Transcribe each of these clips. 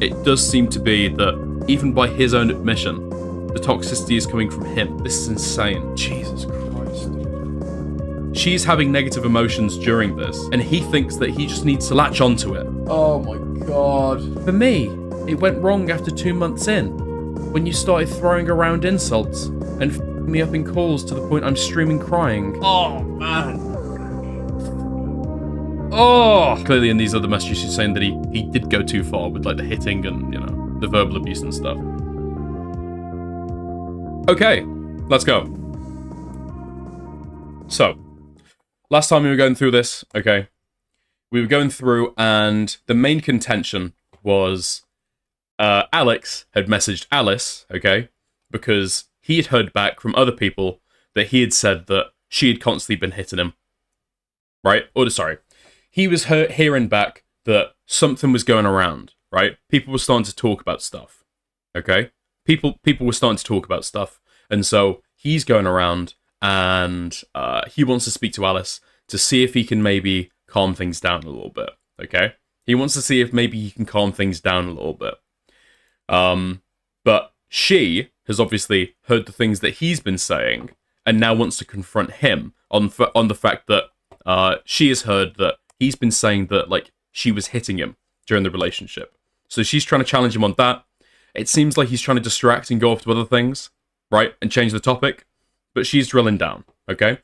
it does seem to be that, even by his own admission, the toxicity is coming from him. This is insane. Jesus Christ. She's having negative emotions during this, and he thinks that he just needs to latch onto it. Oh my god. For me, it went wrong after 2 months in, when you started throwing around insults and f***ing me up in calls to the point I'm streaming crying. Oh, man. Oh! Clearly in these other messages she's saying that he did go too far with like the hitting and, you know, the verbal abuse and stuff. Okay, let's go. So, last time we were going through this, okay, we were going through and the main contention was Alex had messaged Alice, okay, because he had heard back from other people that he had said that she had constantly been hitting him, right? Or sorry, he was hearing back that something was going around, right? People were starting to talk about stuff, okay? People were starting to talk about stuff, and so he's going around and he wants to speak to Alice to see if he can maybe calm things down a little bit, okay? He wants to see if maybe he can calm things down a little bit. But she has obviously heard the things that he's been saying and now wants to confront him on the fact that she has heard that he's been saying that, like, she was hitting him during the relationship. So she's trying to challenge him on that. It seems like he's trying to distract and go off to other things, right? And change the topic. But she's drilling down, okay?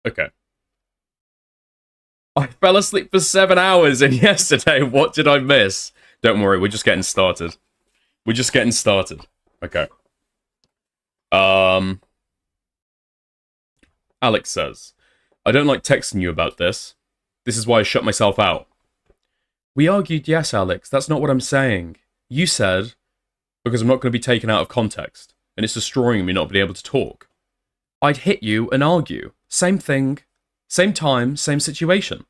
Okay. I fell asleep for 7 hours and yesterday, what did I miss? Don't worry, we're just getting started. We're just getting started. Okay. Alex says, I don't like texting you about this. This is why I shut myself out. We argued, yes, Alex, that's not what I'm saying. You said, because I'm not going to be taken out of context, and it's destroying me not being able to talk. I'd hit you and argue. Same thing, same time, same situation.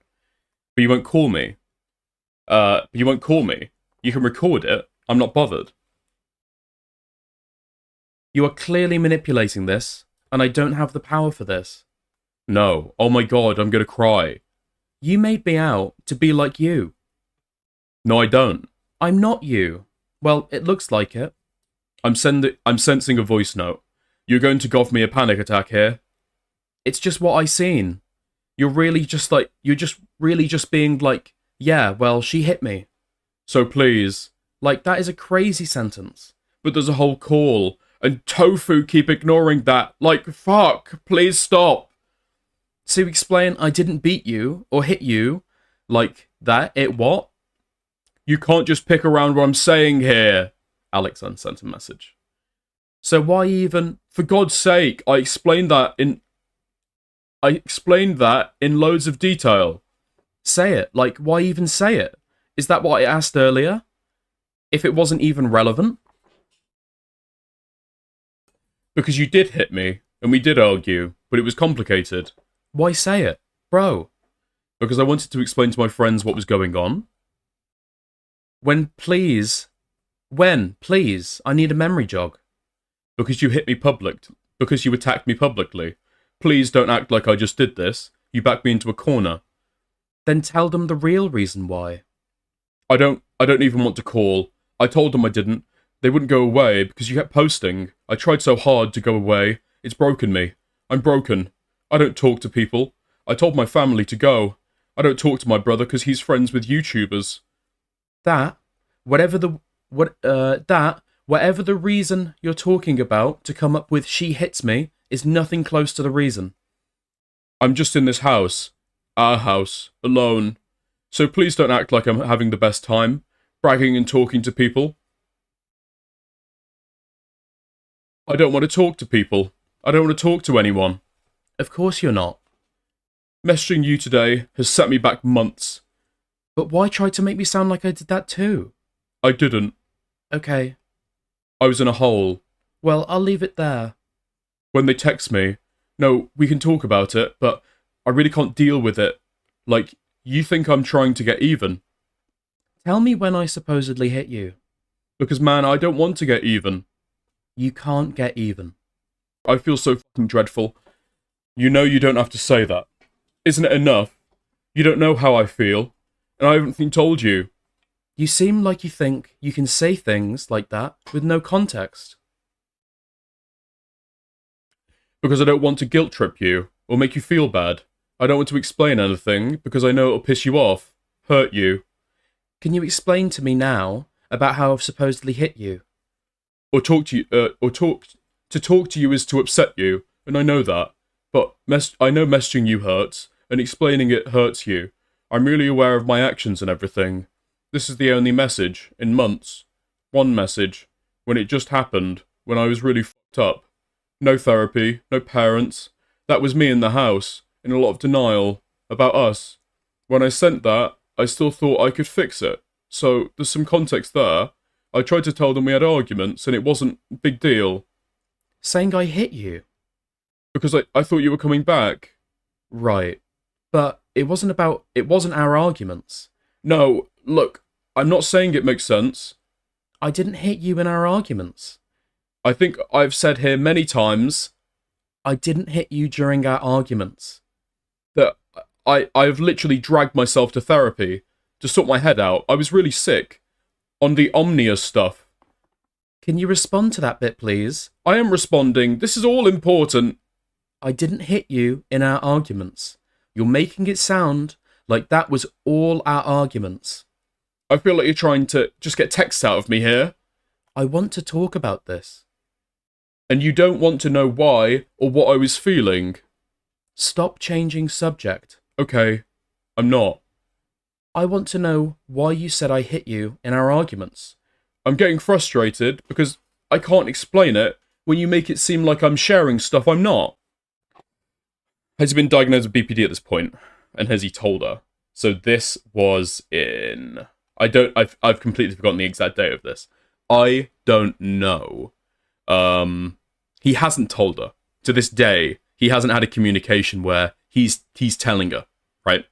But you won't call me. You can record it. I'm not bothered. You are clearly manipulating this, and I don't have the power for this. No. Oh my god, I'm gonna cry. You made me out to be like you. No, I don't. I'm not you. Well, it looks like it. I'm sensing a voice note. You're going to give me a panic attack here. It's just what I seen. You're just really being like, yeah, well, she hit me. So please. Like, that is a crazy sentence. But there's a whole call, and Tofu keep ignoring that. Like, fuck, please stop. So explain I didn't beat you, or hit you, like that, it what? You can't just pick around what I'm saying here. Alex unsent a message. So why even, for God's sake, I explained that in loads of detail. Say it, like, why even say it? Is that what I asked earlier? If it wasn't even relevant? Because you did hit me, and we did argue, but it was complicated. Why say it? Bro. Because I wanted to explain to my friends what was going on. When, please, I need a memory jog. Because you hit me because you attacked me publicly. Please don't act like I just did this. You backed me into a corner. Then tell them the real reason why. I don't even want to call. I told them I didn't. They wouldn't go away because you kept posting. I tried so hard to go away. It's broken me. I'm broken. I don't talk to people. I told my family to go. I don't talk to my brother because he's friends with YouTubers. Whatever the reason you're talking about to come up with she hits me is nothing close to the reason. I'm just in this house. Our house. Alone. So please don't act like I'm having the best time. Bragging and talking to people. I don't want to talk to people. I don't want to talk to anyone. Of course you're not. Messaging you today has set me back months. But why try to make me sound like I did that too? I didn't. Okay. I was in a hole. Well, I'll leave it there. When they text me, no, we can talk about it, but I really can't deal with it. Like, you think I'm trying to get even. Tell me when I supposedly hit you. Because, man, I don't want to get even. You can't get even. I feel so fucking dreadful. You know you don't have to say that. Isn't it enough You don't know how I feel, and I haven't told you. You seem like you think you can say things like that with no context. Because I don't want to guilt trip you, or make you feel bad. I don't want to explain anything, because I know it'll piss you off, hurt you. Can you explain to me now about how I've supposedly hit you? Or talk to you, to talk to you is to upset you, and I know that. But I know messaging you hurts, and explaining it hurts you. I'm really aware of my actions and everything. This is the only message, in months. One message, when it just happened, when I was really fucked up. No therapy, no parents. That was me in the house, in a lot of denial, about us. When I sent that, I still thought I could fix it. So, there's some context there. I tried to tell them we had arguments, and it wasn't a big deal. Saying I hit you? Because I thought you were coming back. Right. But it wasn't our arguments. No, look, I'm not saying it makes sense. I didn't hit you in our arguments. I think I've said here many times, I didn't hit you during our arguments. That I've literally dragged myself to therapy to sort my head out. I was really sick. On the Omnia stuff. Can you respond to that bit, please? I am responding. This is all important. I didn't hit you in our arguments. You're making it sound like that was all our arguments. I feel like you're trying to just get text out of me here. I want to talk about this. And you don't want to know why or what I was feeling. Stop changing subject. Okay, I'm not. I want to know why you said I hit you in our arguments. I'm getting frustrated because I can't explain it when you make it seem like I'm sharing stuff I'm not. Has he been diagnosed with BPD at this point? And has he told her? So this was in... I've completely forgotten the exact date of this. I don't know. He hasn't told her. To this day, he hasn't had a communication where he's telling her, right?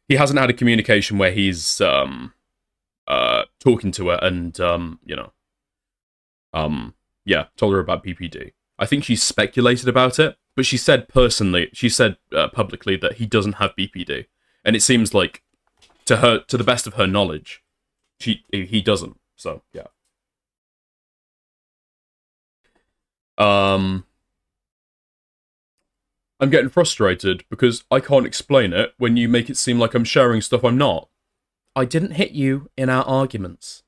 He hasn't had a communication where he's talking to her and told her about BPD. I think she speculated about it, but she said publicly that he doesn't have BPD, and it seems like to the best of her knowledge, he doesn't. So yeah. I'm getting frustrated because I can't explain it when you make it seem like I'm sharing stuff I'm not. I didn't hit you in our arguments.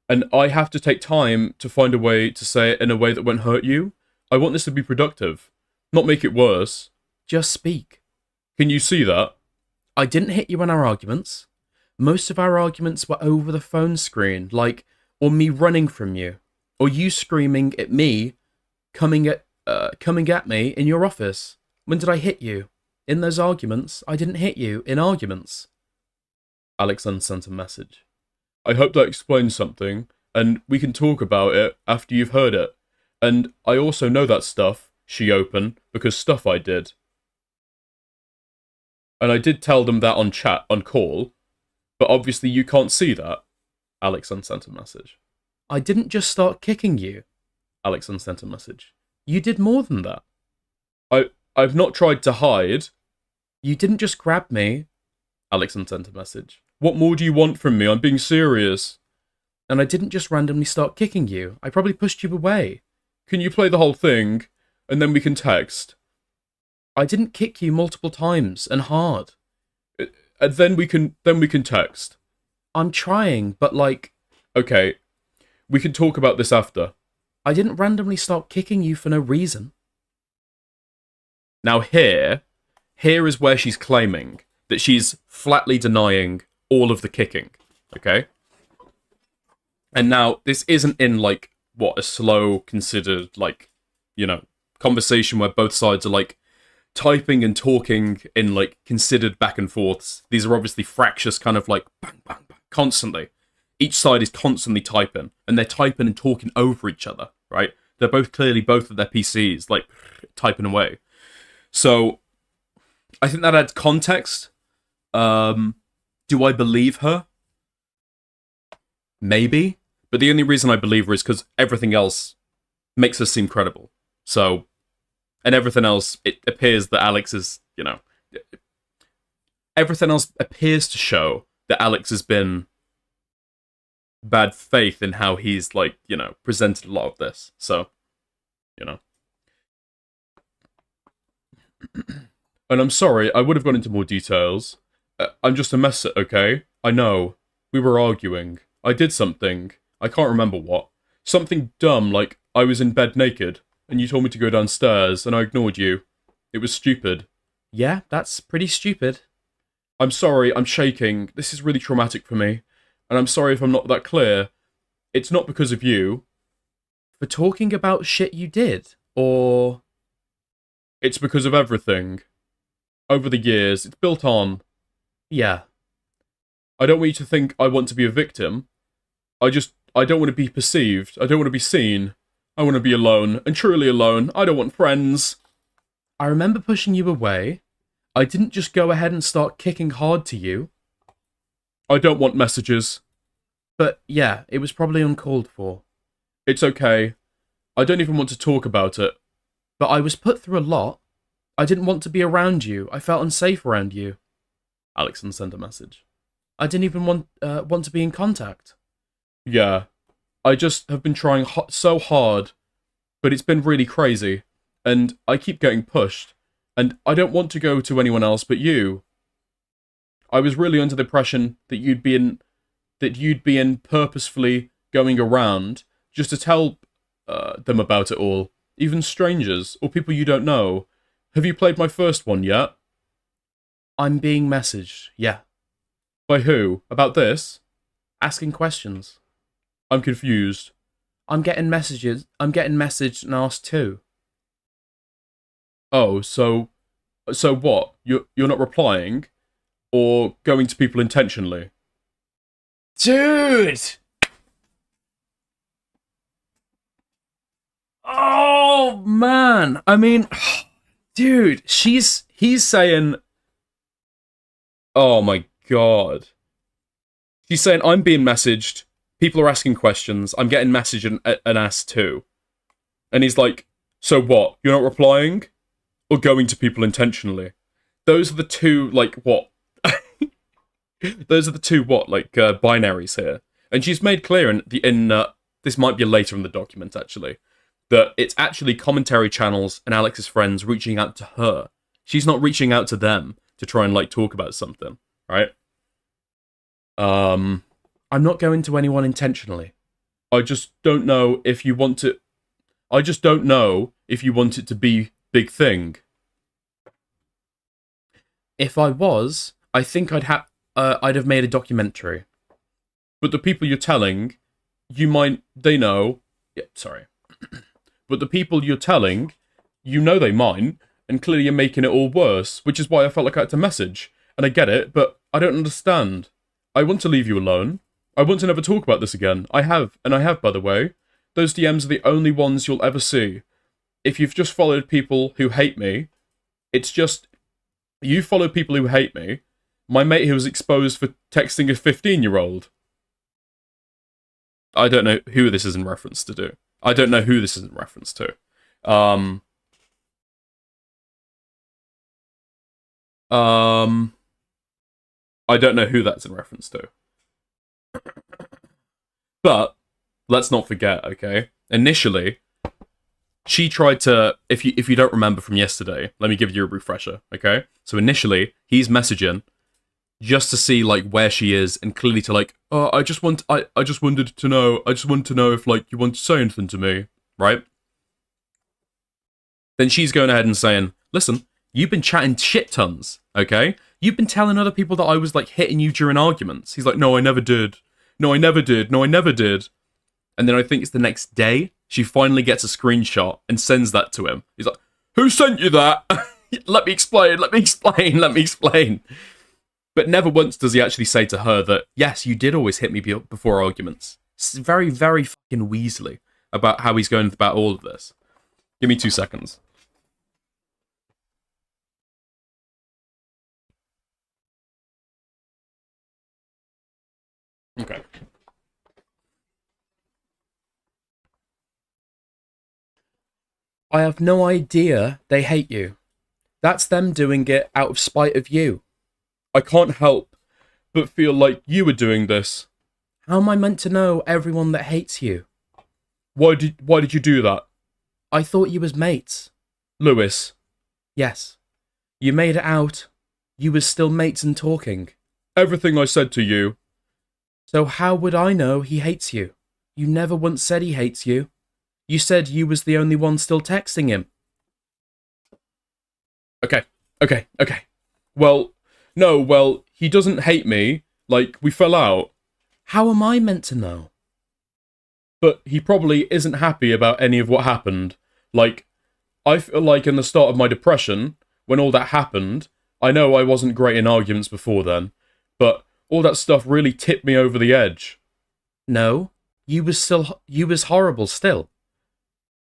And I have to take time to find a way to say it in a way that won't hurt you. I want this to be productive, not make it worse. Just speak. Can you see that? I didn't hit you in our arguments. Most of our arguments were over the phone screen, or me running from you, or you screaming at me, coming at me in your office. When did I hit you? In those arguments, I didn't hit you in arguments. Alex unsent a message. I hope that explains something, and we can talk about it after you've heard it. And I also know that stuff, she opened, because stuff I did. And I did tell them that on call, but obviously you can't see that. Alex unsent a message. I didn't just start kicking you. Alex unsent a message. You did more than that. I've not tried to hide. You didn't just grab me. Alex unsent a message. What more do you want from me? I'm being serious. And I didn't just randomly start kicking you. I probably pushed you away. Can you play the whole thing, and then we can text? I didn't kick you multiple times, and hard. And then we can text. I'm trying, but Okay, we can talk about this after. I didn't randomly start kicking you for no reason. Now here is where she's claiming that she's flatly denying all of the kicking, okay? And now, this isn't in, a slow, considered, conversation where both sides are, typing and talking in, considered back and forths. These are obviously fractious, kind of, bang, bang, bang, constantly. Each side is constantly typing, and they're typing and talking over each other, right? They're both at their PCs, typing away. So, I think that adds context. Do I believe her? Maybe. But the only reason I believe her is because everything else makes her seem credible. So, and everything else, it appears that Alex is, everything else appears to show that Alex has been bad faith in how he's, like, you know, presented a lot of this. So, you know. And I'm sorry, I would have gone into more details. I'm just a mess, okay? I know. We were arguing. I did something. I can't remember what. Something dumb, like I was in bed naked, and you told me to go downstairs, and I ignored you. It was stupid. Yeah, that's pretty stupid. I'm sorry, I'm shaking. This is really traumatic for me. And I'm sorry if I'm not that clear. It's not because of you. For talking about shit you did? Or... It's because of everything. Over the years, it's built on. Yeah. I don't want you to think I want to be a victim. I don't want to be perceived. I don't want to be seen. I want to be alone, and truly alone. I don't want friends. I remember pushing you away. I didn't just go ahead and start kicking hard to you. I don't want messages. But yeah, it was probably uncalled for. It's okay. I don't even want to talk about it. But I was put through a lot. I didn't want to be around you. I felt unsafe around you. Alex sent a message. I didn't even want to be in contact. Yeah. I just have been trying so hard. But it's been really crazy. And I keep getting pushed. And I don't want to go to anyone else but you. I was really under the impression that you'd be in purposefully going around just to tell them about it all. Even strangers, or people you don't know. Have you played my first one yet? I'm being messaged, yeah. By who? About this? Asking questions. I'm confused. I'm getting messaged and asked too. Oh, so what? You're not replying? Or going to people intentionally? Dude! Oh, man. I mean, dude, he's saying, oh my god. She's saying, I'm being messaged, people are asking questions, I'm getting messaged and asked too. And he's like, so what? You're not replying? Or going to people intentionally? Those are the two, like, what? Those are the two, what, like, binaries here. And she's made clear this might be later in the document, actually, that it's actually commentary channels and Alex's friends reaching out to her. She's not reaching out to them to try and, like, talk about something, right? I'm not going to anyone intentionally. I just don't know if you want it to be big thing. If I was, I think I'd have made a documentary. But the people you're telling, they know. Yeah, sorry. But the people you're telling, you know they might, and clearly you're making it all worse, which is why I felt like I had to message. And I get it, but I don't understand. I want to leave you alone. I want to never talk about this again. I have, by the way. Those DMs are the only ones you'll ever see. If you've just followed people who hate me, it's just... You follow people who hate me. My mate who was exposed for texting a 15-year-old. I don't know who this is in reference to. I don't know who this is in reference to. I don't know who that's in reference to. But, let's not forget, okay? Initially, she tried to... If you don't remember from yesterday, let me give you a refresher, okay? So initially, he's messaging just to see, like, where she is, and clearly to, like, oh, I just wanted to know if, like, you want to say anything to me, right? Then she's going ahead and saying, listen, you've been chatting shit tons, okay? You've been telling other people that I was, like, hitting you during arguments. He's like, no, I never did. No, I never did. No, I never did. And then I think it's the next day, she finally gets a screenshot and sends that to him. He's like, who sent you that? Let me explain. But never once does he actually say to her that, yes, you did always hit me before arguments. It's very, very fucking Weasley about how he's going about all of this. Give me 2 seconds. Okay. I have no idea they hate you. That's them doing it out of spite of you. I can't help but feel like you were doing this. How am I meant to know everyone that hates you? Why did you do that? I thought you was mates. Lewis. Yes. You made it out. You was still mates and talking. Everything I said to you. So how would I know he hates you? You never once said he hates you. You said you was the only one still texting him. Okay. Well, no, he doesn't hate me. Like, we fell out. How am I meant to know? But he probably isn't happy about any of what happened. Like, I feel like in the start of my depression, when all that happened, I know I wasn't great in arguments before then, but all that stuff really tipped me over the edge. No, you was horrible still.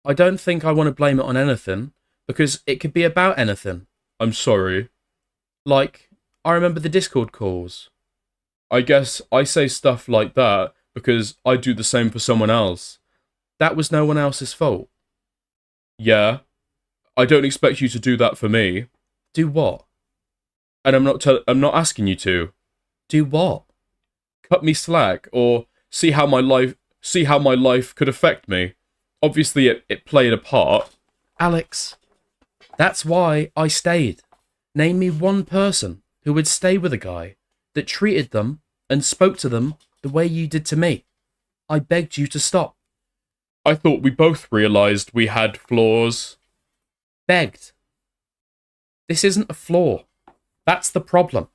I don't think I want to blame it on anything, because it could be about anything. I'm sorry. Like, I remember the Discord calls. I guess I say stuff like that because I do the same for someone else. That was no one else's fault. Yeah. I don't expect you to do that for me. Do what? And I'm not asking you to. Do what? Cut me slack or see how my life could affect me. Obviously it played a part. Alex, that's why I stayed. Name me one person who would stay with a guy that treated them and spoke to them the way you did to me. I begged you to stop. I thought we both realised we had flaws. Begged. This isn't a flaw. That's the problem.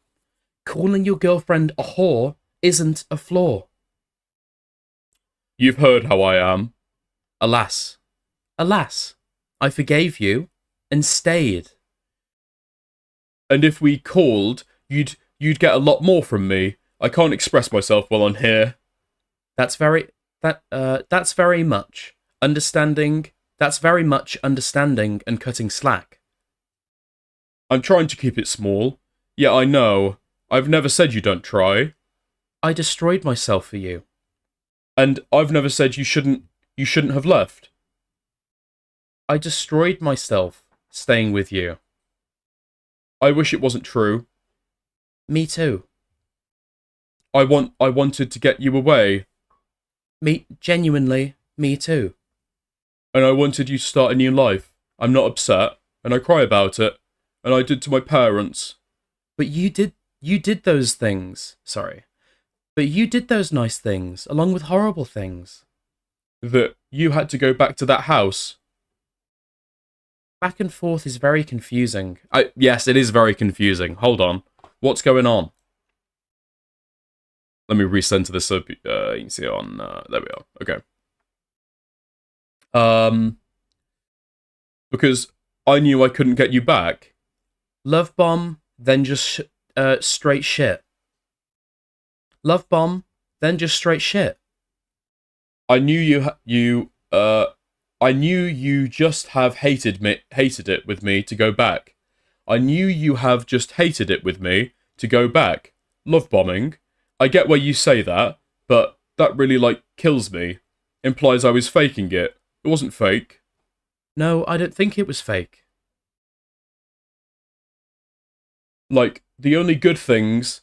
Calling your girlfriend a whore isn't a flaw. You've heard how I am. Alas. Alas. I forgave you and stayed. And if we called, you'd get a lot more from me. I can't express myself while on here. That's very much understanding. That's very much understanding and cutting slack. I'm trying to keep it small. Yeah, I know. I've never said you don't try. I destroyed myself for you. And I've never said you shouldn't have left. I destroyed myself staying with you. I wish it wasn't true. Me too. I wanted to get you away. Genuinely, me too. And I wanted you to start a new life. I'm not upset, and I cry about it, and I did to my parents. But you did those things. Sorry. But you did those nice things, along with horrible things. That you had to go back to that house. Back and forth is very confusing. Yes, it is very confusing. Hold on. What's going on? Let me recenter this so you can see it on... there we are. Okay. Because I knew I couldn't get you back. Love bomb, then just straight shit. Love bomb, then just straight shit. I knew you just have hated it with me to go back. I knew you have just hated it with me to go back. Love bombing. I get why you say that, but that really, like, kills me. Implies I was faking it. It wasn't fake. No, I don't think it was fake. Like, the only good things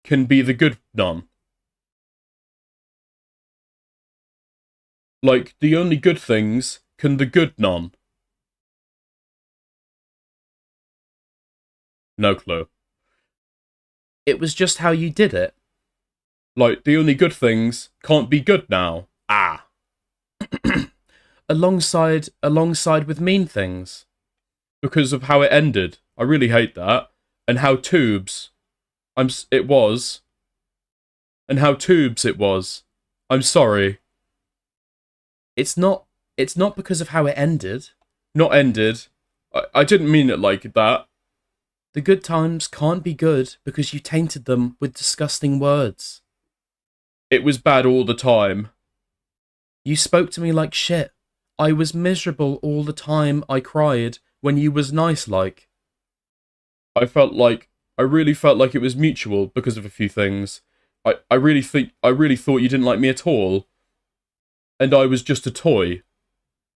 can be the good none. Like, the only good things can the good none. No clue. It was just how you did it. Like, the only good things can't be good now. Ah. alongside with mean things. Because of how it ended. I really hate that. And how tubes it was. And how tubes it was. I'm sorry. It's not because of how it ended. Not ended. I didn't mean it like that. The good times can't be good because you tainted them with disgusting words. It was bad all the time. You spoke to me like shit. I was miserable all the time. I cried when you was nice like. I really felt like it was mutual because of a few things. I really thought you didn't like me at all. And I was just a toy.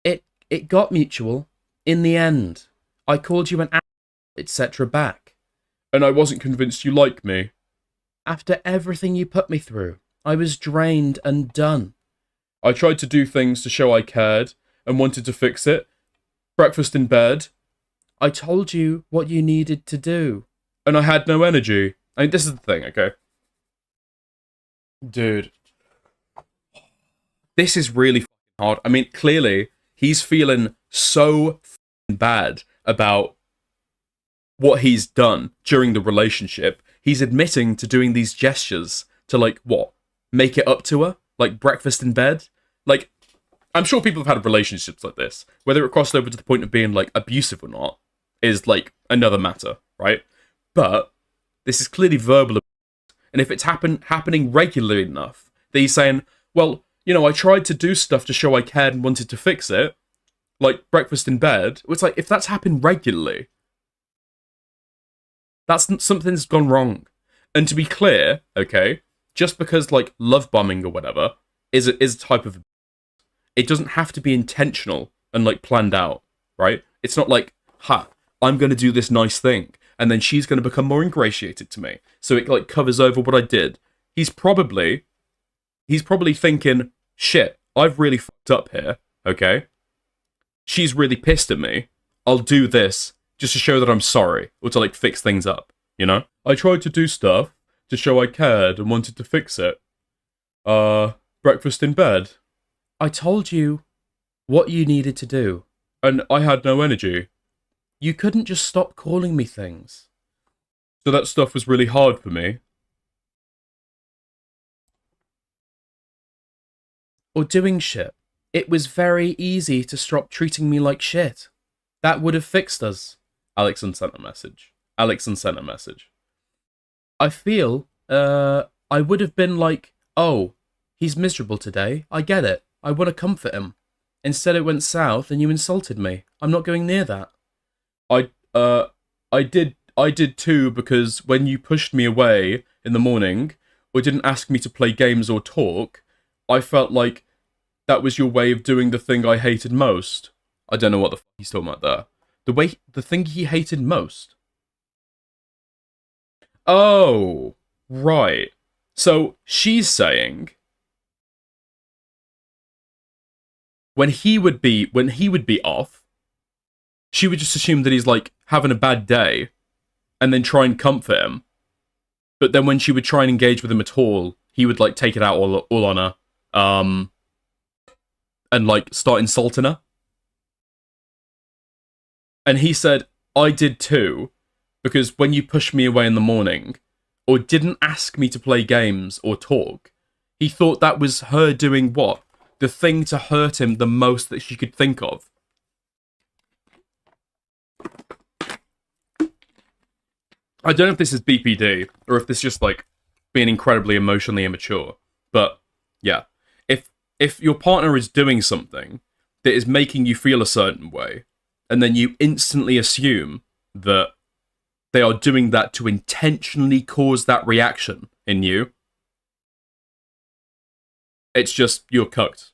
It got mutual. In the end, I called you an etc. back. And I wasn't convinced you liked me. After everything you put me through, I was drained and done. I tried to do things to show I cared and wanted to fix it. Breakfast in bed. I told you what you needed to do. And I had no energy. I mean, this is the thing, okay? Dude. This is really hard. I mean, clearly, he's feeling so bad about what he's done during the relationship. He's admitting to doing these gestures to, like, what? Make it up to her? Like, breakfast in bed? Like, I'm sure people have had relationships like this. Whether it crossed over to the point of being, like, abusive or not is, like, another matter, right? But this is clearly verbal abuse. And if it's happening regularly enough, that he's saying, well, you know, I tried to do stuff to show I cared and wanted to fix it, like breakfast in bed. It's like, if that's happened regularly, something's gone wrong. And to be clear, okay, just because, like, love bombing or whatever is a type of, it doesn't have to be intentional and, like, planned out, right? It's not like, I'm going to do this nice thing, and then she's going to become more ingratiated to me, so it, like, covers over what I did. He's probably thinking, shit, I've really fucked up here, okay? She's really pissed at me. I'll do this just to show that I'm sorry, or to, like, fix things up, you know? I tried to do stuff to show I cared and wanted to fix it. Breakfast in bed. I told you what you needed to do. And I had no energy. You couldn't just stop calling me things. So that stuff was really hard for me. Or doing shit. It was very easy to stop treating me like shit. That would have fixed us. Alex unsent a message. I feel, I would have been like, oh, he's miserable today. I get it. I want to comfort him. Instead it went south and you insulted me. I'm not going near that. I did too, because when you pushed me away in the morning, or didn't ask me to play games or talk, I felt like that was your way of doing the thing I hated most. I don't know what the fuck he's talking about there. The thing he hated most. Oh, right. So she's saying when he would be off, she would just assume that he's, like, having a bad day and then try and comfort him. But then when she would try and engage with him at all, he would, like, take it out all on her. And, like, start insulting her. And he said, I did too, because when you pushed me away in the morning, or didn't ask me to play games or talk, he thought that was her doing what? The thing to hurt him the most that she could think of. I don't know if this is BPD, or if this is just, like, being incredibly emotionally immature. But, yeah. If your partner is doing something that is making you feel a certain way, and then you instantly assume that they are doing that to intentionally cause that reaction in you, it's just, you're cucked.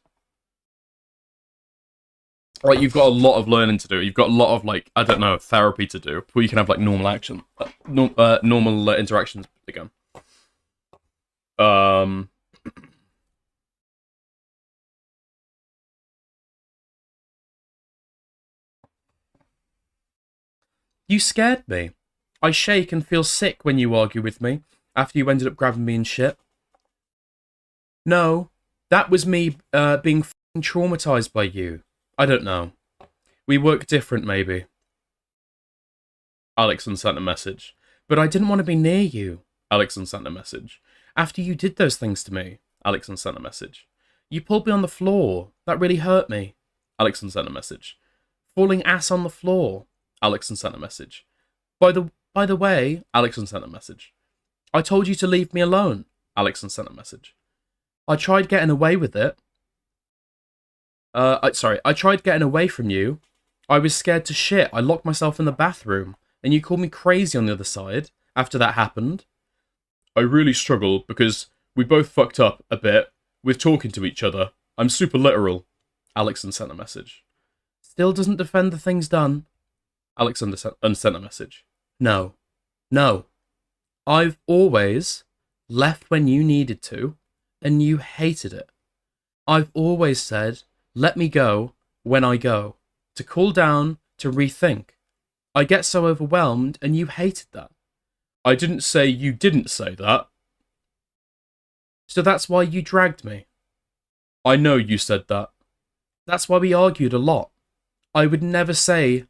Like, you've got a lot of learning to do. You've got a lot of, like, I don't know, therapy to do before you can have, like, normal action, normal interactions again. You scared me. I shake and feel sick when you argue with me, after you ended up grabbing me and shit. No, that was me being f***ing traumatized by you. I don't know. We work different, maybe. Alex unsent a message. But I didn't want to be near you. Alex unsent a message. After you did those things to me. Alex unsent a message. You pulled me on the floor. That really hurt me. Alex unsent a message. Falling ass on the floor. Alex unsent a message. By the way, Alex unsent a message. I told you to leave me alone. Alex unsent a message. I tried getting away with it. I tried getting away from you. I was scared to shit. I locked myself in the bathroom, and you called me crazy on the other side after that happened. I really struggled because we both fucked up a bit with talking to each other. I'm super literal. Alex unsent a message. Still doesn't defend the things done. Alex unsent a message. No. No. I've always left when you needed to, and you hated it. I've always said, let me go when I go, to cool down, to rethink. I get so overwhelmed, and you hated that. I didn't say you didn't say that. So that's why you dragged me. I know you said that. That's why we argued a lot. I would never say,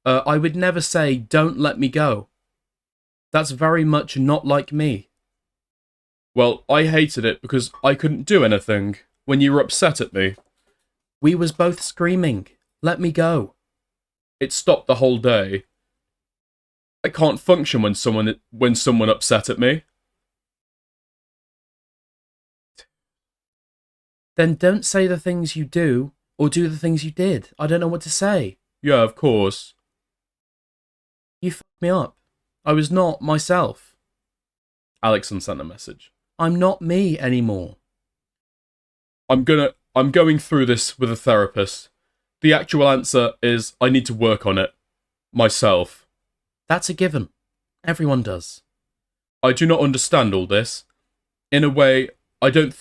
don't let me go. That's very much not like me. Well, I hated it because I couldn't do anything when you were upset at me. We was both screaming, let me go. It stopped the whole day. I can't function when someone upset at me. Then don't say the things you do, or do the things you did. I don't know what to say. Yeah, of course. You fucked me up. I was not myself. Alex sent a message. I'm not me anymore. I'm going through this with a therapist. The actual answer is I need to work on it. Myself. That's a given. Everyone does. I do not understand all this. In a way, I don't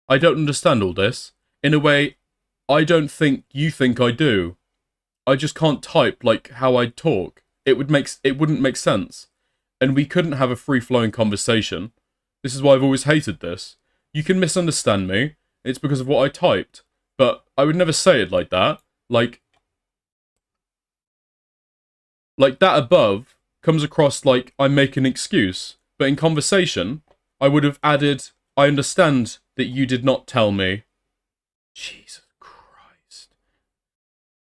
understand all this. In a way, I don't think you think I do. I just can't type like how I talk. It wouldn't make sense. And we couldn't have a free-flowing conversation. This is why I've always hated this. You can misunderstand me. It's because of what I typed. But I would never say it like that. Like that above comes across like I'm making an excuse. But in conversation, I would have added, I understand that you did not tell me. Jesus Christ.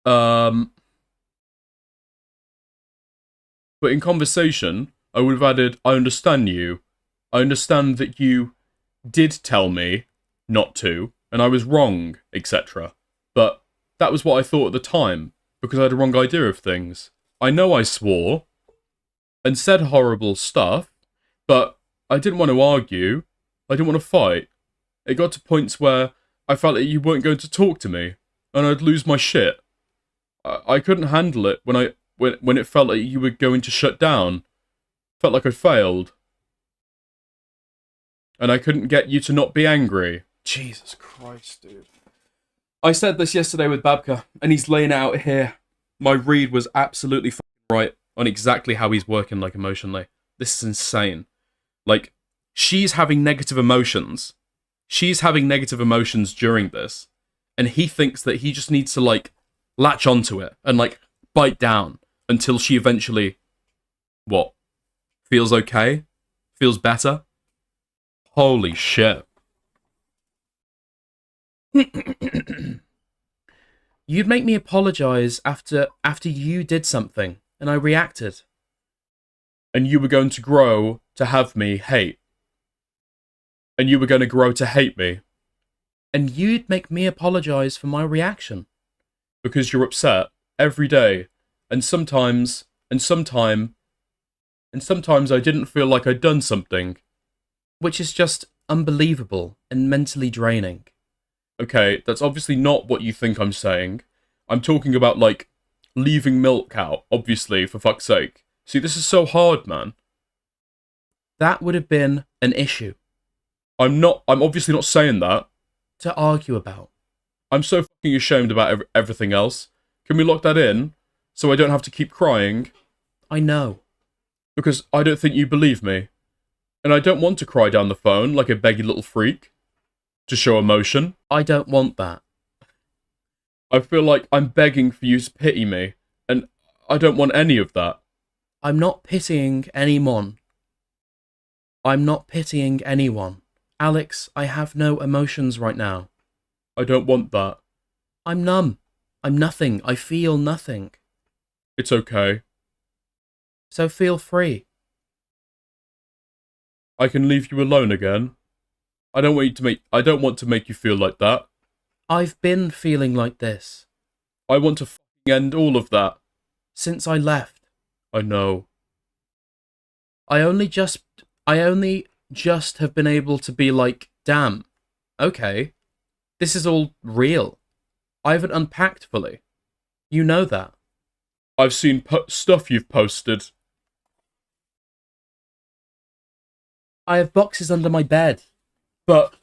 But in conversation, I would have added, I understand you. I understand that you did tell me not to, and I was wrong, etc. But that was what I thought at the time, because I had a wrong idea of things. I know I swore, and said horrible stuff, but I didn't want to argue. I didn't want to fight. It got to points where I felt that you weren't going to talk to me, and I'd lose my shit. I couldn't handle it when it felt like you were going to shut down. Felt like I failed. And I couldn't get you to not be angry. Jesus Christ, dude. I said this yesterday with Babka, and he's laying it out here. My read was absolutely right on exactly how he's working, like, emotionally. This is insane. Like, she's having negative emotions. She's having negative emotions during this. And he thinks that he just needs to, like, latch onto it and, like, bite down until she eventually, what? Feels okay? Feels better? Holy shit. You'd make me apologise after you did something, and I reacted. And you were going to grow to have me hate. And you were going to grow to hate me. And you'd make me apologise for my reaction. Because you're upset every day. And sometimes I didn't feel like I'd done something. Which is just unbelievable and mentally draining. Okay, that's obviously not what you think I'm saying. I'm talking about, like, leaving milk out, obviously, for fuck's sake. See, this is so hard, man. That would have been an issue. I'm obviously not saying that. To argue about. I'm so fucking ashamed about everything else. Can we lock that in, so I don't have to keep crying? I know. Because I don't think you believe me. And I don't want to cry down the phone like a beggy little freak. To show emotion. I don't want that. I feel like I'm begging for you to pity me, and I don't want any of that. I'm not pitying anyone. I'm not pitying anyone. Alex, I have no emotions right now. I don't want that. I'm numb. I'm nothing. I feel nothing. It's okay. So feel free. I can leave you alone again. I don't want to make you feel like that. I've been feeling like this. I want to fucking end all of that. Since I left. I know. I only just have been able to be like, damn, okay, this is all real. I haven't unpacked fully. You know that. I've seen stuff you've posted. I have boxes under my bed. But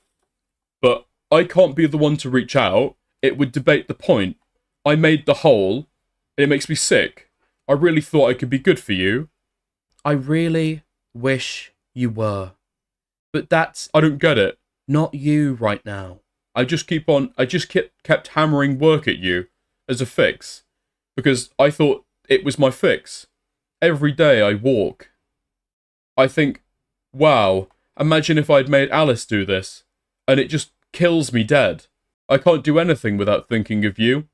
I can't be the one to reach out. It would debate the point. I made the hole. It makes me sick. I really thought I could be good for you. I really wish you were. But that's I don't get it. not you right now. I just kept hammering work at you as a fix. Because I thought it was my fix. Every day I walk. I think, wow, imagine if I'd made Alice do this. And it just kills me dead. I can't do anything without thinking of you.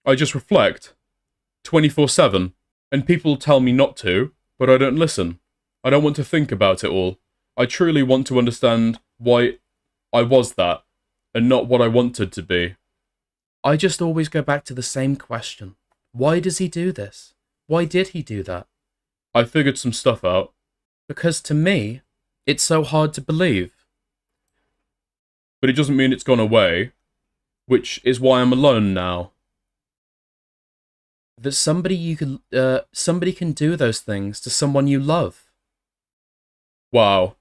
I just reflect. 24/7. And people tell me not to, but I don't listen. I don't want to think about it all. I truly want to understand why I was that, and not what I wanted to be. I just always go back to the same question. Why does he do this? Why did he do that? I figured some stuff out. Because to me, it's so hard to believe. But it doesn't mean it's gone away, which is why I'm alone now. That somebody can do those things to someone you love. Wow.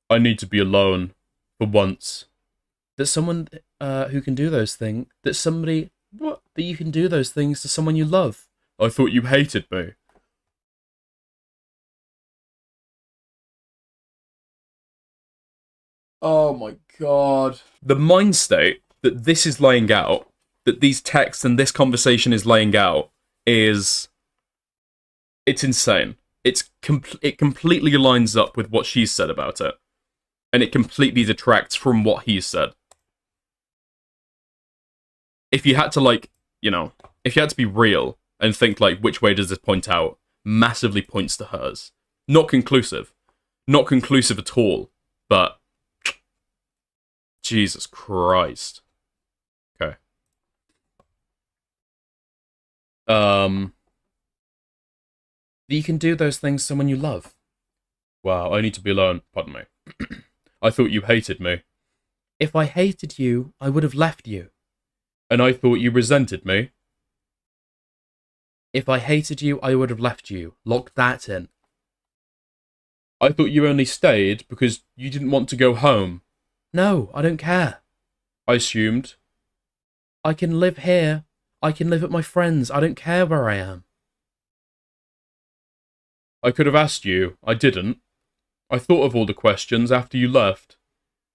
I need to be alone. For once. That someone who can do those things, that you can do those things to someone you love. I thought you hated me. Oh my god. The mind state that this is laying out, that these texts and this conversation is laying out, it's insane. It completely lines up with what she's said about it. And it completely detracts from what he's said. If you had to, if you had to be real and think, which way does this point out, massively points to hers. Not conclusive. Not conclusive at all. But, Jesus Christ. Okay. You can do those things to someone you love. Wow, I need to be alone. Pardon me. I thought you hated me. If I hated you, I would have left you. And I thought you resented me. If I hated you, I would have left you. Lock that in. I thought you only stayed because you didn't want to go home. No, I don't care. I assumed. I can live here. I can live at my friends'. I don't care where I am. I could have asked you. I didn't. I thought of all the questions after you left.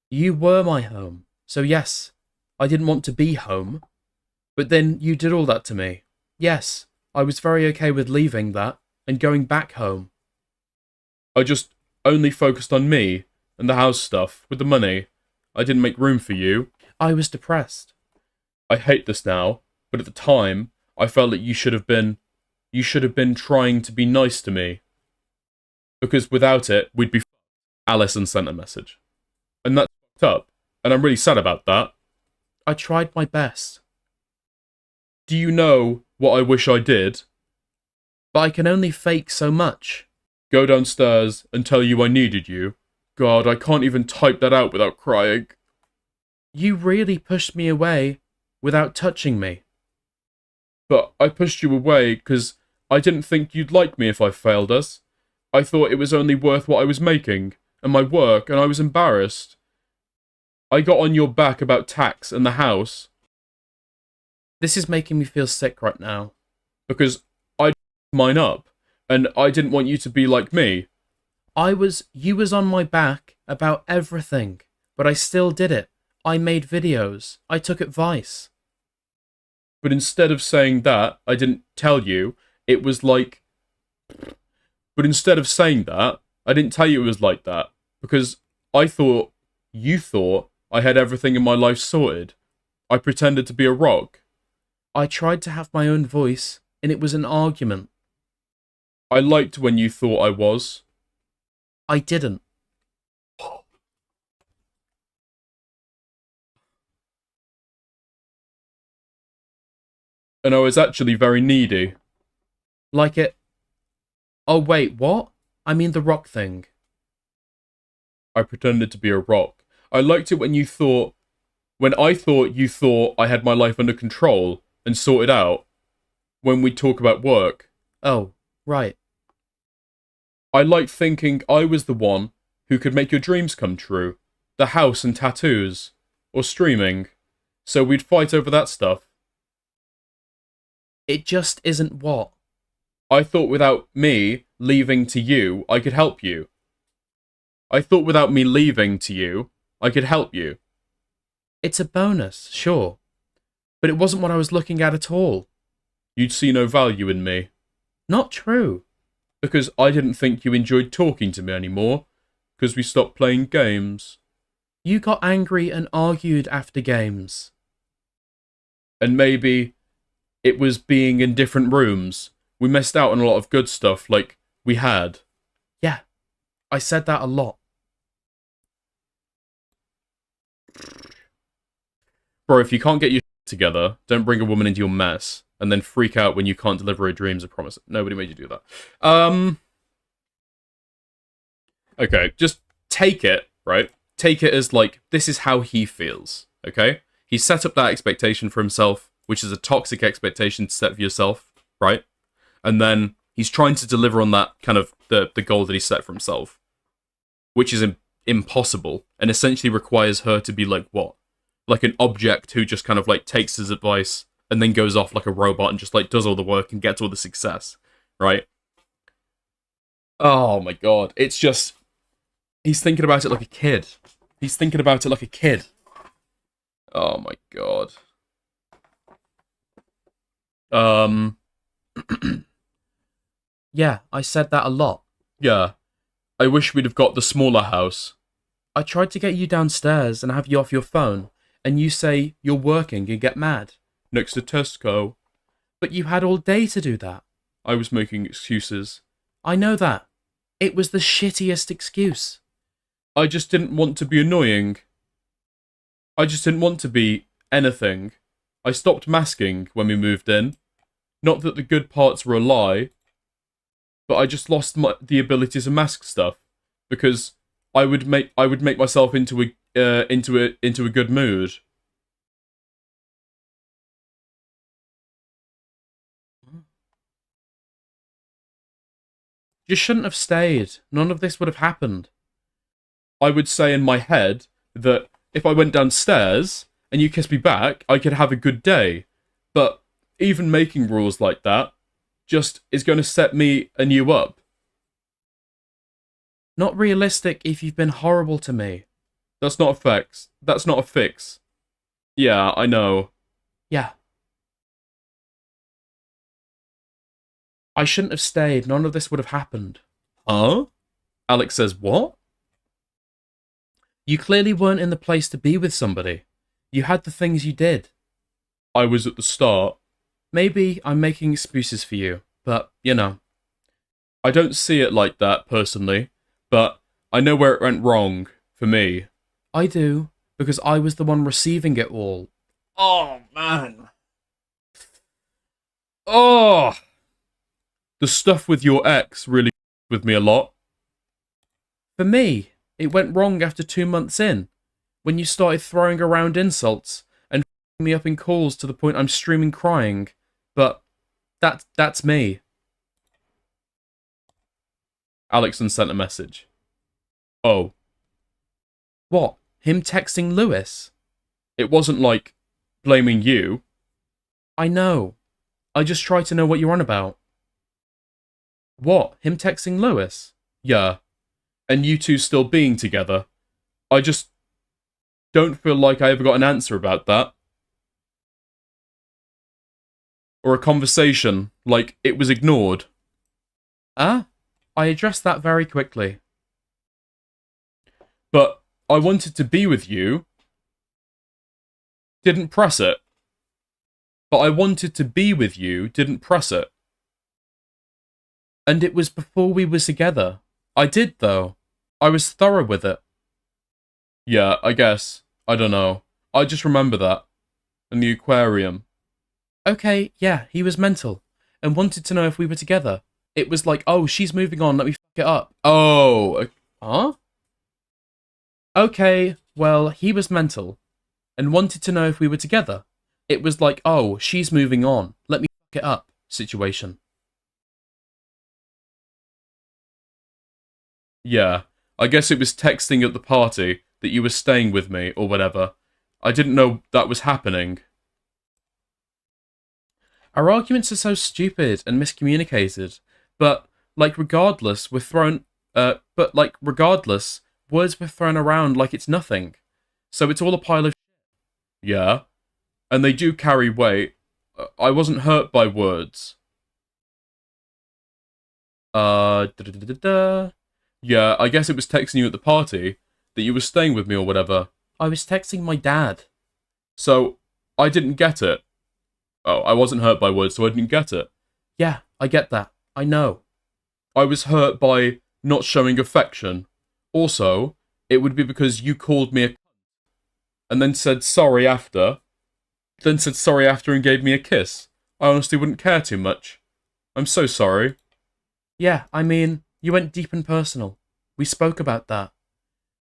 You were my home. So yes, I didn't want to be home. But then you did all that to me. Yes, I was very okay with leaving that and going back home. I just only focused on me and the house stuff with the money. I didn't make room for you. I was depressed. I hate this now, but at the time, I felt that you should have been trying to be nice to me. Because without it, we'd be f***ed. Alison sent a message. And that's f***ed up. And I'm really sad about that. I tried my best. Do you know what I wish I did? But I can only fake so much. Go downstairs and tell you I needed you. God, I can't even type that out without crying. You really pushed me away without touching me. But I pushed you away because I didn't think you'd like me if I failed us. I thought it was only worth what I was making, and my work, and I was embarrassed. I got on your back about tax and the house. This is making me feel sick right now. Because I mine up, and I didn't want you to be like me. You was on my back about everything, but I still did it. I made videos. I took advice. But instead of saying that, I didn't tell you, it was like... But instead of saying that, I didn't tell you it was like that, because you thought I had everything in my life sorted. I pretended to be a rock. I tried to have my own voice, and it was an argument. I liked when you thought I was. I didn't. And I was actually very needy. Like it... Oh wait, what? I mean the rock thing. I pretended to be a rock. I liked it when you thought... When I thought you thought I had my life under control and sorted out. When we talk about work. Oh, right. I liked thinking I was the one who could make your dreams come true. The house and tattoos. Or streaming. So we'd fight over that stuff. It just isn't what? I thought without me leaving to you, I could help you. I thought without me leaving to you, I could help you. It's a bonus, sure. But it wasn't what I was looking at all. You'd see no value in me. Not true. Because I didn't think you enjoyed talking to me anymore. Because we stopped playing games. You got angry and argued after games. And maybe it was being in different rooms. We missed out on a lot of good stuff, like we had. Yeah, I said that a lot. Bro, if you can't get your shit together, don't bring a woman into your mess, and then freak out when you can't deliver her dreams, I promise. Nobody made you do that. Okay, just take it, right? Take it as, like, this is how he feels, okay? He set up that expectation for himself, which is a toxic expectation to set for yourself, right? And then he's trying to deliver on that kind of the goal that he set for himself, which is impossible, and essentially requires her to be like what? Like an object who just kind of like takes his advice and then goes off like a robot and just like does all the work and gets all the success, right? Oh my god, it's just... He's thinking about it like a kid. He's thinking about it like a kid. Oh my god. Yeah, I said that a lot. Yeah. I wish we'd have got the smaller house. I tried to get you downstairs and have you off your phone, and you say you're working and get mad. Next to Tesco. But you had all day to do that. I was making excuses. I know that. It was the shittiest excuse. I just didn't want to be annoying. I just didn't want to be anything. I stopped masking when we moved in. Not that the good parts were a lie, but I just lost the ability to mask stuff because I would make myself into a good mood. You shouldn't have stayed. None of this would have happened. I would say in my head that if I went downstairs and you kissed me back, I could have a good day. But even making rules like that just is going to set me and you up. Not realistic if you've been horrible to me. That's not a fix. That's not a fix. Yeah, I know. Yeah. I shouldn't have stayed. None of this would have happened. Huh? Alex says what? You clearly weren't in the place to be with somebody. You had the things you did. I was at the start. Maybe I'm making excuses for you, but, you know. I don't see it like that, personally, but I know where it went wrong, for me. I do, because I was the one receiving it all. Oh, man. Oh! The stuff with your ex really with me a lot. For me, it went wrong after 2 months in, when you started throwing around insults and f***ing me up in calls to the point I'm streaming crying. But that's me. Alex sent a message. Oh. What? Him texting Lewis? It wasn't like blaming you. I know. I just try to know what you're on about. What? Him texting Lewis? Yeah. And you two still being together. I just don't feel like I ever got an answer about that. Or a conversation, like it was ignored. I addressed that very quickly. But I wanted to be with you. Didn't press it. But I wanted to be with you, didn't press it. And it was before we were together. I did, though. I was thorough with it. Yeah, I guess. I don't know. I just remember that. And the aquarium. Okay, yeah, he was mental. And wanted to know if we were together. It was like, oh, she's moving on, let me fuck it up. Oh. Huh? Okay, well, he was mental. And wanted to know if we were together. It was like, oh, she's moving on, let me fuck it up situation. Yeah, I guess it was texting at the party that you were staying with me or whatever. I didn't know that was happening. Our arguments are so stupid and miscommunicated, but regardless, words were thrown around like it's nothing. So it's all a pile of. Yeah, and they do carry weight. I wasn't hurt by words. Da, da, da, da, da. Yeah, I guess it was texting you at the party that you were staying with me or whatever. I was texting my dad. So, I didn't get it. Oh, I wasn't hurt by words, so I didn't get it. Yeah, I get that. I know. I was hurt by not showing affection. Also, it would be because you called me a and then said sorry after. Then said sorry after and gave me a kiss. I honestly wouldn't care too much. I'm so sorry. Yeah, I mean, you went deep and personal. We spoke about that.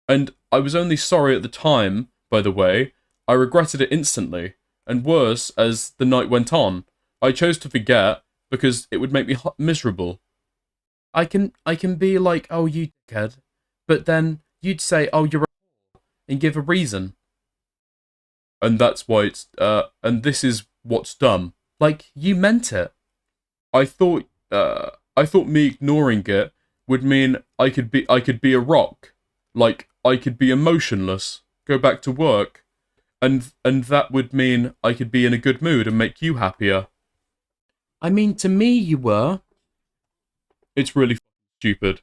And I was only sorry at the time, by the way. I regretted it instantly. And worse, as the night went on, I chose to forget because it would make me miserable. I can be like, oh, you dickhead, but then you'd say, oh, you're a and give a reason. And that's why and this is what's dumb. Like, you meant it. I thought me ignoring it would mean I could be a rock. Like, I could be emotionless, go back to work. And that would mean I could be in a good mood and make you happier. I mean, to me, you were. It's really stupid.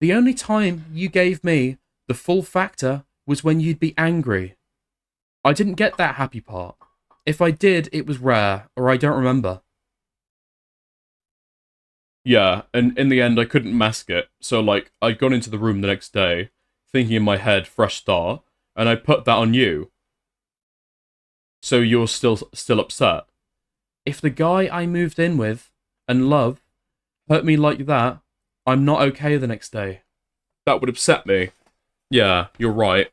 The only time you gave me the full factor was when you'd be angry. I didn't get that happy part. If I did, it was rare, or I don't remember. Yeah, and in the end I couldn't mask it, so I'd gone into the room the next day, thinking in my head, fresh start, and I put that on you. So you're still upset? If the guy I moved in with and love hurt me like that, I'm not okay the next day. That would upset me. Yeah, you're right.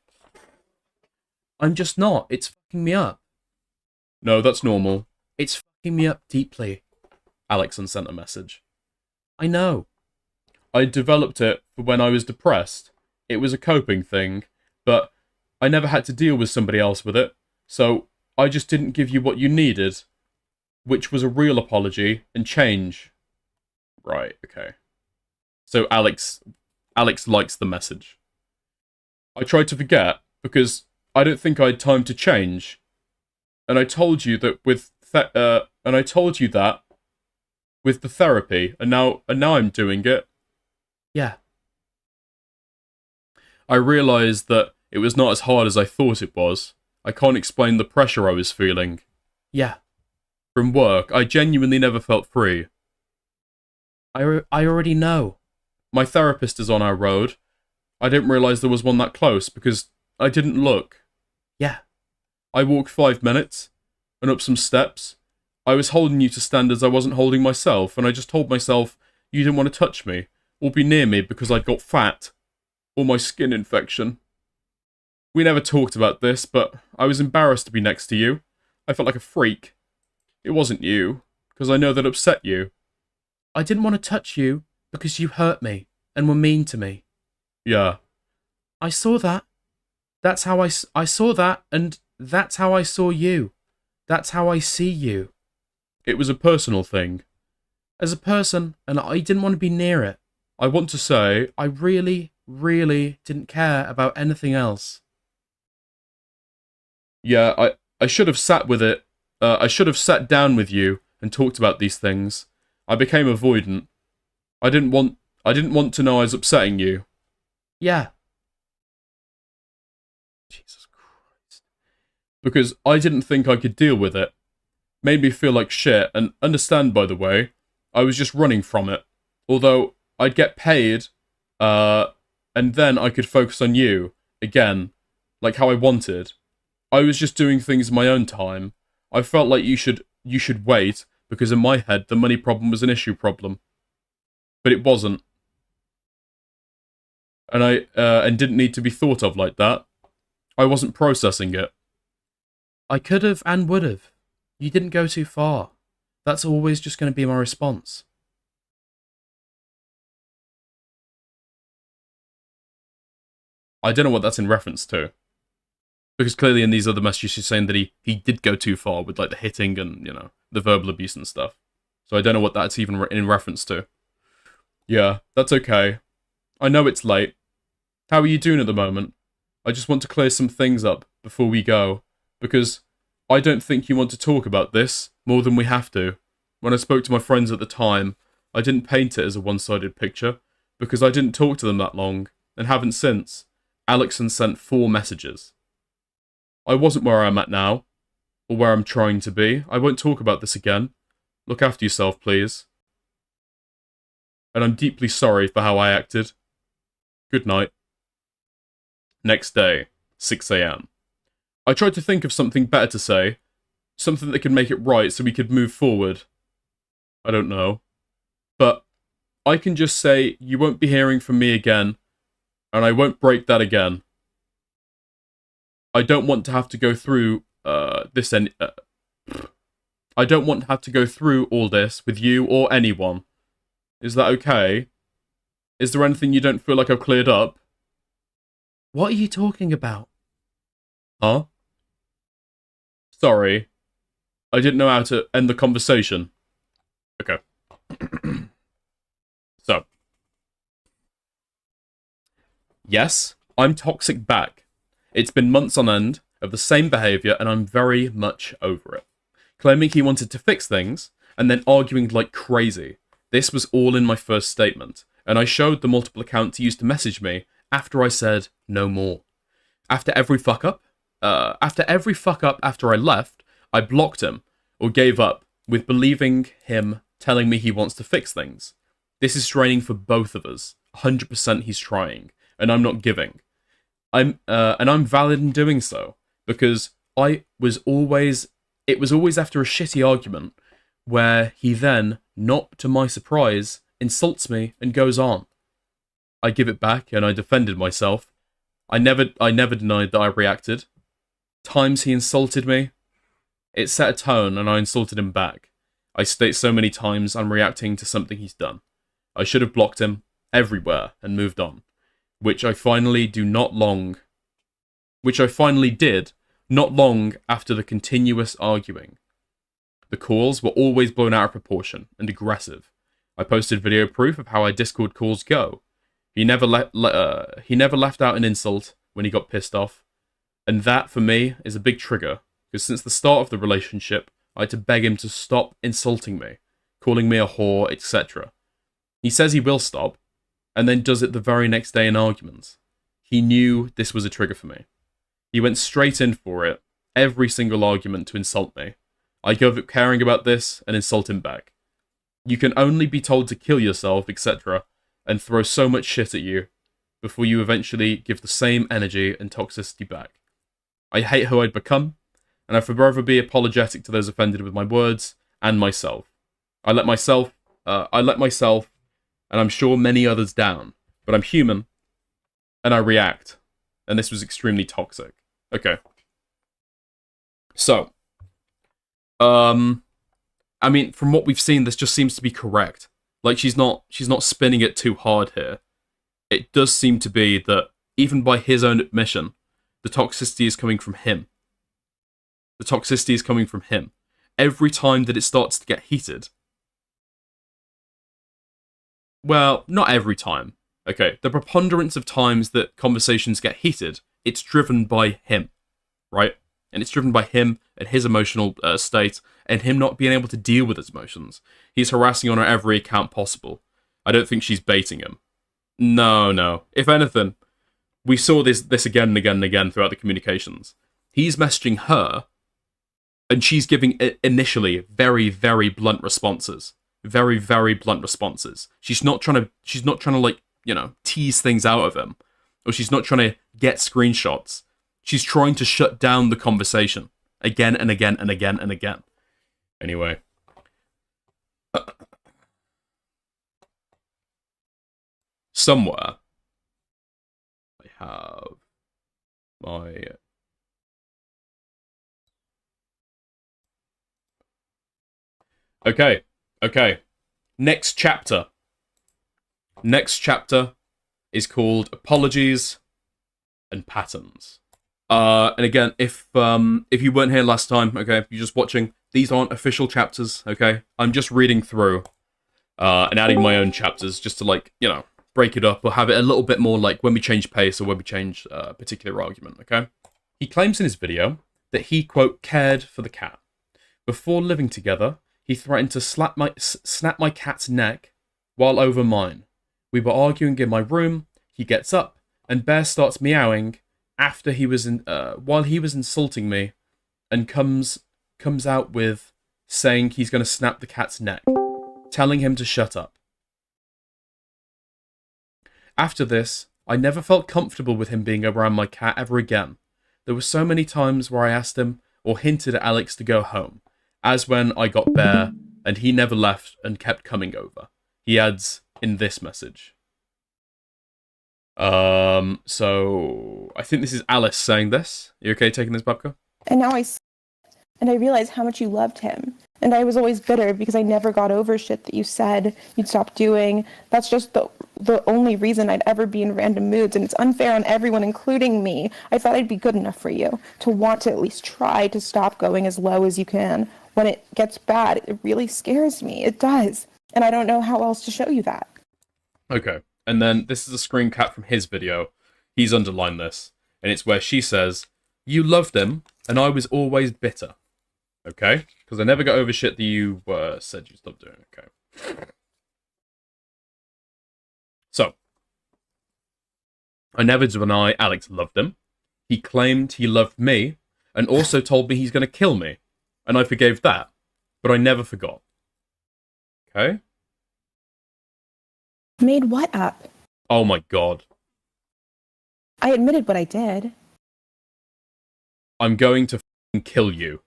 I'm just not. It's fucking me up. No, that's normal. It's fucking me up deeply. Alex sent a message. I know. I developed it for when I was depressed. It was a coping thing, but I never had to deal with somebody else with it, so I just didn't give you what you needed, which was a real apology and change. Right, okay. So Alex likes the message. I tried to forget because I don't think I had time to change, and I told you that with the therapy, and now I'm doing it. Yeah. I realised that it was not as hard as I thought it was. I can't explain the pressure I was feeling. Yeah. From work, I genuinely never felt free. I already know. My therapist is on our road. I didn't realise there was one that close because I didn't look. Yeah. I walked 5 minutes and up some steps. I was holding you to standards I wasn't holding myself, and I just told myself you didn't want to touch me or be near me because I'd got fat or my skin infection. We never talked about this, but I was embarrassed to be next to you. I felt like a freak. It wasn't you, because I know that upset you. I didn't want to touch you because you hurt me and were mean to me. Yeah. I saw that. That's how I saw that, and that's how I saw you. That's how I see you. It was a personal thing. As a person, and I didn't want to be near it. I want to say I really, really didn't care about anything else. Yeah, I should have sat with it. I should have sat down with you and talked about these things. I became avoidant. I didn't want to know I was upsetting you. Yeah. Jesus Christ. Because I didn't think I could deal with it. Made me feel like shit, and understand, by the way, I was just running from it. Although I'd get paid, and then I could focus on you, again, like how I wanted. I was just doing things in my own time. I felt like you should wait, because in my head the money problem was an issue problem. But it wasn't. And and didn't need to be thought of like that. I wasn't processing it. I could have and would have. You didn't go too far. That's always just going to be my response. I don't know what that's in reference to. Because clearly in these other messages she's saying that he did go too far with like the hitting and, you know, the verbal abuse and stuff. So I don't know what that's even in reference to. Yeah, that's okay. I know it's late. How are you doing at the moment? I just want to clear some things up before we go, because I don't think you want to talk about this more than we have to. When I spoke to my friends at the time, I didn't paint it as a one-sided picture, because I didn't talk to them that long, and haven't since. Alexson sent 4 messages. I wasn't where I'm at now, or where I'm trying to be. I won't talk about this again. Look after yourself, please. And I'm deeply sorry for how I acted. Good night. Next day, 6 AM. I tried to think of something better to say, something that could make it right so we could move forward. I don't know. But I can just say you won't be hearing from me again, and I won't break that again. I don't want to have to go through I don't want to have to go through all this with you or anyone. Is that okay? Is there anything you don't feel like I've cleared up? What are you talking about? Huh? Sorry. I didn't know how to end the conversation. Okay. So. Yes, I'm toxic back. It's been months on end of the same behaviour and I'm very much over it. Claiming he wanted to fix things, and then arguing like crazy. This was all in my first statement, and I showed the multiple accounts he used to message me after I said no more. After every fuck up after I left, I blocked him, or gave up, with believing him telling me he wants to fix things. This is draining for both of us. 100% he's trying, and I'm not giving. I'm valid in doing so, because it was always after a shitty argument, where he then, not to my surprise, insults me and goes on. I give it back, and I defended myself. I never denied that I reacted. Times he insulted me, it set a tone, and I insulted him back. I state so many times I'm reacting to something he's done. I should have blocked him everywhere and moved on. Which I finally did not long after the continuous arguing. The calls were always blown out of proportion and aggressive. I posted video proof of how our Discord calls go. He never left out an insult when he got pissed off, and that for me is a big trigger, because since the start of the relationship, I had to beg him to stop insulting me, calling me a whore, etc. He says he will stop, and then does it the very next day in arguments. He knew this was a trigger for me. He went straight in for it, every single argument to insult me. I give up caring about this and insult him back. You can only be told to kill yourself, etc., and throw so much shit at you, before you eventually give the same energy and toxicity back. I hate who I'd become, and I forever be apologetic to those offended with my words and myself. I let myself, and I'm sure many others down, but I'm human, and I react, and this was extremely toxic. Okay. So, I mean, from what we've seen, this just seems to be correct. Like, she's not spinning it too hard here. It does seem to be that, even by his own admission, the toxicity is coming from him. The toxicity is coming from him. Every time that it starts to get heated, well, not every time. Okay, the preponderance of times that conversations get heated, it's driven by him, right? And it's driven by him and his emotional state, and him not being able to deal with his emotions. He's harassing on every account possible. I don't think she's baiting him. No. If anything, we saw this again and again and again throughout the communications. He's messaging her, and she's giving initially very, very blunt responses. Very, very blunt responses. She's not trying to like, you know, tease things out of him. Or she's not trying to get screenshots. She's trying to shut down the conversation. Again and again and again and again. Anyway. Somewhere. I have my... Okay. Next chapter. Next chapter is called Apologies and patterns. And again, if you weren't here last time, okay, if you're just watching, these aren't official chapters, okay? I'm just reading through and adding my own chapters just to, like, you know, break it up or have it a little bit more like when we change pace or when we change a particular argument, okay? He claims in his video that he, quote, cared for the cat. Before living together, he threatened to snap my cat's neck while over mine. We were arguing in my room. He gets up, and Bear starts meowing after he was while he was insulting me, and comes out with saying he's going to snap the cat's neck, telling him to shut up. After this, I never felt comfortable with him being around my cat ever again. There were so many times where I asked him or hinted at Alex to go home, as when I got Bear, and he never left and kept coming over. He adds in this message. So I think this is Alice saying this. You okay taking this, Babka? And now I realize how much you loved him. And I was always bitter because I never got over shit that you said you'd stop doing. That's just the only reason I'd ever be in random moods, and it's unfair on everyone, including me. I thought I'd be good enough for you, to want to at least try to stop going as low as you can. When it gets bad, it really scares me. It does. And I don't know how else to show you that. Okay. And then this is a screen cap from his video. He's underlined this. And it's where she says, "You loved him, and I was always bitter." Okay? Because I never got over shit that you said you stopped doing. Okay. So, I never deny Alex loved him. He claimed he loved me, and also told me he's going to kill me. And I forgave that. But I never forgot. Okay? Made what up? Oh my god. I admitted what I did. I'm going to f***ing kill you.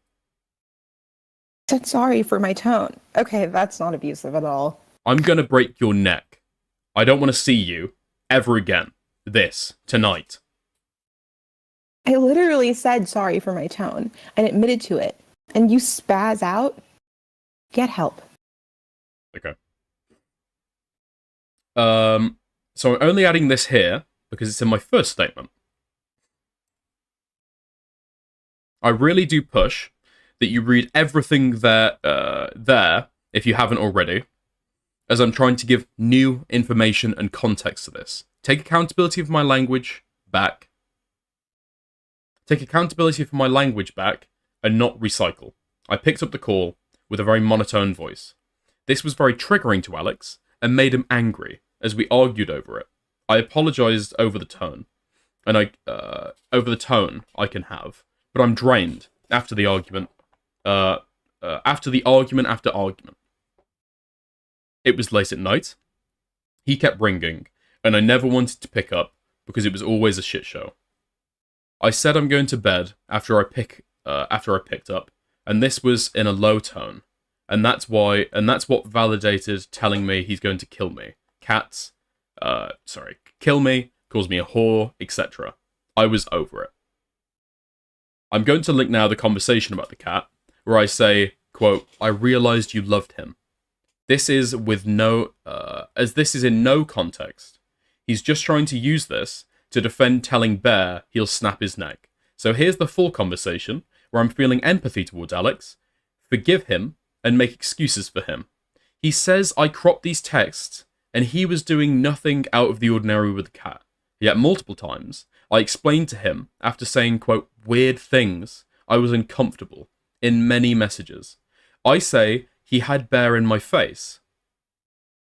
I said sorry for my tone. Okay, that's not abusive at all. I'm going to break your neck. I don't want to see you ever again. Tonight. I literally said sorry for my tone and admitted to it. And you spaz out? Get help. Okay. So I'm only adding this here because it's in my first statement. I really do push that you read everything there if you haven't already, as I'm trying to give new information and context to this. Take accountability for my language back. Take accountability for my language back and not recycle. I picked up the call with a very monotone voice. This was very triggering to Alex and made him angry as we argued over it. I apologized over the tone, and over the tone I can have, but I'm drained after the argument. After argument. It was late at night. He kept ringing, and I never wanted to pick up because it was always a shit show. I said I'm going to bed after I picked up, and this was in a low tone, and that's what validated telling me he's going to kill me. Kill me, calls me a whore, etc. I was over it. I'm going to link now the conversation about the cat, where I say, quote, "I realized you loved him. This is in no context. He's just trying to use this to defend telling Bear he'll snap his neck. So here's the full conversation, where I'm feeling empathy towards Alex, forgive him, and make excuses for him. He says I cropped these texts, and he was doing nothing out of the ordinary with the cat. Yet multiple times, I explained to him, after saying, quote, weird things, I was uncomfortable, in many messages. I say he had Bear in my face.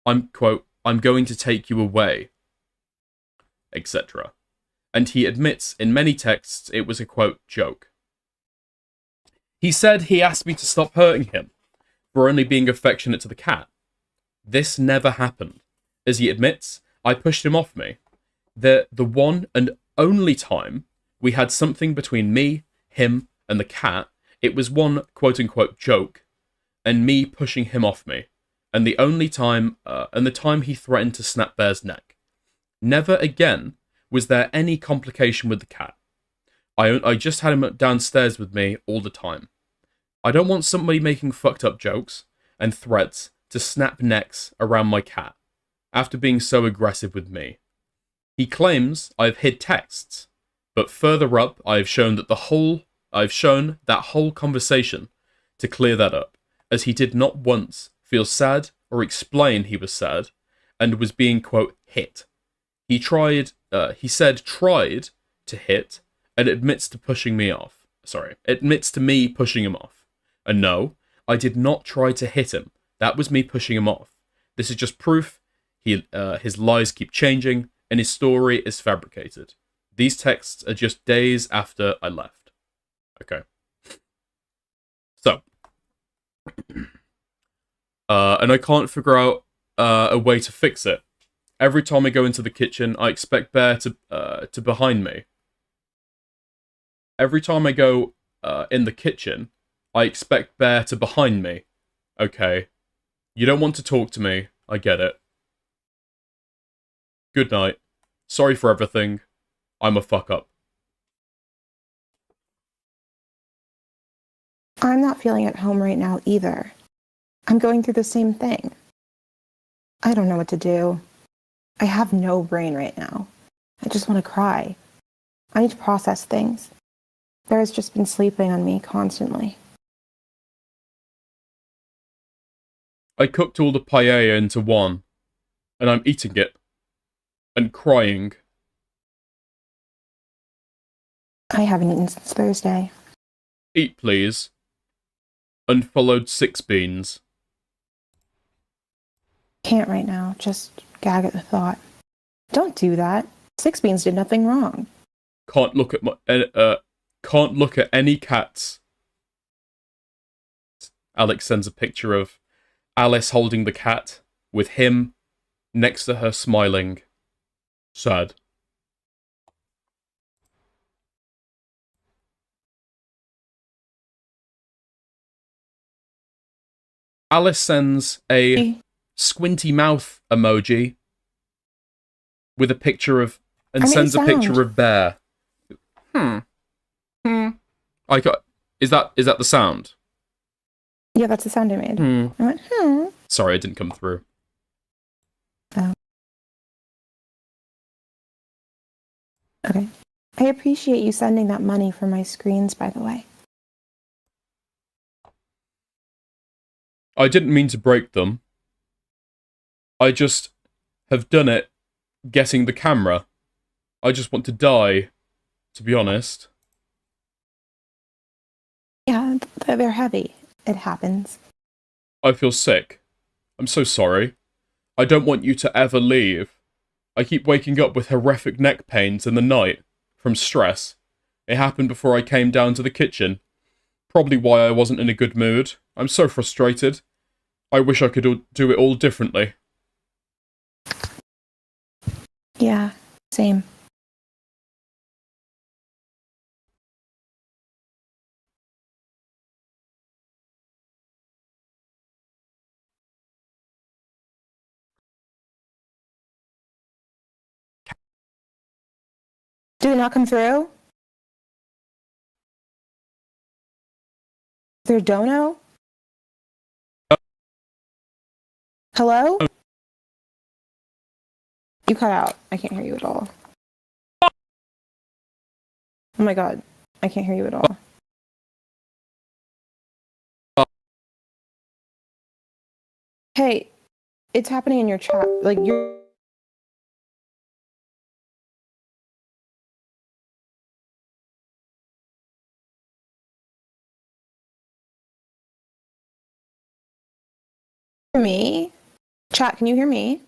I'm going to take you away, etc. And he admits in many texts it was a, quote, joke. He said he asked me to stop hurting him for only being affectionate to the cat. This never happened. As he admits, I pushed him off me. The one and only time we had something between me, him, and the cat, it was one quote-unquote joke, and me pushing him off me, and the only time, and the time he threatened to snap Bear's neck. Never again was there any complication with the cat. I just had him downstairs with me all the time. I don't want somebody making fucked up jokes and threats to snap necks around my cat after being so aggressive with me. He claims I've hid texts. But further up, I've shown that whole conversation to clear that up, as he did not once feel sad or explain he was sad, and was being, quote, hit. He said tried to hit, and admits to pushing me off. Admits to me pushing him off. And no, I did not try to hit him. That was me pushing him off. This is just proof his lies keep changing, and his story is fabricated. These texts are just days after I left. Okay. So. And I can't figure out a way to fix it. Every time I go into the kitchen, I expect Bear to behind me. Every time I go in the kitchen, I expect Bear to behind me. Okay. You don't want to talk to me. I get it. Good night. Sorry for everything. I'm a fuck up. I'm not feeling at home right now either. I'm going through the same thing. I don't know what to do. I have no brain right now. I just want to cry. I need to process things. Bear's just been sleeping on me constantly. I cooked all the paella into one, and I'm eating it. And crying. I haven't eaten since Thursday. Eat, please. Unfollowed 6 beans. Can't right now. Just gag at the thought. Don't do that. 6 beans did nothing wrong. Can't look at any cats. Alex sends a picture of Alice holding the cat, with him next to her smiling. Sad. Alice sends a squinty mouth emoji with a picture of, and sends a picture of Bear. Is that the sound? Yeah, that's the sound I made. I went, Sorry, it didn't come through. Oh. Okay. I appreciate you sending that money for my screens, by the way. I didn't mean to break them. I just have done it getting the camera. I just want to die, to be honest. Yeah, they're heavy. It happens. I feel sick. I'm so sorry. I don't want you to ever leave. I keep waking up with horrific neck pains in the night from stress. It happened before I came down to the kitchen. Probably why I wasn't in a good mood. I'm so frustrated. I wish I could do it all differently. Yeah, same. Did it not come through? Is there a dono? Hello? You cut out. I can't hear you at all. Oh my god. I can't hear you at all. Hey, it's happening in your chat. Like, you're... Me? Chat, can you hear me?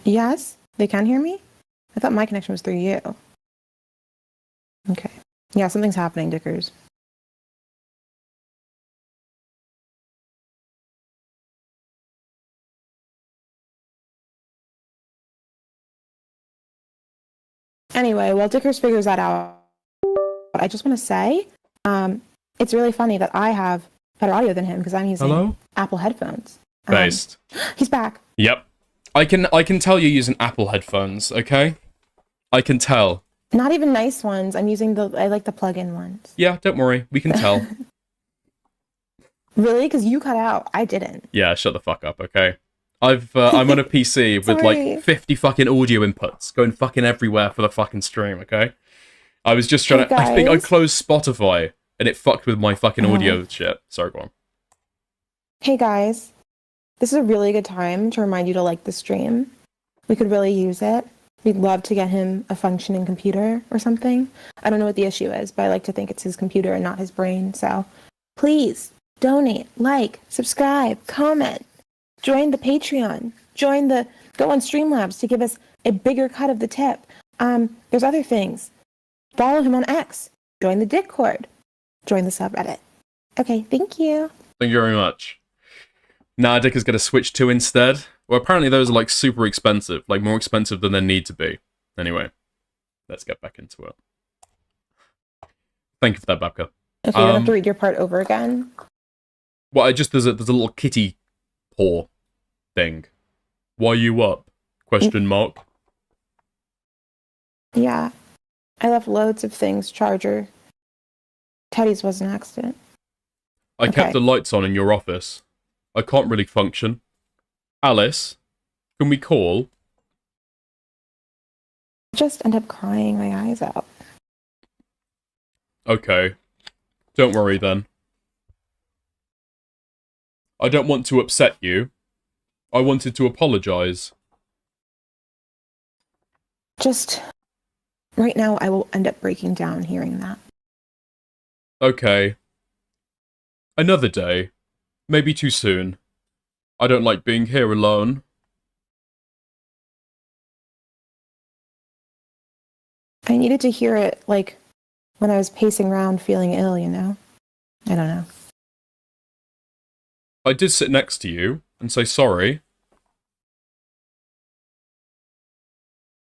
Yes? They can hear me? I thought my connection was through you. Okay. Yeah, something's happening, Dickers. Anyway, while Dickers figures that out, I just want to say, it's really funny that I have better audio than him because I'm using Apple headphones. Based. He's back. Yep. I can tell you're using Apple headphones, okay? I can tell. Not even nice ones. I like the plug-in ones. Yeah, don't worry. We can tell. Really? Because you cut out. I didn't. Yeah, shut the fuck up, okay? I'm on a PC with Sorry. like 50 fucking audio inputs going fucking everywhere for the fucking stream, okay? I was just trying Hey, to. I think I guys. closed Spotify and it fucked with my fucking audio Oh. shit. Sorry, go on. Hey guys, this is a really good time to remind you to like the stream. We could really use it. We'd love to get him a functioning computer or something. I don't know what the issue is, but I like to think it's his computer and not his brain. So please donate, like, subscribe, comment, join the Patreon, go on Streamlabs to give us a bigger cut of the tip. There's other things. Follow him on X, join the Discord, join the subreddit. Okay, thank you. Thank you very much. Nah, Dick is going to switch to instead. Well, apparently those are like super expensive, like more expensive than they need to be. Anyway, let's get back into it. Thank you for that, Babka. Okay, you don't have to read your part over again. Well, there's a little kitty paw thing. Why you up? Question mark. Yeah, I left loads of things. Charger. Teddy's was an accident. I kept Okay. the lights on in your office. I can't really function. Alice, can we call? I just end up crying my eyes out. Okay. Don't worry then. I don't want to upset you. I wanted to apologize. Just right now, I will end up breaking down hearing that. Okay. Another day. Maybe too soon. I don't like being here alone. I needed to hear it, like, when I was pacing around feeling ill, you know? I don't know. I did sit next to you and say sorry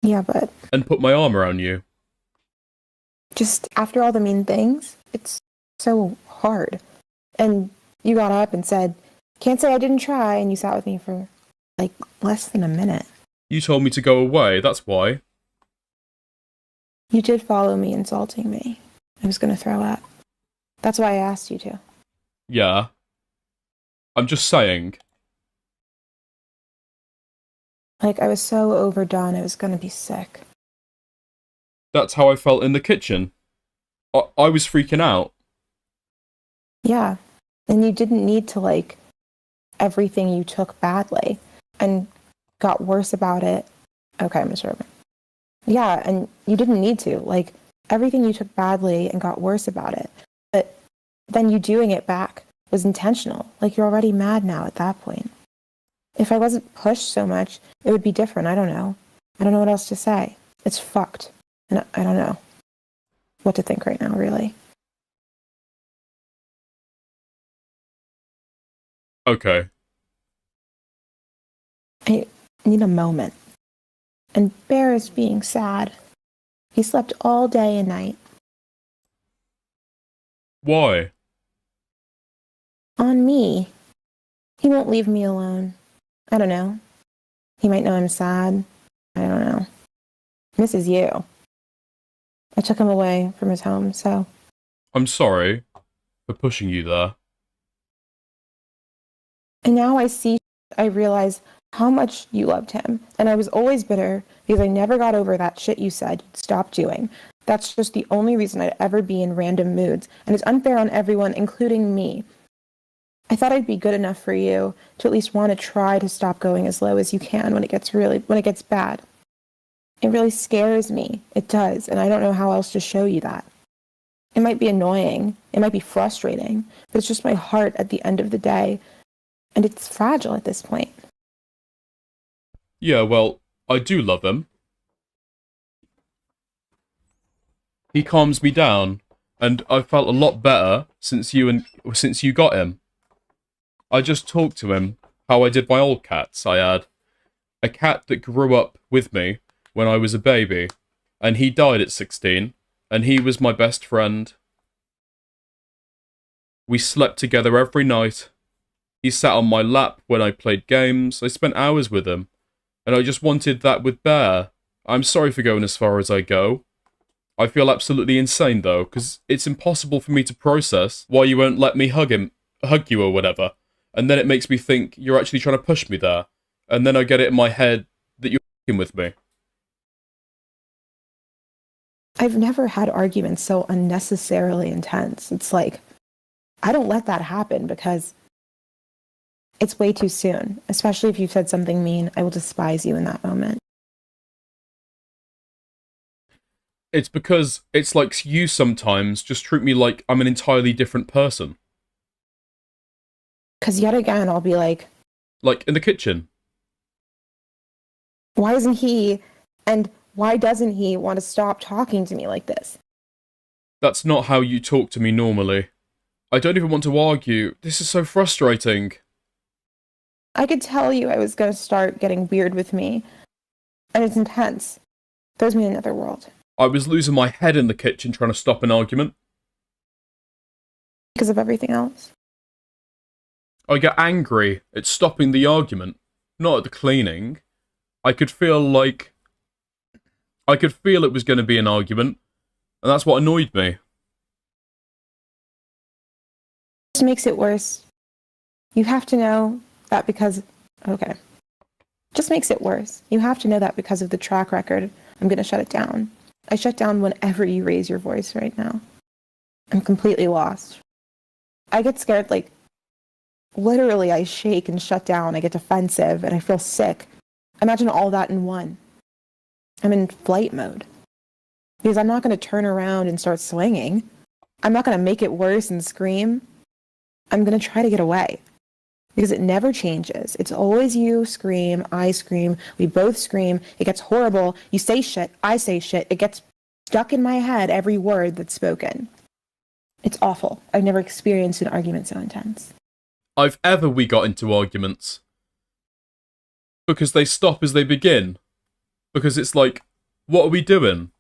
Yeah, but and put my arm around you. just after all the mean things, it's so hard. And you got up and said, "Can't say I didn't try," and you sat with me for, like, less than a minute. You told me to go away, that's why. You did follow me, insulting me. I was gonna throw up. That's why I asked you to. Yeah. I'm just saying. Like, I was so overdone, I was gonna be sick. That's how I felt in the kitchen. I was freaking out. Yeah. And you didn't need to, like, everything you took badly and got worse about it. Okay, Mr. Urban. Yeah, and you didn't need to. Like, everything you took badly and got worse about it. But then you doing it back was intentional. Like, you're already mad now at that point. If I wasn't pushed so much, it would be different. I don't know. I don't know what else to say. It's fucked. And I don't know what to think right now, really. Okay. I need a moment. And Bear is being sad. He slept all day and night. Why? On me. He won't leave me alone. I don't know. He might know I'm sad. I don't know. Misses you. I took him away from his home, so I'm sorry for pushing you there. and now I realize how much you loved him. And I was always bitter because I never got over that shit you said you'd stop doing. That's just the only reason I'd ever be in random moods. And it's unfair on everyone, including me. I thought I'd be good enough for you to at least want to try to stop going as low as you can when it gets bad. It really scares me. It does. And I don't know how else to show you that. It might be annoying. It might be frustrating. But it's just my heart at the end of the day. And it's fragile at this point. Yeah, well, I do love him. He calms me down, and I've felt a lot better since you got him. I just talked to him how I did my old cats. I had a cat that grew up with me when I was a baby, and he died at 16, and he was my best friend. We slept together every night. He sat on my lap when I played games. I spent hours with him, and I just wanted that with Bear. I'm sorry for going as far as I go. I feel absolutely insane though, because it's impossible for me to process why you won't let me hug him hug you or whatever, and then it makes me think you're actually trying to push me there, and then I get it in my head that you're f***ing with me. I've never had arguments so unnecessarily intense. It's like, I don't let that happen because it's way too soon. Especially if you've said something mean, I will despise you in that moment. It's because it's like you sometimes just treat me like I'm an entirely different person. Because yet again, I'll be like in the kitchen. Why isn't he, and why doesn't he want to stop talking to me like this? That's not how you talk to me normally. I don't even want to argue. This is so frustrating. I could tell you I was going to start getting weird with me. And it's intense. Throws me in another world. I was losing my head in the kitchen trying to stop an argument. Because of everything else. I get angry at stopping the argument, not at the cleaning. I could feel it was going to be an argument, and that's what annoyed me. Just makes it worse. You have to know that because... Okay. Just makes it worse. You have to know that because of the track record, I'm going to shut it down. I shut down whenever you raise your voice right now. I'm completely lost. I get scared, like, literally I shake and shut down. I get defensive and I feel sick. Imagine all that in one. I'm in flight mode. Because I'm not going to turn around and start swinging. I'm not going to make it worse and scream. I'm going to try to get away. Because it never changes. It's always you scream, I scream, we both scream. It gets horrible. You say shit, I say shit. It gets stuck in my head, every word that's spoken. It's awful. I've never experienced an argument so intense. If ever we got into arguments. Because they stop as they begin. Because it's like, what are we doing?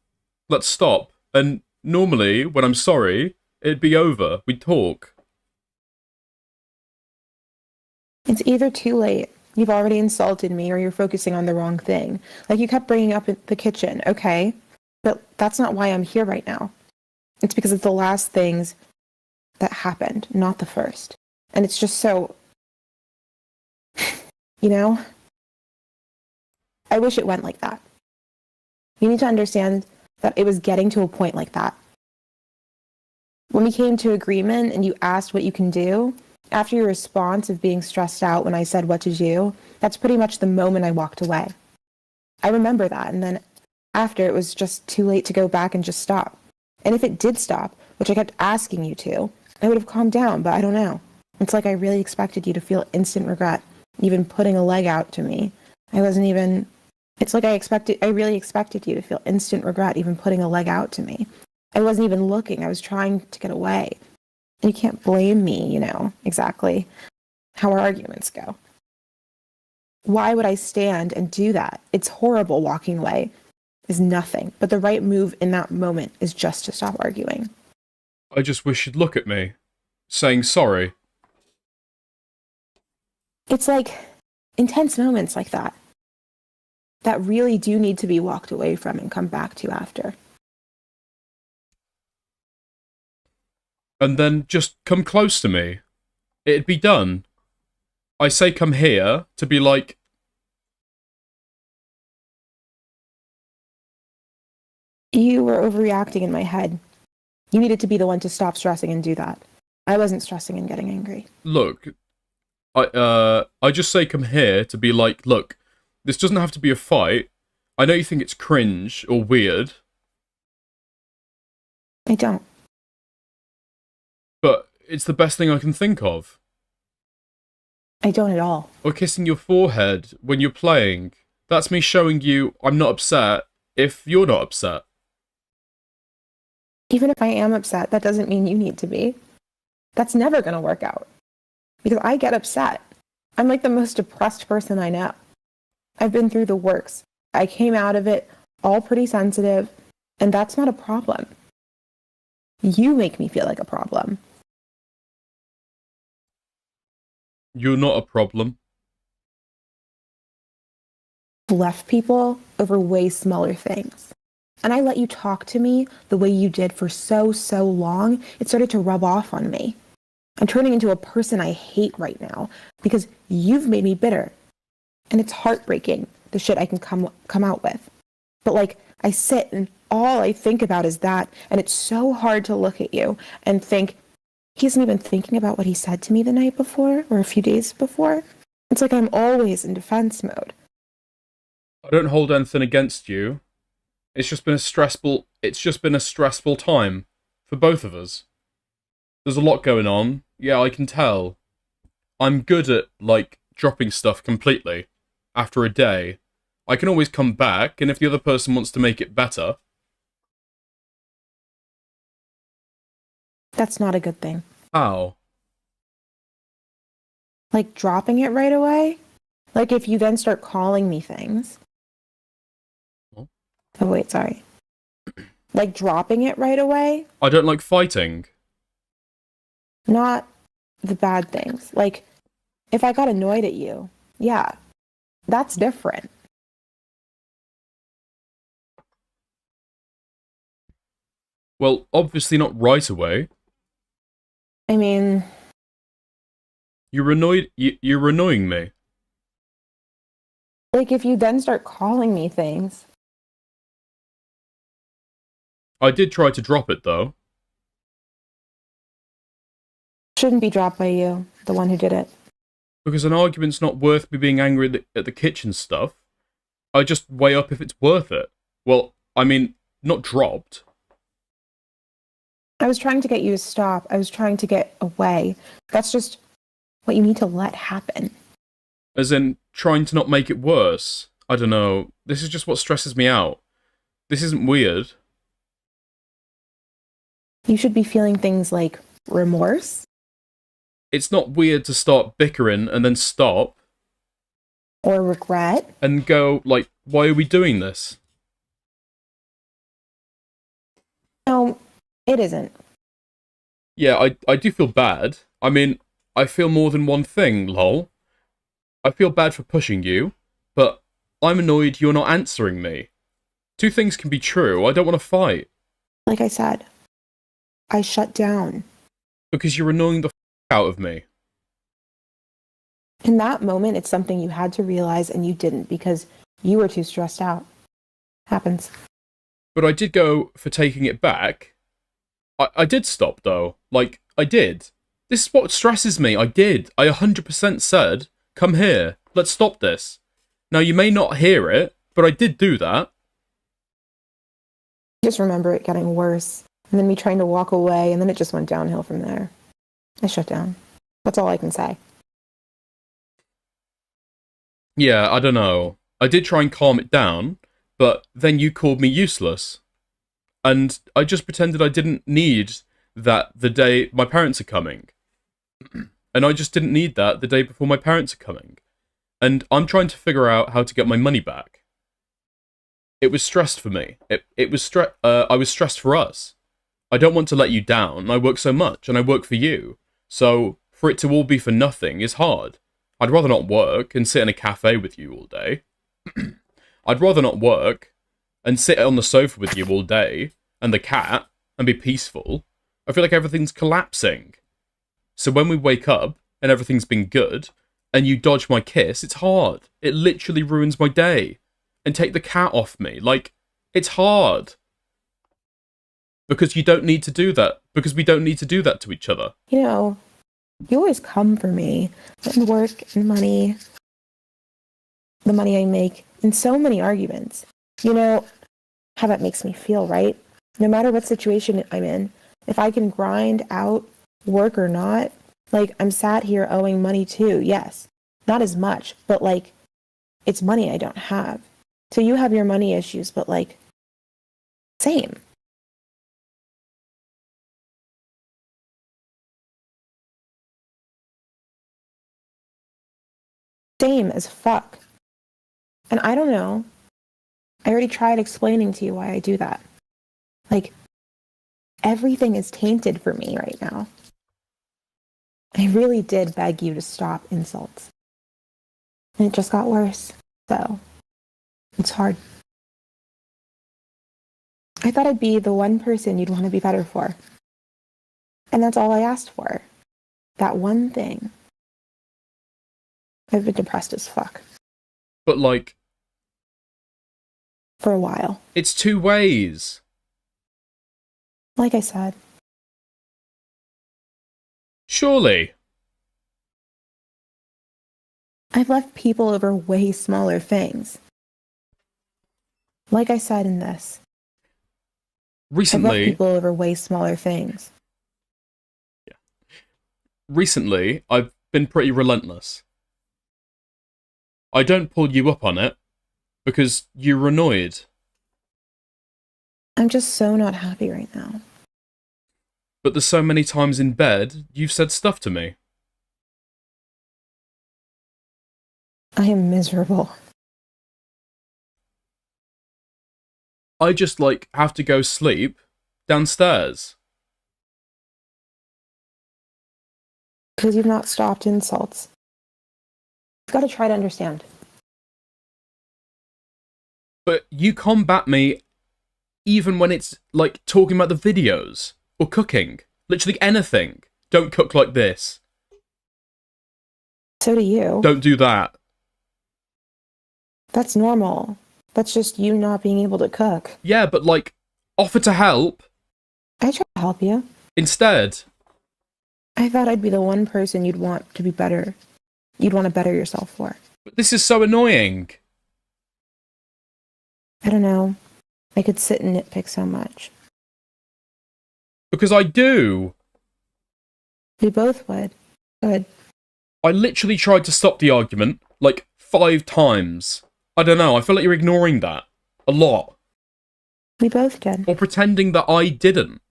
Let's stop. And normally, when I'm sorry, it'd be over. We'd talk. It's either too late, you've already insulted me, or you're focusing on the wrong thing. Like you kept bringing up the kitchen, okay? But that's not why I'm here right now. It's because it's the last things that happened, not the first. And it's just so... You know? I wish it went like that. You need to understand that it was getting to a point like that. When we came to agreement and you asked what you can do, after your response of being stressed out when I said what to do, that's pretty much the moment I walked away. I remember that, and then after it was just too late to go back and just stop. And if it did stop, which I kept asking you to, I would have calmed down, but I don't know. It's like I really expected you to feel instant regret, even putting a leg out to me. It's like I really expected you to feel instant regret, even putting a leg out to me. I wasn't even looking, I was trying to get away. You can't blame me, you know, exactly how our arguments go. Why would I stand and do that? It's horrible. Walking away is nothing. But the right move in that moment is just to stop arguing. I just wish you'd look at me, saying sorry. It's like intense moments like that really do need to be walked away from and come back to after. And then just come close to me. It'd be done. I say come here to be like... You were overreacting in my head. You needed to be the one to stop stressing and do that. I wasn't stressing and getting angry. Look, I just say come here to be like, look, this doesn't have to be a fight. I know you think it's cringe or weird. I don't. But it's the best thing I can think of. I don't at all. Or kissing your forehead when you're playing. That's me showing you I'm not upset if you're not upset. Even if I am upset, that doesn't mean you need to be. That's never going to work out. Because I get upset. I'm like the most depressed person I know. I've been through the works. I came out of it all pretty sensitive, and that's not a problem. You make me feel like a problem. You're not a problem. Left people over way smaller things. And I let you talk to me the way you did for so long, it started to rub off on me. I'm turning into a person I hate right now because you've made me bitter. And it's heartbreaking, the shit I can come out with. But like, I sit and all I think about is that, and it's so hard to look at you and think, he isn't even thinking about what he said to me the night before or a few days before. It's like I'm always in defense mode. I don't hold anything against you. It's just been a stressful time for both of us. There's a lot going on. Yeah, I can tell. I'm good at, like, dropping stuff completely. After a day. I can always come back, and if the other person wants to make it better... That's not a good thing. How? Like dropping it right away? Like if you then start calling me things. What? Oh, wait, sorry. Like dropping it right away? I don't like fighting. Not the bad things. Like, if I got annoyed at you, yeah, that's different. Well, obviously not right away. I mean... You're annoying me. Like, if you then start calling me things... I did try to drop it, though. Shouldn't be dropped by you, the one who did it. Because an argument's not worth me being angry at the kitchen stuff. I just weigh up if it's worth it. Well, I mean, not dropped. I was trying to get you to stop. I was trying to get away. That's just what you need to let happen. As in, trying to not make it worse. I don't know. This is just what stresses me out. This isn't weird. You should be feeling things like remorse. It's not weird to start bickering and then stop. Or regret. And go, like, why are we doing this? No, it isn't. Yeah, I do feel bad. I mean, I feel more than one thing, lol. I feel bad for pushing you, but I'm annoyed you're not answering me. Two things can be true. I don't want to fight. Like I said, I shut down. Because you're annoying the out of me. In that moment, it's something you had to realize and you didn't because you were too stressed out. Happens. But I did go for taking it back. I did stop, though. Like, I did. This is what stresses me. I did. I 100% said, come here. Let's stop this. Now, you may not hear it, but I did do that. Just remember it getting worse. And then me trying to walk away, and then it just went downhill from there. I shut down. That's all I can say. Yeah, I don't know. I did try and calm it down, but then you called me useless. And I just pretended I didn't need that the day my parents are coming. And I just didn't need that the day before my parents are coming. And I'm trying to figure out how to get my money back. It was stressed for me. I was stressed for us. I don't want to let you down. I work so much, and I work for you. So, for it to all be for nothing is hard. I'd rather not work and sit in a cafe with you all day. I'd rather not work and sit on the sofa with you all day, and the cat, and be peaceful. I feel like everything's collapsing. So when we wake up, and everything's been good, and you dodge my kiss, it's hard. It literally ruins my day. And take the cat off me. Like, it's hard. Because you don't need to do that. Because we don't need to do that to each other. You know, you always come for me. And work and money. The money I make. In so many arguments. You know how that makes me feel, right? No matter what situation I'm in. If I can grind out work or not. Like, I'm sat here owing money too. Yes. Not as much. But, like, it's money I don't have. So you have your money issues. But, like, same. Same as fuck. And I don't know. I already tried explaining to you why I do that. Like, everything is tainted for me right now. I really did beg you to stop insults. And it just got worse. So, it's hard. I thought I'd be the one person you'd want to be better for. And that's all I asked for. that one thing, I've been depressed as fuck. But, like... For a while. It's two ways. Like I said. Surely. I've left people over way smaller things. Like I said in this. Recently... I've left people over way smaller things. Yeah. Recently, I've been pretty relentless. I don't pull you up on it, because you're annoyed. I'm just so not happy right now. But there's so many times in bed, you've said stuff to me. I am miserable. I just, like, have to go sleep downstairs. Because you've not stopped insults. You've got to try to understand. But you combat me even when it's, like, talking about the videos. Or cooking. Literally anything. Don't cook like this. So do you. Don't do that. That's normal. That's just you not being able to cook. Yeah, but, like, offer to help. I try to help you. Instead. I thought I'd be the one person you'd want to be better. You'd want to better yourself for. But this is so annoying. I don't know. I could sit and nitpick so much. Because I do. We both would. Good. I literally tried to stop the argument, like, 5 times. I don't know, I feel like you're ignoring that. A lot. We both did. Or pretending that I didn't.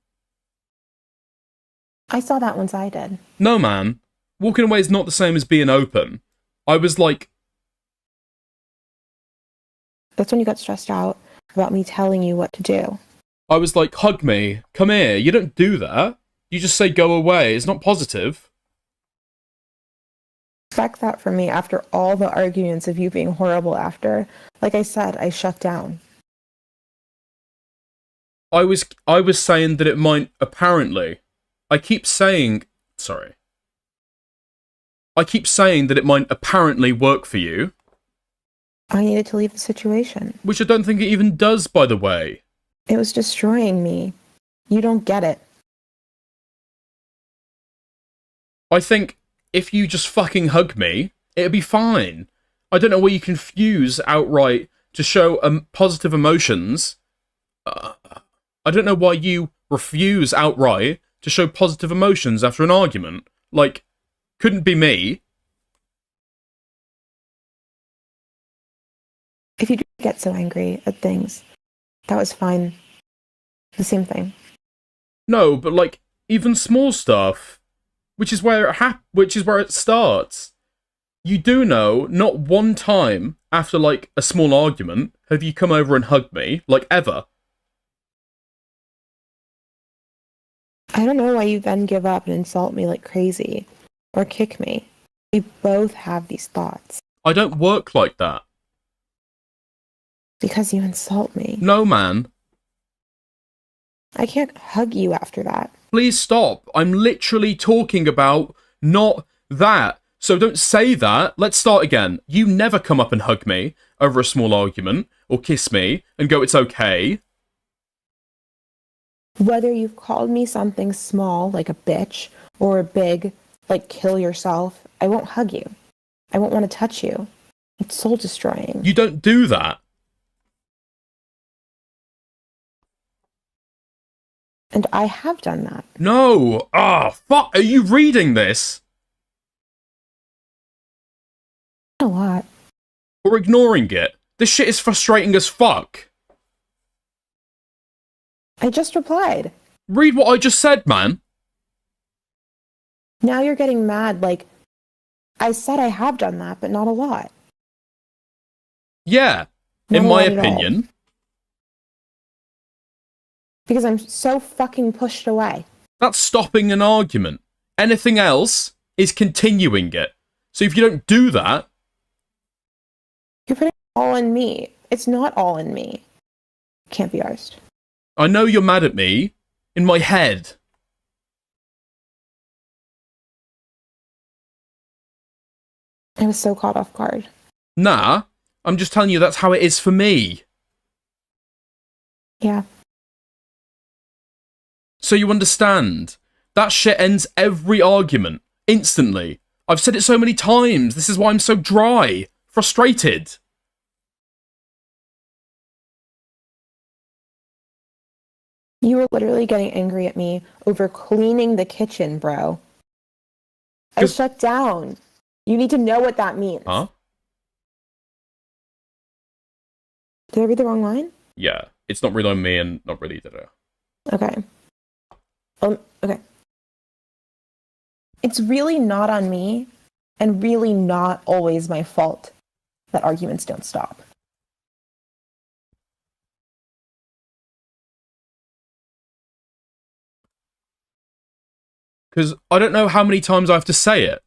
I saw that once I did. No, man. Walking away is not the same as being open. I was like... That's when you got stressed out about me telling you what to do. I was like, hug me. Come here. You don't do that. You just say go away. It's not positive. Expect that from me after all the arguments of you being horrible after. Like I said, I shut down. I was saying that it might apparently... I keep saying that it might apparently work for you. I needed to leave the situation. Which I don't think it even does, by the way. It was destroying me. You don't get it. I think if you just fucking hug me, it'd be fine. I don't know why you confuse outright to show positive emotions. I don't know why you refuse outright to show positive emotions after an argument. Like, couldn't be me. If you get so angry at things, that was fine. The same thing. No, but like, even small stuff, which is where it starts. You do know, not one time after like a small argument have you come over and hugged me, like ever. I don't know why you then give up and insult me like crazy. Or kick me. We both have these thoughts. I don't work like that. Because you insult me. No, man. I can't hug you after that. Please stop. I'm literally talking about not that. So don't say that. Let's start again. You never come up and hug me over a small argument or kiss me and go, it's okay. Whether you've called me something small, like a bitch, or big, like kill yourself, I won't hug you. I won't want to touch you. It's soul destroying. You don't do that. And I have done that. No. Ah, fuck. Are you reading this? A lot. Or ignoring it? This shit is frustrating as fuck. I just replied. Read what I just said, man. Now you're getting mad, like, I said I have done that, but not a lot. Yeah, Not in a my lot at all. opinion. Because I'm so fucking pushed away. That's stopping an argument. Anything else is continuing it. So if you don't do that... You're putting it all in me. It's not all in me. Can't be arsed. I know you're mad at me in my head. I was so caught off guard. Nah, I'm just telling you that's how it is for me. Yeah. So you understand. That shit ends every argument. Instantly. I've said it so many times. This is why I'm so dry. Frustrated. You were literally getting angry at me over cleaning the kitchen, bro. I shut down. You need to know what that means. Huh? Did I read the wrong line? Yeah. It's not really on me and not really da-da. Okay. Okay. It's really not on me and really not always my fault that arguments don't stop. Because I don't know how many times I have to say it.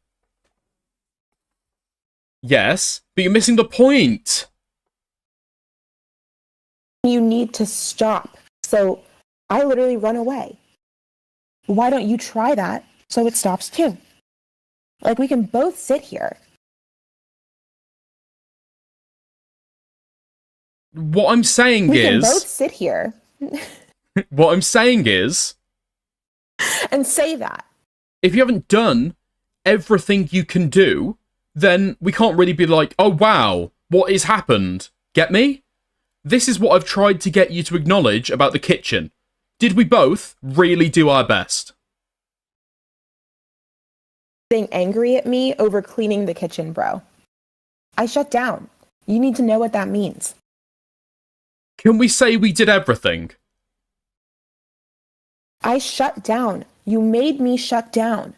Yes, but you're missing the point. You need to stop. So I literally run away. Why don't you try that so it stops too? Like, we can both sit here. What I'm saying We is... can both sit here. What I'm saying is... And say that. If you haven't done everything you can do, then we can't really be like, oh wow, what has happened? Get me? This is what I've tried to get you to acknowledge about the kitchen. Did we both really do our best? Being angry at me over cleaning the kitchen, bro. I shut down. You need to know what that means. Can we say we did everything? I shut down. You made me shut down.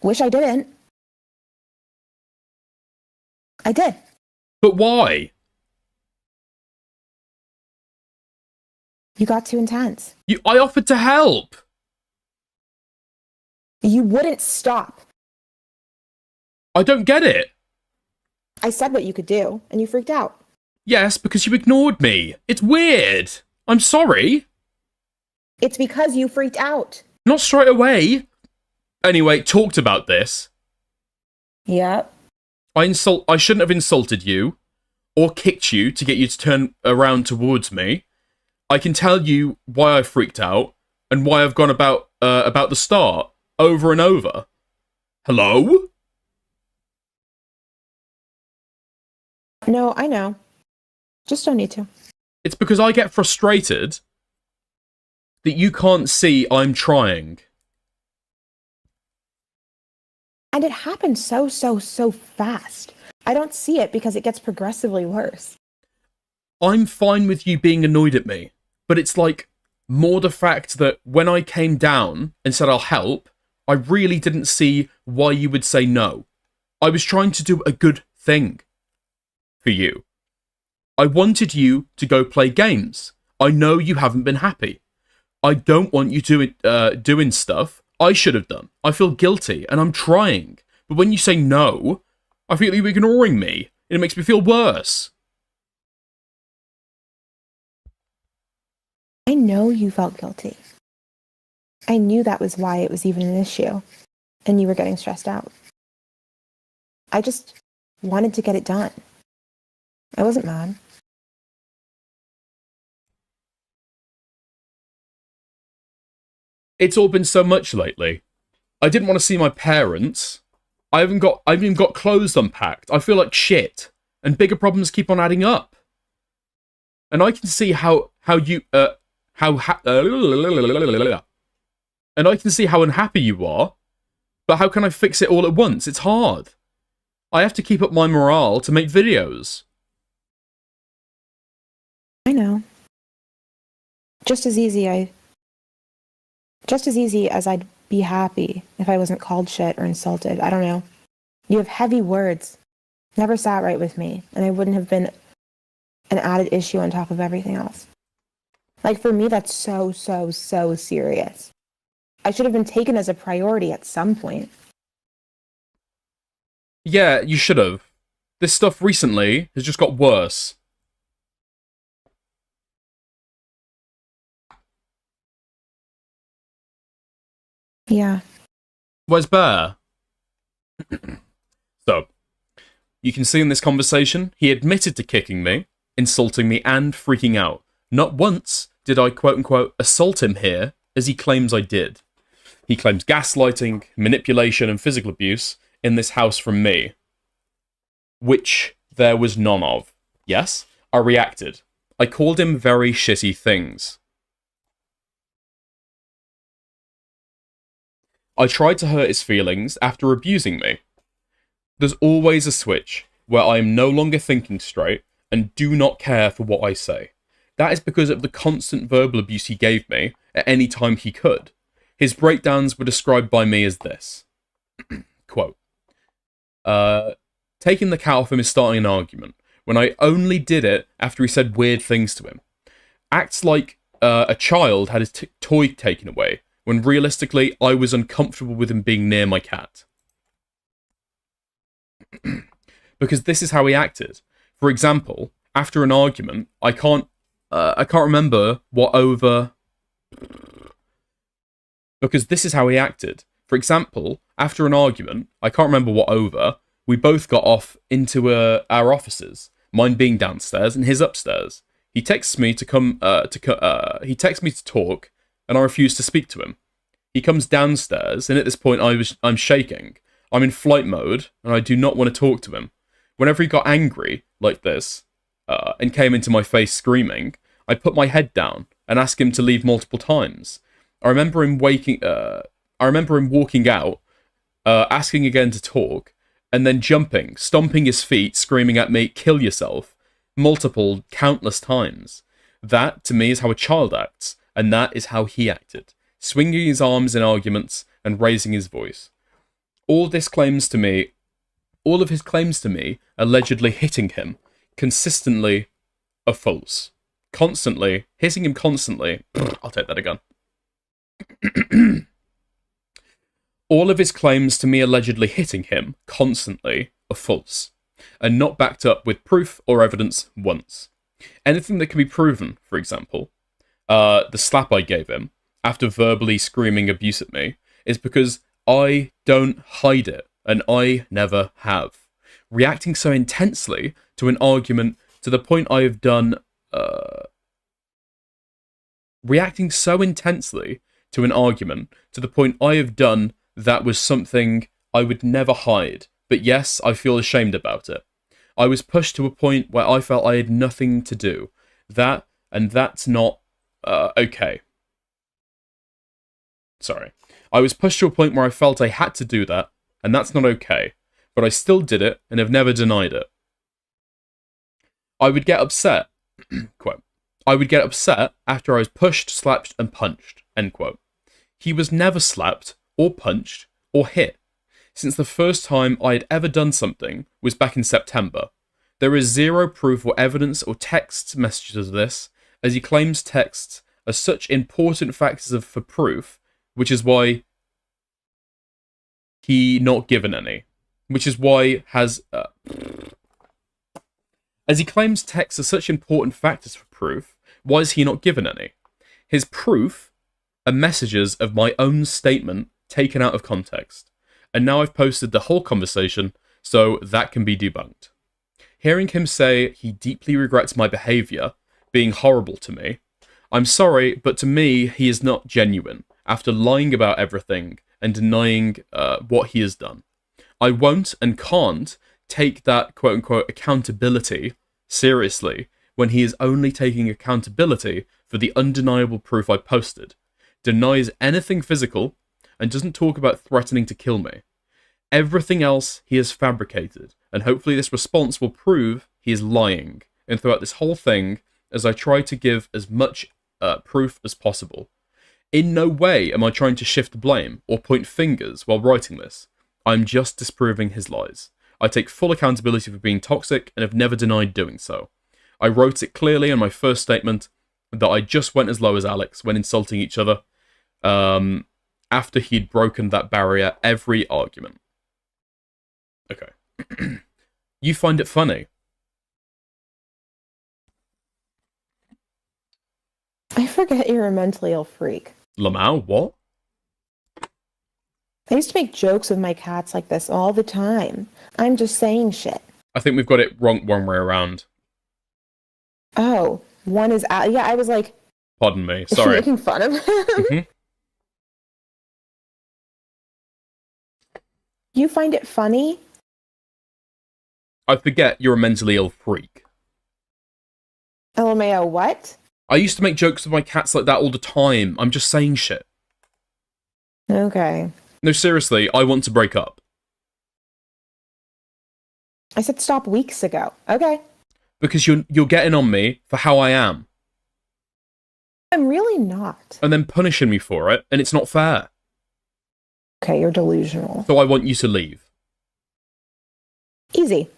Wish I didn't. I did. But why? You got too intense. I offered to help. You wouldn't stop. I don't get it. I said what you could do, and you freaked out. Yes, because you ignored me. It's weird. I'm sorry. It's because you freaked out. Not straight away. Anyway, talked about this. Yep. I shouldn't have insulted you or kicked you to get you to turn around towards me. I can tell you why I freaked out and why I've gone about the start over and over. Hello? No, I know. Just don't need to. It's because I get frustrated that you can't see I'm trying. And it happened so fast. I don't see it because it gets progressively worse. I'm fine with you being annoyed at me, but it's like more the fact that when I came down and said I'll help, I really didn't see why you would say no. I was trying to do a good thing for you. I wanted you to go play games. I know you haven't been happy. I don't want you doing stuff I should have done. I feel guilty, and I'm trying. But when you say no, I feel you're ignoring me, and it makes me feel worse. I know you felt guilty. I knew that was why it was even an issue, and you were getting stressed out. I just wanted to get it done. I wasn't mad. It's all been so much lately. I didn't want to see my parents. I've even got clothes unpacked. I feel like shit. And bigger problems keep on adding up. And I can see how unhappy you are. But how can I fix it all at once? It's hard. I have to keep up my morale to make videos. I know. Just as easy as I'd be happy if I wasn't called shit or insulted. I don't know. You have heavy words. Never sat right with me, and I wouldn't have been an added issue on top of everything else. Like, for me, that's so serious. I should have been taken as a priority at some point. Yeah, you should have. This stuff recently has just got worse. Yeah. Where's Bear? So, You can see in this conversation, he admitted to kicking me, insulting me, and freaking out. Not once did I quote-unquote assault him here, as he claims I did. He claims gaslighting, manipulation, and physical abuse in this house from me, which there was none of. Yes, I reacted. I called him very shitty things. I tried to hurt his feelings after abusing me. There's always a switch where I am no longer thinking straight and do not care for what I say. That is because of the constant verbal abuse he gave me at any time he could. His breakdowns were described by me as this. Quote, taking the cat off him is starting an argument, when I only did it after he said weird things to him. Acts like a child had his toy taken away, when realistically I was uncomfortable with him being near my cat. Because this is how he acted. For example, after an argument, I can't remember what over... Because this is how he acted. For example, after an argument, I can't remember what over, we both got off into our offices, mine being downstairs and his upstairs. He texts me he texts me to talk, and I refuse to speak to him. He comes downstairs, and at this point I'm shaking. I'm in flight mode, and I do not want to talk to him. Whenever he got angry, like this, and came into my face screaming, I put my head down and asked him to leave multiple times. I remember him walking out, asking again to talk, and then jumping, stomping his feet, screaming at me, "Kill yourself," countless times. That, to me, is how a child acts, and that is how he acted, swinging his arms in arguments and raising his voice. All of his claims to me, allegedly hitting him, consistently, are false. Constantly, hitting him constantly, I'll take that again. All of his claims to me allegedly hitting him, constantly, are false, and not backed up with proof or evidence once. Anything that can be proven, for example, the slap I gave him, after verbally screaming abuse at me, is because I don't hide it, and I never have. Reacting so intensely to an argument to the point I have done... Reacting so intensely to an argument to the point I have done that was something I would never hide, but yes, I feel ashamed about it. I was pushed to a point where I felt I had nothing to do. That's not okay. Sorry. I was pushed to a point where I felt I had to do that, and that's not okay. But I still did it, and have never denied it. I would get upset. Quote. I would get upset after I was pushed, slapped, and punched. End quote. He was never slapped, or punched, or hit. Since the first time I had ever done something was back in September. There is zero proof or evidence or text messages of this, as he claims texts are such important factors for proof, which is why he not given any. Which is why has... As he claims texts are such important factors for proof, why is he not given any? His proof are messages of my own statement taken out of context. And now I've posted the whole conversation, so that can be debunked. Hearing him say he deeply regrets my behaviour, being horrible to me, I'm sorry, but to me, he is not genuine, after lying about everything and denying what he has done. I won't and can't take that quote-unquote accountability seriously when he is only taking accountability for the undeniable proof I posted, denies anything physical, and doesn't talk about threatening to kill me. Everything else he has fabricated, and hopefully this response will prove he is lying. And throughout this whole thing, as I try to give as much proof as possible. In no way am I trying to shift blame or point fingers while writing this. I'm just disproving his lies. I take full accountability for being toxic and have never denied doing so. I wrote it clearly in my first statement that I just went as low as Alex when insulting each other after he'd broken that barrier every argument. Okay. You find it funny? I forget you're a mentally ill freak. Lamau, what? I used to make jokes with my cats like this all the time. I'm just saying shit. I think we've got it wrong one way around. Oh, one is yeah. I was like, Pardon me. is she Sorry. making fun of him? Mhm. You find it funny? I forget you're a mentally ill freak. LMAO, what? I used to make jokes with my cats like that all the time. I'm just saying shit. Okay. No, seriously, I want to break up. I said stop weeks ago. Okay. Because you're getting on me for how I am. I'm really not. And then punishing me for it, and it's not fair. Okay, you're delusional. So I want you to leave. Easy.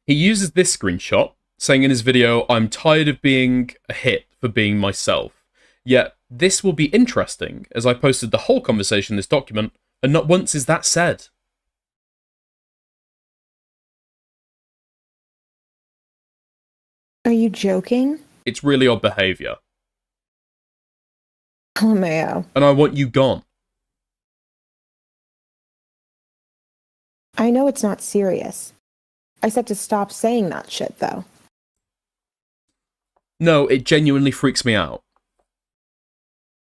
He uses this screenshot, saying in his video, I'm tired of being a hit for being myself. Yet, this will be interesting, as I posted the whole conversation in this document, and not once is that said. Are you joking? It's really odd behaviour. LMAO. And I want you gone. I know it's not serious. I said to stop saying that shit, though. No, it genuinely freaks me out.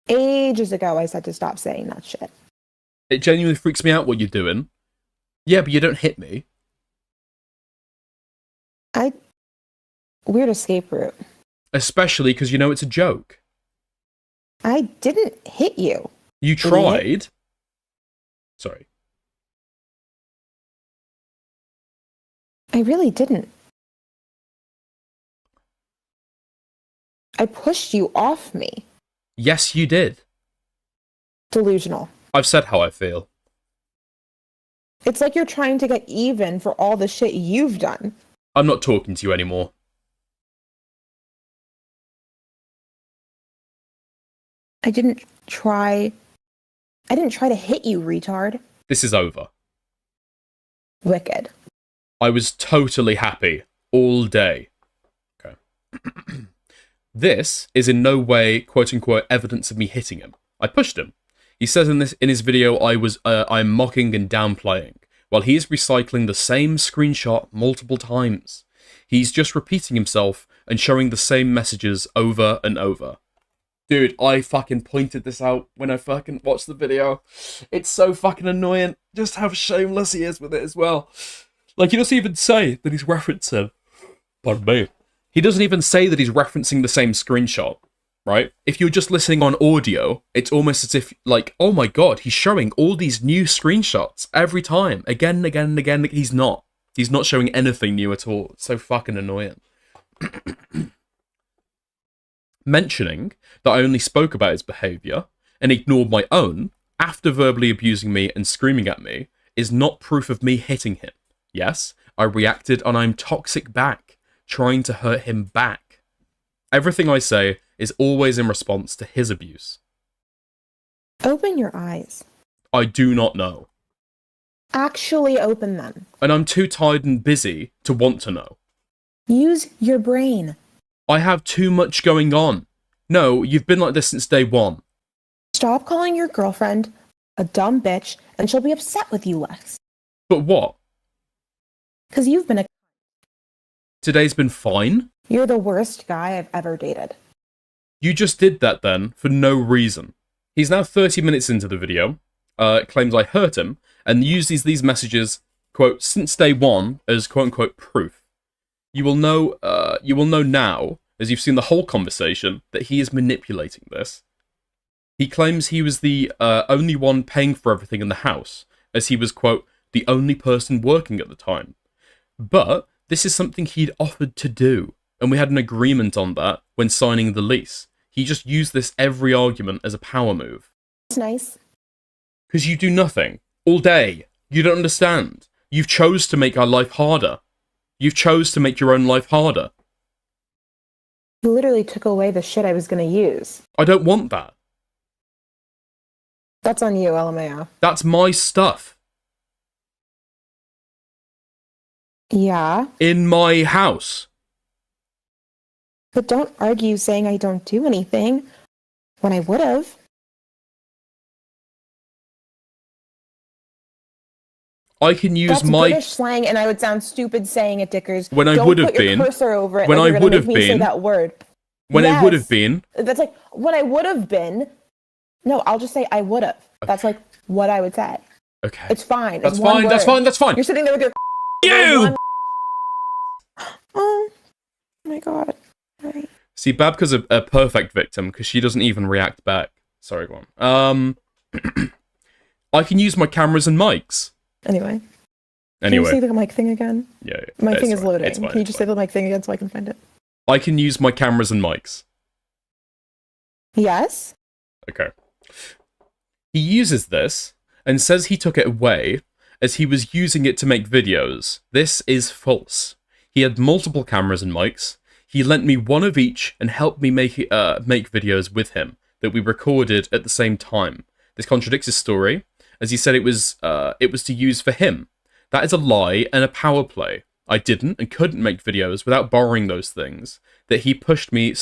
Ages ago, I said to stop saying that shit. It genuinely freaks me out what you're doing. Yeah, but you don't hit me. Weird escape route. Especially because you know it's a joke. I didn't hit you. You tried. Sorry. I really didn't. I pushed you off me. Yes, you did. Delusional. I've said how I feel. It's like you're trying to get even for all the shit you've done. I'm not talking to you anymore. I didn't try to hit you, retard. This is over. Wicked. I was totally happy all day. Okay. This is in no way, quote-unquote, evidence of me hitting him. I pushed him. He says in his video I'm mocking and downplaying, while he is recycling the same screenshot multiple times. He's just repeating himself and showing the same messages over and over. Dude, I fucking pointed this out when I fucking watched the video. It's so fucking annoying just how shameless he is with it as well. Like, he doesn't even say that he's referencing. Pardon me. He doesn't even say that he's referencing the same screenshot, right? If you're just listening on audio, it's almost as if, like, oh my god, he's showing all these new screenshots every time. Again and again and again. He's not. He's not showing anything new at all. It's so fucking annoying. Mentioning that I only spoke about his behaviour and ignored my own after verbally abusing me and screaming at me is not proof of me hitting him. Yes, I reacted and I'm toxic back, trying to hurt him back. Everything I say is always in response to his abuse. Open your eyes. I do not know. Actually open them. And I'm too tired and busy to want to know. Use your brain. I have too much going on. No, you've been like this since day one. Stop calling your girlfriend a dumb bitch and she'll be upset with you less. But what? Because you've been a... Today's been fine? You're the worst guy I've ever dated. You just did that then, for no reason. He's now 30 minutes into the video, claims I hurt him, and uses these messages, quote, since day one, as quote-unquote proof. You will know now, as you've seen the whole conversation, that he is manipulating this. He claims he was the only one paying for everything in the house, as he was, quote, the only person working at the time. But this is something he'd offered to do, and we had an agreement on that when signing the lease. He just used this every argument as a power move. It's nice. Because you do nothing. All day. You don't understand. You've chose to make our life harder. You've chose to make your own life harder. You literally took away the shit I was going to use. I don't want that. That's on you, LMAO. That's my stuff. Yeah. In my house. But don't argue saying I don't do anything when I would have. I can use That's my... British slang, and I would sound stupid saying it, Dickers. When I Don't would have put your been... cursor over it When like I you're would gonna have make me say been... that word. When I would have Yes. been... That's like, when I would have been. No, I'll just say I would have. Okay. That's like what I would say. Okay. It's fine. That's It's one fine, word. that's fine, that's fine. You're sitting there with your... You! Oh my god. Sorry. See, Babka's a perfect victim because she doesn't even react back. Sorry, go on. I can use my cameras and mics. Anyway. Can you say the mic thing again? Yeah. My thing is fine. loading. It's fine, Can you it's just fine. say the mic thing again so I can find it? I can use my cameras and mics. Yes? Okay. He uses this and says he took it away as he was using it to make videos. This is false. He had multiple cameras and mics. He lent me one of each and helped me make videos with him that we recorded at the same time. This contradicts his story, as he said it was to use for him. That is a lie and a power play. I didn't and couldn't make videos without borrowing those things that he pushed me.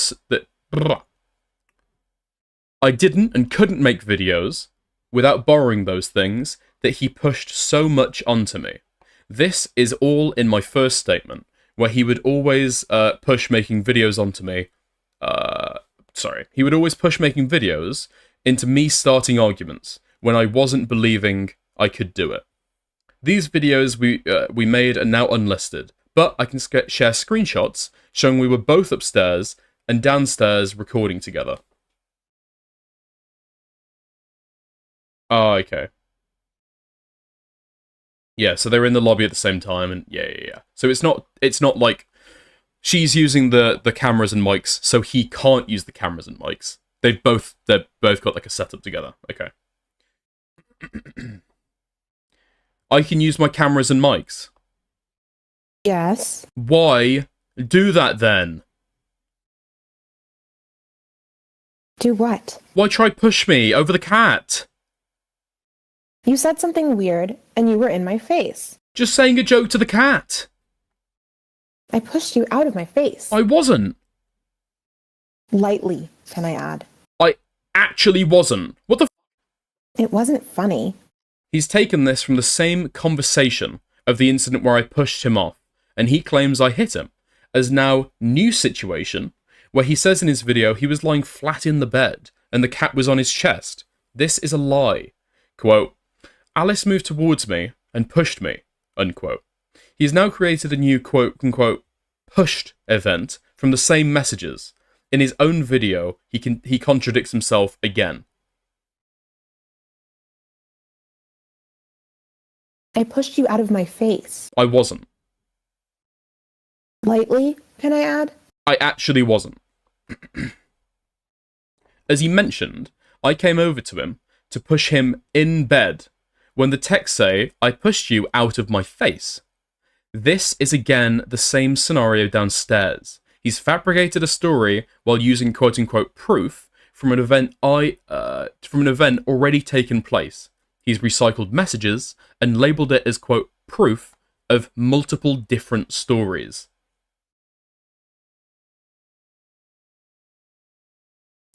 I didn't and couldn't make videos without borrowing those things that he pushed so much onto me. This is all in my first statement, where he would always push making videos onto me. He would always push making videos into me starting arguments when I wasn't believing I could do it. These videos we made are now unlisted, but I can share screenshots showing we were both upstairs and downstairs recording together. Oh, okay. Yeah, so they're in the lobby at the same time, and yeah. So it's not like she's using the cameras and mics, so he can't use the cameras and mics. They're both got like a setup together. Okay. I can use my cameras and mics. Yes. Why do that then? Do what? Why try push me over the cat? You said something weird, and you were in my face. Just saying a joke to the cat. I pushed you out of my face. I wasn't. Lightly, can I add? I actually wasn't. What the f? It wasn't funny. He's taken this from the same conversation of the incident where I pushed him off, and he claims I hit him, as now new situation, where he says in his video he was lying flat in the bed, and the cat was on his chest. This is a lie. Quote, Alice moved towards me and pushed me, unquote. He's now created a new quote-unquote pushed event from the same messages. In his own video, he contradicts himself again. I pushed you out of my face. I wasn't. Lightly, can I add? I actually wasn't. As he mentioned, I came over to him to push him in bed, when the texts say, I pushed you out of my face. This is again the same scenario downstairs. He's fabricated a story while using quote-unquote proof from an event already taken place. He's recycled messages and labelled it as quote proof of multiple different stories.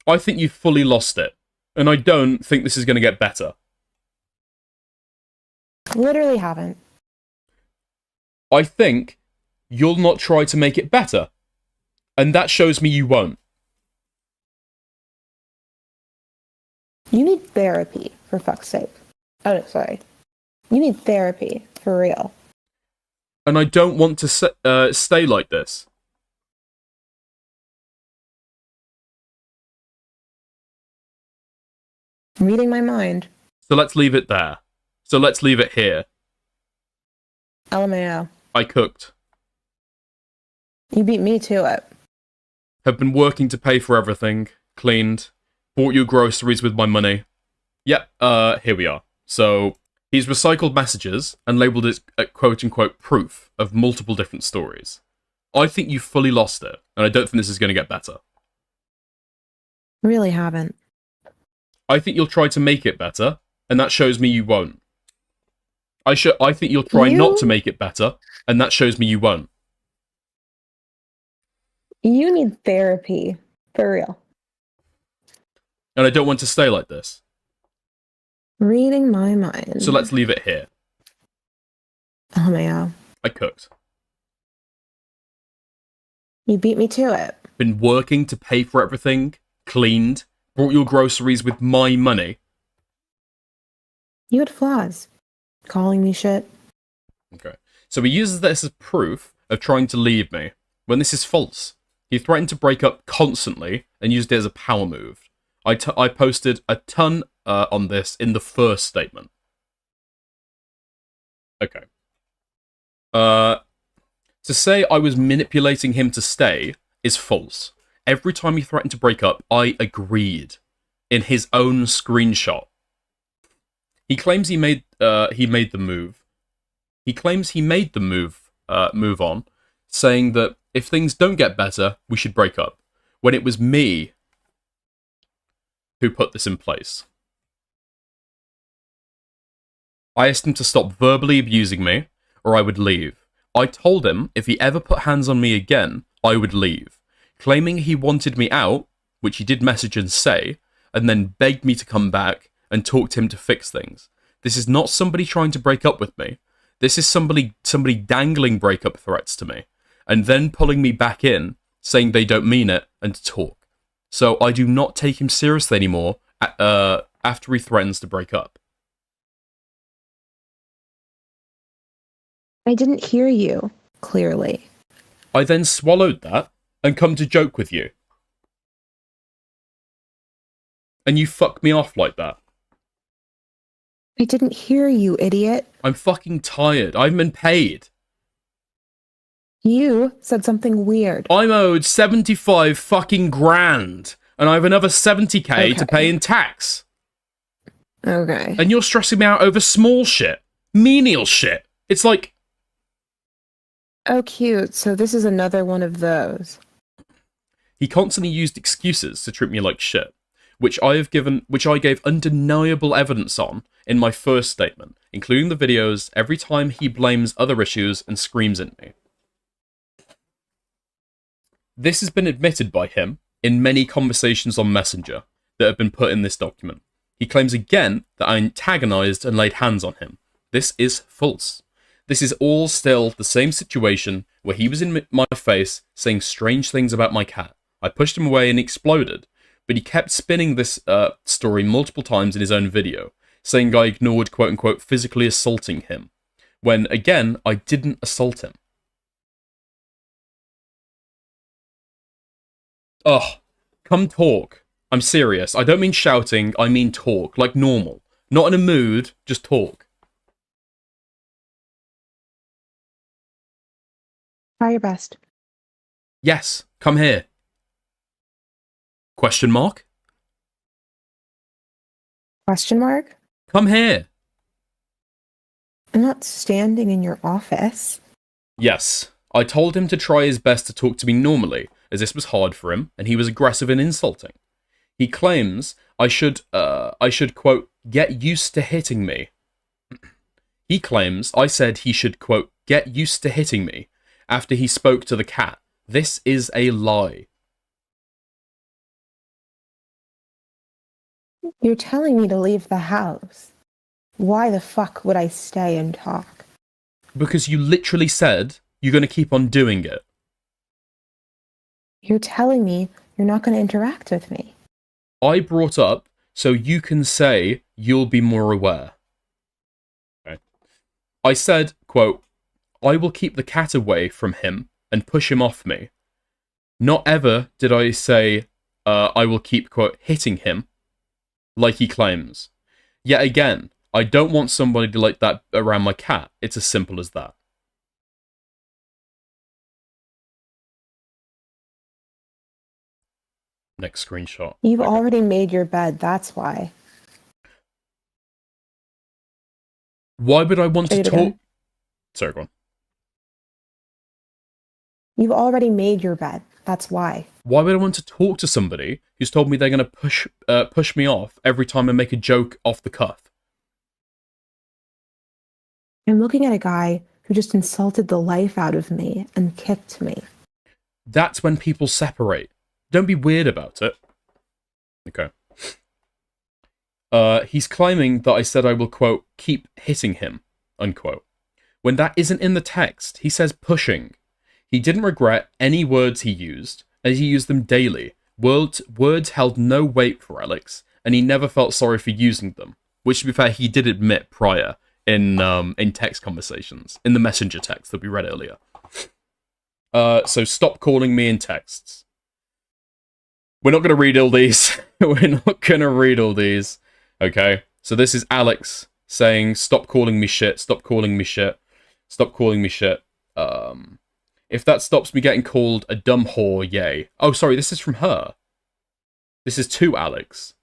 I think you've fully lost it, and I don't think this is going to get better. Literally haven't. I think you'll not try to make it better, and that shows me you won't. You need therapy, for fuck's sake. Oh, no, sorry. You need therapy, for real. And I don't want to stay like this. Reading my mind. So let's leave it there. So let's leave it here. LMAO. I cooked. You beat me to it. Have been working to pay for everything. Cleaned. Bought you groceries with my money. Yep, here we are. So, he's recycled messages and labelled it quote-unquote proof of multiple different stories. I think you've fully lost it, and I don't think this is going to get better. Really haven't. I think you'll try to make it better, and that shows me you won't. I think you'll try not to make it better, and that shows me you won't. You need therapy. For real. And I don't want to stay like this. Reading my mind. So let's leave it here. LMAO. I cooked. You beat me to it. Been working to pay for everything, cleaned, brought your groceries with my money. You had flaws. Calling me shit. Okay. So he uses this as proof of trying to leave me, when this is false. He threatened to break up constantly and used it as a power move. I posted a ton on this in the first statement. Okay. To say I was manipulating him to stay is false. Every time he threatened to break up, I agreed. In his own screenshot. He claims he made the move. He claims he made the move on, saying that if things don't get better, we should break up. When it was me who put this in place. I asked him to stop verbally abusing me, or I would leave. I told him if he ever put hands on me again, I would leave. Claiming he wanted me out, which he did message and say, and then begged me to come back and talk to him to fix things. This is not somebody trying to break up with me. This is somebody dangling breakup threats to me, and then pulling me back in, saying they don't mean it, and to talk. So I do not take him seriously anymore after he threatens to break up. I didn't hear you, clearly. I then swallowed that and come to joke with you. And you fuck me off like that. I didn't hear you, idiot. I'm fucking tired. I've been paid. You said something weird. I'm owed 75 fucking grand, and I have another 70k to pay in tax. Okay. And you're stressing me out over small shit. Menial shit. It's like... Oh, cute. So this is another one of those. He constantly used excuses to treat me like shit, which I gave undeniable evidence on in my first statement, including the videos every time he blames other issues and screams at me. This has been admitted by him in many conversations on Messenger that have been put in this document. He claims again that I antagonized and laid hands on him. This is false. This is all still the same situation where he was in my face saying strange things about my cat. I pushed him away and he exploded, but he kept spinning this story multiple times in his own video, saying I ignored quote-unquote physically assaulting him, when again, I didn't assault him. Ugh, come talk. I'm serious. I don't mean shouting, I mean talk, like normal. Not in a mood, just talk. Try your best. Yes, come here. Question mark? Question mark? Come here. I'm not standing in your office. Yes, I told him to try his best to talk to me normally, as this was hard for him, and he was aggressive and insulting. He claims I should, quote, get used to hitting me. He claims I said he should, quote, get used to hitting me after he spoke to the cat. This is a lie. You're telling me to leave the house. Why the fuck would I stay and talk? Because you literally said you're going to keep on doing it. You're telling me you're not going to interact with me. I brought up so you can say you'll be more aware. Okay. I said, quote, I will keep the cat away from him and push him off me. Not ever did I say I will keep, quote, hitting him, like he claims. Yet again, I don't want somebody like that around my cat. It's as simple as that. Next screenshot. You've already made your bed, that's why. Why would I want to talk? Again. Sorry, go on. You've already made your bed, that's why. Why would I want to talk to somebody who's told me they're going to push me off every time I make a joke off the cuff? I'm looking at a guy who just insulted the life out of me and kicked me. That's when people separate. Don't be weird about it. Okay. He's claiming that I said I will, quote, keep hitting him, unquote. When that isn't in the text, he says pushing. He didn't regret any words he used, as he used them daily. Words held no weight for Alex, and he never felt sorry for using them. Which, to be fair, he did admit prior in text conversations, in the messenger text that we read earlier. So stop calling me in texts. We're not going to read all these. We're not going to read all these. Okay? So this is Alex saying, stop calling me shit, stop calling me shit, stop calling me shit. If that stops me getting called a dumb whore, yay. Oh, sorry, this is from her. This is to Alex.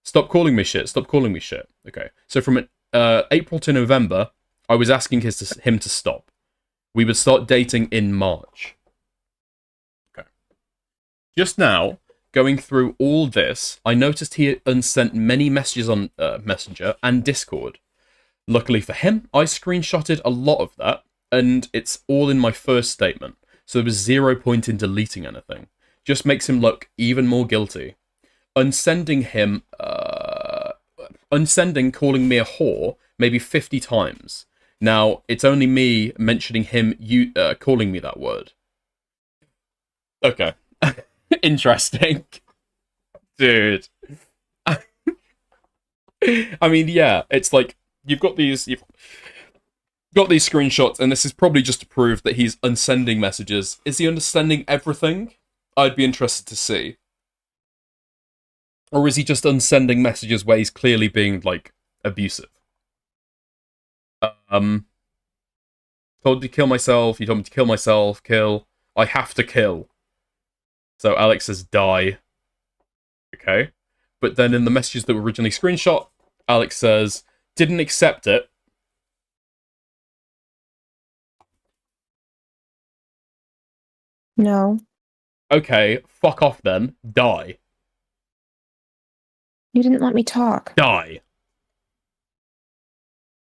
Stop calling me shit, stop calling me shit. Okay. So from April to November, I was asking him to stop. We would start dating in March. Okay. Just now, going through all this, I noticed he had unsent many messages on Messenger and Discord. Luckily for him, I screenshotted a lot of that, and it's all in my first statement, so there was 0 point in deleting anything. Just makes him look even more guilty. Unsending calling me a whore maybe 50 times. Now, it's only me mentioning him calling me that word. Okay. Interesting. Dude. I mean, yeah, it's like, you've got these screenshots, and this is probably just to prove that he's unsending messages. Is he unsending everything? I'd be interested to see. Or is he just unsending messages where he's clearly being, like, abusive? Told to kill myself, you told me to kill myself, kill. I have to kill. So Alex says die. Okay. But then in the messages that were originally screenshot, Alex says, didn't accept it. No. Okay, fuck off then. Die. You didn't let me talk. Die.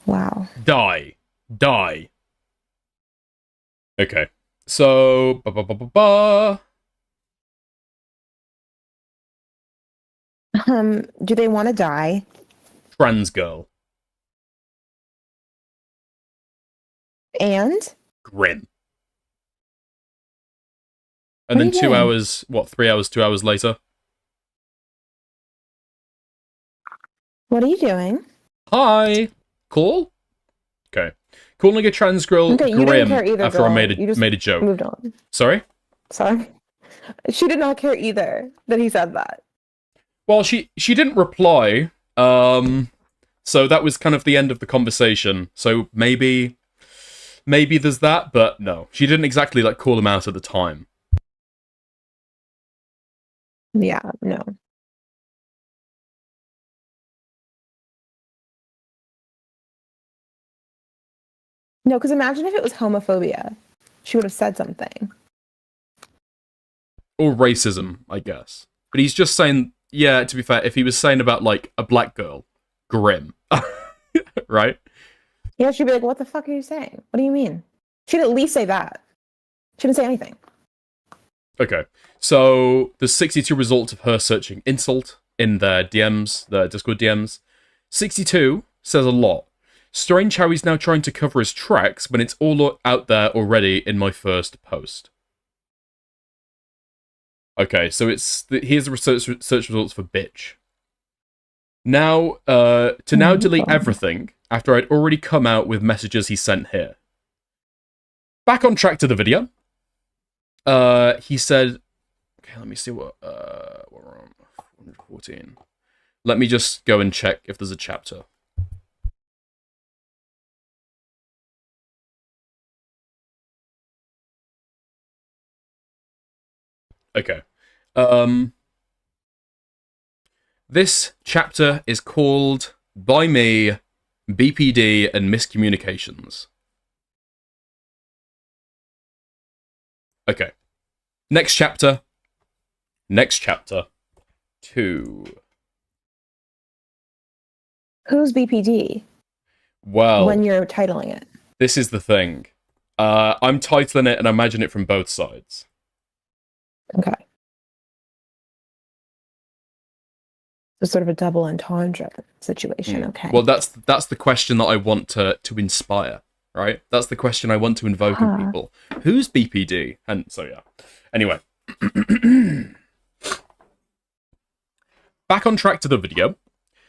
Wow. Die. Die. Okay. So, Do they want to die? trans girl. And? Grim. What And are then you 2 doing? hours, 3 hours, 2 hours later. What are you doing? Hi. Cool? Okay. Calling a trans girl Okay, you didn't grim care either, after girl. I You just made a joke. moved on. Sorry? Sorry. She did not care either that he said that. Well, she didn't reply. So that was kind of the end of the conversation. So maybe there's that, but no. She didn't exactly like call him out at the time. Yeah, no. No, because imagine if it was homophobia. She would have said something. Or racism, I guess. But he's just saying, yeah, to be fair, if he was saying about like a black girl, grim. Right? Yeah, she'd be like, what the fuck are you saying? What do you mean? She'd at least say that. She didn't say anything. Okay. So there's 62 results of her searching insult in their DMs, their Discord DMs. 62 says a lot. Strange how he's now trying to cover his tracks when it's all out there already in my first post. Okay, so here's the search results for bitch. Now, to now delete everything after I'd already come out with messages he sent here. Back on track to the video. He said, okay, let me see what we're on, 114. Let me just go and check if there's a chapter. Okay. This chapter is called By Me, BPD and Miscommunications. Okay. Next chapter. Next chapter. 2. Who's BPD Well, when you're titling it? this is the thing. I'm titling it and I imagine it from both sides. Okay. So sort of a double entendre situation. Okay. Well, that's the question that I want to inspire. right? That's the question I want to invoke in people. Who's BPD? And so, yeah. Anyway. Back on track to the video.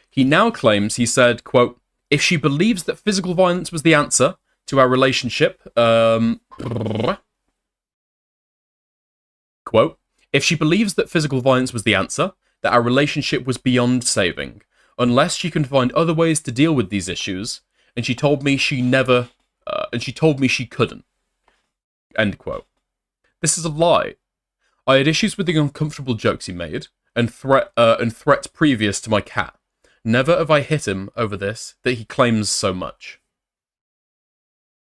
He now claims, he said, quote, if she believes that physical violence was the answer to our relationship, quote, if she believes that physical violence was the answer, that our relationship was beyond saving, unless she can find other ways to deal with these issues, and she told me she couldn't. End quote. This is a lie. I had issues with the uncomfortable jokes he made, and threats previous to my cat. Never have I hit him over this that he claims so much.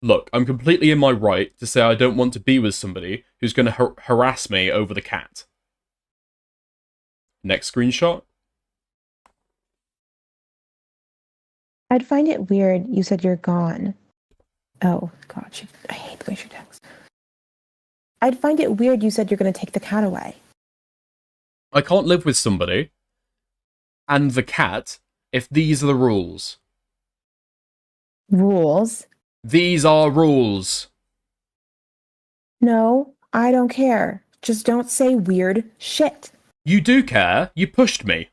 Look, I'm completely in my right to say I don't want to be with somebody who's going to harass me over the cat. Next screenshot. I'd find it weird you said you're gone. Oh, God, I hate the way she texts. I'd find it weird you said you're going to take the cat away. I can't live with somebody and the cat if these are the rules. Rules? These are rules. No, I don't care. Just don't say weird shit. You do care. You pushed me.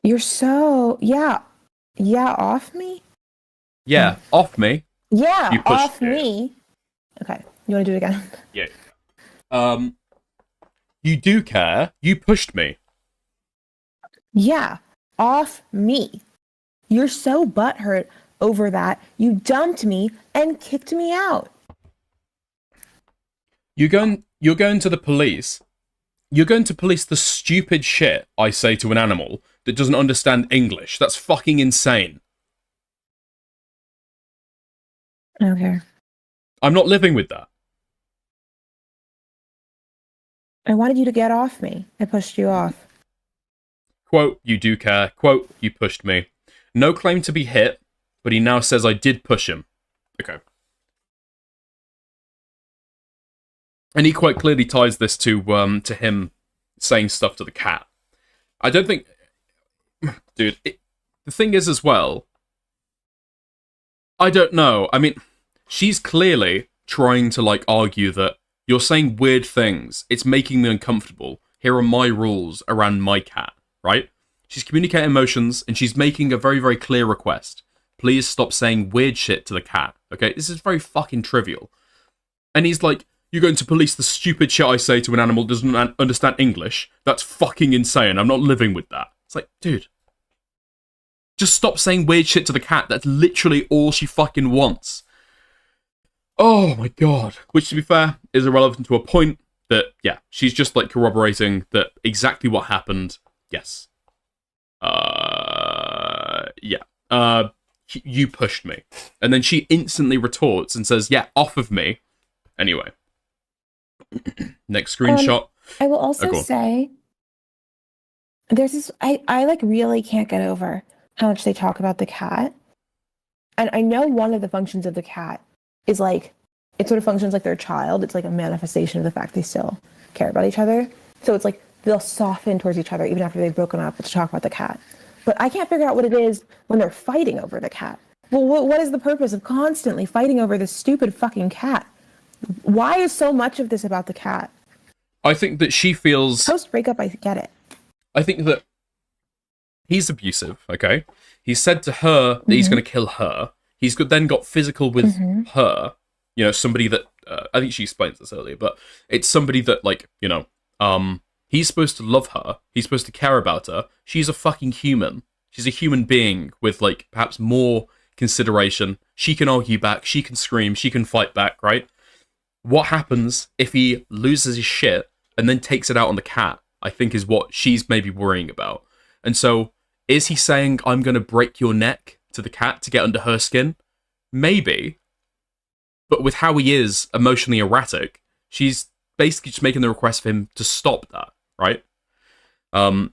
You're so... Yeah, off me? Yeah, off me. Yeah, You pushed off me. Okay, you want to do it again? Yeah. You do care. You pushed me. Yeah, off me. You're so butthurt over that. You dumped me and kicked me out. You're going to the police. You're going to police the stupid shit I say to an animal that doesn't understand English. That's fucking insane. I don't care. I'm not living with that. I wanted you to get off me. I pushed you off. Quote, you do care. Quote, you pushed me. No claim to be hit, but he now says I did push him. Okay. And he quite clearly ties this to him saying stuff to the cat. I don't think... Dude, the thing is as well... I don't know. I mean, she's clearly trying to, like, argue that you're saying weird things. It's making me uncomfortable. Here are my rules around my cat, right? She's communicating emotions, and she's making a very, very clear request. Please stop saying weird shit to the cat, okay? This is very fucking trivial. And he's like, you're going to police the stupid shit I say to an animal that doesn't understand English? That's fucking insane. I'm not living with that. It's like, dude. Just stop saying weird shit to the cat. That's literally all she fucking wants. Oh my god. Which, to be fair, is irrelevant to a point that, yeah, she's just, like, corroborating that exactly what happened. Yes. Yeah. You pushed me. And then she instantly retorts and says, yeah, off of me. Anyway. Next screenshot. I will also say, there's this, I like really can't get over how much they talk about the cat. And I know one of the functions of the cat is like, it sort of functions like their child. It's like a manifestation of the fact they still care about each other. So it's like they'll soften towards each other even after they've broken up to talk about the cat. But I can't figure out what it is when they're fighting over the cat. Well, what is the purpose of constantly fighting over this stupid fucking cat? Why is so much of this about the cat? I think that she feels... Post-breakup, I get it. I think that he's abusive, okay? He said to her that he's going to kill her. He's then got physical with her. You know, somebody that... I think she explains this earlier, but it's somebody that, like, you know... he's supposed to love her. He's supposed to care about her. She's a fucking human. She's a human being with, like, perhaps more consideration. She can argue back. She can scream. She can fight back, right? What happens if he loses his shit and then takes it out on the cat, I think is what she's maybe worrying about. And so, is he saying, I'm going to break your neck to the cat to get under her skin? Maybe. But with how he is emotionally erratic, she's basically just making the request for him to stop that, right?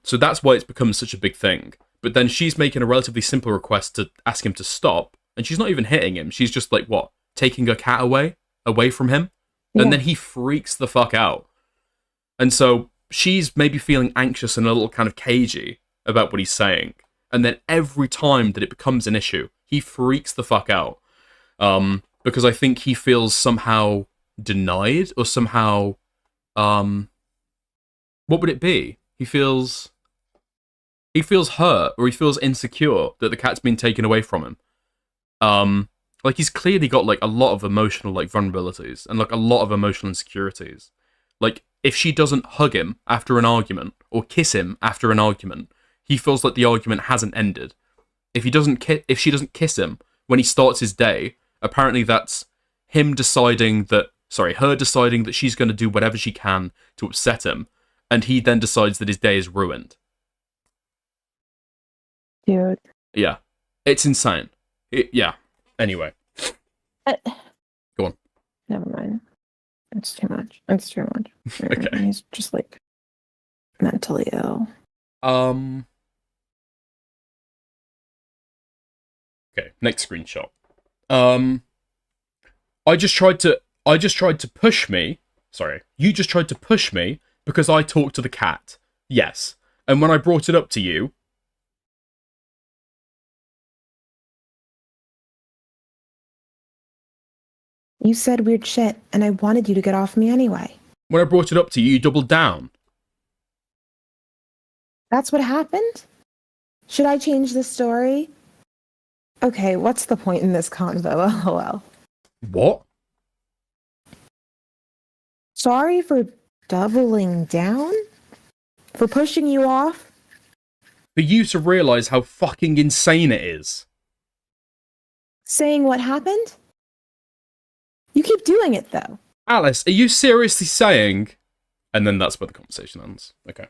So that's why it's become such a big thing. But then she's making a relatively simple request to ask him to stop, and she's not even hitting him. She's just like, what? Taking her cat away from him? Yeah. And then he freaks the fuck out. And so she's maybe feeling anxious and a little kind of cagey about what he's saying. And then every time that it becomes an issue, he freaks the fuck out. Because I think he feels somehow denied, or somehow, what would it be? He feels hurt, or he feels insecure that the cat's been taken away from him. Like, he's clearly got, like, a lot of emotional, like, vulnerabilities, and, like, a lot of emotional insecurities. Like, if she doesn't hug him after an argument, or kiss him after an argument, he feels like the argument hasn't ended. If she doesn't kiss him when he starts his day, apparently that's her deciding that she's going to do whatever she can to upset him, and he then decides that his day is ruined. Dude. Yeah. It's insane. Yeah. Anyway. Go on. Never mind. It's too much. It's too much. Okay. He's just, like, mentally ill. Okay, next screenshot. I just tried to push me. Sorry, you just tried to push me because I talked to the cat. Yes. And when I brought it up to you... You said weird shit, and I wanted you to get off me anyway. When I brought it up to you, you doubled down. That's what happened? Should I change the story? Okay, what's the point in this convo? LOL. What? Sorry for doubling down? For pushing you off? For you to realise how fucking insane it is. Saying what happened? You keep doing it, though. Alice, are you seriously saying... And then that's where the conversation ends. Okay.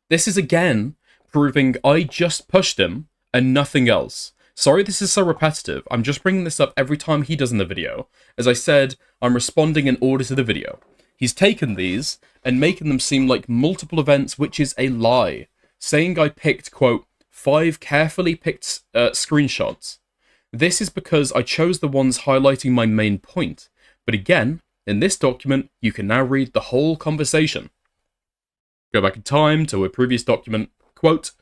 This is again proving I just pushed him and nothing else. Sorry this is so repetitive. I'm just bringing this up every time he does in the video. As I said, I'm responding in order to the video. He's taken these and making them seem like multiple events, which is a lie. Saying I picked, quote, 5 carefully picked screenshots. This is because I chose the ones highlighting my main point. But again, in this document, you can now read the whole conversation. Go back in time to a previous document. Quote,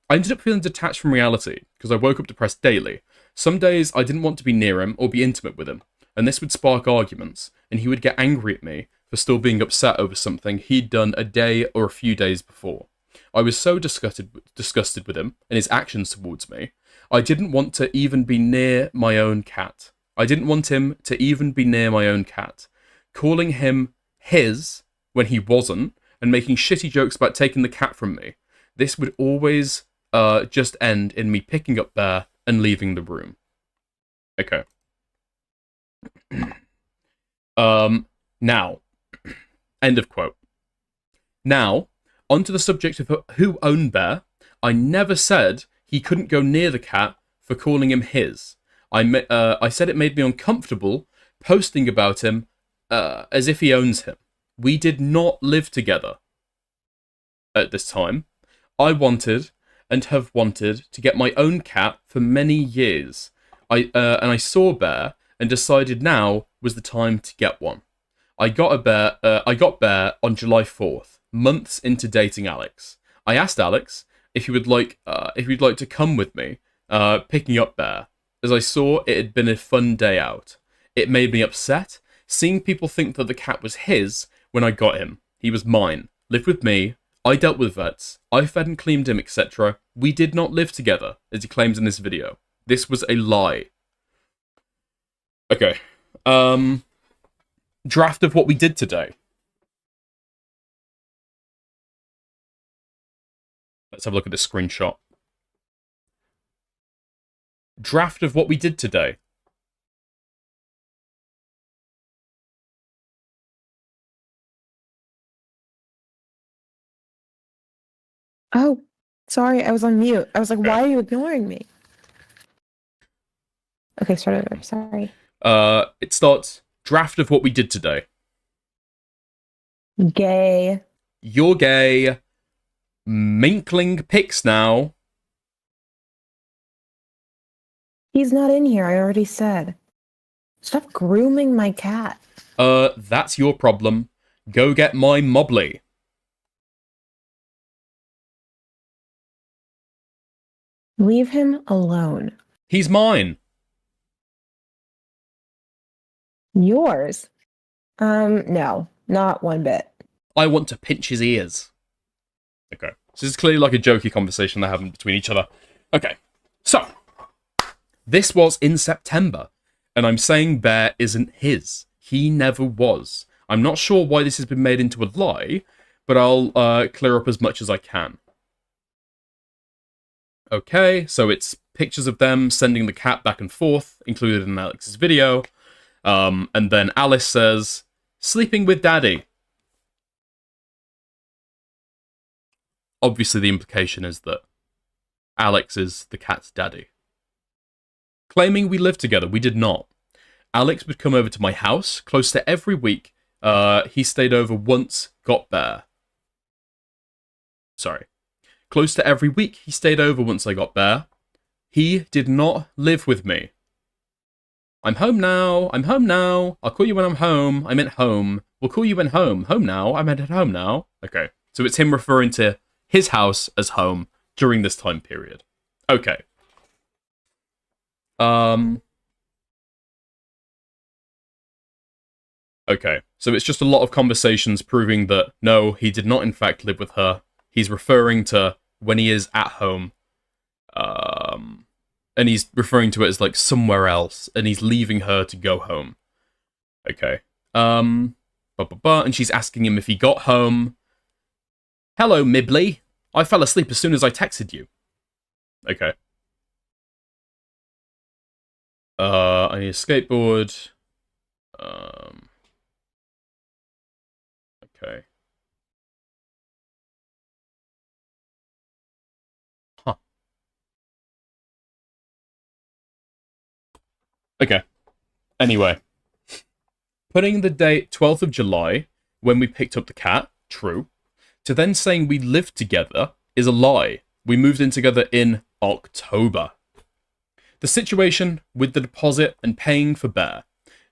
I ended up feeling detached from reality because I woke up depressed daily. Some days I didn't want to be near him or be intimate with him, and this would spark arguments, and he would get angry at me for still being upset over something he'd done a day or a few days before. I was so disgusted with him and his actions towards me. I didn't want to even be near my own cat. Calling him his when he wasn't, and making shitty jokes about taking the cat from me. This would always just end in me picking up Bear and leaving the room. Okay. Now, end of quote. Now, onto the subject of who owned Bear. I never said he couldn't go near the cat for calling him his. I said it made me uncomfortable posting about him as if he owns him. We did not live together at this time. I wanted and have wanted to get my own cat for many years. And I saw Bear and decided now was the time to get one. I got Bear on July 4th, months into dating Alex. I asked Alex if he would like to come with me, picking up Bear, as I saw it had been a fun day out. It made me upset, seeing people think that the cat was his when I got him. He was mine, lived with me, I dealt with vets, I fed and cleaned him, etc. We did not live together, as he claims in this video. This was a lie. Okay. Draft of what we did today. Let's have a look at this screenshot. Draft of what we did today. Oh, sorry, I was on mute. I was like, why are you ignoring me? Okay, start over. Sorry. It starts, draft of what we did today. Gay. You're gay. Minkling pics now. He's not in here, I already said. Stop grooming my cat. That's your problem. Go get my Mobley. Leave him alone. He's mine. Yours? No, not one bit. I want to pinch his ears. Okay. So this is clearly like a jokey conversation they're having between each other. Okay. So, this was in September, and I'm saying Bear isn't his. He never was. I'm not sure why this has been made into a lie, but I'll clear up as much as I can. Okay, so it's pictures of them sending the cat back and forth, included in Alex's video. And then Alice says, "Sleeping with Daddy." Obviously, the implication is that Alex is the cat's daddy. Claiming we lived together, we did not. Alex would come over to my house close to every week. He stayed over once, got Bear. Sorry. Close to every week, he stayed over once I got Bear. He did not live with me. I'm home now. I'm home now. I'll call you when I'm home. I meant home. We'll call you when home. Home now. I meant at home now. Okay. So it's him referring to his house as home during this time period. Okay. Okay. So it's just a lot of conversations proving that, no, he did not in fact live with her. He's referring to when he is at home. And he's referring to it as like somewhere else, and he's leaving her to go home. Okay. And she's asking him if he got home. "Hello, Mibley. I fell asleep as soon as I texted you." Okay. I need a skateboard. Okay. Huh. Okay. Anyway. Putting the date 12th of July, when we picked up the cat, true. To then saying we lived together is a lie. We moved in together in October. The situation with the deposit and paying for Bear.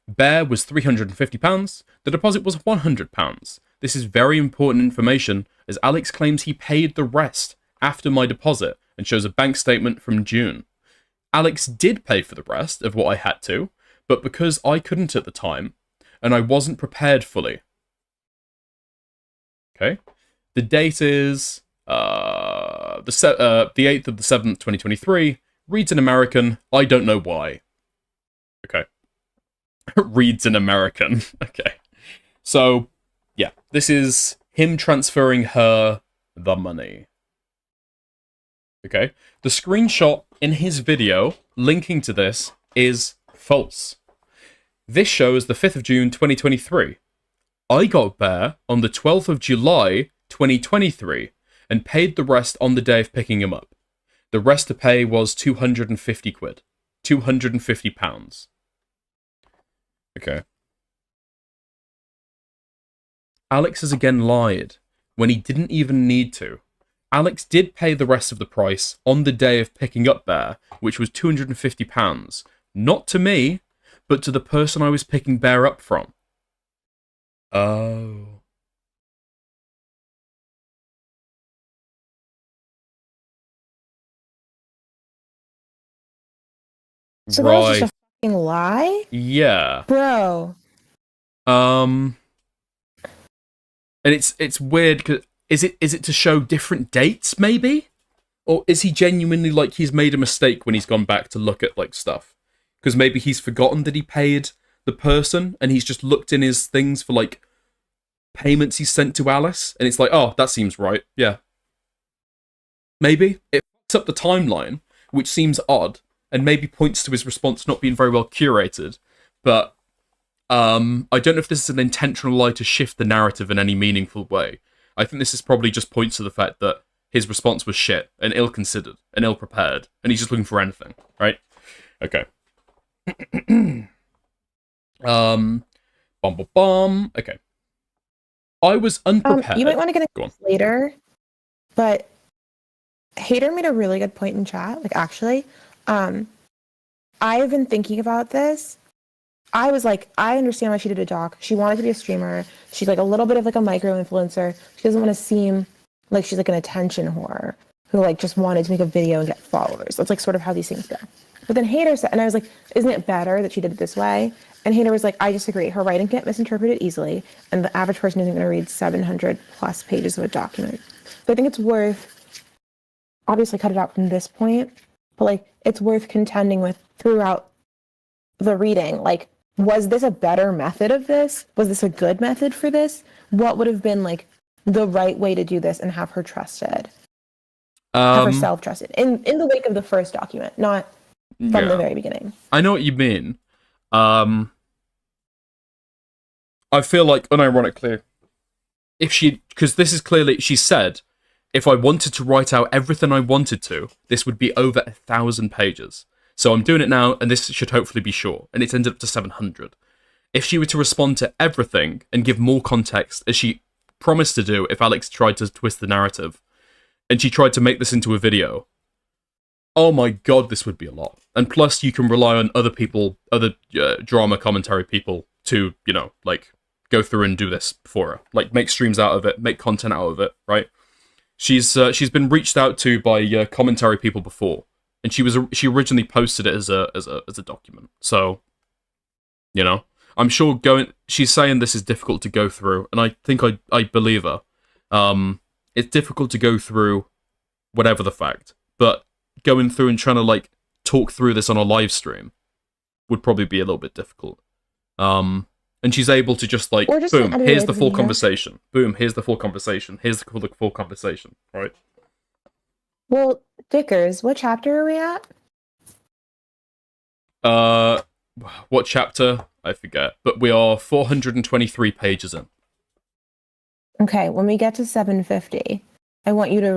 Bear was £350. The deposit was £100. This is very important information, as Alex claims he paid the rest after my deposit and shows a bank statement from June. Alex did pay for the rest of what I had to, but because I couldn't at the time, and I wasn't prepared fully. Okay. The date is the 8th of the 7th, 2023. Reads in American. I don't know why. Okay. Reads in American. Okay. So, yeah. This is him transferring her the money. Okay. The screenshot in his video linking to this is false. This shows the 5th of June, 2023. I got Bear on the 12th of July, 2023, and paid the rest on the day of picking him up. The rest to pay was 250 quid. £250. Okay. Alex has again lied, when he didn't even need to. Alex did pay the rest of the price on the day of picking up Bear, which was £250. Not to me, but to the person I was picking Bear up from. Oh. So that was just a fucking lie? Yeah. Bro. And it's weird because is it to show different dates maybe? Or is he genuinely like he's made a mistake when he's gone back to look at like stuff? Because maybe he's forgotten that he paid the person and he's just looked in his things for like payments he sent to Alice and it's like, oh, that seems right. Yeah. Maybe it fucks up the timeline, which seems odd and maybe points to his response not being very well curated. But I don't know if this is an intentional lie to shift the narrative in any meaningful way. I think this is probably just points to the fact that his response was shit and ill-considered and ill-prepared and he's just looking for anything, right? Okay. Okay. I was unprepared. You might want to get into this later, but Hater made a really good point in chat. Like, actually, I've been thinking about this. I was like, I understand why she did a doc. She wanted to be a streamer. She's like a little bit of like a micro influencer. She doesn't want to seem like she's like an attention whore. who like just wanted to make a video and get followers. That's like sort of how these things go. But then Hater said, and I was like, isn't it better that she did it this way? And Hater was like, I disagree. Her writing can't misinterpret it easily, and the average person isn't going to read 700 plus pages of a document. So I think it's worth, obviously cut it out from this point, but like it's worth contending with throughout the reading. Like, was this a better method of this? Was this a good method for this? What would have been like the right way to do this and have her trusted? Have herself trusted in the wake of the first document, not from the very beginning. I know what you mean. I feel like, unironically, if she, because this is clearly, she said, if I wanted to write out everything I wanted to, this would be over 1,000 pages. So I'm doing it now, and this should hopefully be short, and it's ended up to 700. If she were to respond to everything and give more context, as she promised to do if Alex tried to twist the narrative, and she tried to make this into a video, oh my god, this would be a lot. And plus, you can rely on other people, other drama commentary people to, you know, like, go through and do this for her. Like, make streams out of it, make content out of it, right? She's been reached out to by commentary people before, and she originally posted it as a document. So, you know, I'm sure she's saying this is difficult to go through, and I think I believe her. It's difficult to go through whatever the fact, but going through and trying to like talk through this on a live stream would probably be a little bit difficult. And she's able to just like, boom, here's the full conversation. Boom, here's the full conversation. Here's the full conversation, right? Well, Dickers, what chapter are we at? What chapter? I forget, but we are 423 pages in. Okay, when we get to 750, I want you to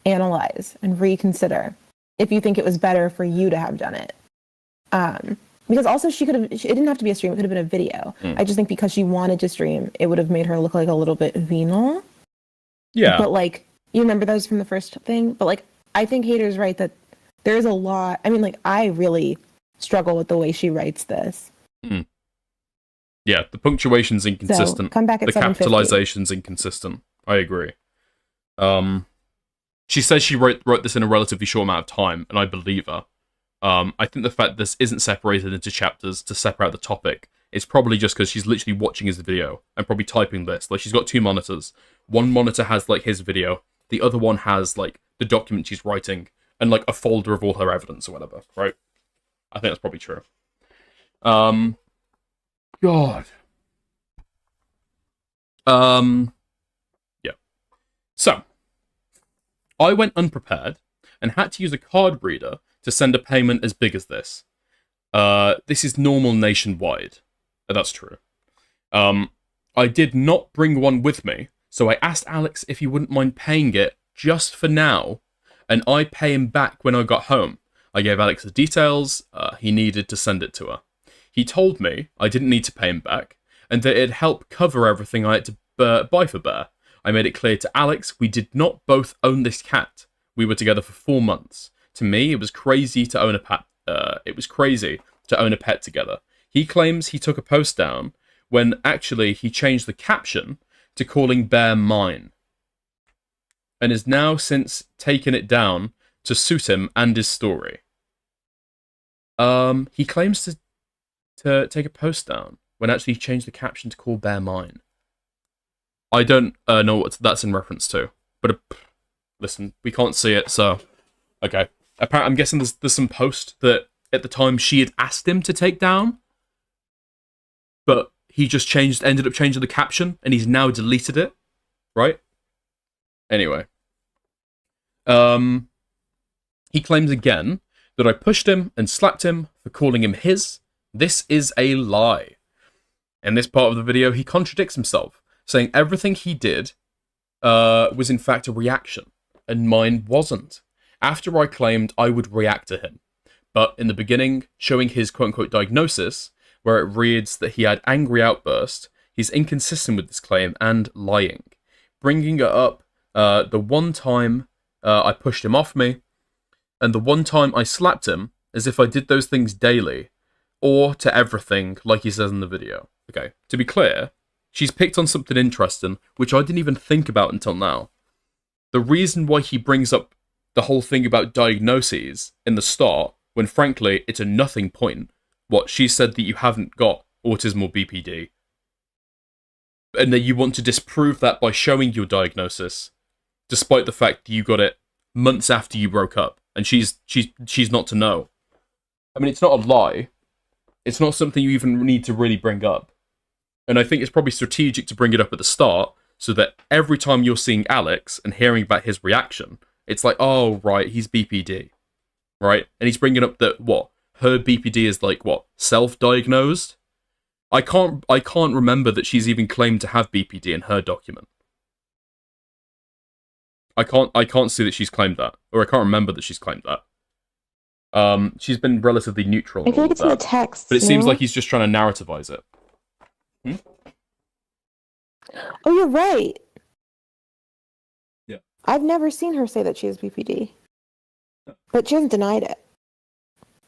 reanalyze and reconsider if you think it was better for you to have done it. Because also it didn't have to be a stream, it could have been a video. I just think because she wanted to stream, it would have made her look like a little bit venal. Yeah. But like, you remember those from the first thing? But like, I think Hater's right that there's a lot. I mean, like, I really struggle with the way she writes this. Yeah, the punctuation's inconsistent. So, come back at the 750. capitalization's inconsistent. I agree. She says she wrote this in a relatively short amount of time, and I believe her. I think the fact this isn't separated into chapters to separate the topic is probably just because she's literally watching his video and probably typing this. Like, she's got two monitors. One monitor has, like, his video. The other one has, like, the document she's writing and, like, a folder of all her evidence or whatever, right? I think that's probably true. God. Yeah. So, I went unprepared and had to use a card reader to send a payment as big as this. This is normal nationwide. That's true. I did not bring one with me, so I asked Alex if he wouldn't mind paying it just for now, and I pay him back when I got home. I gave Alex the details he needed to send it to her. He told me I didn't need to pay him back, and that it'd help cover everything I had to buy for Bear. I made it clear to Alex we did not both own this cat. We were together for 4 months. To me, it was crazy to own a pet. Together. He claims he took a post down when actually he changed the caption to calling Bear mine, and is now since taken it down to suit him and his story. He claims to take a post down when actually he changed the caption to call Bear mine. I don't know what that's in reference to, but listen, we can't see it, so okay. Apparently, I'm guessing there's some post that at the time she had asked him to take down, but he just ended up changing the caption, and he's now deleted it, right? Anyway, he claims again that I pushed him and slapped him for calling him his. This is a lie. In this part of the video, he contradicts himself, saying everything he did was in fact a reaction, and mine wasn't. After I claimed I would react to him, but in the beginning, showing his quote-unquote diagnosis, where it reads that he had angry outburst, he's inconsistent with this claim and lying. Bringing it up the one time I pushed him off me, and the one time I slapped him, as if I did those things daily, or to everything, like he says in the video. Okay, to be clear, she's picked on something interesting, which I didn't even think about until now. the reason why he brings up the whole thing about diagnoses in the start, when frankly, it's a nothing point. What, she said that you haven't got autism or BPD. And that you want to disprove that by showing your diagnosis, despite the fact that you got it months after you broke up. And she's not to know. I mean, it's not a lie. It's not something you even need to really bring up. And I think it's probably strategic to bring it up at the start, so that every time you're seeing Alex and hearing about his reaction, it's like, oh, right, he's BPD. Right? And he's bringing up that, what, her BPD is like, what, self-diagnosed? I can't remember that she's even claimed to have BPD in her document. I can't see that she's claimed that. Or I can't remember that she's claimed that. She's been relatively neutral. I feel like it's in the text. But it seems like he's just trying to narrativize it. Oh, you're right. Yeah. I've never seen her say that she has BPD. But she hasn't denied it.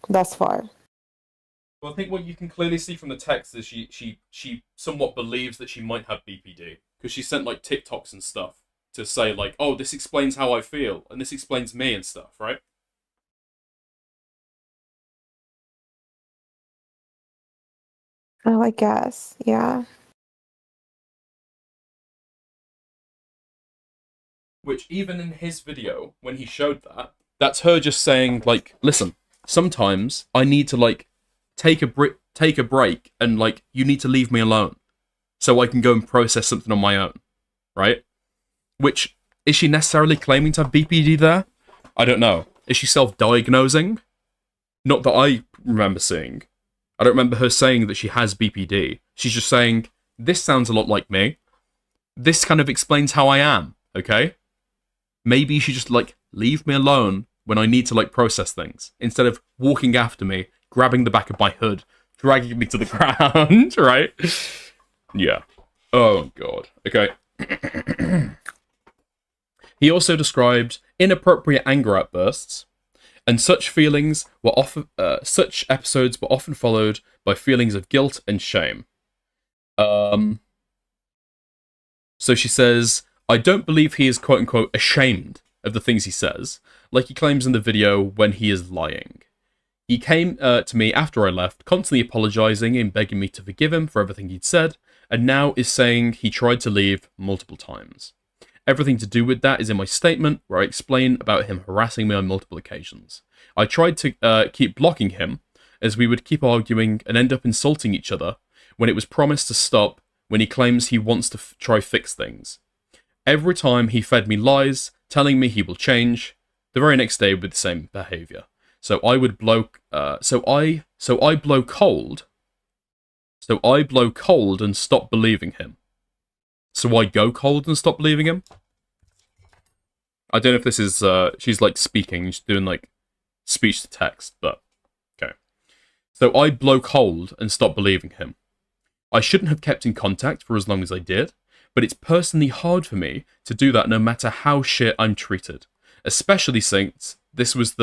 Thus far. Well, I think what you can clearly see from the text is she somewhat believes that she might have BPD. Because she sent, like, TikToks and stuff to say, like, oh, this explains how I feel, and this explains me and stuff, right? Oh, I guess. Yeah. Which, even in his video, when he showed that, that's her just saying, like, listen, sometimes I need to, like, take a break, and, like, you need to leave me alone, so I can go and process something on my own, right? Which, is she necessarily claiming to have BPD there? I don't know. Is she self-diagnosing? Not that I remember seeing. I don't remember her saying that she has BPD. She's just saying, this sounds a lot like me. This kind of explains how I am, okay? Maybe you should just, like, leave me alone when I need to, like, process things, instead of walking after me, grabbing the back of my hood, dragging me to the ground, right? Yeah. Oh, God. Okay. He also described inappropriate anger outbursts, and such such episodes were often followed by feelings of guilt and shame. So she says, I don't believe he is quote-unquote ashamed of the things he says, like he claims in the video when he is lying. He came to me after I left, constantly apologising and begging me to forgive him for everything he'd said, and now is saying he tried to leave multiple times. Everything to do with that is in my statement, where I explain about him harassing me on multiple occasions. I tried to keep blocking him, as we would keep arguing and end up insulting each other, when it was promised to stop, when he claims he wants to try fix things. Every time he fed me lies, telling me he will change, the very next day with the same behaviour. So I would blow, so I blow cold and stop believing him. So I go cold and stop believing him? I don't know if this is, she's like speaking, she's doing like speech to text, but okay. So I blow cold and stop believing him. I shouldn't have kept in contact for as long as I did, but it's personally hard for me to do that no matter how shit I'm treated. Especially since this was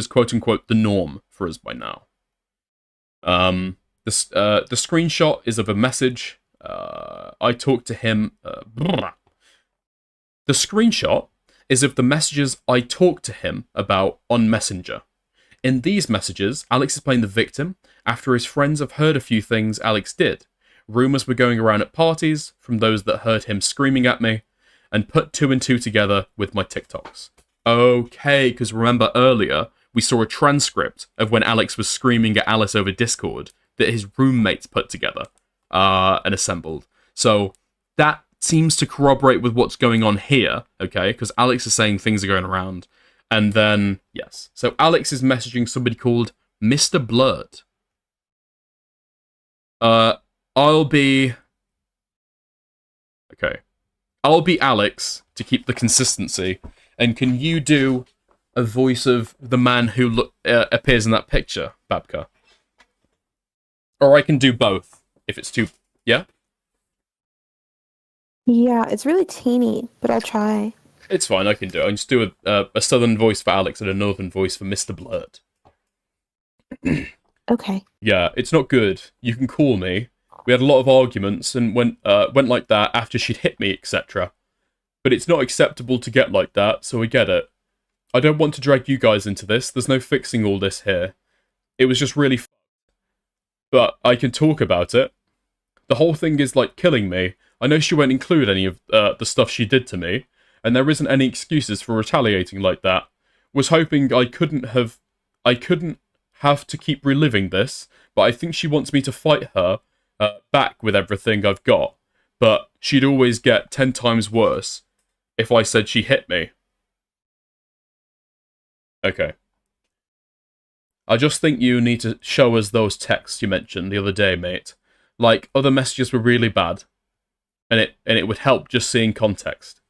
quote unquote the norm for us by now. The screenshot is of a message. I talked to him. The screenshot is of the messages I talked to him about on Messenger. In these messages, Alex is playing the victim after his friends have heard a few things Alex did. Rumours were going around at parties from those that heard him screaming at me, and put two and two together with my TikToks. Okay, because remember earlier, we saw a transcript of when Alex was screaming at Alice over Discord that his roommates put together and assembled. So that seems to corroborate with what's going on here, okay? Because Alex is saying things are going around. And then, yes. So Alex is messaging somebody called Mr. Blurred. I'll be Alex to keep the consistency. And can you do a voice of the man who appears in that picture, Babka? Or I can do both, if it's too... Yeah? Yeah, it's really teeny, but I'll try. It's fine, I can do it. I can just do a southern voice for Alex and a northern voice for Mr. Blurt. Okay. Yeah, it's not good. You can call me. We had a lot of arguments and went like that after she'd hit me, etc. but it's not acceptable to get like that, so I get it. I don't want to drag you guys into this. There's no fixing all this here. It was just really but I can talk about it. The whole thing is, like, killing me. I know she won't include any of the stuff she did to me, and there isn't any excuses for retaliating like that. Was hoping I couldn't have to keep reliving this, but I think she wants me to fight her back with everything I've got. But she'd always get 10 times worse if I said she hit me. Okay. I just think you need to show us those texts you mentioned the other day, mate. Like, other messages were really bad, and it would help just seeing context.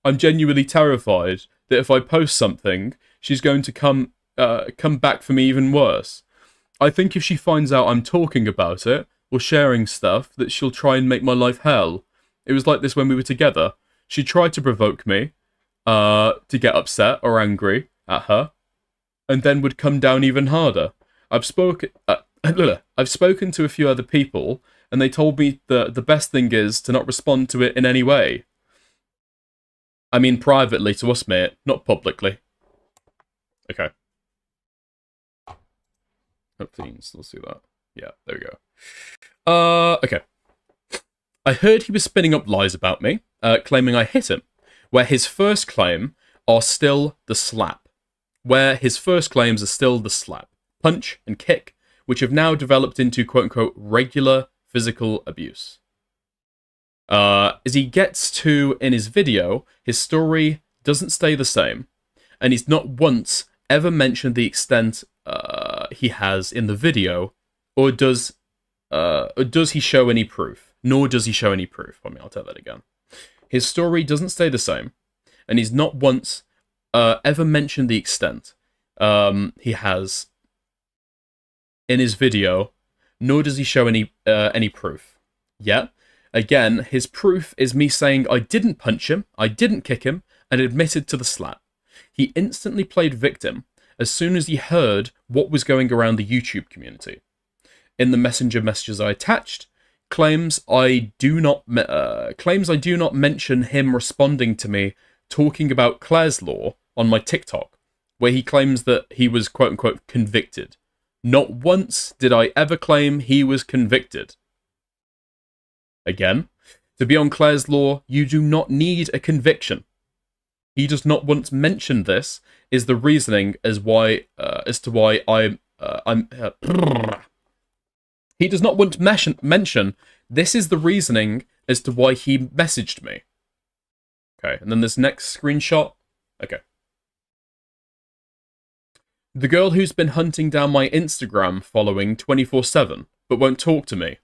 I'm genuinely terrified that if I post something, she's going to come back for me even worse. I think if she finds out I'm talking about it, or sharing stuff, that she'll try and make my life hell. It was like this when we were together. She tried to provoke me, to get upset or angry at her, and then would come down even harder. I've spoken to a few other people, and they told me that the best thing is to not respond to it in any way. I mean privately to us, mate, not publicly. Okay. Hopefully let's do that. Yeah, there we go. Okay. I heard he was spinning up lies about me, claiming I hit him, where his first claim are still the slap. Punch and kick, which have now developed into quote-unquote regular physical abuse. As he gets to in his video, his story doesn't stay the same, and he's not once ever mentioned the extent he has in the video, or does he show any proof? Nor does he show any proof. I'll tell that again. His story doesn't stay the same, and he's not once ever mentioned the extent he has in his video, nor does he show any proof. Yet, again, his proof is me saying I didn't punch him, I didn't kick him, and admitted to the slap. He instantly played victim as soon as he heard what was going around the YouTube community. In the messenger messages I attached, claims I do not mention him responding to me talking about Claire's Law on my TikTok, where he claims that he was quote-unquote convicted. Not once did I ever claim he was convicted. Again, to be on Claire's Law, you do not need a conviction. He does not once mention this is the reasoning as to why I'm. He does not want to mention this is the reasoning as to why he messaged me. Okay, and then this next screenshot. Okay. The girl who's been hunting down my Instagram following 24/7, but won't talk to me.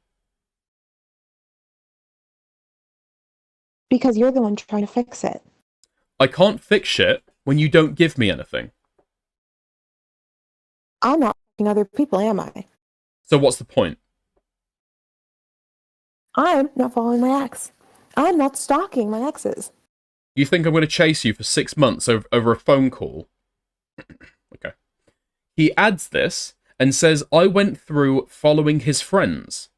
Because you're the one trying to fix it. I can't fix shit when you don't give me anything. I'm not fucking other people, am I? So what's the point? I'm not following my ex. I'm not stalking my exes. You think I'm going to chase you for 6 months over a phone call? Okay. He adds this and says I went through following his friends.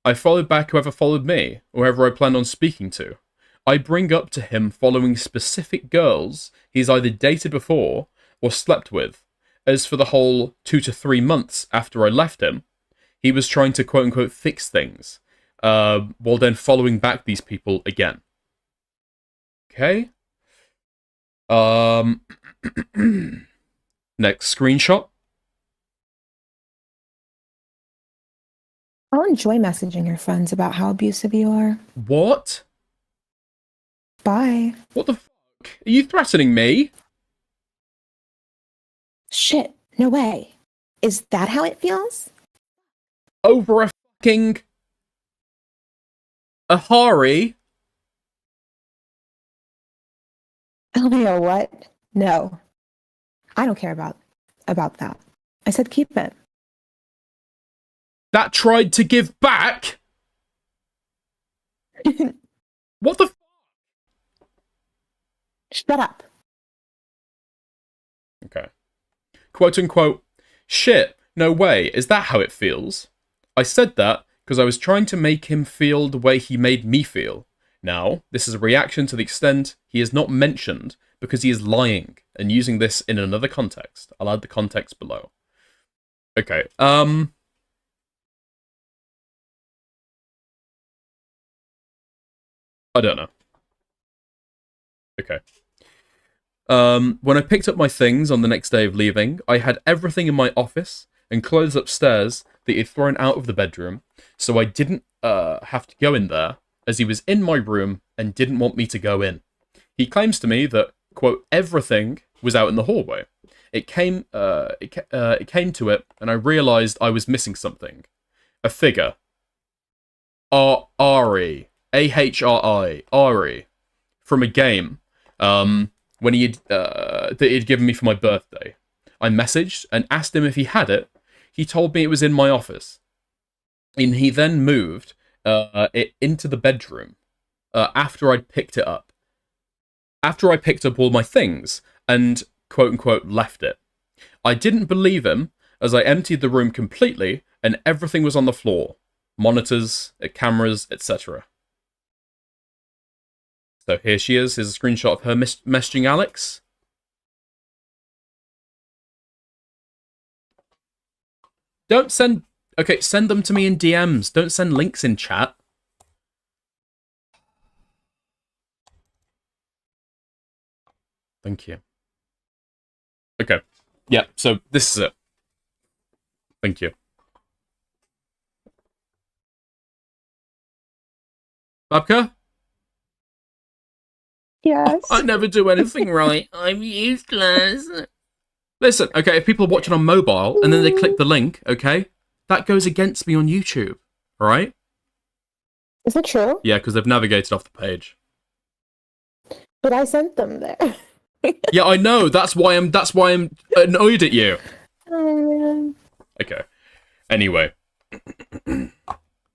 I followed back whoever followed me, or whoever I planned on speaking to. I bring up to him following specific girls he's either dated before or slept with. As for the whole 2 to 3 months after I left him, he was trying to quote-unquote fix things, while then following back these people again. Okay. Next screenshot. I'll enjoy messaging your friends about how abusive you are. What? Bye. What the fuck? Are you threatening me? Shit, no way. Is that how it feels? Over a fucking Ahari? Oh, you know what? No. I don't care about that. I said keep it. That tried to give back? What the Shut up. Okay. Quote unquote, shit, no way, is that how it feels? I said that because I was trying to make him feel the way he made me feel. Now, this is a reaction to the extent he is not mentioned because he is lying and using this in another context. I'll add the context below. Okay, I don't know. Okay. When I picked up my things on the next day of leaving, I had everything in my office and clothes upstairs that he'd thrown out of the bedroom, so I didn't have to go in there, as he was in my room and didn't want me to go in. He claims to me that, quote, everything was out in the hallway. It came to it, and I realised I was missing something. A figure. Ari. Ahri. Ari. From a game. When he had, that he'd given me for my birthday. I messaged and asked him if he had it. He told me it was in my office. And he then moved it into the bedroom after I'd picked it up. After I picked up all my things and, quote-unquote, left it. I didn't believe him, as I emptied the room completely and everything was on the floor. Monitors, cameras, etc. So here she is. Here's a screenshot of her messaging Alex. Don't send... Okay, send them to me in DMs. Don't send links in chat. Thank you. Okay. Yeah, so this is it. Thank you. Babka? Yes. I never do anything right. I'm useless. Listen, okay, if people are watching on mobile and then they click the link, okay, that goes against me on YouTube, alright? Is that true? Yeah, because they've navigated off the page. But I sent them there. Yeah, I know. That's why I'm annoyed at you. Oh, man. Okay. Anyway.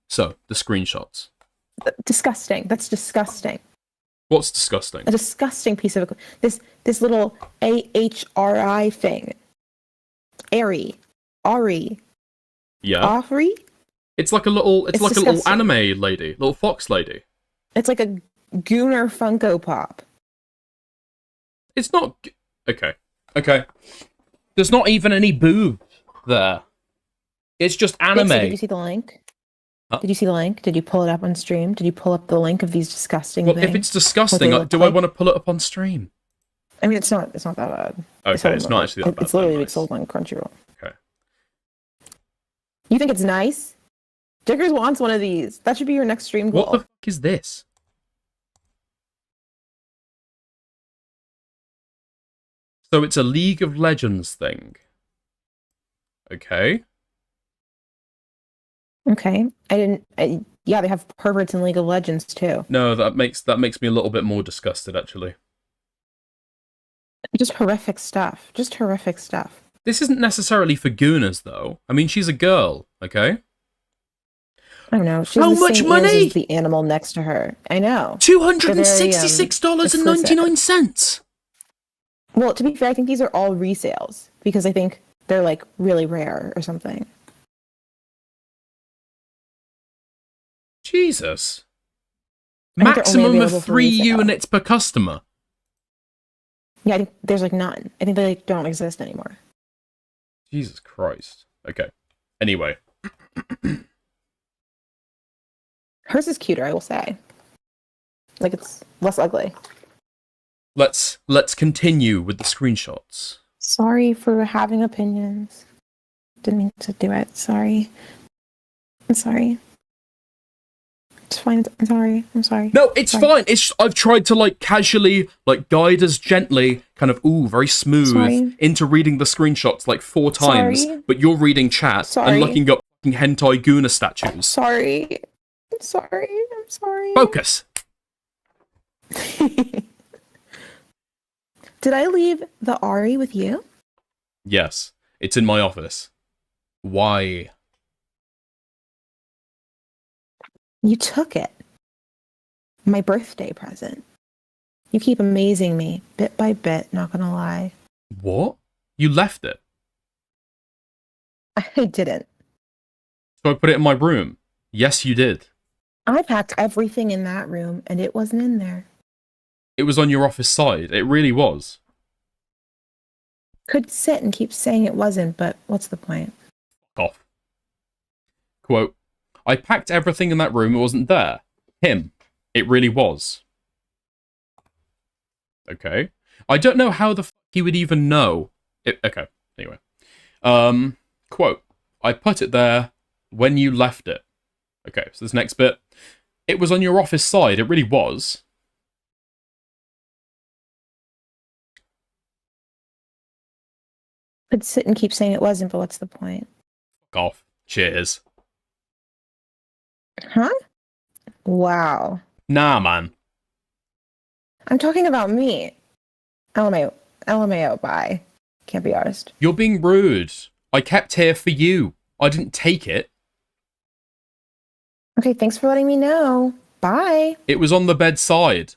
So, the screenshots. Disgusting. That's disgusting. What's disgusting? A disgusting piece of this little AHRI thing. Ari. Yeah. Ari? It's like a little disgusting. anime lady, little fox lady. It's like a Gooner Funko Pop. It's not okay. There's not even any boobs there. It's just anime. Did you see the link? Huh? Did you see the link? Did you pull it up on stream? Did you pull up the link of these disgusting things? If it's disgusting, What they do look I want to pull it up on stream? I mean, it's not that bad. Okay, it's not actually that bad. It's literally Nice. sold on Crunchyroll. Okay. You think it's nice? Dickers wants one of these. That should be your next stream goal. What the fuck is this? So it's a League of Legends thing. Okay. Okay. Yeah, they have perverts in League of Legends too. No, that makes me a little bit more disgusted, actually. Just horrific stuff. This isn't necessarily for Gooners, though. I mean, she's a girl, okay? I don't know. She's How the much same money? age as the animal next to her. I know. $266.99. Well, to be fair, I think these are all resales because I think they're like really rare or something. Jesus. I think they're only Maximum available of for 3 resale. units per customer. Yeah, I think there's like none. I think they like, don't exist anymore. Jesus Christ. Okay. Anyway. Hers is cuter, I will say. Like it's less ugly. Let's continue with the screenshots. Sorry for having opinions. Didn't mean to do it. Sorry. I'm sorry. It's fine. I'm sorry. No, it's Sorry. fine. I've tried to like casually like guide us gently, kind of very smooth Sorry. into reading the screenshots like 4 times, Sorry. but you're reading chat Sorry. and looking up fucking hentai Guna statues. Sorry. I'm sorry. Focus. Did I leave the Ari with you? Yes, it's in my office. Why? You took it. My birthday present. You keep amazing me, bit by bit, not gonna lie. What? You left it? I didn't. So I put it in my room. Yes, you did. I packed everything in that room and it wasn't in there. It was on your office side. It really was. Could sit and keep saying it wasn't, but what's the point? Off. Quote, I packed everything in that room. It wasn't there. Him. It really was. Okay. I don't know how the fuck he would even know. Okay. Anyway. Quote, I put it there when you left it. Okay, so this next bit. It was on your office side. It really was. Could sit and keep saying it wasn't, but what's the point? Fuck off. Cheers. Huh? Wow. Nah, man. I'm talking about me. LMAO, bye. Can't be arsed. You're being rude. I kept here for you. I didn't take it. Okay, thanks for letting me know. Bye. It was on the bedside.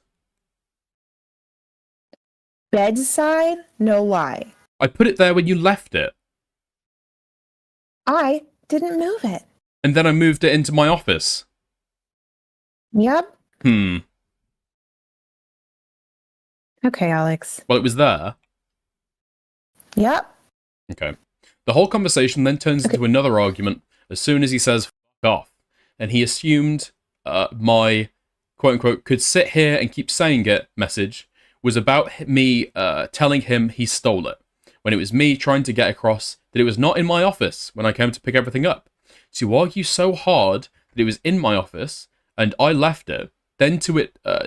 Bedside? No lie. I put it there when you left it. I didn't move it. And then I moved it into my office. Yep. Hmm. Okay, Alex. Well, it was there. Yep. Okay. The whole conversation then turns into another argument as soon as he says, "F off." And he assumed my, quote-unquote, could sit here and keep saying it message was about me telling him he stole it, when it was me trying to get across that it was not in my office when I came to pick everything up. To argue so hard that it was in my office and I left it, then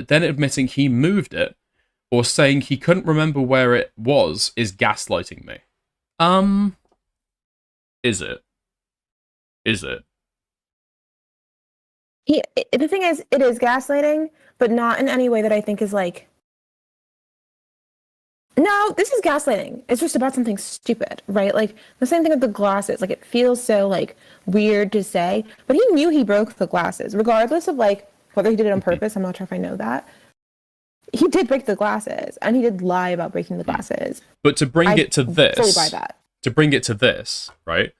admitting he moved it, or saying he couldn't remember where it was, is gaslighting me. Is it? Is it? The thing is, it is gaslighting, but not in any way that I think is like, no, this is gaslighting. It's just about something stupid, right? Like, the same thing with the glasses. Like, it feels so, like, weird to say, but he knew he broke the glasses, regardless of, like, whether he did it on purpose. I'm not sure if I know that. He did break the glasses, and he did lie about breaking the glasses. But to bring it to this... fully buy that. To bring it to this, right?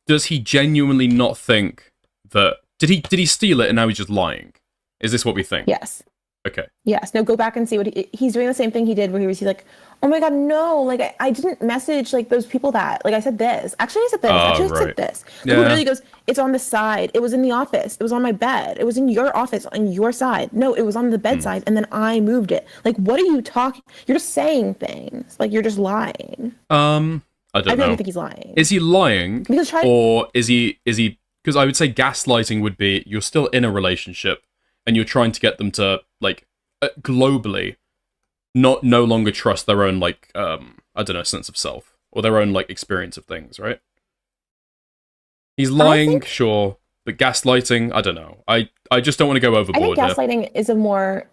Does he genuinely not think that... Did he steal it and now he's just lying? Is this what we think? Yes. Okay. Yes. No, go back and see what he's doing the same thing he did where he's like, oh my God, no, like I didn't message like those people that, like I said this. Actually, I said this. Actually, I said this. Like, Yeah. He literally goes, it's on the side. It was in the office. It was on my bed. It was in your office on your side. No, it was on the bedside and then I moved it. Like, what are you talking? You're just saying things. Like, you're just lying. I don't know. don't think he's lying. Is he lying? Or is he... Because I would say gaslighting would be you're still in a relationship and you're trying to get them to, like, globally no longer trust their own, like, I don't know, sense of self. Or their own, like, experience of things, right? He's lying, sure, but gaslighting, I don't know. I just don't want to go overboard I think gaslighting is a more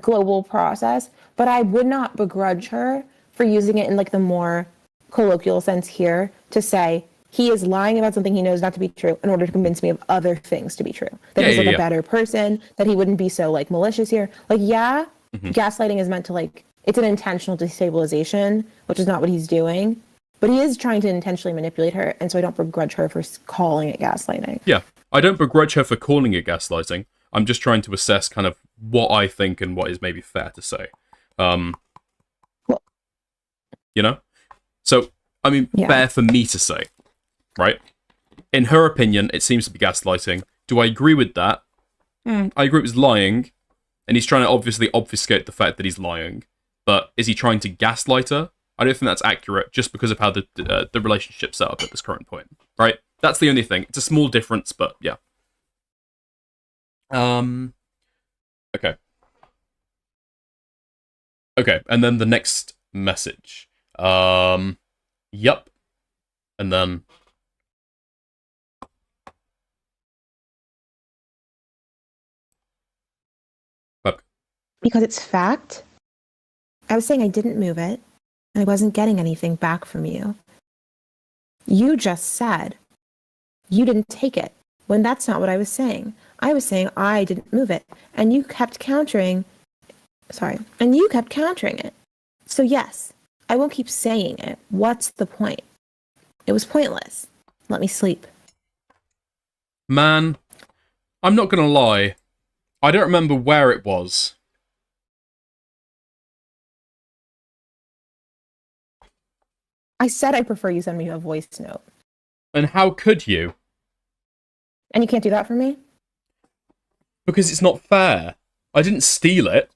global process, but I would not begrudge her for using it in, like, the more colloquial sense here to say, he is lying about something he knows not to be true in order to convince me of other things to be true. That he's a better person, that he wouldn't be so like malicious here. Like, gaslighting is meant to like, it's an intentional destabilization, which is not what he's doing. But he is trying to intentionally manipulate her, and so I don't begrudge her for calling it gaslighting. Yeah, I don't begrudge her for calling it gaslighting. I'm just trying to assess kind of what I think and what is maybe fair to say. You know? So, I mean, fair for me to say. Right? In her opinion, it seems to be gaslighting. Do I agree with that? I agree with lying. And he's trying to obviously obfuscate the fact that he's lying. But is he trying to gaslight her? I don't think that's accurate just because of how the relationship's set up at this current point. Right? That's the only thing. It's a small difference, but yeah. Okay. Okay, and then the next message. Yup. And then... Because it's fact. I was saying I didn't move it, and I wasn't getting anything back from you. You just said you didn't take it, when that's not what I was saying. I was saying I didn't move it, and you kept countering it. So yes, I won't keep saying it. What's the point? It was pointless. Let me sleep. Man, I'm not gonna lie. I don't remember where it was. I said I prefer you send me a voice note. And how could you? And you can't do that for me? Because it's not fair. I didn't steal it.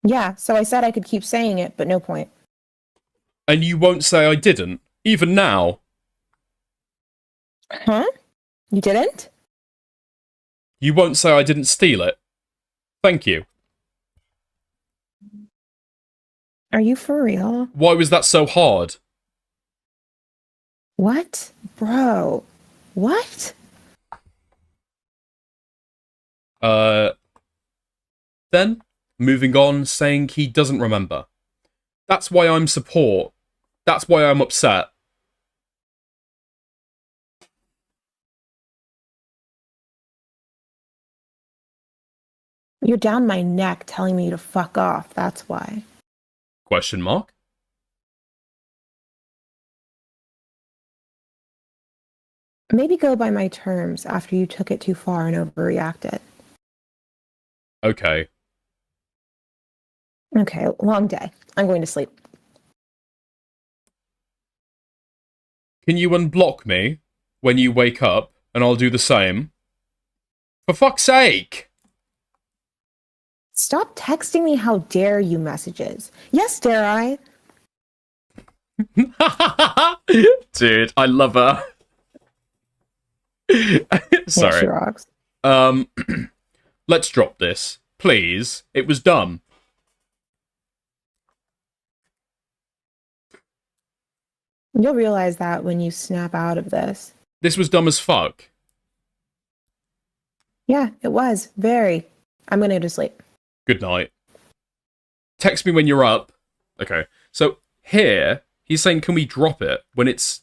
Yeah, so I said I could keep saying it, but no point. And you won't say I didn't, even now. Huh? You didn't? You won't say I didn't steal it. Thank you. Are you for real? Why was that so hard? What? Bro. What? Then, moving on, saying he doesn't remember. That's why I'm support. That's why I'm upset. You're down my neck telling me to fuck off, that's why. Question mark? Maybe go by my terms after you took it too far and overreacted. Okay. Okay, long day. I'm going to sleep. Can you unblock me when you wake up, and I'll do the same? For fuck's sake! Stop texting me how dare you messages. Yes, dare I? Dude, I love her. Sorry. Yeah, she rocks. Let's drop this. Please. It was dumb. You'll realize that when you snap out of this. This was dumb as fuck. Yeah, it was. Very. I'm going to go to sleep. Good night. Text me when you're up. Okay. So here, he's saying, can we drop it? When it's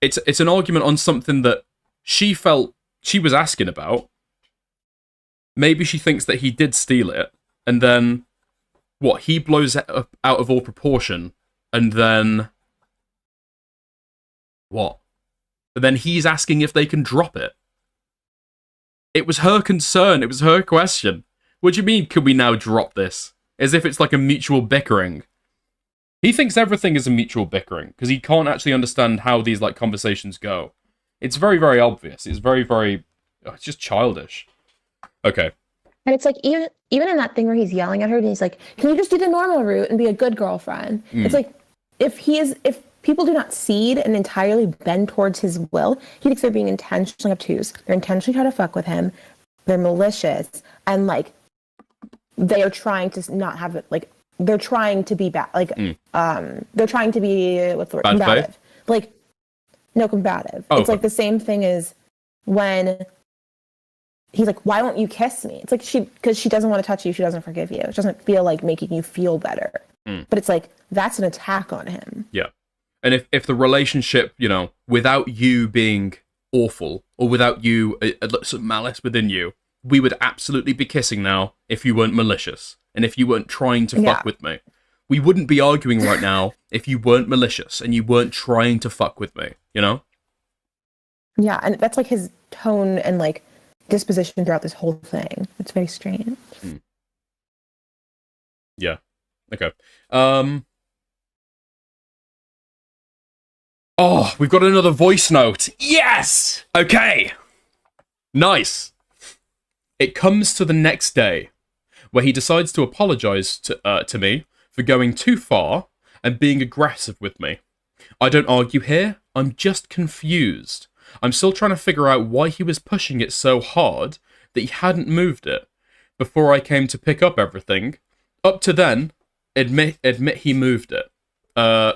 an argument on something that she felt she was asking about. Maybe she thinks that he did steal it. And then, what, he blows it up out of all proportion. And then... what? And then he's asking if they can drop it. It was her concern. It was her question. What do you mean, can we now drop this? As if it's like a mutual bickering. He thinks everything is a mutual bickering, because he can't actually understand how these like conversations go. It's very, very obvious. It's very, very... it's just childish. Okay. And it's like, even in that thing where he's yelling at her and he's like, can you just do the normal route and be a good girlfriend? It's like, if people do not cede and entirely bend towards his will, he thinks they're being intentionally obtuse. They're intentionally trying to fuck with him. They're malicious. And like, they are trying to not have it, like, they're trying to be bad. Like, they're trying to be, what's the word? Combative. Like, no, combative. Oh, it's like the same thing as when he's like, why won't you kiss me? It's like because she doesn't want to touch you. She doesn't forgive you. She doesn't feel like making you feel better. But it's like, that's an attack on him. Yeah. And if the relationship, you know, without you being awful, or without you, some malice within you, we would absolutely be kissing now if you weren't malicious. And if you weren't trying to fuck with me. We wouldn't be arguing right now if you weren't malicious and you weren't trying to fuck with me, you know? Yeah, and that's like his tone and like disposition throughout this whole thing. It's very strange. Yeah. Okay. Oh, we've got another voice note. Yes! Okay. Nice. It comes to the next day, where he decides to apologize to me for going too far and being aggressive with me. I don't argue here, I'm just confused. I'm still trying to figure out why he was pushing it so hard that he hadn't moved it before I came to pick up everything. Up to then, admit he moved it.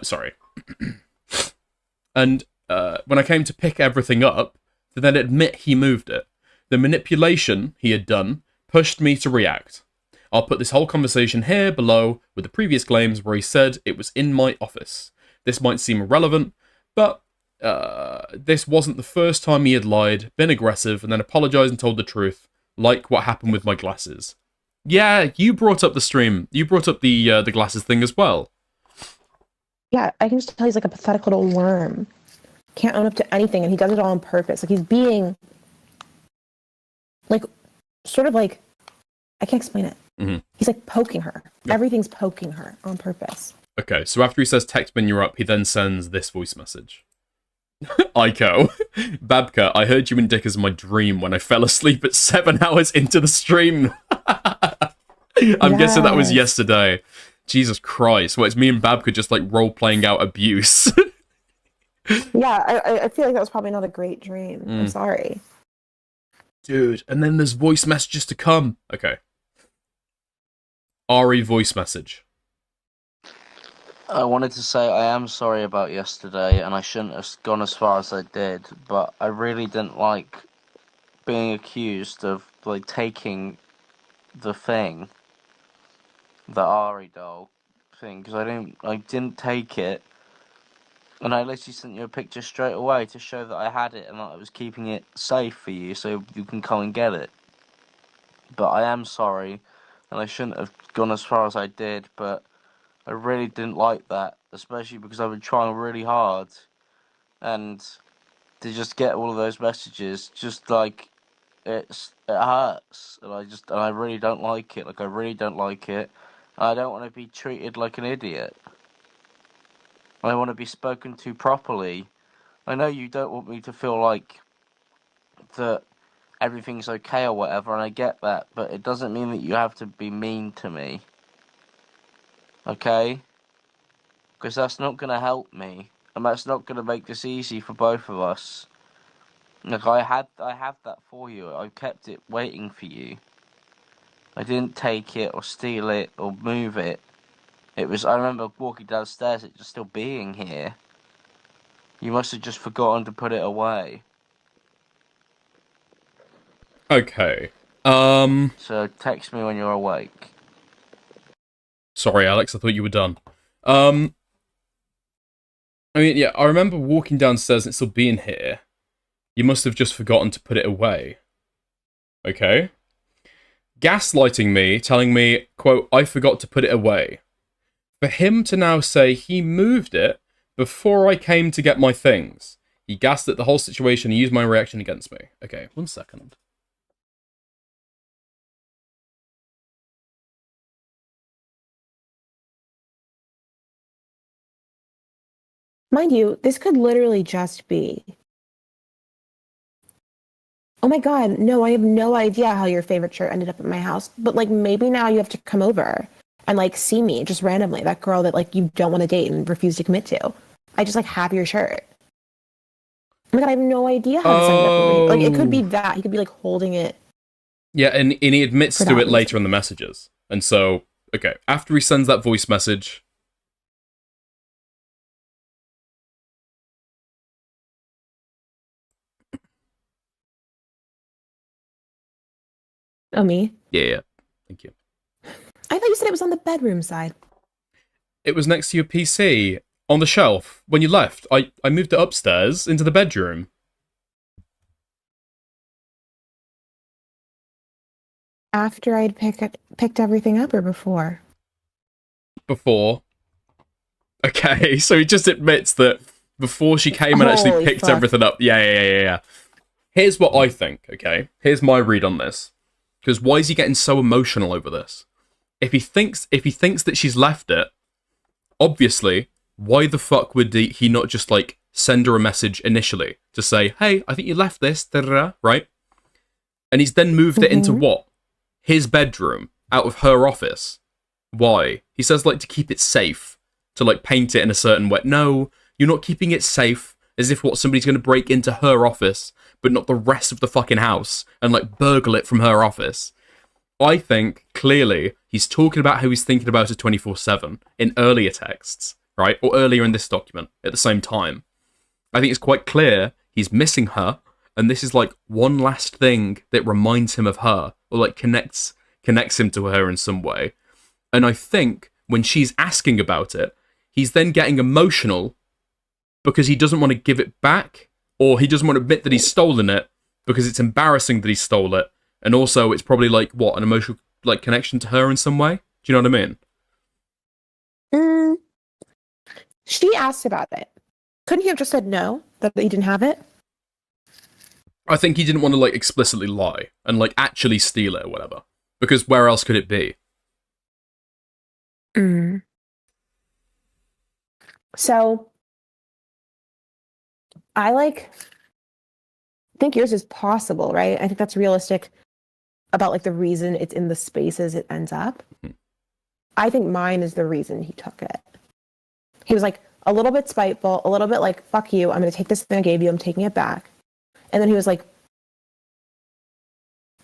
Sorry. And when I came to pick everything up, to then admit he moved it. The manipulation he had done pushed me to react. I'll put this whole conversation here below with the previous claims where he said it was in my office. This might seem irrelevant, but this wasn't the first time he had lied, been aggressive, and then apologized and told the truth, like what happened with my glasses. Yeah, you brought up the stream. You brought up the glasses thing as well. Yeah, I can just tell he's like a pathetic little worm. can't own up to anything, and he does it all on purpose. Like, he's being, like, sort of like, I can't explain it. Mm-hmm. He's like poking her. Yeah. Everything's poking her on purpose. Okay, so after he says text when you're up, he then sends this voice message. Aiko, Babka, I heard you and Dickers in my dream when I fell asleep at 7 hours into the stream. I'm guessing that was yesterday. Jesus Christ. Well, it's me and Babka just like role-playing out abuse. Yeah, I feel like that was probably not a great dream. I'm sorry. Dude, and then there's voice messages to come. Okay. Ari voice message. I wanted to say I am sorry about yesterday, and I shouldn't have gone as far as I did, but I really didn't like being accused of, like, taking the thing, the Ari doll thing, because I didn't take it, and I literally sent you a picture straight away to show that I had it and that I was keeping it safe for you so you can come and get it. But I am sorry, and I shouldn't have gone as far as I did, but I really didn't like that, especially because I've been trying really hard, and to just get all of those messages, just like, it hurts, and I really don't like it. Like, I really don't like it. I don't want to be treated like an idiot. I want to be spoken to properly. I know you don't want me to feel like that everything's okay or whatever, and I get that, but it doesn't mean that you have to be mean to me. Okay? Because that's not going to help me, and that's not going to make this easy for both of us. Like, I have that for you. I kept it waiting for you. I didn't take it or steal it or move it. I remember walking downstairs, it just still being here. You must have just forgotten to put it away. Okay. So text me when you're awake. Sorry, Alex, I thought you were done. I mean, yeah, I remember walking downstairs and it still being here. You must have just forgotten to put it away. Okay. Gaslighting me, telling me, quote, I forgot to put it away. For him to now say he moved it before I came to get my things. He gaslit the whole situation and used my reaction against me. Okay, 1 second. Mind you, this could literally just be, oh my god, no, I have no idea how your favorite shirt ended up at my house, but like maybe now you have to come over and like see me just randomly, that girl that like you don't want to date and refuse to commit to. I just like have your shirt. Oh my god, I have no idea how this ended up over here. Like, it could be that. He could be like holding it. Yeah, and he admits For to that it later reason. in the messages. And so, okay, after he sends that voice message... Oh, me? Yeah, thank you. I thought you said it was on the bedroom side. It was next to your PC, on the shelf, when you left. I moved it upstairs, into the bedroom. After I'd picked everything up, or before? Before. Okay, so he just admits that before she came and actually Holy picked fuck. everything up. Yeah. Here's what I think, okay? Here's my read on this. Because why is he getting so emotional over this? If he thinks that she's left it, obviously, why the fuck would he not just, like, send her a message initially to say, hey, I think you left this, right? And he's then moved it into what? His bedroom, out of her office. Why? He says, like, to keep it safe, to, like, paint it in a certain way. No, you're not keeping it safe as if somebody's going to break into her office, but not the rest of the fucking house, and, like, burgle it from her office. I think, clearly, he's talking about how he's thinking about it 24/7 in earlier texts, right? Or earlier in this document, at the same time. I think it's quite clear he's missing her, and this is, like, one last thing that reminds him of her, or, like, connects him to her in some way. And I think, when she's asking about it, he's then getting emotional because he doesn't want to give it back, or he doesn't want to admit that he's stolen it because it's embarrassing that he stole it, and also it's probably like what, an emotional like connection to her in some way. Do you know what I mean? She asked about it. Couldn't he have just said no, that he didn't have it? I think he didn't want to, like, explicitly lie and, like, actually steal it or whatever. Because where else could it be? So, I think yours is possible, right? I think that's realistic about, like, the reason it's in the spaces it ends up. Mhm. I think mine is the reason he took it. He was, like, a little bit spiteful, a little bit like, fuck you, I'm going to take this thing I gave you, I'm taking it back. And then he was like,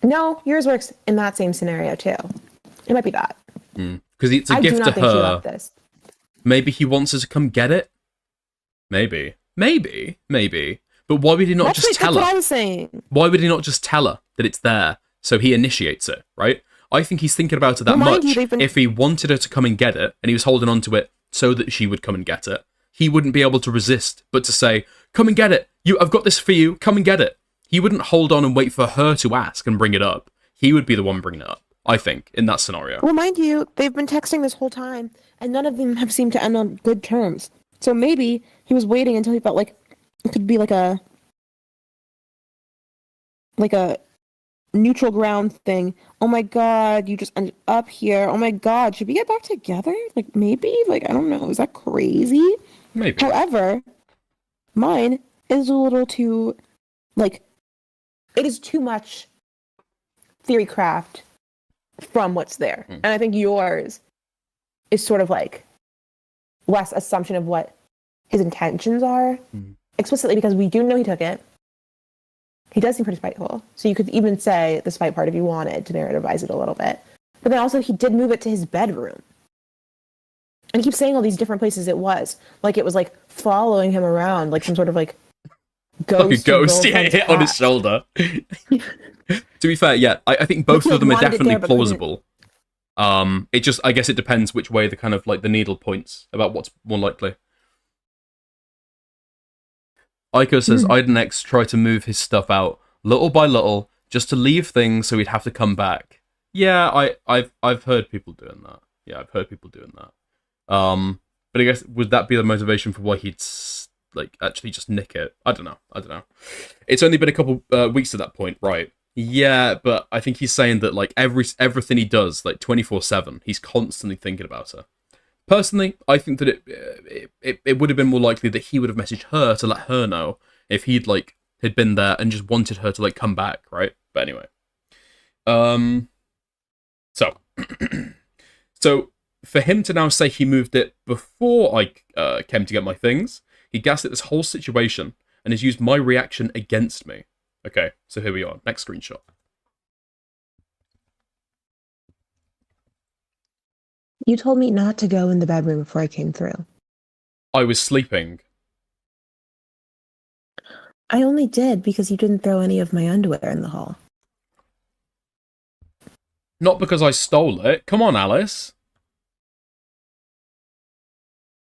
no, yours works in that same scenario too. It might be that. Because it's a I gift do not to think she her. left this. Maybe he wants her to come get it? Maybe. But why would he not just tell That's her? what I was saying. Why would he not just tell her that it's there so he initiates it, right? I think he's thinking about it that Well, mind much. you, If he wanted her to come and get it, and he was holding on to it so that she would come and get it, he wouldn't be able to resist but to say, come and get it. I've got this for you. Come and get it. He wouldn't hold on and wait for her to ask and bring it up. He would be the one bringing it up, I think, in that scenario. Well, mind you, they've been texting this whole time, and none of them have seemed to end on good terms. So maybe he was waiting until he felt like it could be like a neutral ground thing. Oh my god, you just ended up here. Oh my god, should we get back together? Like, maybe? Like, I don't know. Is that crazy? Maybe. However, mine is a little too, like, it is too much theory craft from what's there. And I think yours is sort of like less assumption of what his intentions are explicitly, because we do know he took it. He does seem pretty spiteful. So you could even say the spite part if you wanted to narrativize it a little bit. But then also he did move it to his bedroom. And he keeps saying all these different places it was. Like it was like following him around, like some sort of like ghost. Like a ghost, yeah, girlfriend's hit on his cat. shoulder. To be fair, yeah, I think both He, of them are wanted it definitely there, but couldn't. plausible. It just, I guess it depends which way the kind of, like, the needle points about what's more likely. Aiko says, ImAllexx tried to move his stuff out, little by little, just to leave things so he'd have to come back. Yeah, I've heard people doing that. But I guess, would that be the motivation for why he'd, like, actually just nick it? I don't know. It's only been a couple weeks to that point, right? Yeah, but I think he's saying that, like, everything he does, like, 24/7, he's constantly thinking about her. Personally, I think that it would have been more likely that he would have messaged her to let her know if he'd, like, had been there and just wanted her to, like, come back, right? But anyway. So. So, for him to now say he moved it before I came to get my things, he gaslit this whole situation and has used my reaction against me. Okay, so here we are. Next screenshot. You told me not to go in the bedroom before I came through. I was sleeping. I only did because you didn't throw any of my underwear in the hall. Not because I stole it. Come on, Alice.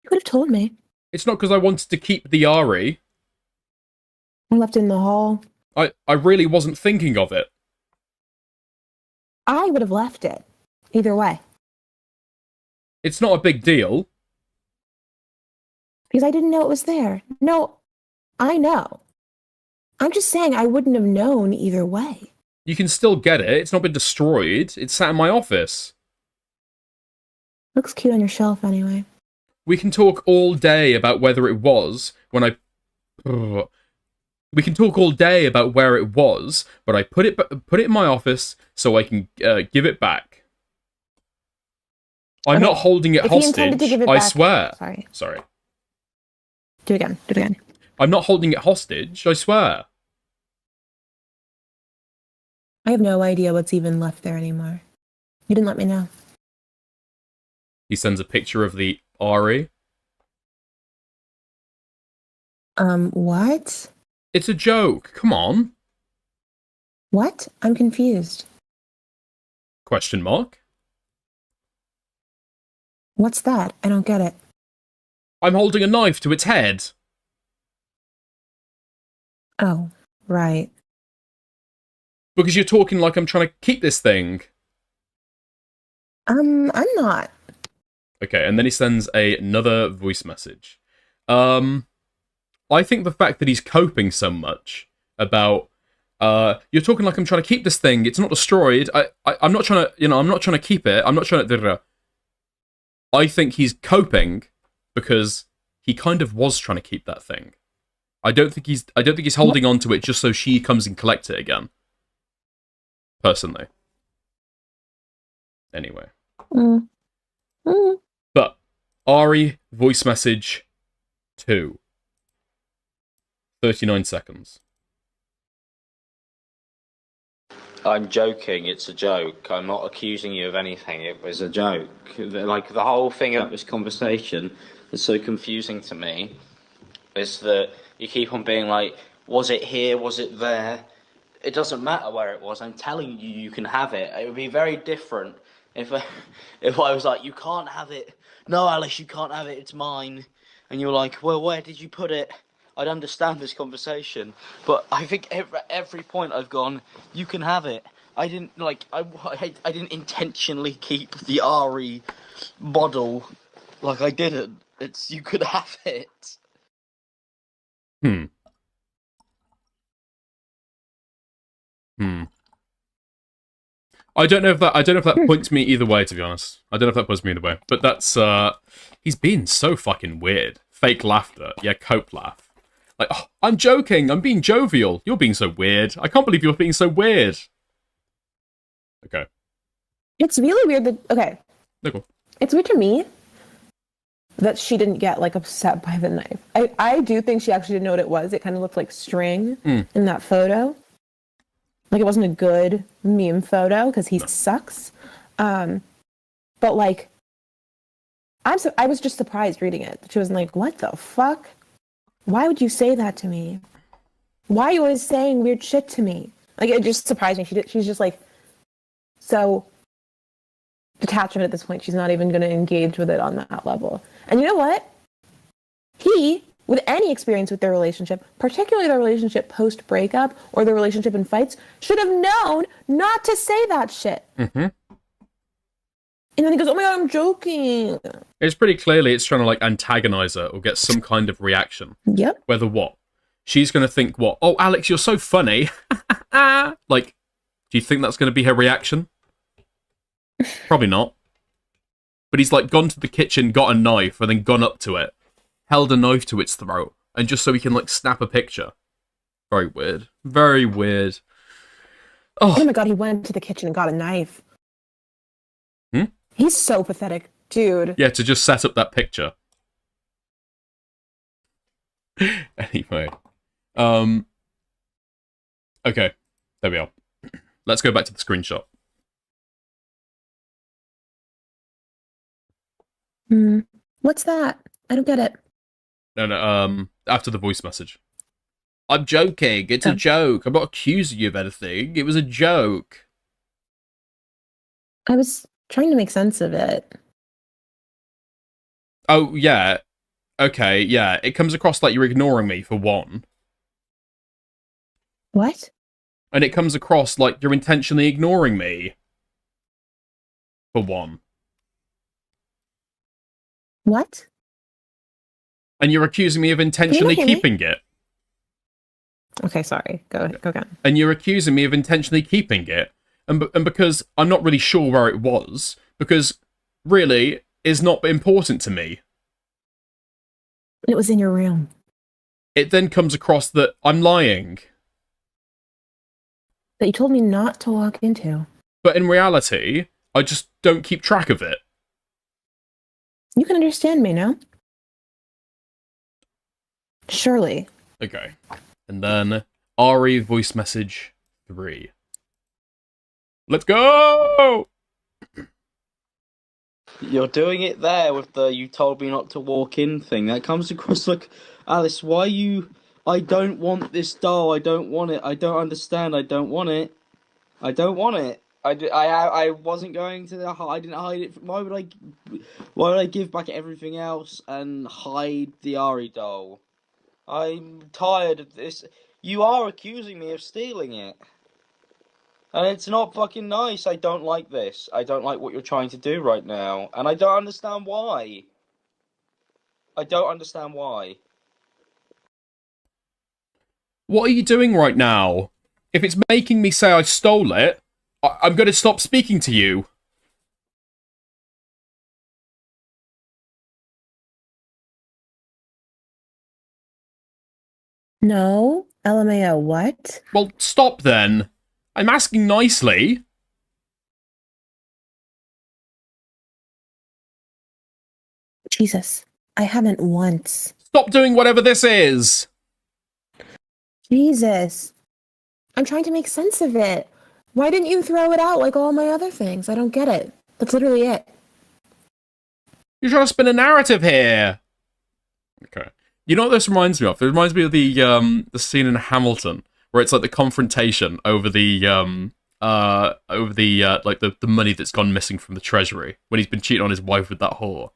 You could have told me. It's not because I wanted to keep the Ari. I left it in the hall. I really wasn't thinking of it. I would have left it. Either way. It's not a big deal. Because I didn't know it was there. No, I know. I'm just saying I wouldn't have known either way. You can still get it. It's not been destroyed. It's sat in my office. Looks cute on your shelf anyway. We can talk all day about whether it was when I... We can talk all day about where it was, but I put it in my office so I can give it back. I'm not holding it If he intended to hostage. give it I back- swear. Sorry. Sorry. Do it again. Do it again. I'm not holding it hostage. I swear. I have no idea what's even left there anymore. You didn't let me know. He sends a picture of the Ari. What? It's a joke. Come on. What? I'm confused. Question mark. What's that? I don't get it. I'm holding a knife to its head. Oh, right. Because you're talking like I'm trying to keep this thing. I'm not. Okay, and then he sends another voice message. I think the fact that he's coping so much about, you're talking like I'm trying to keep this thing. It's not destroyed. I'm not trying to, I'm not trying to keep it. I'm not trying to. I think he's coping because he kind of was trying to keep that thing. I don't think he's holding on to it just so she comes and collects it again. Personally. Anyway. But Ari voice message 2. 39 seconds. I'm joking, it's a joke. I'm not accusing you of anything, it was a joke. Like, the whole thing about this conversation that's so confusing to me is that you keep on being like, was it here, was it there? It doesn't matter where it was, I'm telling you, you can have it. It would be very different if I was like, you can't have it. No, Alice, you can't have it, it's mine. And you're like, well, where did you put it? I'd understand this conversation, but I think every point I've gone, you can have it. I didn't I didn't intentionally keep the Ari model. Like, I didn't. It's, you could have it. I don't know if that points me either way, to be honest. I don't know if that points me either way. But that's he's been so fucking weird. Fake laughter. Yeah, cope laugh. Like, oh, I'm joking, I'm being jovial. You're being so weird. I can't believe you're being so weird. Okay. It's really weird that, okay. No, cool. It's weird to me that she didn't get, like, upset by the knife. I do think she actually didn't know what it was. It kind of looked like string in that photo. Like, it wasn't a good meme photo, because he sucks. But, like, I was just surprised reading it. She was like, what the fuck? Why would you say that to me? Why are you always saying weird shit to me? Like, it just surprised me. She's just, like, so detached from it at this point. She's not even going to engage with it on that level. And you know what? He, with any experience with their relationship, particularly their relationship post-breakup or their relationship in fights, should have known not to say that shit. Mm-hmm. And then he goes, oh my god, I'm joking. It's pretty clearly it's trying to, like, antagonize her or get some kind of reaction. Yep. Whether what? She's going to think what? Oh, Alex, you're so funny. Like, do you think that's going to be her reaction? Probably not. But he's, like, gone to the kitchen, got a knife, and then gone up to it, held a knife to its throat, and just so he can, like, snap a picture. Very weird. Very weird. Oh my god, he went to the kitchen and got a knife. He's so pathetic, dude. Yeah, to just set up that picture. Anyway. Okay, there we are. Let's go back to the screenshot. What's that? I don't get it. No, after the voice message. I'm joking, it's a joke. I'm not accusing you of anything. It was a joke. I was trying to make sense of it. Oh, yeah. Okay, yeah. It comes across like you're ignoring me, for one. What? And it comes across like you're intentionally ignoring me. For one. What? And you're accusing me of intentionally keeping it. Okay, sorry. Go again. And you're accusing me of intentionally keeping it. And because I'm not really sure where it was, because really, it's not important to me. It was in your room. It then comes across that I'm lying. That you told me not to walk into. But in reality, I just don't keep track of it. You can understand me now. Surely. Okay. And then Ari voice message 3. Let's go! You're doing it there with the you told me not to walk in thing. That comes across like, Alice, why you... I don't want this doll. I don't want it. I don't understand. I don't want it. I don't want it. I wasn't going to... I didn't hide it. Why would I give back everything else and hide the Ari doll? I'm tired of this. You are accusing me of stealing it. And it's not fucking nice. I don't like this. I don't like what you're trying to do right now. And I don't understand why. I don't understand why. What are you doing right now? If it's making me say I stole it, I'm going to stop speaking to you. No, LMAO, what? Well, stop then. I'm asking nicely. Jesus, I haven't once. Stop doing whatever this is. Jesus. I'm trying to make sense of it. Why didn't you throw it out like all my other things? I don't get it. That's literally it. You're trying to spin a narrative here. Okay. You know what this reminds me of? It reminds me of the scene in Hamilton where it's like the confrontation over the like the money that's gone missing from the treasury when he's been cheating on his wife with that whore.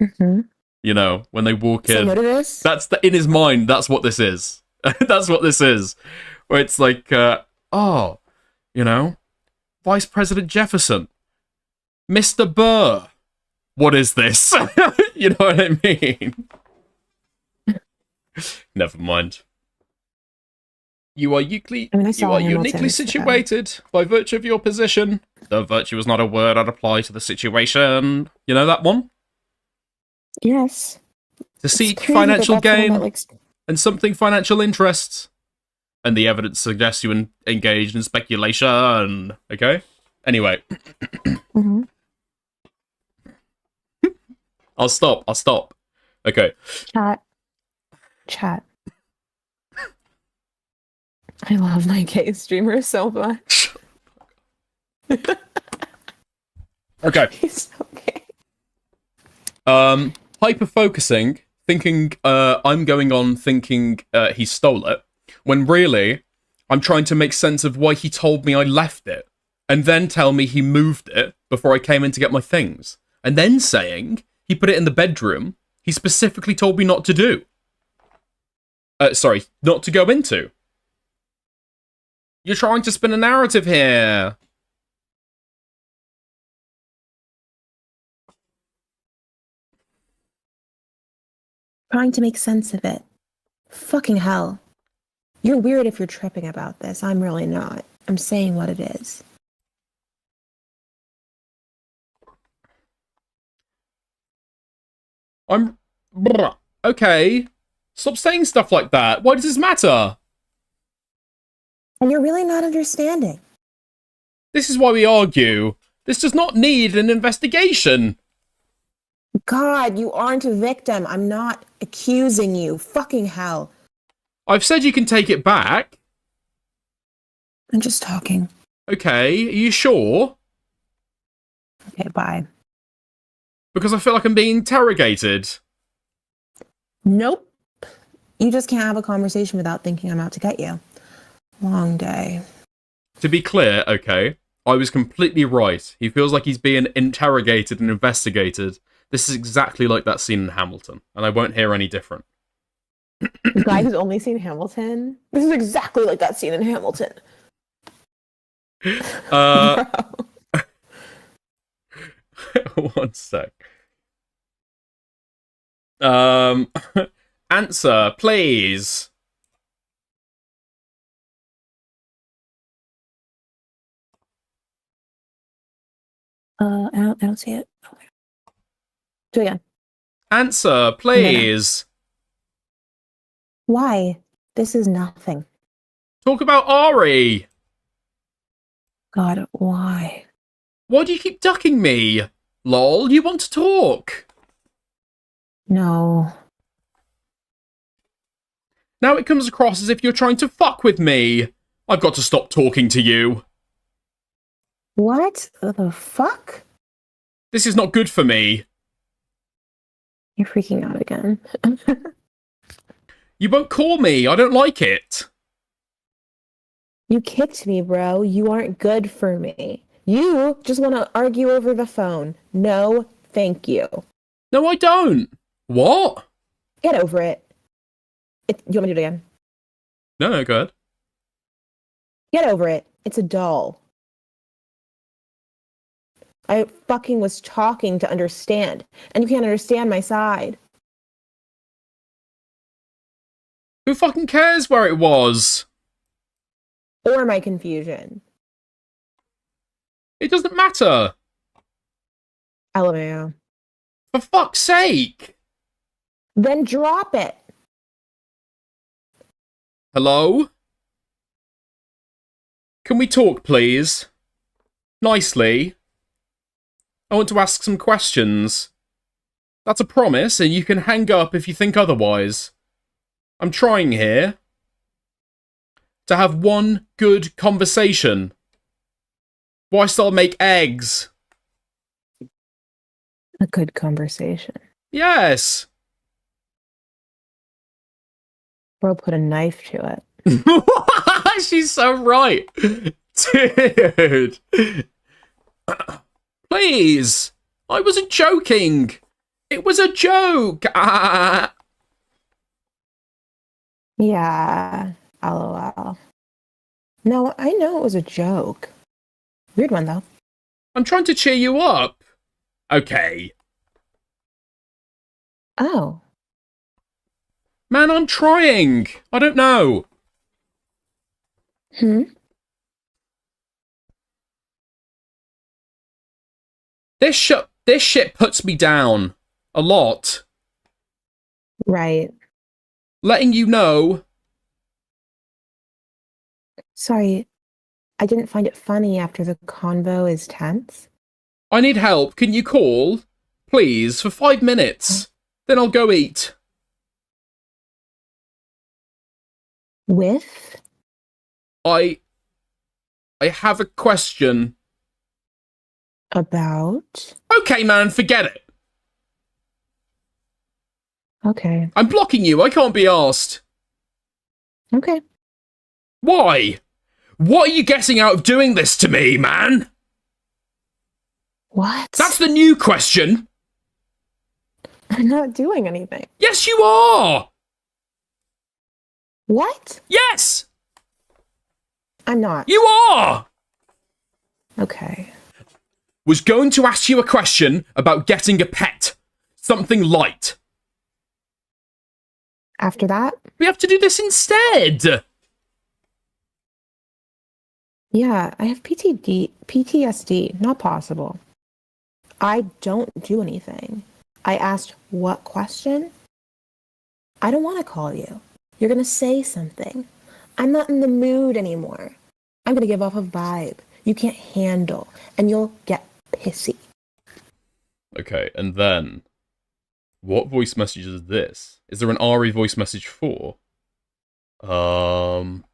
Mm-hmm. You know, when they walk in. What it is? In his mind, that's what this is. That's what this is. Where it's like, oh, you know, Vice President Jefferson, Mr. Burr. What is this? You know what I mean? Never mind. You are uniquely situated by virtue of your position. The virtue is not a word I'd apply to the situation. You know that one? Yes. To seek financial gain and something financial interests. And the evidence suggests you engaged in speculation. Okay? Anyway. Mm-hmm. I'll stop. Okay. Chat. I love my gay streamer so much. Okay. He's so gay. Hyper-focusing, thinking I'm going on thinking he stole it, when really I'm trying to make sense of why he told me I left it, and then tell me he moved it before I came in to get my things, and then saying he put it in the bedroom he specifically told me not to do. Sorry, not to go into. You're trying to spin a narrative here. Trying to make sense of it. Fucking hell. You're weird if you're tripping about this. I'm really not. I'm saying what it is. Okay. Stop saying stuff like that. Why does this matter? And you're really not understanding. This is why we argue. This does not need an investigation. God, you aren't a victim. I'm not accusing you. Fucking hell. I've said you can take it back. I'm just talking. Okay, are you sure? Okay, bye. Because I feel like I'm being interrogated. Nope. You just can't have a conversation without thinking I'm out to get you. Long day. To be clear, okay, I was completely right. He feels like he's being interrogated and investigated. This is exactly like that scene in Hamilton, and I won't hear any different. The guy who's only seen Hamilton? This is exactly like that scene in Hamilton. One sec. Answer, please. I don't see it. Okay. Do it again. Answer, please. Why? This is nothing. Talk about Ari. God, why? Why do you keep ducking me? Lol, you want to talk. No. Now it comes across as if you're trying to fuck with me. I've got to stop talking to you. What the fuck? This is not good for me. You're freaking out again. You won't call me. I don't like it. You kicked me, bro. You aren't good for me. You just want to argue over the phone. No, thank you. No, I don't. What? Get over it. You want me to do it again? No, go ahead. Get over it. It's a doll. I fucking was talking to understand, and you can't understand my side. Who fucking cares where it was? Or my confusion. It doesn't matter. LMAO. For fuck's sake. Then drop it. Hello? Can we talk, please? Nicely. I want to ask some questions. That's a promise, and you can hang up if you think otherwise. I'm trying here to have one good conversation. Whilst I'll make eggs. A good conversation. Yes. Bro, put a knife to it. She's so right. Dude. Please. I wasn't joking. It was a joke. Yeah. LOL. No, I know it was a joke. Weird one, though. I'm trying to cheer you up. Okay. Oh. Man, I'm trying. I don't know. This shit puts me down. A lot. Right. Letting you know. Sorry, I didn't find it funny after the convo is tense. I need help. Can you call? Please, for 5 minutes. Then I'll go eat. With? I have a question. About? Okay, man, forget it. Okay. I'm blocking you. I can't be asked. Okay. Why? What are you getting out of doing this to me, man? What? That's the new question. I'm not doing anything. Yes, you are. What? Yes, I'm not. you are. Okay. Was going to ask you a question about getting a pet. Something light. After that? We have to do this instead. Yeah, I have PTSD. Not possible. I don't do anything. I asked what question? I don't want to call you. You're going to say something. I'm not in the mood anymore. I'm going to give off a vibe you can't handle, and you'll get pissy. Okay, and then what voice message is this? Is there an RE voice message for? Trying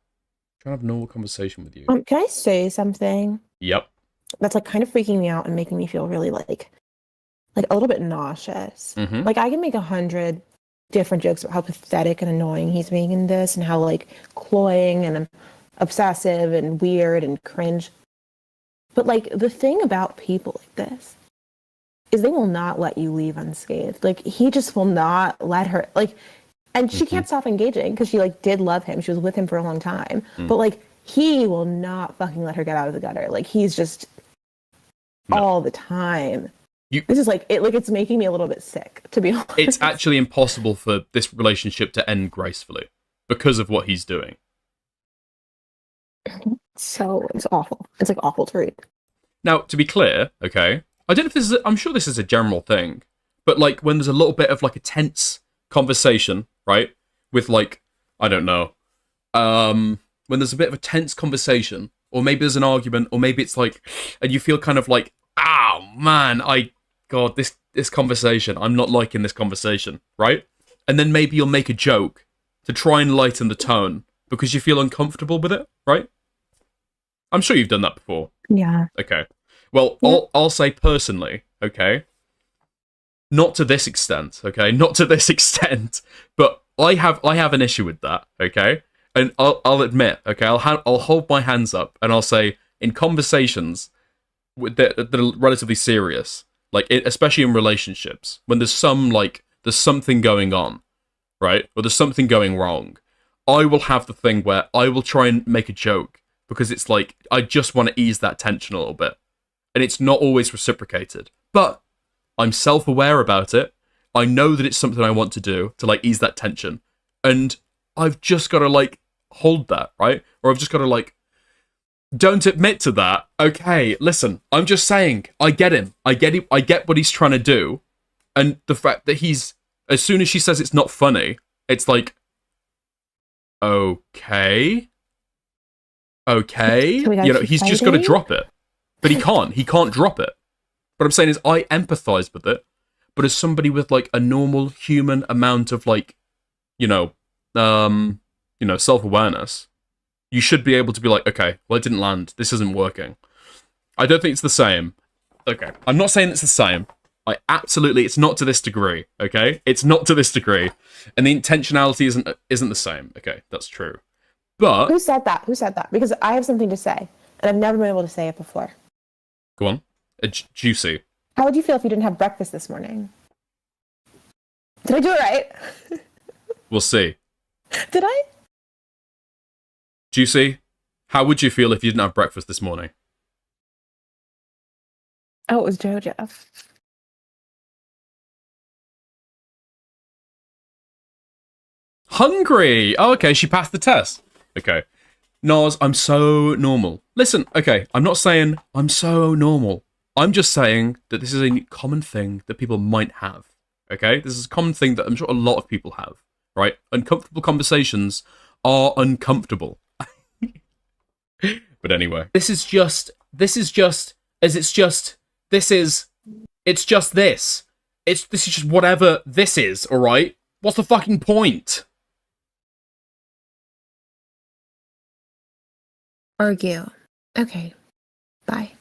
to have a normal conversation with you. Can I say something? Yep. That's like kind of freaking me out and making me feel really like a little bit nauseous. Mhm. Like I can make 100 different jokes about how pathetic and annoying he's being in this, and how like cloying and obsessive and weird and cringe. But like the thing about people like this is they will not let you leave unscathed. Like he just will not let her like, and she can't stop engaging because she like did love him. She was with him for a long time, but like he will not fucking let her get out of the gutter. Like he's just all the time. This is like it. Like it's making me a little bit sick, to be honest. It's actually impossible for this relationship to end gracefully because of what he's doing. So it's awful. It's like awful to read. Now, to be clear, okay, I don't know if this is. I'm sure this is a general thing, but like when there's a little bit of like a tense conversation, right, with like I don't know, when there's a bit of a tense conversation, or maybe there's an argument, or maybe it's like, and you feel kind of like, oh man, God, this conversation, I'm not liking this conversation, right? And then maybe you'll make a joke to try and lighten the tone because you feel uncomfortable with it, right? I'm sure you've done that before. Yeah. Okay. Well, I'll say personally, okay? Not to this extent, okay? Not to this extent, but I have an issue with that, okay? And I'll admit, okay? I'll hold my hands up and I'll say in conversations that are relatively serious, like especially in relationships, when there's something going on, right? Or there's something going wrong, I will have the thing where I will try and make a joke because it's like I just want to ease that tension a little bit. And it's not always reciprocated. But I'm self-aware about it. I know that it's something I want to do to like ease that tension. And I've just got to, like, hold that, right? Or I've just got to, like, don't admit to that. Okay, listen, I'm just saying, I get him. I get what he's trying to do. And the fact that he's, as soon as she says it's not funny, it's like, okay. You know, he's just got to drop it. But he can't drop it. What I'm saying is I empathize with it, but as somebody with, like, a normal human amount of, like, self-awareness, you should be able to be like, okay, well, it didn't land. This isn't working. I don't think it's the same. Okay, I'm not saying it's the same. It's not to this degree, okay? It's not to this degree. And the intentionality isn't the same. Okay, that's true. But... Who said that? Because I have something to say, and I've never been able to say it before. Go on. Juicy. How would you feel if you didn't have breakfast this morning? Did I do it right? We'll see. Did I? Juicy, how would you feel if you didn't have breakfast this morning? Oh, it was JoJo. Hungry! Oh, okay, she passed the test. Okay. Nas, I'm so normal. Listen, okay, I'm not saying I'm so normal. I'm just saying that this is a common thing that people might have. Okay? This is a common thing that I'm sure a lot of people have. Right? Uncomfortable conversations are uncomfortable. But anyway. It's just this. This is just whatever this is, alright? What's the fucking point? Argue. Okay. Bye.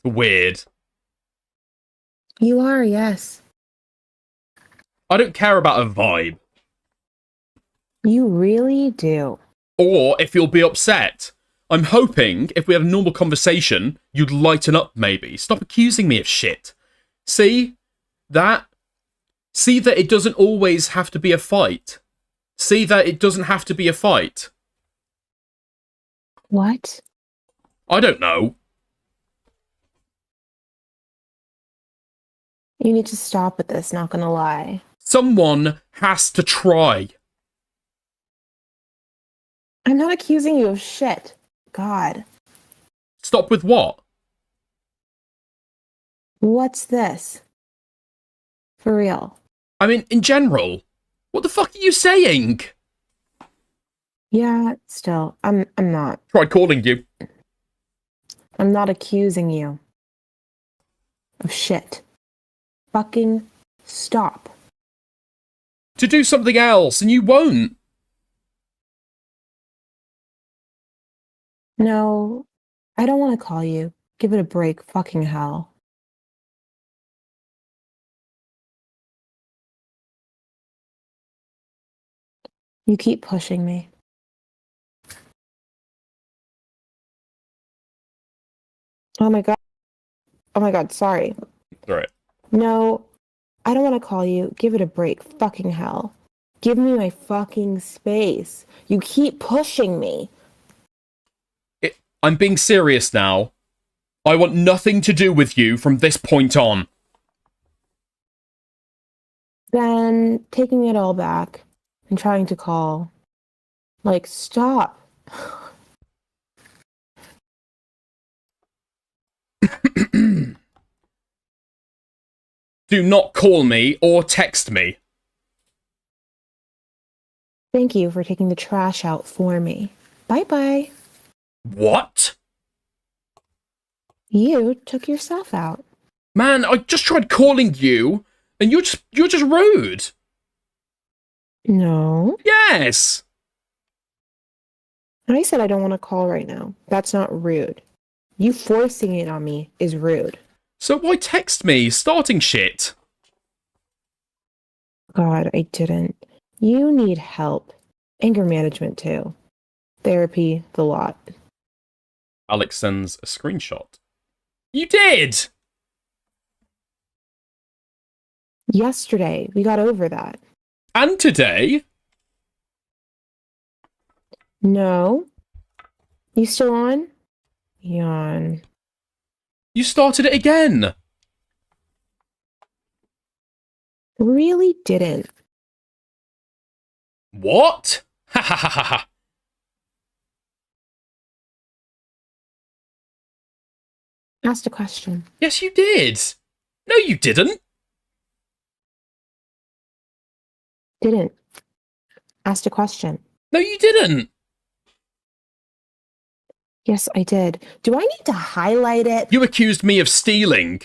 Weird. You are, yes. I don't care about a vibe. You really do. Or if you'll be upset. I'm hoping if we had a normal conversation, you'd lighten up maybe. Stop accusing me of shit. See that it doesn't always have to be a fight. See that it doesn't have to be a fight. What? I don't know. You need to stop with this, not gonna lie. Someone has to try. I'm not accusing you of shit. God. Stop with what? What's this? For real. I mean, in general. What the fuck are you saying? Yeah, still, I'm not. Tried calling you. I'm not accusing you of shit. Fucking stop. To do something else, and you won't. No, I don't want to call you. Give it a break, fucking hell. You keep pushing me. Oh my god. Oh my god, sorry. All right. No, I don't want to call you. Give it a break, fucking hell. Give me my fucking space. You keep pushing me. I'm being serious now. I want nothing to do with you from this point on. Then taking it all back and trying to call. Like, stop. Do not call me or text me. Thank you for taking the trash out for me. Bye-bye. What? You took yourself out. Man, I just tried calling you, and you're just rude. No. Yes. I said I don't want to call right now. That's not rude. You forcing it on me is rude. So why text me, starting shit? God, I didn't. You need help. Anger management, too. Therapy, the lot. Alex sends a screenshot. You did! Yesterday, we got over that. And today? No. You still on? Yawn. You started it again. Really didn't. What? Ha ha ha ha ha. Asked a question. Yes, you did. No, you didn't. Didn't. Asked a question. No, you didn't. Yes, I did. Do I need to highlight it? You accused me of stealing.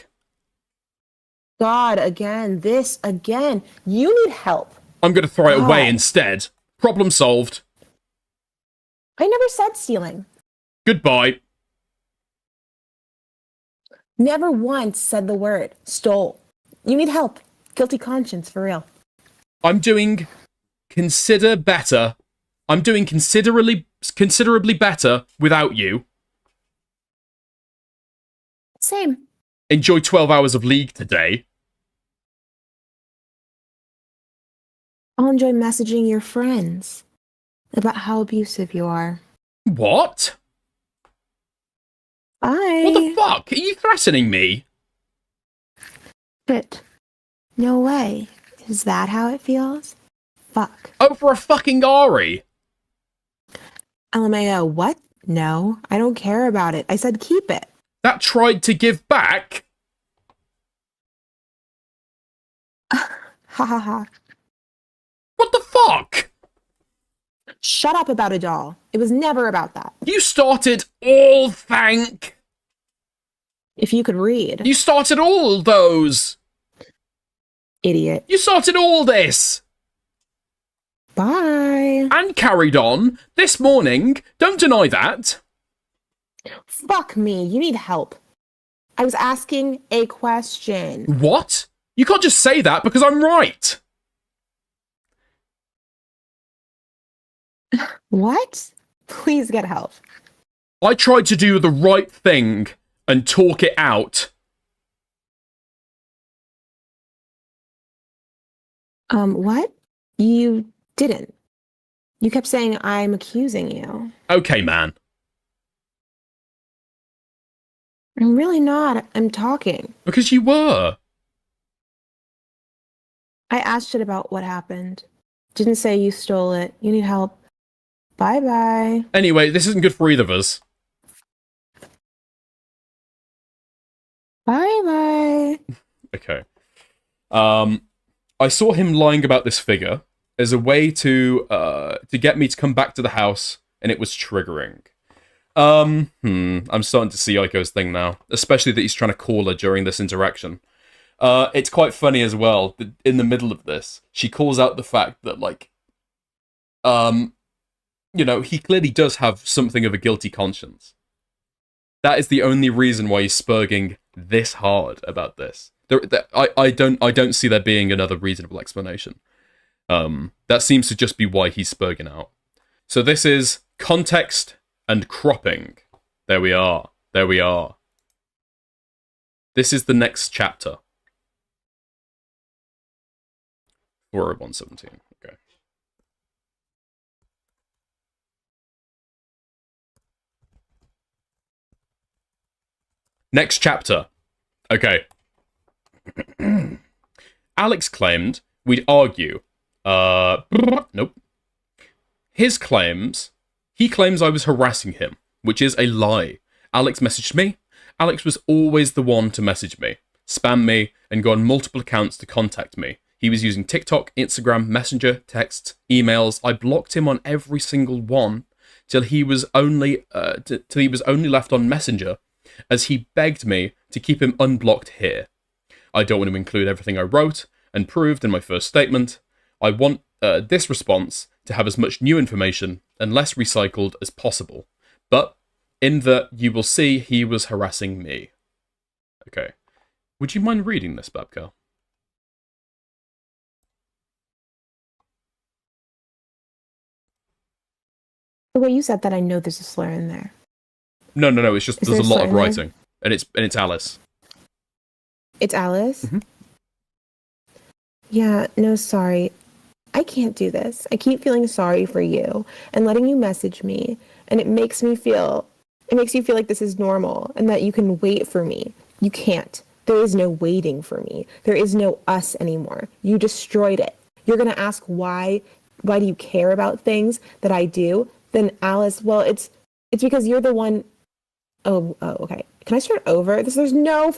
God, again. This again. You need help. I'm going to throw it away God. instead. Problem solved. I never said stealing. Goodbye. Never once said the word stole. You need help. Guilty conscience, for real. I'm doing considerably better without you. Same. Enjoy 12 hours of League today. I'll enjoy messaging your friends about how abusive you are. What? Bye. What the fuck? Are you threatening me? Shit. No way. Is that how it feels? Fuck. Over a fucking Ari. LMAO, what? No, I don't care about it. I said keep it. That tried to give back? Ha ha ha. What the fuck? Shut up about a doll. It was never about that. You started all thank. If you could read. You started all those. Idiot. You started all this. Bye. And carried on this morning. Don't deny that. Fuck me. You need help. I was asking a question. What? You can't just say that because I'm right. What? Please get help. I tried to do the right thing and talk it out. What? You didn't. You kept saying I'm accusing you. Okay, man. I'm really not. I'm talking. Because you were. I asked shit about what happened. Didn't say you stole it. You need help. Bye-bye. Anyway, this isn't good for either of us. Bye-bye. Okay. I saw him lying about this figure as a way to get me to come back to the house, and it was triggering. I'm starting to see Aiko's thing now, especially that he's trying to call her during this interaction. It's quite funny as well that in the middle of this, she calls out the fact that, like, you know, he clearly does have something of a guilty conscience. That is the only reason why he's spurging this hard about this. I don't see there being another reasonable explanation. That seems to just be why he's spurging out. So this is context and cropping. There we are. There we are. This is the next chapter. 40117. Okay. Next chapter. Okay. Alex claimed we'd argue. Nope. He claims I was harassing him, which is a lie. Alex messaged me. Alex was always the one to message me, spam me, and go on multiple accounts to contact me. He was using TikTok, Instagram, Messenger, texts, emails. I blocked him on every single one till he was only left on Messenger, as he begged me to keep him unblocked here. I don't want to include everything I wrote and proved in my first statement. I want this response to have as much new information and less recycled as possible. But in that you will see he was harassing me. Okay. Would you mind reading this, Babka? The way you said that, I know there's a slur in there. No. It's just there's a lot of writing, and it's Alice. It's Alice? Mm-hmm. Yeah, no, sorry. I can't do this. I keep feeling sorry for you and letting you message me, and it makes you feel like this is normal and that you can wait for me. You can't. There is no waiting for me. There is no us anymore. You destroyed it. You're going to ask why why do you care about things that I do? Then Alice, well, it's because you're the one. Oh, okay. Can I start over? There's no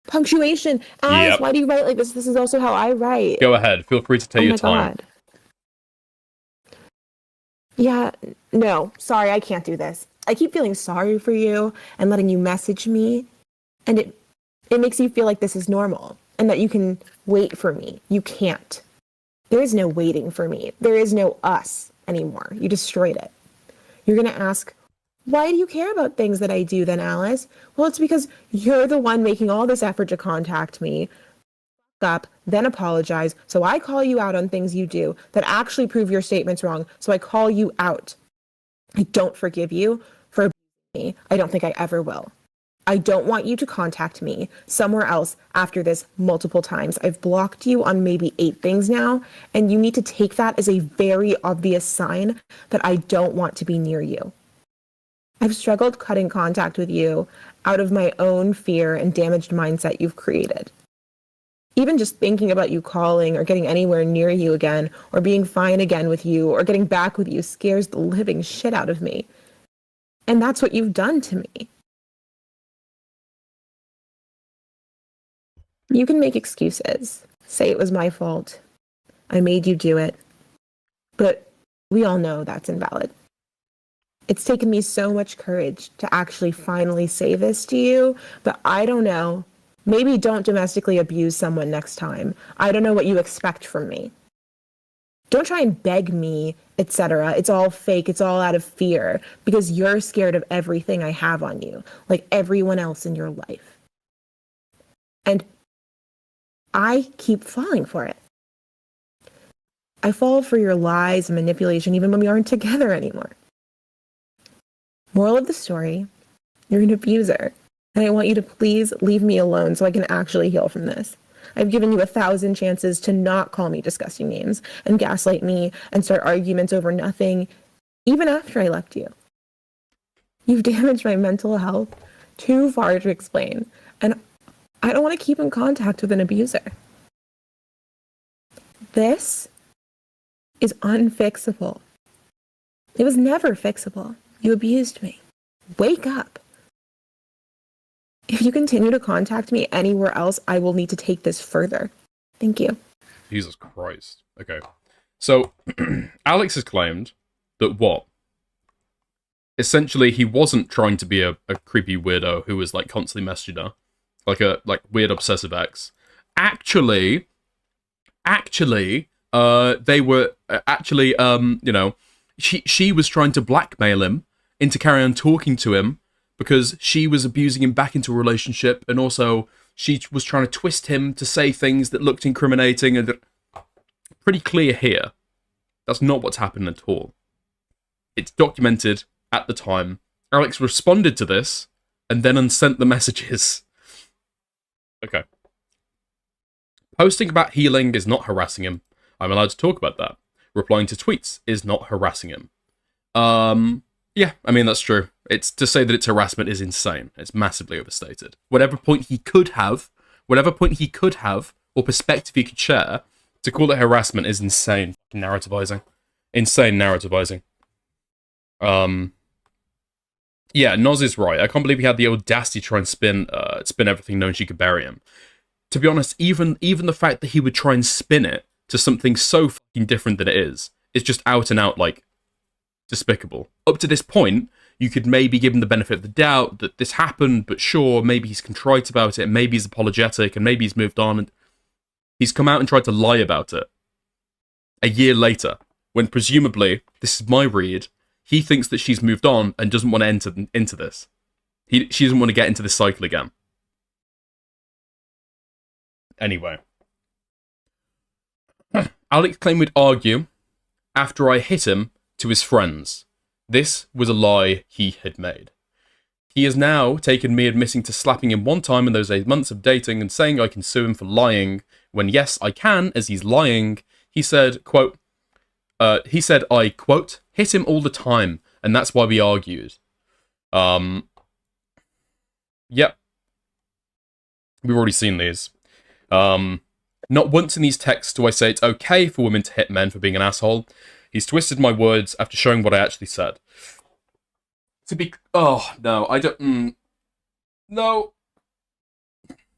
punctuation. Alice, Yep. why do you write like this? This is also how I write. Go ahead. Feel free to take your time. God. Yeah, no, sorry, I can't do this. I keep feeling sorry for you and letting you message me, and it makes you feel like this is normal and that you can wait for me. You can't. There is no waiting for me. There is no us anymore. You destroyed it. You're going to ask, why do you care about things that I do then, Alice? Well, it's because you're the one making all this effort to contact me, up, then apologize. So I call you out on things you do that actually prove your statements wrong. So I call you out. I don't forgive you for abusing me. I don't think I ever will. I don't want you to contact me somewhere else after this multiple times. I've blocked you on maybe 8 things now, and you need to take that as a very obvious sign that I don't want to be near you. I've struggled cutting contact with you out of my own fear and damaged mindset you've created. Even just thinking about you calling or getting anywhere near you again, or being fine again with you, or getting back with you scares the living shit out of me. And that's what you've done to me. You can make excuses, say it was my fault, I made you do it, but we all know that's invalid. It's taken me so much courage to actually finally say this to you, but I don't know. Maybe don't domestically abuse someone next time. I don't know what you expect from me. Don't try and beg me, etc. It's all fake. It's all out of fear because you're scared of everything I have on you, like everyone else in your life. And I keep falling for it. I fall for your lies and manipulation even when we aren't together anymore. Moral of the story, you're an abuser, and I want you to please leave me alone so I can actually heal from this. I've given you 1,000 chances to not call me disgusting names and gaslight me and start arguments over nothing, even after I left you. You've damaged my mental health too far to explain, and I don't want to keep in contact with an abuser. This is unfixable. It was never fixable. You abused me. Wake up. If you continue to contact me anywhere else, I will need to take this further. Thank you. Jesus Christ. Okay. So, Alex has claimed that what? Essentially, he wasn't trying to be a creepy weirdo who was, like, constantly messaging her. Like a, weird obsessive ex. Actually, they were, you know, she was trying to blackmail him into carrying on talking to him because she was abusing him back into a relationship, and also she was trying to twist him to say things that looked incriminating, and pretty clear here. That's not what's happened at all. It's documented at the time. Alex responded to this and then unsent the messages. Okay. Posting about healing is not harassing him. I'm allowed to talk about that. Replying to tweets is not harassing him. Yeah, I mean, that's true. It's to say that it's harassment is insane. It's massively overstated. Whatever point he could have, or perspective he could share, to call it harassment is insane narrativizing. Insane narrativizing. Yeah, Noz is right. I can't believe he had the audacity to try and spin everything knowing she could bury him. To be honest, even the fact that he would try and spin it to something so fucking different than it is just out and out, like, despicable. Up to this point, you could maybe give him the benefit of the doubt that this happened, but sure, maybe he's contrite about it, and maybe he's apologetic, and maybe he's moved on, and he's come out and tried to lie about it. A year later, when presumably, this is my read, he thinks that she's moved on and doesn't want to enter into this. She doesn't want to get into this cycle again. Anyway. Alex claimed we'd argue after I hit him to his friends. This was a lie he had made. He has now taken me admitting to slapping him one time in those 8 months of dating and saying I can sue him for lying, when yes, I can, as he's lying. He said, quote, I, quote, hit him all the time, and that's why we argued. Yep. We've already seen these. Not once in these texts do I say it's okay for women to hit men for being an asshole. He's twisted my words after showing what I actually said. Oh, no, I don't... no.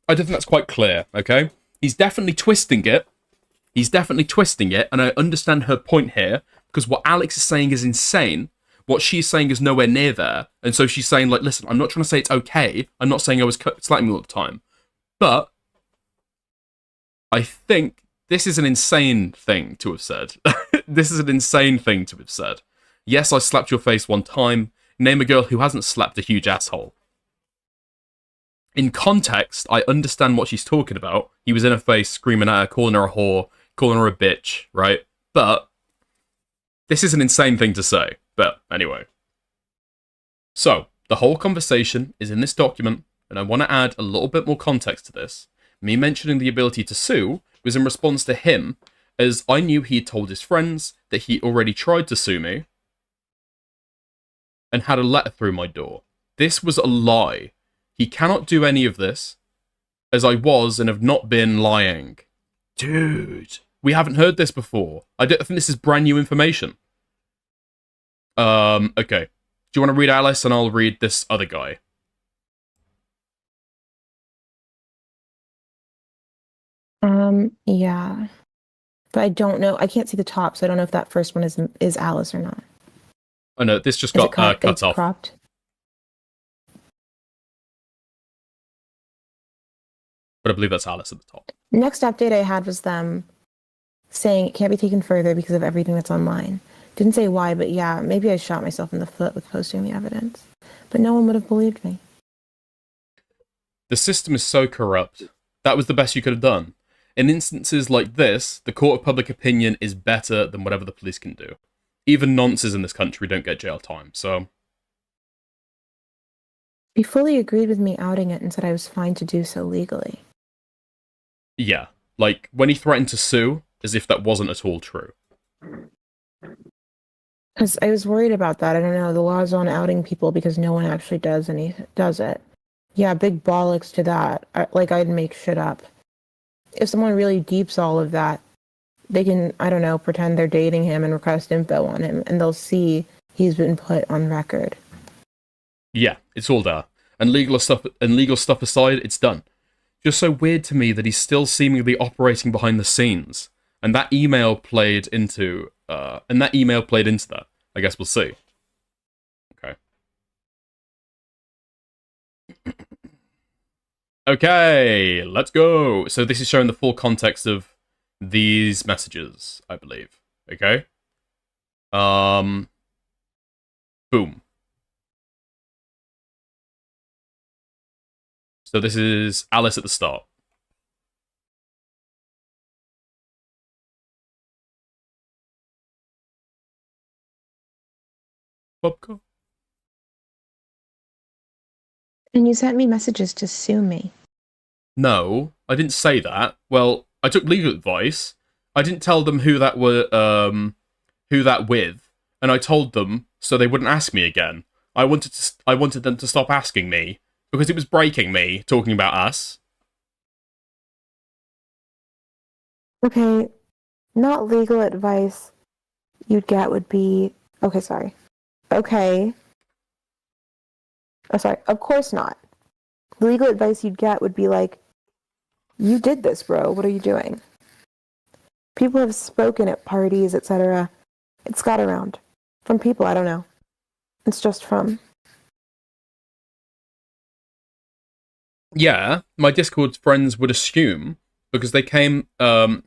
I don't think that's quite clear, okay? He's definitely twisting it. And I understand her point here, because what Alex is saying is insane. What she's saying is nowhere near there. And so she's saying, like, listen, I'm not trying to say it's okay. I'm not saying I was slapping you all the time. But I think this is an insane thing to have said. This is an insane thing to have said. Yes, I slapped your face one time. Name a girl who hasn't slapped a huge asshole. In context, I understand what she's talking about. He was in her face, screaming at her, calling her a whore, calling her a bitch, right? But this is an insane thing to say. But anyway. So, the whole conversation is in this document, and I want to add a little bit more context to this. Me mentioning the ability to sue was in response to him, as I knew he had told his friends that he already tried to sue me and had a letter through my door. This was a lie. He cannot do any of this, as I was and have not been lying. Dude, we haven't heard this before. I think this is brand new information. Okay. Do you want to read Alice and I'll read this other guy? Yeah. But I don't know. I can't see the top, so I don't know if that first one is Alice or not. Oh no, this just Is got it cut it's off. Cropped? But I believe that's Alice at the top. Next update I had was them saying it can't be taken further because of everything that's online. Didn't say why, but yeah, maybe I shot myself in the foot with posting the evidence. But no one would have believed me. The system is so corrupt. That was the best you could have done. In instances like this, the court of public opinion is better than whatever the police can do. Even nonces in this country don't get jail time, so... He fully agreed with me outing it and said I was fine to do so legally. Yeah, like, when he threatened to sue, as if that wasn't at all true. Because I was worried about that. I don't know, the law's on outing people because no one actually does it. Yeah, big bollocks to that. I'd make shit up. If someone really deeps all of that, they can, I don't know, pretend they're dating him and request info on him, and they'll see he's been put on record. Yeah, it's all there. And legal stuff aside, it's done. Just so weird to me that he's still seemingly operating behind the scenes. And that email played into that. I guess we'll see. Okay. Okay, let's go. So this is showing the full context of these messages, I believe. Okay? Boom. So this is Alice at the start. Babka. And you sent me messages to sue me. No, I didn't say that. Well, I took legal advice. I didn't tell them who that with, and I told them so they wouldn't ask me again. I wanted them to stop asking me because it was breaking me talking about us. Okay, not legal advice you'd get would be... Okay, sorry. Okay. Oh, sorry. Of course not. The legal advice you'd get would be like, you did this, bro. What are you doing? People have spoken at parties, etc. It's got around. From people, I don't know. It's just from... Yeah, my Discord friends would assume because they came to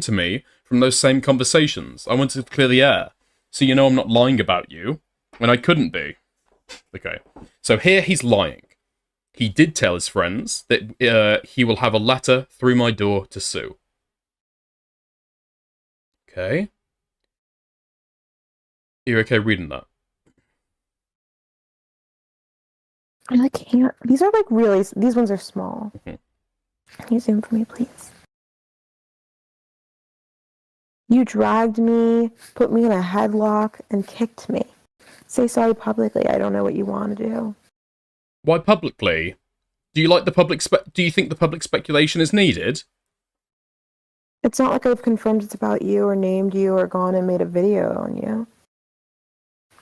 me from those same conversations. I wanted to clear the air, so you know I'm not lying about you, and I couldn't be. Okay, so here he's lying. He did tell his friends that he will have a letter through my door to sue. Okay. You're okay reading that? I can't... These are like really... These ones are small. Mm-hmm. Can you zoom for me, please? You dragged me, put me in a headlock, and kicked me. Say sorry publicly. I don't know what you want to do. Why publicly? Do you like the public do you think the public speculation is needed? It's not like I've confirmed it's about you or named you or gone and made a video on you.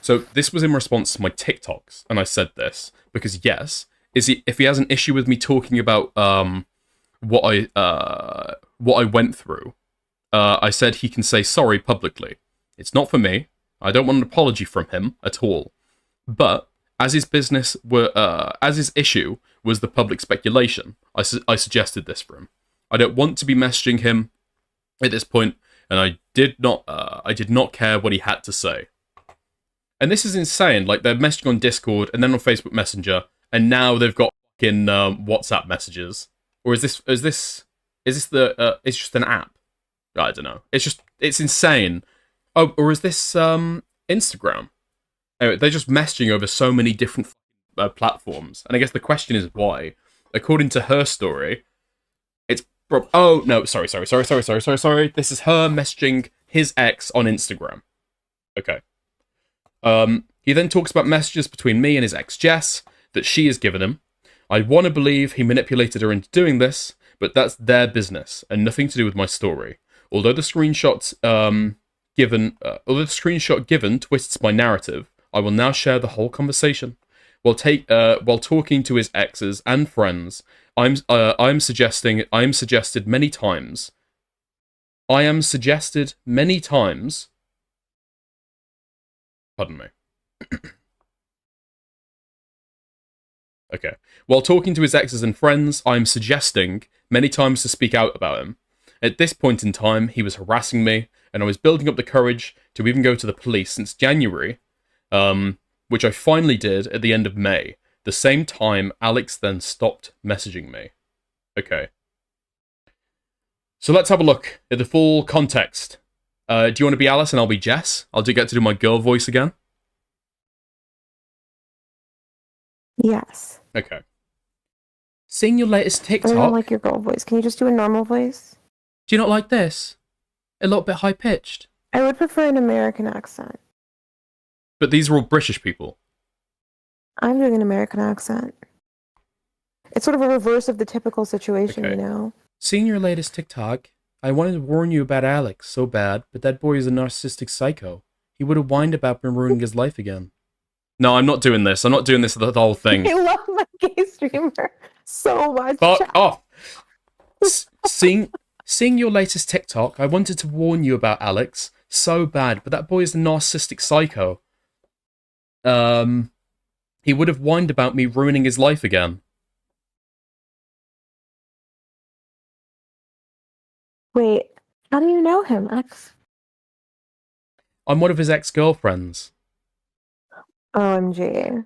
So this was in response to my TikToks, and I said this because yes, if he has an issue with me talking about what I went through, I said he can say sorry publicly. It's not for me. I don't want an apology from him at all. But as his issue was the public speculation, I suggested this for him. I don't want to be messaging him at this point, and I did not care what he had to say. And this is insane. Like, they're messaging on Discord and then on Facebook Messenger, and now they've got fucking WhatsApp messages. Or is this it's just an app? I don't know. It's insane. Oh, or is this Instagram? Anyway, they're just messaging over so many different platforms, and I guess the question is why. According to her story, it's oh no, sorry. This is her messaging his ex on Instagram. Okay. He then talks about messages between me and his ex Jess that she has given him. I want to believe he manipulated her into doing this, but that's their business and nothing to do with my story. Although the screenshot given twists my narrative, I will now share the whole conversation. While talking to his exes and friends, I am suggested many times. Pardon me. Okay. While talking to his exes and friends, I am suggesting many times to speak out about him. At this point in time, he was harassing me, and I was building up the courage to even go to the police since January, which I finally did at the end of May. The same time, Alex then stopped messaging me. Okay. So let's have a look at the full context. Do you want to be Alice and I'll be Jess? I'll get to do my girl voice again. Yes. Okay. Seeing your latest I TikTok. don't like your girl voice. Can you just do a normal voice? Do you not like this? A little bit high-pitched. I would prefer an American accent. But these are all British people. I'm doing an American accent. It's sort of a reverse of the typical situation, Okay. you know? Seeing your latest TikTok, I wanted to warn you about Alex so bad, but that boy is a narcissistic psycho. He would have whined about me ruining his life again. No, I'm not doing this. I'm not doing this the whole thing. I love my gay streamer so much. Fuck off! Seeing your latest TikTok, I wanted to warn you about Alex so bad, but that boy is a narcissistic psycho. He would have whined about me ruining his life again. Wait, how do you know him, X? I'm one of his ex-girlfriends. OMG.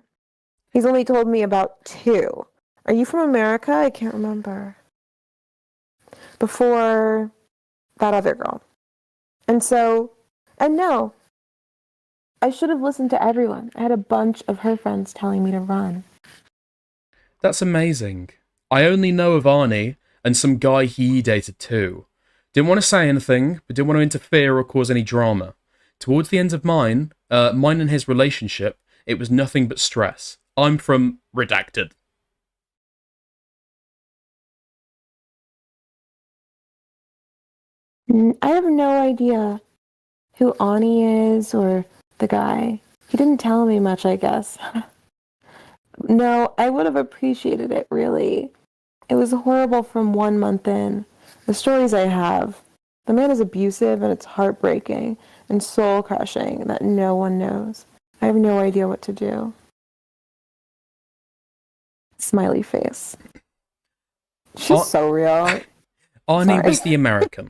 He's only told me about 2. Are you from America? I can't remember. Before that other girl. And no. I should have listened to everyone. I had a bunch of her friends telling me to run. That's amazing. I only know of Arnie and some guy he dated too. Didn't want to say anything, but didn't want to interfere or cause any drama. Towards the end of mine and his relationship, it was nothing but stress. I'm from Redacted. I have no idea who Ani is or the guy. He didn't tell me much, I guess. No, I would have appreciated it, really. It was horrible from 1 month in. The stories I have. The man is abusive and it's heartbreaking and soul-crushing that no one knows. I have no idea what to do. Smiley face. She's so real. Arnie Sorry. was the American.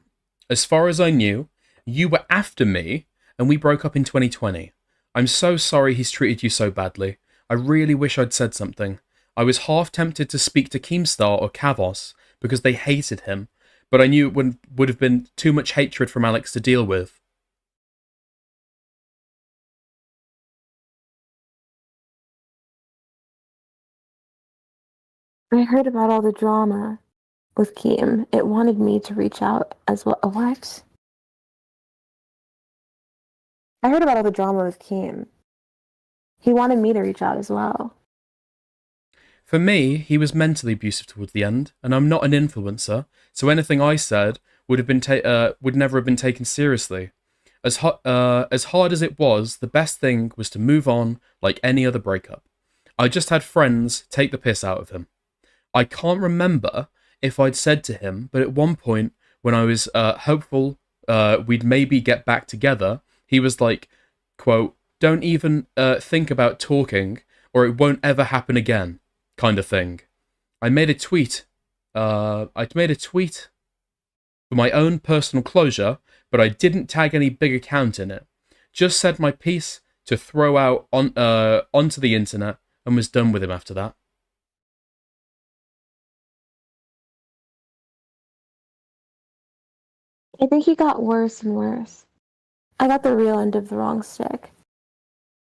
As far as I knew, you were after me, and we broke up in 2020. I'm so sorry he's treated you so badly. I really wish I'd said something. I was half tempted to speak to Keemstar or Kavos because they hated him, but I knew it would have been too much hatred from Alex to deal with. I heard about all the drama with Keem. It wanted me to reach out as well. What? I heard about all the drama with Keem. He wanted me to reach out as well. For me, he was mentally abusive towards the end, and I'm not an influencer, so anything I said would never have been taken seriously. As hard as it was, the best thing was to move on like any other breakup. I just had friends take the piss out of him. I can't remember if I'd said to him, but at one point when I was hopeful we'd maybe get back together, he was like, quote, "Don't even think about talking or it won't ever happen again," kind of thing. I made a tweet. I'd made a tweet for my own personal closure, but I didn't tag any big account in it. Just said my piece to throw out onto the internet and was done with him after that. I think he got worse and worse. I got the real end of the wrong stick.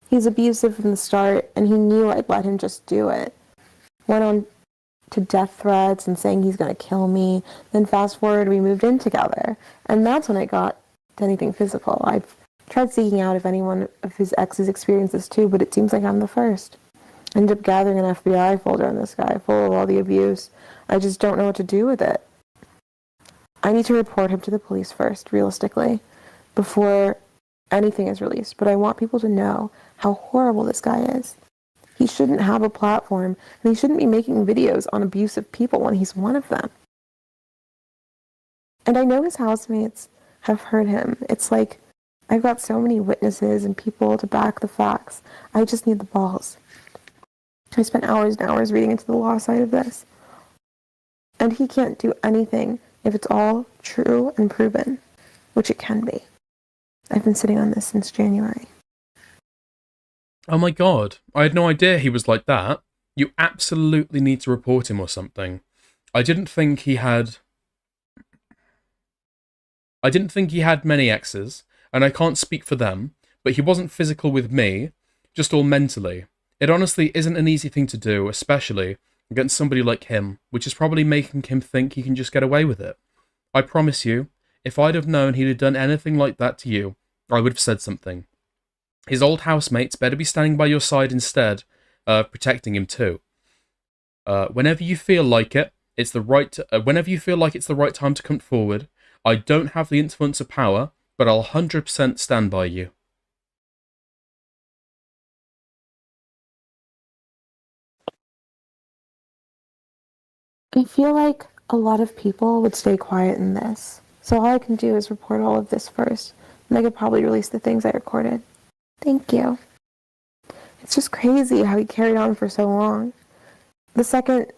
He's abusive from the start, and he knew I'd let him just do it. Went on to death threats and saying he's going to kill me. Then fast forward, we moved in together. And that's when it got to anything physical. I've tried seeking out if anyone of his exes experienced this too, but it seems like I'm the first. I ended up gathering an FBI folder on this guy, full of all the abuse. I just don't know what to do with it. I need to report him to the police first, realistically, before anything is released. But I want people to know how horrible this guy is. He shouldn't have a platform, and he shouldn't be making videos on abusive people when he's one of them. And I know his housemates have heard him. It's like, I've got so many witnesses and people to back the facts. I just need the balls. I spent hours and hours reading into the law side of this. And he can't do anything if it's all true and proven, which it can be. I've been sitting on this since January. Oh my god, I had no idea he was like that. You absolutely need to report him or something. I didn't think he had many exes, and I can't speak for them, but he wasn't physical with me, just all mentally. It honestly isn't an easy thing to do, especially against somebody like him, which is probably making him think he can just get away with it. I promise you, if I'd have known he'd have done anything like that to you, I would have said something. His old housemates better be standing by your side instead, protecting him too. Whenever you feel like it's the right time to come forward. I don't have the influence of power, but I'll 100% stand by you. I feel like a lot of people would stay quiet in this. So all I can do is report all of this first, and I could probably release the things I recorded. Thank you. It's just crazy how he carried on for so long. The second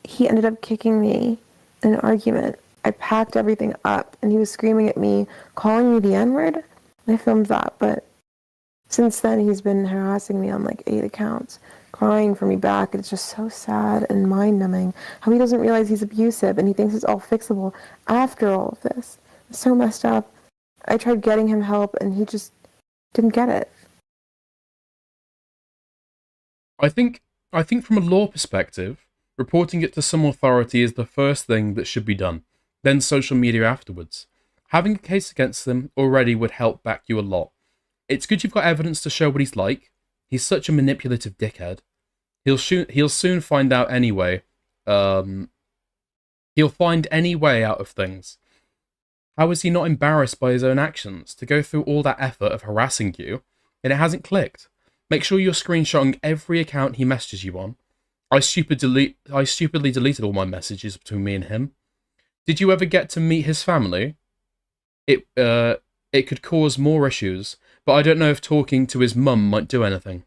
he ended up kicking me in an argument, I packed everything up, and he was screaming at me, calling me the N-word. I filmed that, but since then he's been harassing me on like 8 accounts, crying for me back. It's just so sad and mind-numbing how he doesn't realize he's abusive and he thinks it's all fixable after all of this. It's so messed up. I tried getting him help, and he just didn't get it. I think from a law perspective, reporting it to some authority is the first thing that should be done, then social media afterwards. Having a case against them already would help back you a lot. It's good you've got evidence to show what he's like. He's such a manipulative dickhead. He'll soon find out anyway. He'll find any way out of things. How is he not embarrassed by his own actions to go through all that effort of harassing you and it hasn't clicked? Make sure you're screenshotting every account he messages you on. I stupidly deleted all my messages between me and him. Did you ever get to meet his family? It could cause more issues, but I don't know if talking to his mum might do anything.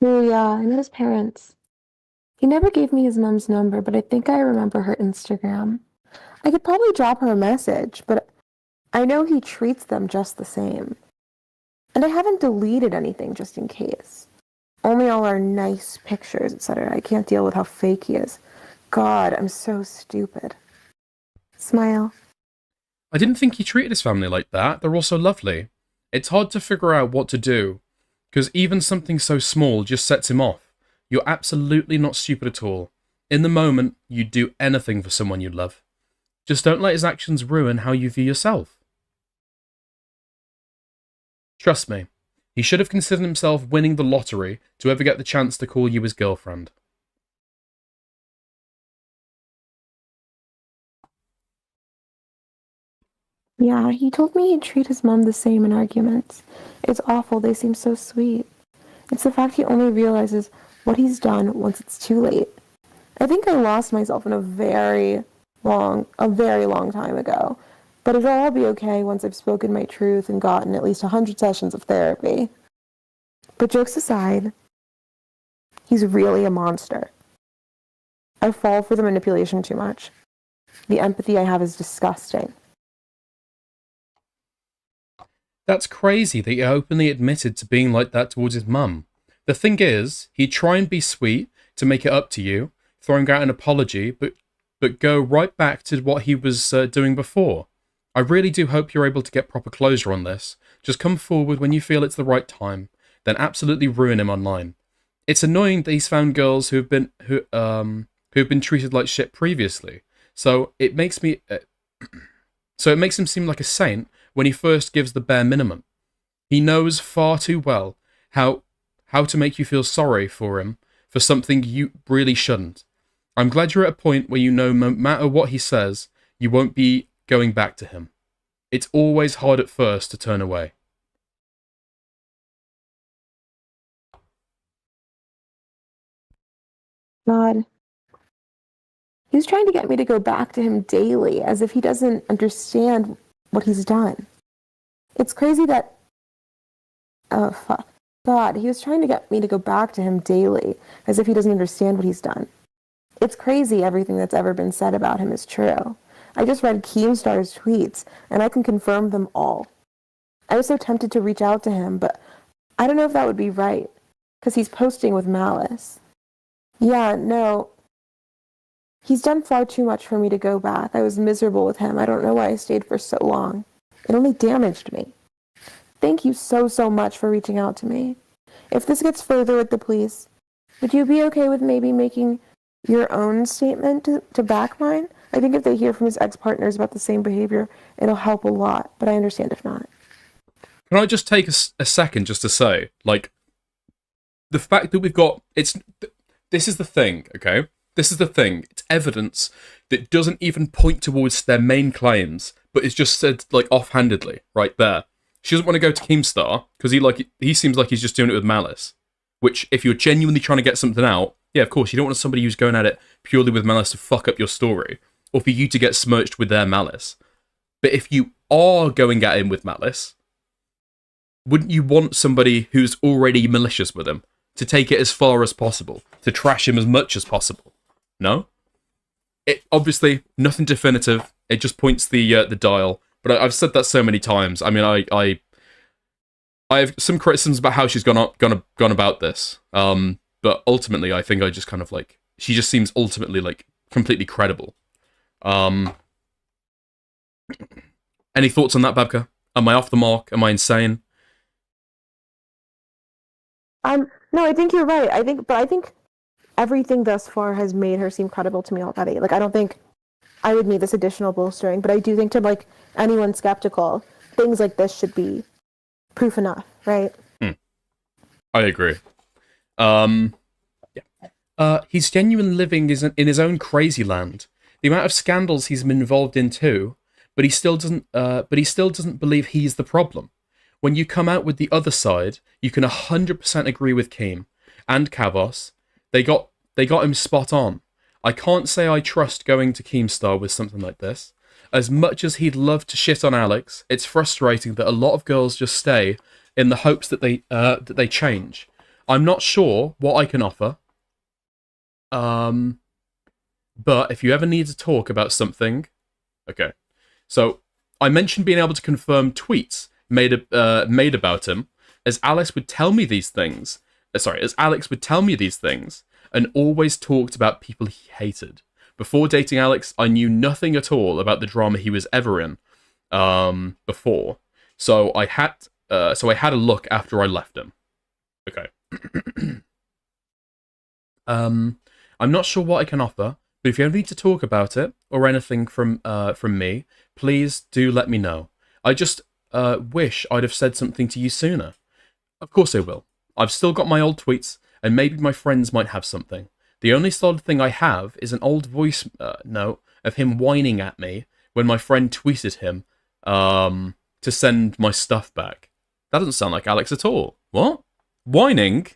Oh yeah, I met his parents. He never gave me his mom's number, but I think I remember her Instagram. I could probably drop her a message, but I know he treats them just the same. And I haven't deleted anything just in case. Only all our nice pictures, etc. I can't deal with how fake he is. God, I'm so stupid. Smile. I didn't think he treated his family like that. They're all so lovely. It's hard to figure out what to do, because even something so small just sets him off. You're absolutely not stupid at all. In the moment, you'd do anything for someone you love. Just don't let his actions ruin how you view yourself. Trust me, he should have considered himself winning the lottery to ever get the chance to call you his girlfriend. Yeah, he told me he'd treat his mom the same in arguments. It's awful, they seem so sweet. It's the fact he only realizes what he's done once it's too late. I think I lost myself in a very long time ago. But it'll all be okay once I've spoken my truth and gotten at least 100 sessions of therapy. But jokes aside, he's really a monster. I fall for the manipulation too much. The empathy I have is disgusting. That's crazy that he openly admitted to being like that towards his mum. The thing is, he'd try and be sweet to make it up to you, throwing out an apology, but go right back to what he was doing before. I really do hope you're able to get proper closure on this. Just come forward when you feel it's the right time, then absolutely ruin him online. It's annoying that he's found girls who've been treated like shit previously. So it makes him seem like a saint when he first gives the bare minimum. He knows far too well how to make you feel sorry for him for something you really shouldn't. I'm glad you're at a point where you know no matter what he says, you won't be going back to him. It's always hard at first to turn away. God. He was trying to get me to go back to him daily, as if he doesn't understand what he's done. It's crazy that... Oh, fuck. God, he was trying to get me to go back to him daily, as if he doesn't understand what he's done. It's crazy everything that's ever been said about him is true. I just read Keemstar's tweets, and I can confirm them all. I was so tempted to reach out to him, but I don't know if that would be right, because he's posting with malice. Yeah, no. He's done far too much for me to go back. I was miserable with him. I don't know why I stayed for so long. It only damaged me. Thank you so, so much for reaching out to me. If this gets further with the police, would you be okay with maybe making your own statement to back mine? I think if they hear from his ex-partners about the same behavior, it'll help a lot, but I understand if not. Can I just take a second just to say, like, the fact that we've got... This is the thing, okay? This is the thing. It's evidence that doesn't even point towards their main claims, but it's just said, like, offhandedly, right there. She doesn't want to go to Keemstar, because he seems like he's just doing it with malice. Which, if you're genuinely trying to get something out, yeah, of course, you don't want somebody who's going at it purely with malice to fuck up your story, or for you to get smirched with their malice. But if you are going at him with malice, wouldn't you want somebody who's already malicious with him to take it as far as possible, to trash him as much as possible? No? It obviously, nothing definitive, it just points the dial, but I've said that so many times. I mean, I have some criticisms about how she's gone about this, but ultimately, I think I just kind of like... She just seems ultimately, like, completely credible. Any thoughts on that, Babka? Am I off the mark? Am I insane? No, I think you're right. I think everything thus far has made her seem credible to me already. Like, I don't think I would need this additional bolstering, but I do think to, like, anyone skeptical, things like this should be proof enough, right? I agree. He's genuinely living in his own crazy land. The amount of scandals he's been involved in too, but he still doesn't believe he's the problem. When you come out with the other side, you can 100% agree with Keem and Kavos. They got him spot on. I can't say I trust going to Keemstar with something like this. As much as he'd love to shit on Alex, it's frustrating that a lot of girls just stay in the hopes that they change. I'm not sure what I can offer. But if you ever need to talk about something... Okay. So, I mentioned being able to confirm tweets made about him, as Alex would tell me these things, and always talked about people he hated. Before dating Alex, I knew nothing at all about the drama he was ever in, before. So I had a look after I left him. Okay. I'm not sure what I can offer, but if you ever need to talk about it, or anything from me, please do let me know. I just wish I'd have said something to you sooner. Of course I will. I've still got my old tweets, and maybe my friends might have something. The only solid thing I have is an old voice note of him whining at me when my friend tweeted him to send my stuff back. That doesn't sound like Alex at all. What? Whining?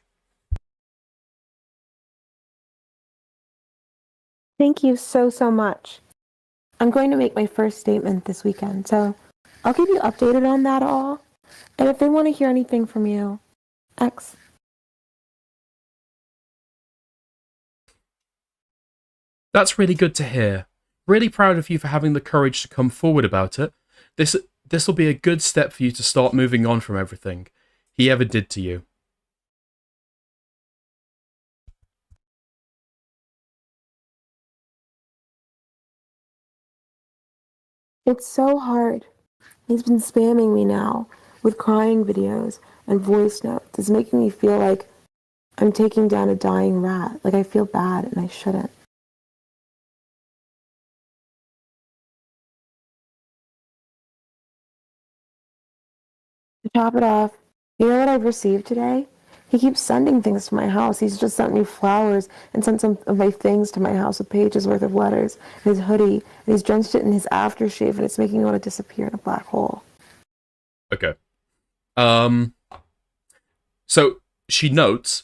Thank you so, so much. I'm going to make my first statement this weekend, so I'll keep you updated on that all. And if they want to hear anything from you, X. That's really good to hear. Really proud of you for having the courage to come forward about it. This will be a good step for you to start moving on from everything he ever did to you. It's so hard. He's been spamming me now with crying videos and voice notes. It's making me feel like I'm taking down a dying rat. Like I feel bad and I shouldn't. To top it off, you know what I've received today? He keeps sending things to my house. He's just sent me flowers and sent some of my things to my house, a page's worth of letters, and his hoodie, and he's drenched it in his aftershave, and it's making me want to disappear in a black hole. Okay. So she notes,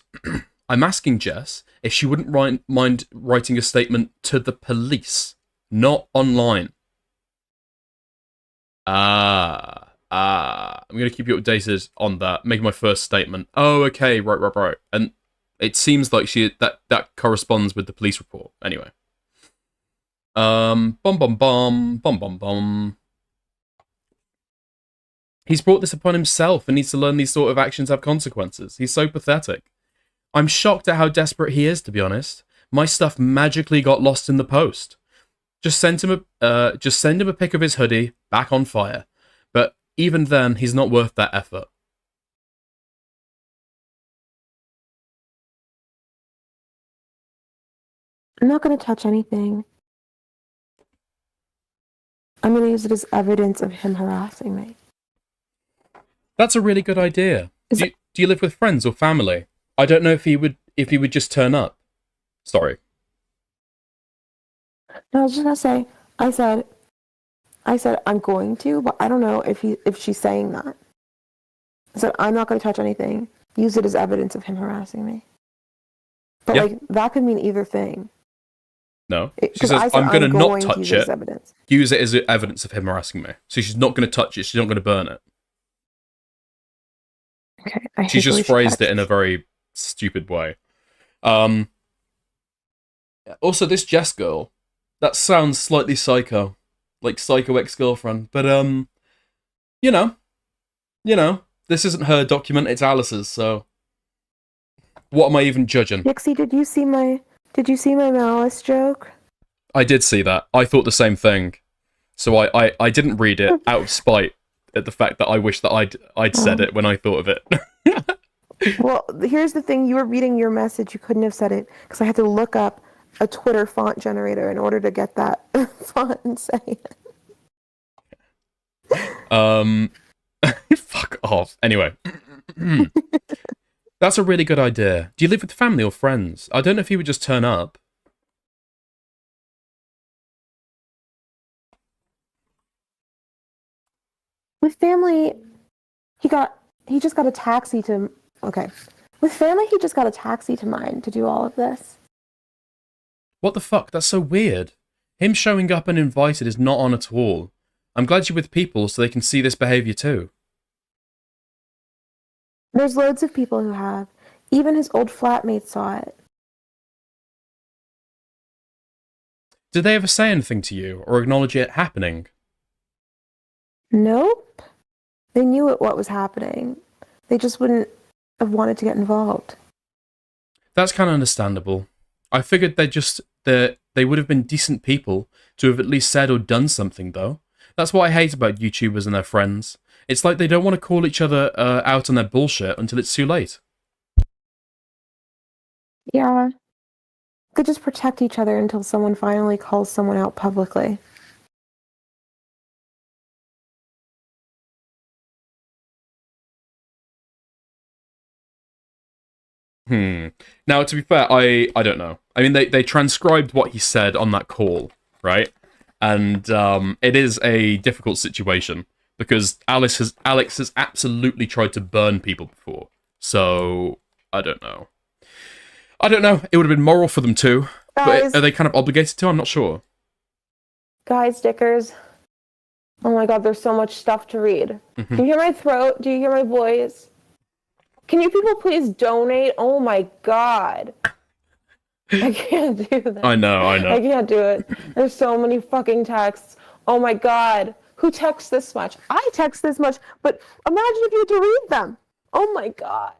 I'm asking Jess if she wouldn't mind writing a statement to the police, not online. I'm going to keep you updated on that. Make my first statement. Oh, okay, right. And it seems like that corresponds with the police report. Anyway. Bum. He's brought this upon himself and needs to learn these sort of actions have consequences. He's so pathetic. I'm shocked at how desperate he is, to be honest. My stuff magically got lost in the post. Just send him a pic of his hoodie back on fire. But even then, he's not worth that effort. I'm not going to touch anything. I'm going to use it as evidence of him harassing me. That's a really good idea. Do you live with friends or family? I don't know if he would just turn up. Sorry. No, I was just going to say, I said I'm going to, but I don't know if she's saying that. I said I'm not going to touch anything. Use it as evidence of him harassing me. But Yeah. like that could mean either thing. No. She says, I'm going to not touch it. Evidence. Use it as evidence of him harassing me. So she's not going to touch it. She's not going to burn it. Okay. She just phrased it in a very stupid way. Also, this Jess girl, that sounds slightly psycho. Like psycho ex-girlfriend. But, you know, this isn't her document, it's Alice's, so what am I even judging? Dixie, did you see my malice joke? I did see that. I thought the same thing. So I didn't read it out of spite at the fact that I wish that I'd said it when I thought of it. Well, here's the thing. You were reading your message. You couldn't have said it because I had to look up a Twitter font generator in order to get that font and say it. Fuck off. Anyway. That's a really good idea. Do you live with family or friends? I don't know if he would just turn up. With family, he just got a taxi to. Okay. With family, he just got a taxi to mine to do all of this. What the fuck? That's so weird. Him showing up uninvited is not on at all. I'm glad you're with people so they can see this behaviour too. There's loads of people who have. Even his old flatmates saw it. Did they ever say anything to you or acknowledge it happening? Nope. They knew what was happening. They just wouldn't have wanted to get involved. That's kind of understandable. I figured they would have been decent people to have at least said or done something, though. That's what I hate about YouTubers and their friends. It's like they don't want to call each other out on their bullshit until it's too late. Yeah. They just protect each other until someone finally calls someone out publicly. Now, to be fair, I don't know. I mean, they transcribed what he said on that call, right? And it is a difficult situation because Alex has absolutely tried to burn people before. So I don't know. It would have been moral for them too. Guys. But are they kind of obligated to? I'm not sure. Guys, stickers. Oh my god, there's so much stuff to read. Mm-hmm. Do you hear my throat? Do you hear my voice? Can you people please donate? Oh my god. I can't do that. I know. I can't do it. There's so many fucking texts. Oh my god. Who texts this much? I text this much, but imagine if you had to read them. Oh my god.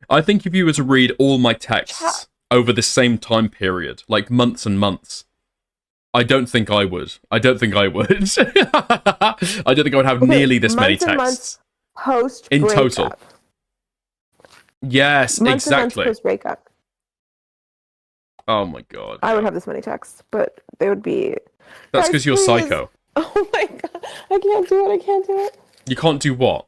I think if you were to read all my texts over the same time period, like months and months, I don't think I would. I don't think I would have nearly this many texts. Post in breakup. total. Yes, months exactly. And months post breakup. Oh my god. I would have this many texts, but they would be. That's because you're please. psycho. Oh my god. I can't do it. You can't do what?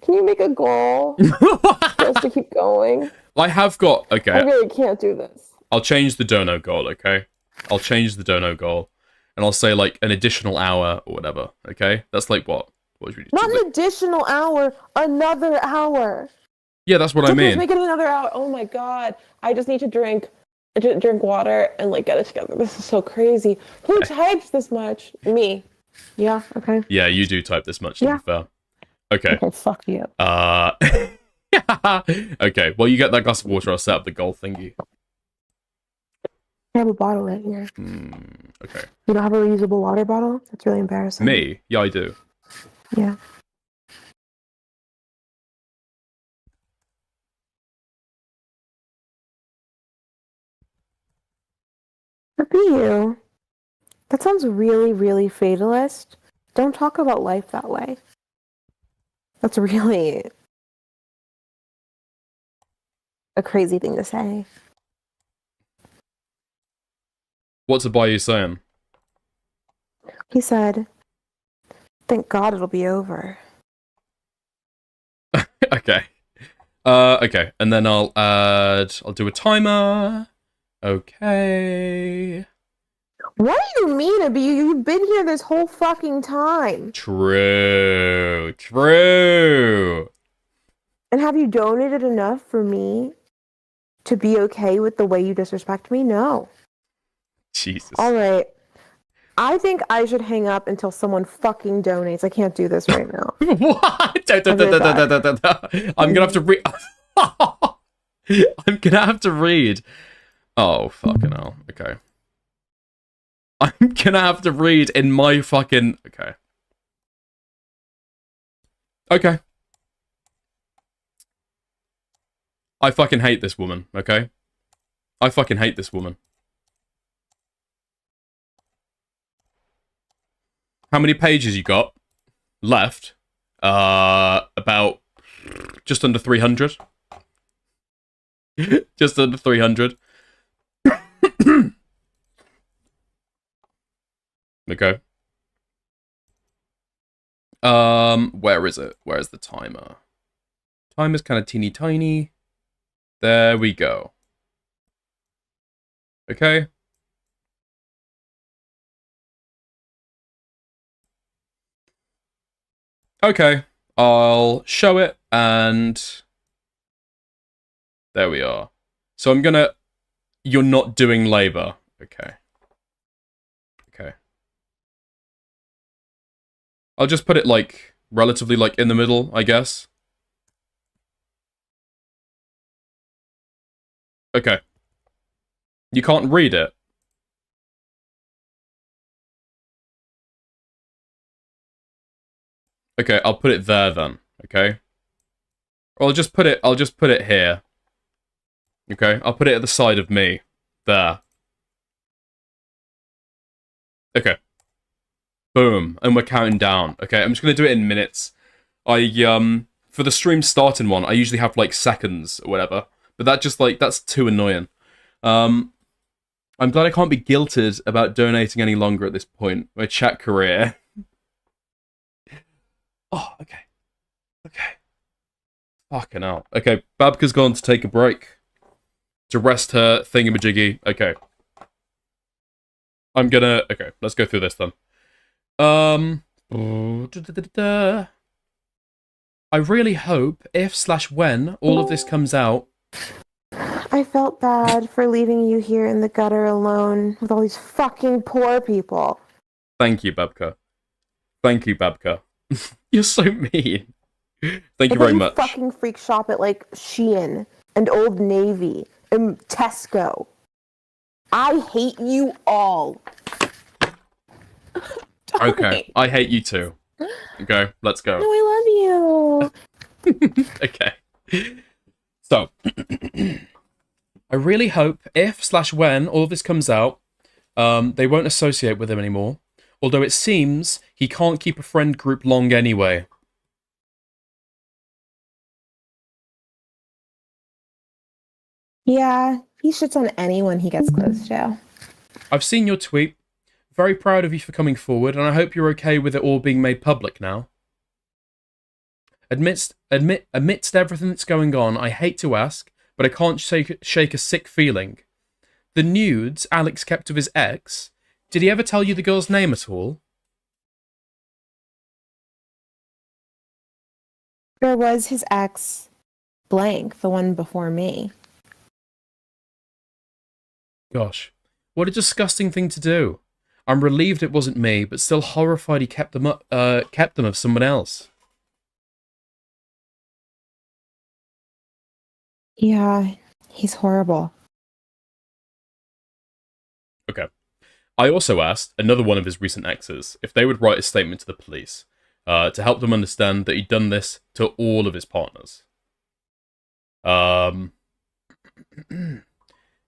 Can you make a goal for us to keep going? I have got... Okay. I really can't do this. I'll change the dono goal, okay? I'll change the dono goal. And I'll say, like, an additional hour or whatever, okay? That's like what? What should we do? Not an additional hour, another hour. Yeah, that's what I mean. Make it another hour. Oh my god. I just need to drink water and, like, get it together. This is so crazy. Who types this much? Me. Yeah, okay. Yeah, you do type this much, to be fair. Okay. Okay, fuck you. Okay, well, you get that glass of water, I'll set up the goal thingy. I have a bottle right here. Okay. You don't have a reusable water bottle? That's really embarrassing. Me? Yeah, I do. Yeah. Look at you. That sounds really, really fatalist. Don't talk about life that way. That's really a crazy thing to say. What's it by you saying? He said, thank God it'll be over. Okay. Okay, and then I'll do a timer. Okay. What do you mean, Abby? You've been here this whole fucking time. True. And have you donated enough for me to be okay with the way you disrespect me? No. Jesus. All right. I think I should hang up until someone fucking donates. I can't do this right now. What? I'm gonna have to read. I'm gonna have to read. Oh, fucking hell. Okay. I'm gonna have to read in my fucking... Okay. Okay. I fucking hate this woman, okay? I fucking hate this woman. How many pages you got left? About just under 300. Just under 300. Okay. Where is it? Where's the timer? Timer's kind of teeny tiny. There we go. Okay. Okay. I'll show it, and there we are. So I'm gonna... You're not doing labor. Okay. Okay. I'll just put it, like, relatively, like, in the middle, I guess. Okay. You can't read it. Okay, I'll put it there then, okay? Or I'll just put it here. Okay, I'll put it at the side of me. There. Okay. Boom. And we're counting down. Okay, I'm just gonna do it in minutes. For the stream starting one, I usually have, like, seconds or whatever. But that just, like, that's too annoying. I'm glad I can't be guilted about donating any longer at this point. My chat career. Oh, okay. Okay. Fucking hell. Okay, Babka's gone to take a break. To rest her thingamajiggy. Okay. I'm gonna... Okay, let's go through this then. I really hope if/when all of this comes out... I felt bad for leaving you here in the gutter alone with all these fucking poor people. Thank you, Babka. Thank you, Babka. You're so mean. Thank you I bet very you much. fucking freak shop at like Shein and Old Navy and Tesco. I hate you all. Okay, I hate you too. Okay, let's No, go. I love you. Okay. So, I really hope if/when all this comes out, they won't associate with him anymore. Although it seems he can't keep a friend group long anyway. Yeah, he shits on anyone he gets close to. I've seen your tweet. Very proud of you for coming forward, and I hope you're okay with it all being made public now. Amidst everything that's going on, I hate to ask, but I can't shake a sick feeling. The nudes Alex kept of his ex, did he ever tell you the girl's name at all? There was his ex, blank, the one before me. Gosh, what a disgusting thing to do. I'm relieved it wasn't me, but still horrified he kept them of someone else. Yeah, he's horrible. Okay. I also asked another one of his recent exes if they would write a statement to the police to help them understand that he'd done this to all of his partners.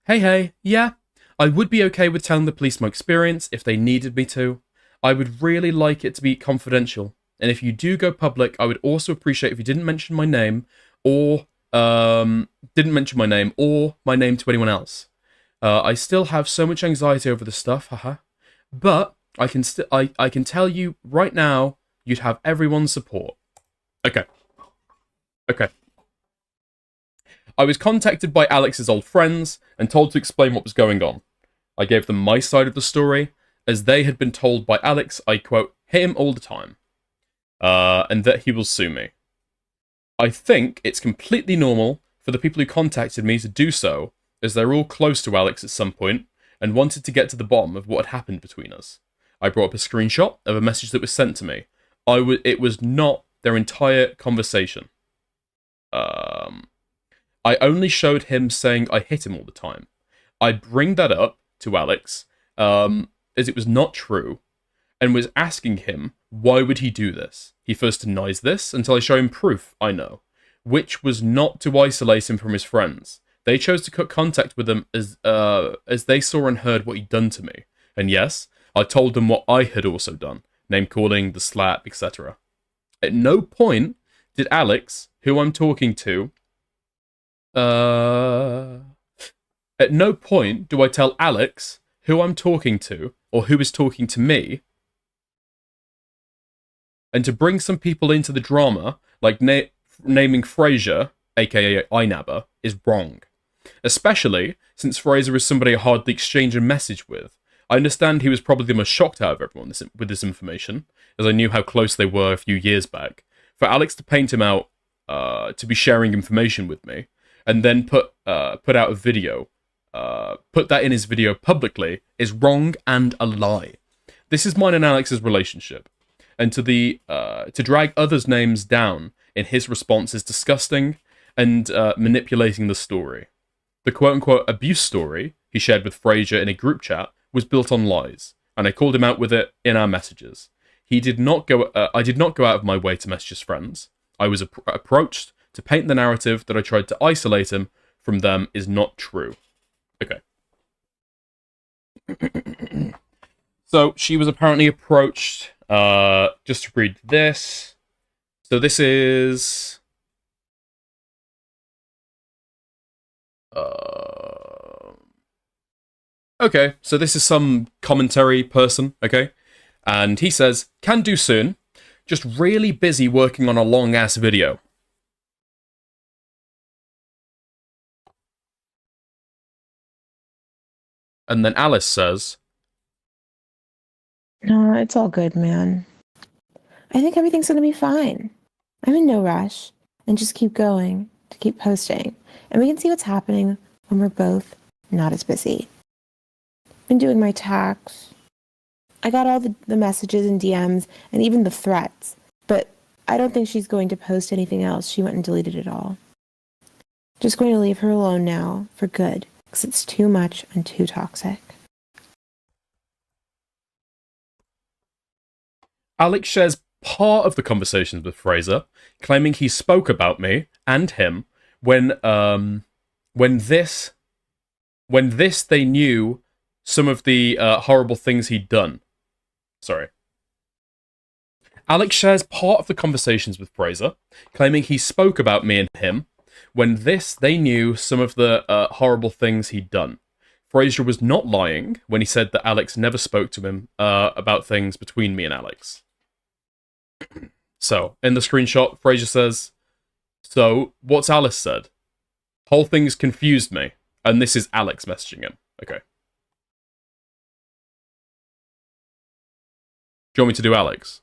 Hey, yeah, I would be okay with telling the police my experience if they needed me to. I would really like it to be confidential, and if you do go public, I would also appreciate if you didn't mention my name or my name to anyone else. I still have so much anxiety over this stuff, haha. But I can tell you right now, you'd have everyone's support. Okay. I was contacted by Alex's old friends and told to explain what was going on. I gave them my side of the story, as they had been told by Alex, I quote, hit him all the time, and that he will sue me. I think it's completely normal for the people who contacted me to do so, as they're all close to Alex at some point and wanted to get to the bottom of what had happened between us. I brought up a screenshot of a message that was sent to me. It was not their entire conversation. I only showed him saying I hit him all the time. I bring that up to Alex, as it was not true, and was asking him why would he do this. He first denies this until I show him proof, I know, which was not to isolate him from his friends. They chose to cut contact with him as they saw and heard what he'd done to me. And yes, I told them what I had also done, name calling, the slap, etc. At no point did Alex, who I'm talking to, at no point do I tell Alex who I'm talking to, or who is talking to me, and to bring some people into the drama, like naming Fraser, aka Inabba, is wrong. Especially since Fraser is somebody I hardly exchange a message with. I understand he was probably the most shocked out of everyone with this information, as I knew how close they were a few years back. For Alex to paint him out to be sharing information with me, and then put out a video, put that in his video publicly, is wrong and a lie. This is mine and Alex's relationship, and to drag others' names down in his response is disgusting and manipulating the story. The quote-unquote abuse story he shared with Fraser in a group chat was built on lies, and I called him out with it in our messages. I did not go out of my way to message his friends. I was approached to paint the narrative that I tried to isolate him from them is not true. Okay. So she was apparently approached, just to read this. So this is... Okay, so this is some commentary person, okay? And he says, can do soon. Just really busy working on a long-ass video. And then Alice says, No, it's all good, man. I think everything's gonna be fine. I'm in no rush. And just keep going, to keep posting. And we can see what's happening when we're both not as busy. Been doing my tax. I got all the messages and DMs and even the threats. But I don't think she's going to post anything else. She went and deleted it all. Just going to leave her alone now, for good. Because it's too much and too toxic. Alex shares part of the conversations with Fraser, claiming he spoke about me and him when this they knew some of the horrible things he'd done. Sorry. Alex shares part of the conversations with Fraser, claiming he spoke about me and him when they knew some of the horrible things he'd done. Fraser was not lying when he said that Alex never spoke to him about things between me and Alex. So, in the screenshot, Fraser says, "So, what's Alice said? Whole thing's confused me." And this is Alex messaging him. Okay. Do you want me to do Alex?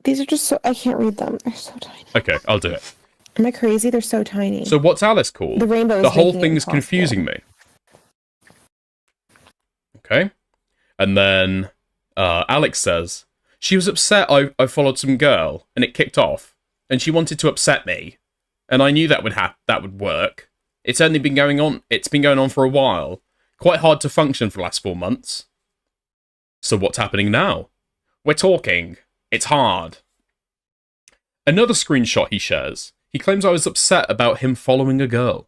These are just so... I can't read them. They're so tiny. Okay, I'll do it. Am I crazy? They're so tiny. So what's Alice called? The rainbow is The whole making it thing's impossible. confusing me. Okay. And then Alex says, she was upset I followed some girl and it kicked off. And she wanted to upset me. And I knew that would work. It's only been going on. It's been going on for a while. Quite hard to function for the last 4 months. So what's happening now? We're talking. It's hard. Another screenshot he shares. He claims I was upset about him following a girl.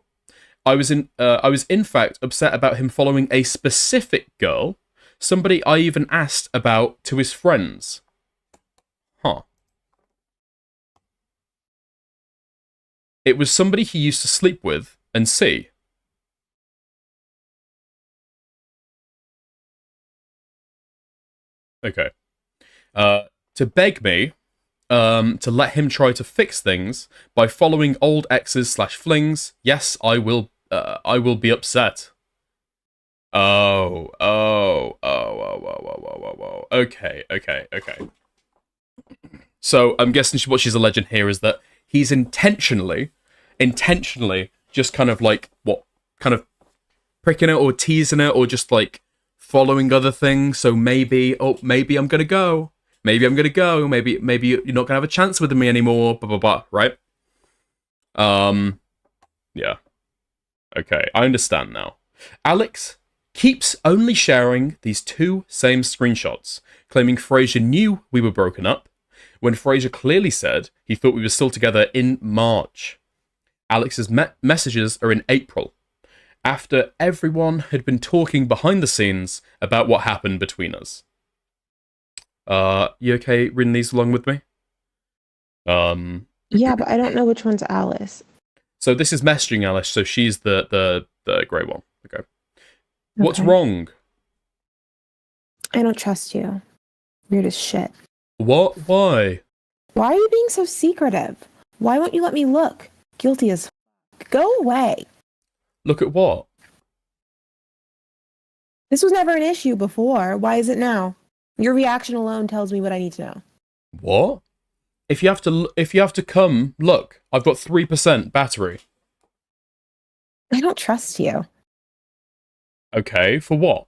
I was in fact upset about him following a specific girl, somebody I even asked about to his friends. Huh. It was somebody he used to sleep with and see. Okay. To beg me to let him try to fix things by following old exes / flings. Yes, I will be upset. Oh. Okay. So I'm guessing what she's alleging here is that he's intentionally just kind of like, kind of pricking it or teasing it or just like following other things. So maybe I'm gonna go. Maybe you're not gonna have a chance with me anymore. Blah blah blah. Right? Yeah. Okay, I understand now. Alex keeps only sharing these 2 same screenshots, claiming Fraser knew we were broken up, when Fraser clearly said he thought we were still together in March. Alex's messages are in April, after everyone had been talking behind the scenes about what happened between us. You okay reading these along with me? Yeah, but I don't know which one's Alice. So this is messaging Alice, so she's the grey one. Okay. What's Okay. wrong? I don't trust you. Weird as shit. What? Why? Why are you being so secretive? Why won't you let me look? Guilty as f***. Go away. Look at what? This was never an issue before. Why is it now? Your reaction alone tells me what I need to know. What? If you have to come, look, I've got 3% battery. I don't trust you. Okay, for what?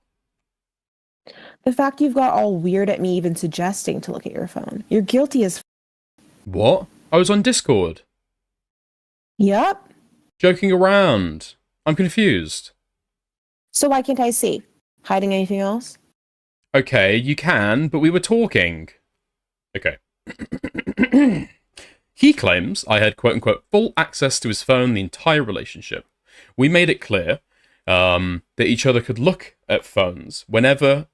The fact you've got all weird at me even suggesting to look at your phone. You're guilty as f***. What? I was on Discord. Yup. Joking around. I'm confused. So why can't I see? Hiding anything else? Okay, you can, but we were talking. Okay. He claims I had quote-unquote full access to his phone the entire relationship. We made it clear that each other could look at phones whenever...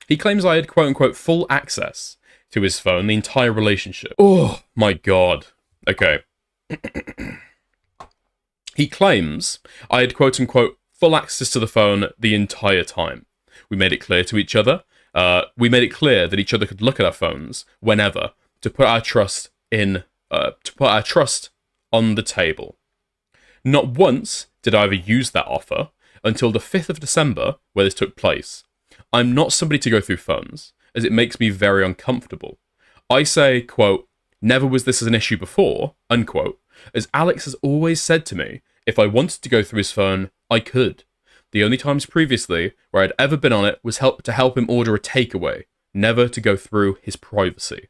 He claims I had quote-unquote full access to his phone the entire relationship. Oh, my God. Okay. He claims I had quote-unquote full access to the phone the entire time. We made it clear to each other. We made it clear that each other could look at our phones whenever to put our trust on the table. Not once did I ever use that offer, until the 5th of December, where this took place. I'm not somebody to go through phones, as it makes me very uncomfortable. I say, quote, never was this an issue before, unquote, as Alex has always said to me, if I wanted to go through his phone, I could. The only times previously where I'd ever been on it was to help him order a takeaway, never to go through his privacy.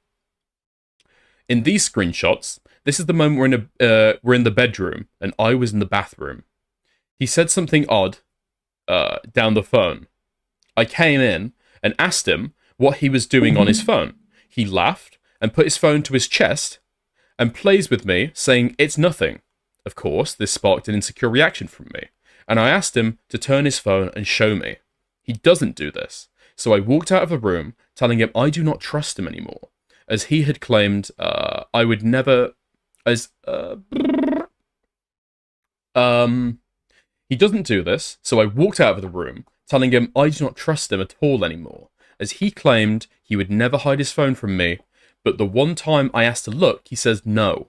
In these screenshots, this is the moment we're in the bedroom, and I was in the bathroom. He said something odd down the phone. I came in and asked him what he was doing on his phone. He laughed and put his phone to his chest and plays with me, saying it's nothing. Of course, this sparked an insecure reaction from me, and I asked him to turn his phone and show me. He doesn't do this, so I walked out of the room, telling him I do not trust him anymore, as he had claimed I would never... He doesn't do this, so I walked out of the room, telling him I do not trust him at all anymore, as he claimed he would never hide his phone from me, but the one time I asked to look, he says no.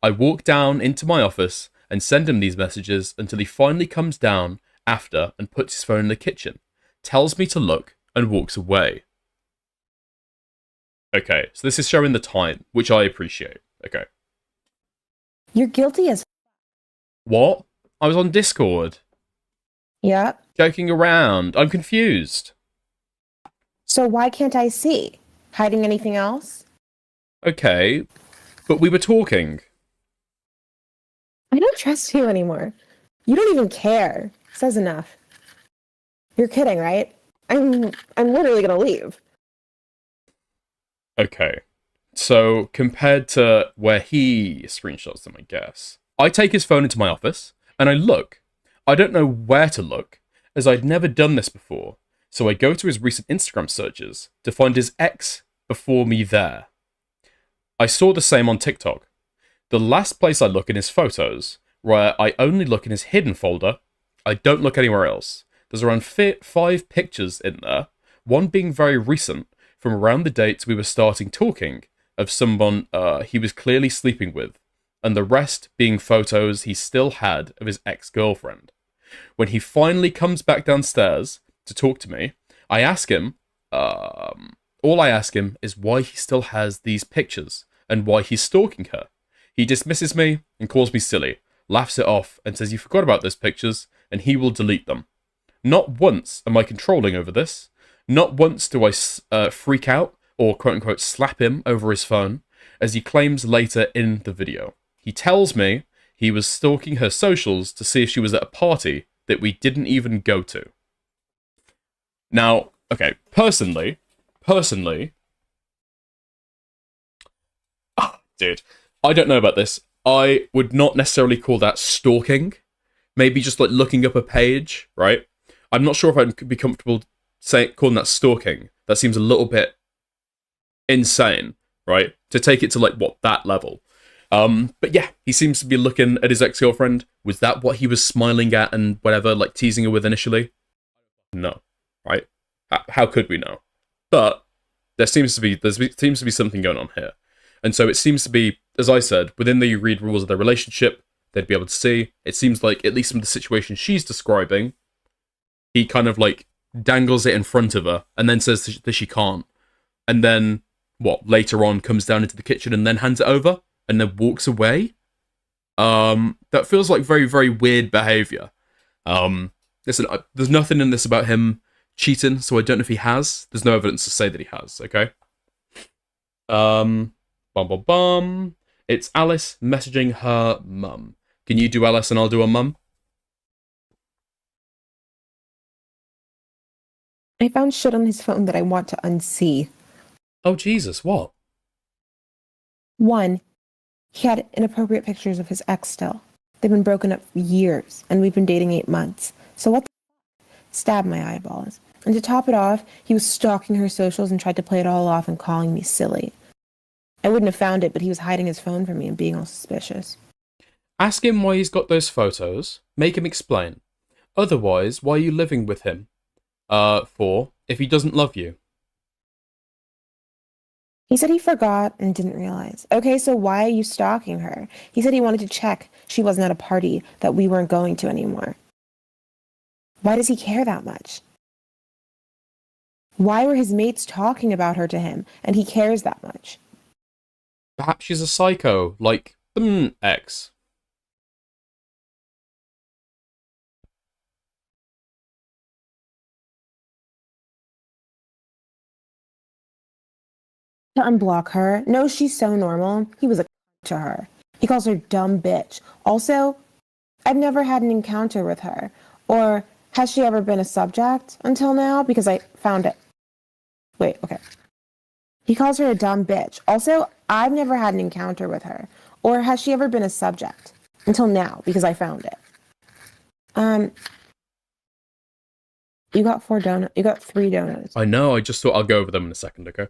I walk down into my office and send him these messages until he finally comes down after and puts his phone in the kitchen, tells me to look, and walks away. Okay, so this is showing the time, which I appreciate. Okay. You're guilty as... What? I was on Discord. Yeah. Joking around. I'm confused. So why can't I see? Hiding anything else? Okay, but we were talking. I don't trust you anymore. You don't even care. Says enough. You're kidding, right? I'm literally gonna leave. Okay, so compared to where he screenshots them, I guess. I take his phone into my office, and I look. I don't know where to look, as I'd never done this before, so I go to his recent Instagram searches to find his ex before me there. I saw the same on TikTok. The last place I look in his photos, where I only look in his hidden folder, I don't look anywhere else. There's around 5 pictures in there, one being very recent, from around the dates we were starting talking, of someone he was clearly sleeping with, and the rest being photos he still had of his ex-girlfriend. When he finally comes back downstairs to talk to me, I ask him, all I ask him is why he still has these pictures, and why he's stalking her. He dismisses me and calls me silly, laughs it off, and says you forgot about those pictures, and he will delete them. Not once am I controlling over this. Not once do I freak out or quote-unquote slap him over his phone, as he claims later in the video. He tells me he was stalking her socials to see if she was at a party that we didn't even go to. Now, okay, personally, dude, I don't know about this. I would not necessarily call that stalking. Maybe just like looking up a page, right? I'm not sure if I'd be comfortable calling that stalking. That seems a little bit insane, right? To take it to like what, that level. But yeah, he seems to be looking at his ex-girlfriend. Was that what he was smiling at and whatever, like teasing her with initially? No, right? How could we know? But there seems to be something going on here. And so it seems to be, as I said, within the read rules of their relationship, they'd be able to see. It seems like, at least from the situation she's describing, he kind of like dangles it in front of her and then says that she can't. And then, later on comes down into the kitchen and then hands it over and then walks away? That feels like very, very weird behaviour. Listen, there's nothing in this about him cheating, so I don't know if he has. There's no evidence to say that he has, okay? It's Alice messaging her mum. Can you do Alice and I'll do a mum? I found shit on his phone that I want to unsee. Oh, Jesus, what? 1, he had inappropriate pictures of his ex still. They've been broken up for years, and we've been dating 8 months. So what the f***? Stabbed my eyeballs. And to top it off, he was stalking her socials and tried to play it all off and calling me silly. I wouldn't have found it, but he was hiding his phone from me and being all suspicious. Ask him why he's got those photos. Make him explain. Otherwise, why are you living with him? For, if he doesn't love you. He said he forgot and didn't realize. Okay, so why are you stalking her? He said he wanted to check she wasn't at a party that we weren't going to anymore. Why does he care that much? Why were his mates talking about her to him, and he cares that much? Perhaps she's a psycho, like, X. To unblock her? No, she's so normal. He was a to her. He calls her dumb bitch. Also, I've never had an encounter with her. Or has she ever been a subject until now? Because I found it. Wait, okay. He calls her a dumb bitch. Also, I've never had an encounter with her. Or has she ever been a subject until now? Because I found it. You got 4 donuts. You got 3 donuts. I know, I just thought I'll go over them in a second, okay?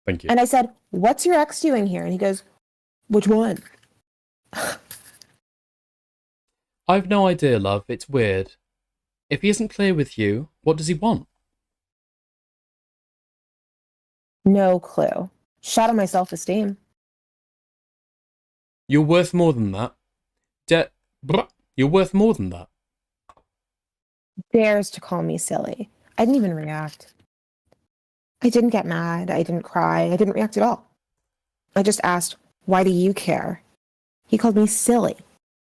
Thank you. And I said, what's your ex doing here? And he goes, which one? I've no idea, love. It's weird. If he isn't clear with you, what does he want? No clue. Shot at my self-esteem. You're worth more than that. You're worth more than that. Dares to call me silly. I didn't even react. I didn't get mad. I didn't cry. I didn't react at all. I just asked, why do you care? He called me silly.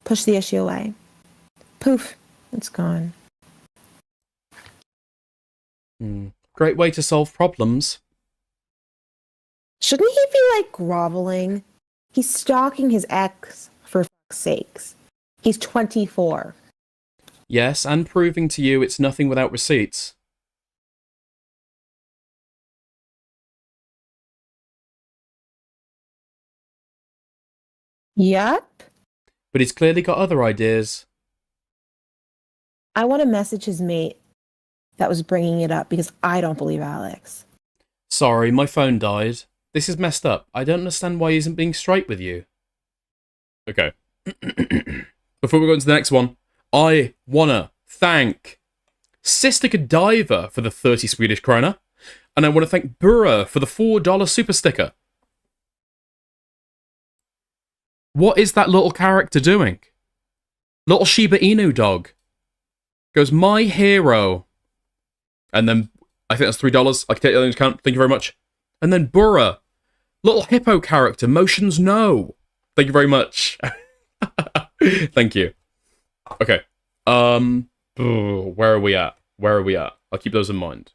Pushed the issue away. Poof. It's gone. Great way to solve problems. Shouldn't he be, like, groveling? He's stalking his ex, for fuck's sakes. He's 24. Yes, and proving to you it's nothing without receipts. Yep. But he's clearly got other ideas. I want to message his mate that was bringing it up because I don't believe Alex. Sorry, my phone died. This is messed up. I don't understand why he isn't being straight with you. Okay. Before we go on to the next one, I wanna thank Sister Godiva for the 30 Swedish krona, and I want to thank Burra for the $4 super sticker. What is that little character doing? Little Shiba Inu dog. Goes, my hero. And then, I think that's $3. I can take that into account. Thank you very much. And then Burra. Little hippo character. Motions no. Thank you very much. Thank you. Okay. Where are we at? Where are we at? I'll keep those in mind.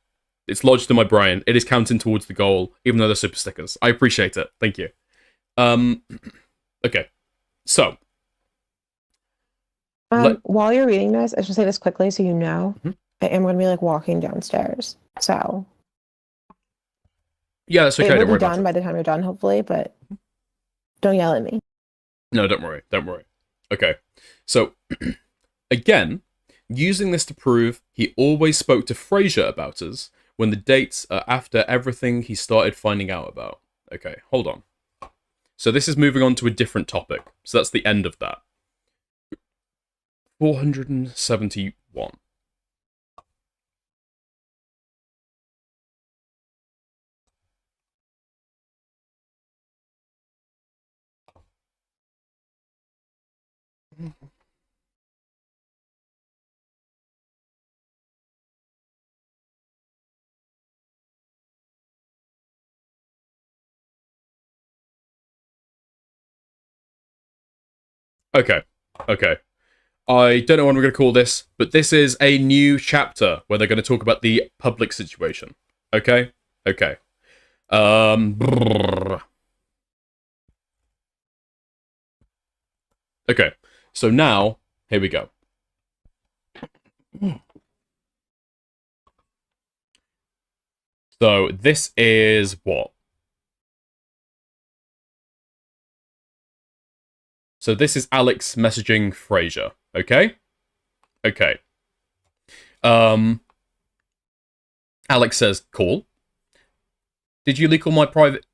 It's lodged in my brain. It is counting towards the goal, even though they're super stickers. I appreciate it. Thank you. Okay. So. While you're reading this, I should say this quickly so you know. I am going to be, like, walking downstairs. So. Yeah, that's okay. It will Don't be worry about done it. by the time you're done, hopefully, but don't yell at me. No, don't worry. Don't worry. Okay. So, again, using this to prove he always spoke to Frasier about us when the dates are after everything he started finding out about. Okay, hold on. So this is moving on to a different topic. So that's the end of that. 471. Okay. Okay. I don't know what I'm going to call this, but this is a new chapter where they're going to talk about the public situation. Okay? Okay. Okay. So now, here we go. So this is what? So this is Alex messaging Frasier, okay? Okay. Alex says, "Cool. Did you leak all my private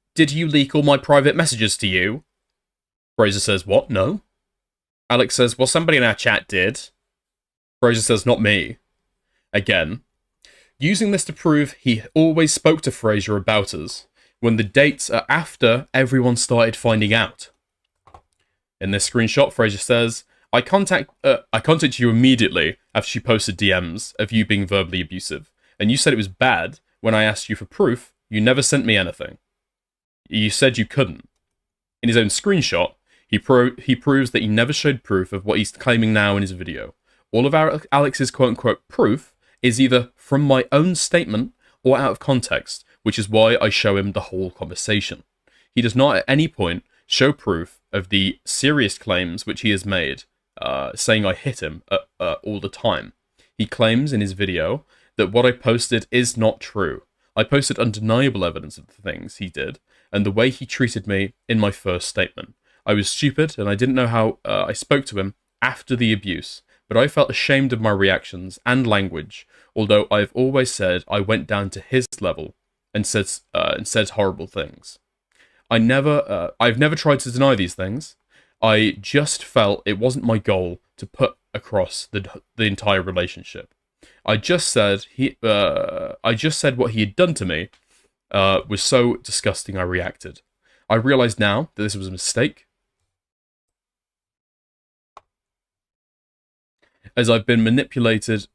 messages to you?" Frasier says, "What? No." Alex says, "Well, somebody in our chat did." Frasier says, "Not me." Again. Using this to prove he always spoke to Frasier about us when the dates are after everyone started finding out. In this screenshot, Frasier says, I contacted you immediately after she posted DMs of you being verbally abusive, and you said it was bad. When I asked you for proof, you never sent me anything. You said you couldn't. In his own screenshot, he proves that he never showed proof of what he's claiming now in his video. All of Alex's quote-unquote proof is either from my own statement or out of context, which is why I show him the whole conversation. He does not at any point show proof of the serious claims which he has made, saying I hit him all the time. He claims in his video that what I posted is not true. I posted undeniable evidence of the things he did and the way he treated me in my first statement. I was stupid and I didn't know how I spoke to him after the abuse, but I felt ashamed of my reactions and language, although I've always said I went down to his level and said horrible things. I've never tried to deny these things. I just felt it wasn't my goal to put across the entire relationship. I just said what he had done to me was so disgusting I reacted. I realize now that this was a mistake, as I've been manipulated.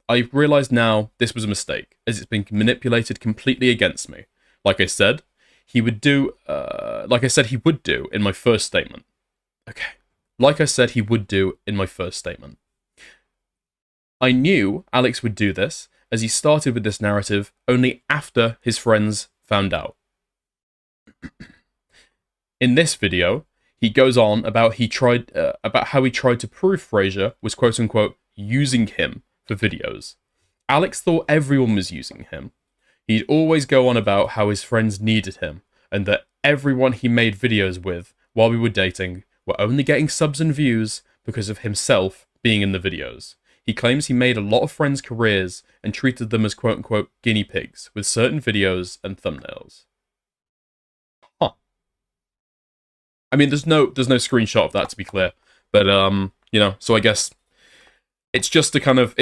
I realize now this was a mistake, as it's been manipulated completely against me. Like I said, he would do in my first statement. Okay. Like I said he would do in my first statement. I knew Alex would do this, as he started with this narrative only after his friends found out. In this video, he goes on about how he tried to prove Fraser was quote-unquote using him for videos. Alex thought everyone was using him. He'd always go on about how his friends needed him, and that everyone he made videos with while we were dating were only getting subs and views because of himself being in the videos. He claims he made a lot of friends' careers and treated them as quote-unquote guinea pigs with certain videos and thumbnails. Huh. I mean, there's no screenshot of that, to be clear, but so I guess it's just a kind of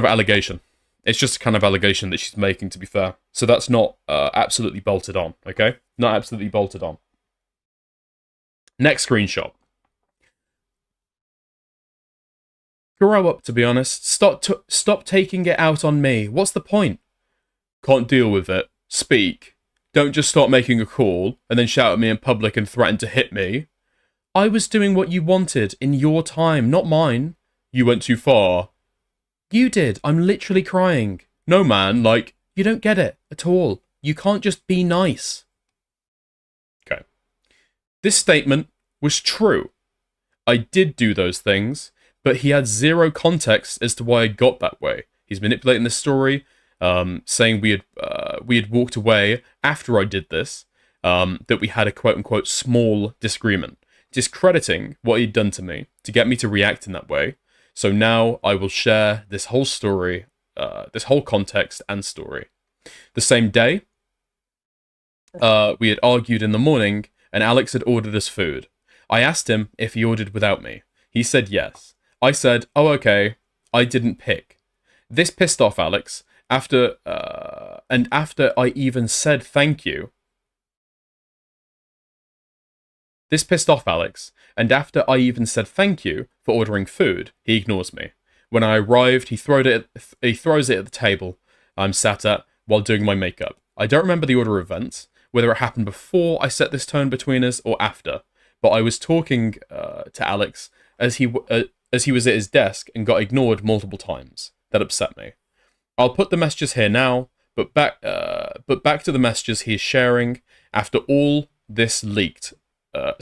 allegation. It's just a kind of allegation that she's making, to be fair. So that's not absolutely bolted on, okay? Not absolutely bolted on. Next screenshot. Grow up, to be honest. Stop taking it out on me. What's the point? Can't deal with it. Speak. Don't just start making a call and then shout at me in public and threaten to hit me. I was doing what you wanted in your time, not mine. You went too far. You did. I'm literally crying. No, man, you don't get it at all. You can't just be nice. Okay. This statement was true. I did do those things, but he had zero context as to why I got that way. He's manipulating the story, saying we had walked away after I did this, that we had a quote-unquote small disagreement, discrediting what he'd done to me to get me to react in that way. So now I will share this whole story, this whole context and story. The same day, we had argued in the morning, and Alex had ordered us food. I asked him if he ordered without me. He said yes. I said, oh, okay, I didn't pick. This pissed off Alex, after I even said thank you. This pissed off Alex, and after I even said thank you for ordering food, he ignores me. When I arrived, he throws it at the table I'm sat at while doing my makeup. I don't remember the order of events, whether it happened before I set this tone between us or after, but I was talking to Alex as he was at his desk and got ignored multiple times. That upset me. I'll put the messages here now, but back to the messages he is sharing after all this leaked. But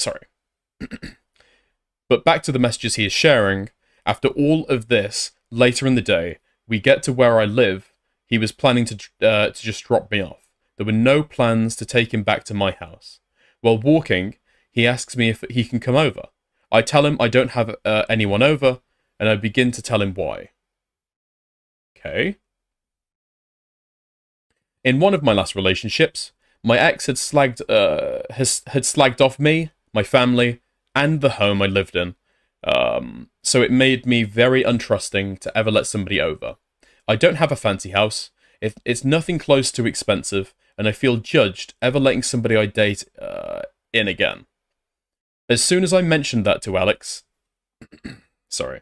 back to the messages he is sharing. After all of this, later in the day, we get to where I live. He was planning to just drop me off. There were no plans to take him back to my house. While walking, he asks me if he can come over. I tell him I don't have anyone over, and I begin to tell him why. Okay. In one of my last relationships, my ex had slagged off me, my family, and the home I lived in. So it made me very untrusting to ever let somebody over. I don't have a fancy house. It's nothing close to expensive, and I feel judged ever letting somebody I date in again. As soon as I mentioned that to Alex, Sorry.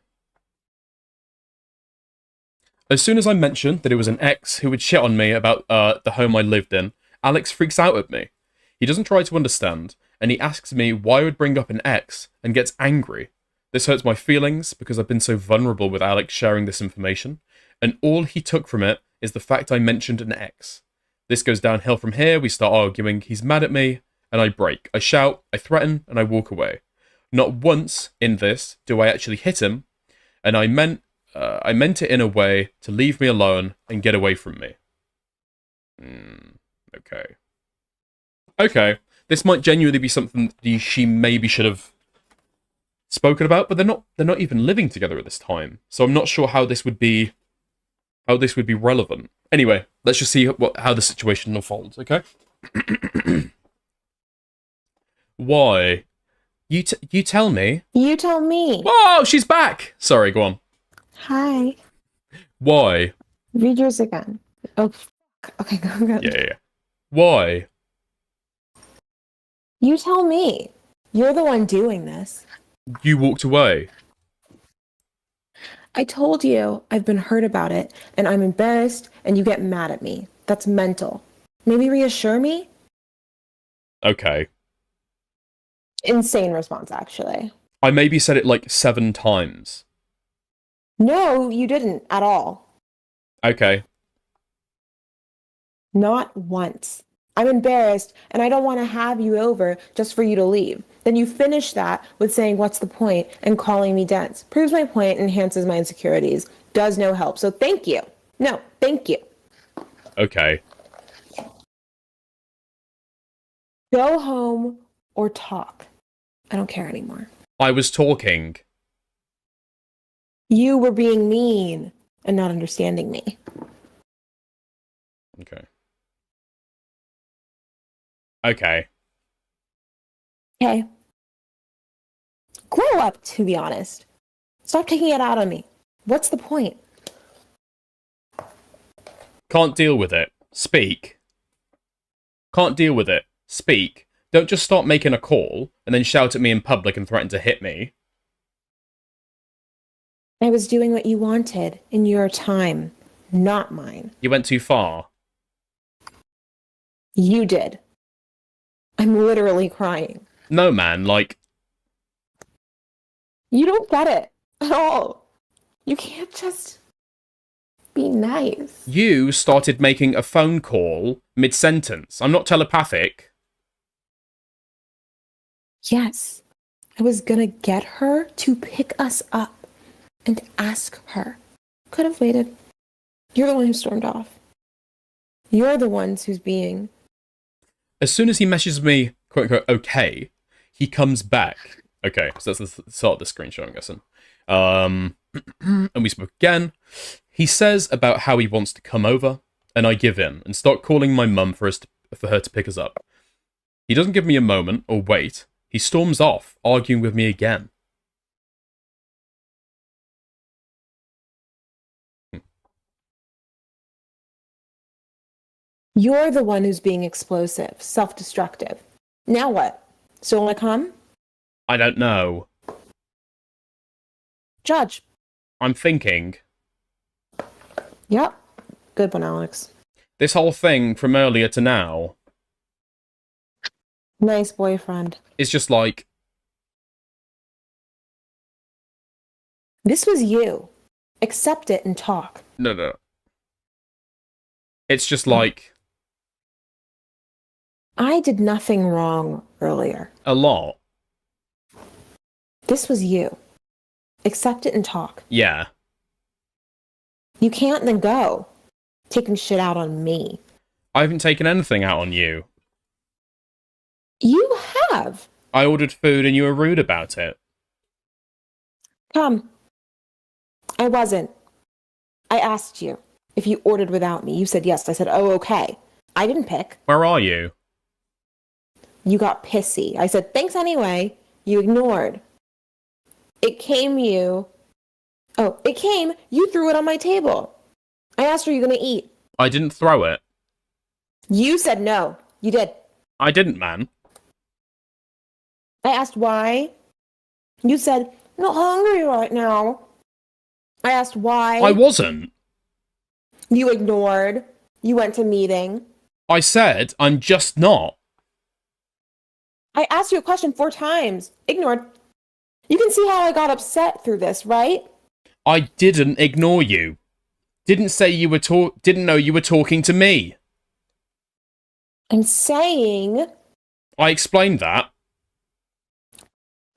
As soon as I mentioned that it was an ex who would shit on me about the home I lived in, Alex freaks out at me. He doesn't try to understand, and he asks me why I would bring up an ex and gets angry. This hurts my feelings because I've been so vulnerable with Alex sharing this information, and all he took from it is the fact I mentioned an ex. This goes downhill from here, we start arguing, he's mad at me, and I break. I shout, I threaten, and I walk away. Not once in this do I actually hit him, and I meant it in a way to leave me alone and get away from me. Okay. Okay, this might genuinely be something that she maybe should have spoken about, but they're not even living together at this time. So I'm not sure how this would be relevant. Anyway, let's just see how the situation unfolds, okay? Why? You tell me. You tell me. Whoa, she's back! Sorry, go on. Hi. Why? Read yours again. Oh, fuck. Okay, go. Yeah. Why? You tell me. You're the one doing this. You walked away. I told you I've been hurt about it, and I'm embarrassed, and you get mad at me. That's mental. Maybe reassure me? Okay. Insane response, actually. I maybe said it like 7 times. No, you didn't at all. Okay. Not once. I'm embarrassed, and I don't want to have you over just for you to leave. Then you finish that with saying, what's the point, and calling me dense. Proves my point, enhances my insecurities. Does no help. So thank you. No, thank you. Okay. Go home or talk. I don't care anymore. I was talking. You were being mean and not understanding me. Okay. Okay. Okay. Grow up, to be honest. Stop taking it out on me. What's the point? Can't deal with it. Speak. Can't deal with it. Speak. Don't just start making a call and then shout at me in public and threaten to hit me. I was doing what you wanted in your time, not mine. You went too far. You did. I'm literally crying. No, man, like... You don't get it at all. You can't just be nice. You started making a phone call mid-sentence. I'm not telepathic. Yes. I was gonna get her to pick us up and ask her. Could have waited. You're the one who stormed off. You're the ones who's being... As soon as he messages me, quote-unquote, okay, he comes back. Okay, so that's the start of the screenshot, I'm guessing. And we spoke again. He says about how he wants to come over, and I give in, and start calling my mum for her to pick us up. He doesn't give me a moment, or wait. He storms off, arguing with me again. You're the one who's being explosive, self-destructive. Now what? Still wanna come? I don't know. Judge. I'm thinking. Yep. Good one, Alex. This whole thing from earlier to now Nice boyfriend. is just like... This was you. Accept it and talk. No. It's just like... I did nothing wrong earlier. a lot. This was you. Accept it and talk. Yeah. You can't then go. Taking shit out on me. I haven't taken anything out on you. You have. I ordered food and you were rude about it. Come. I wasn't. I asked you if you ordered without me. You said yes. I said, oh, okay. I didn't pick. Where are you? You got pissy. I said, thanks anyway. You ignored. It came, you threw it on my table. I asked, are you going to eat? I didn't throw it. You said no. You did. I didn't, man. I asked why. You said, not hungry right now. I asked why. I wasn't. You ignored. You went to meeting. I said I'm just not. I asked you a question 4 times. Ignored. You can see how I got upset through this, right? I didn't ignore you. Didn't say you were didn't know you were talking to me. I'm saying I explained that.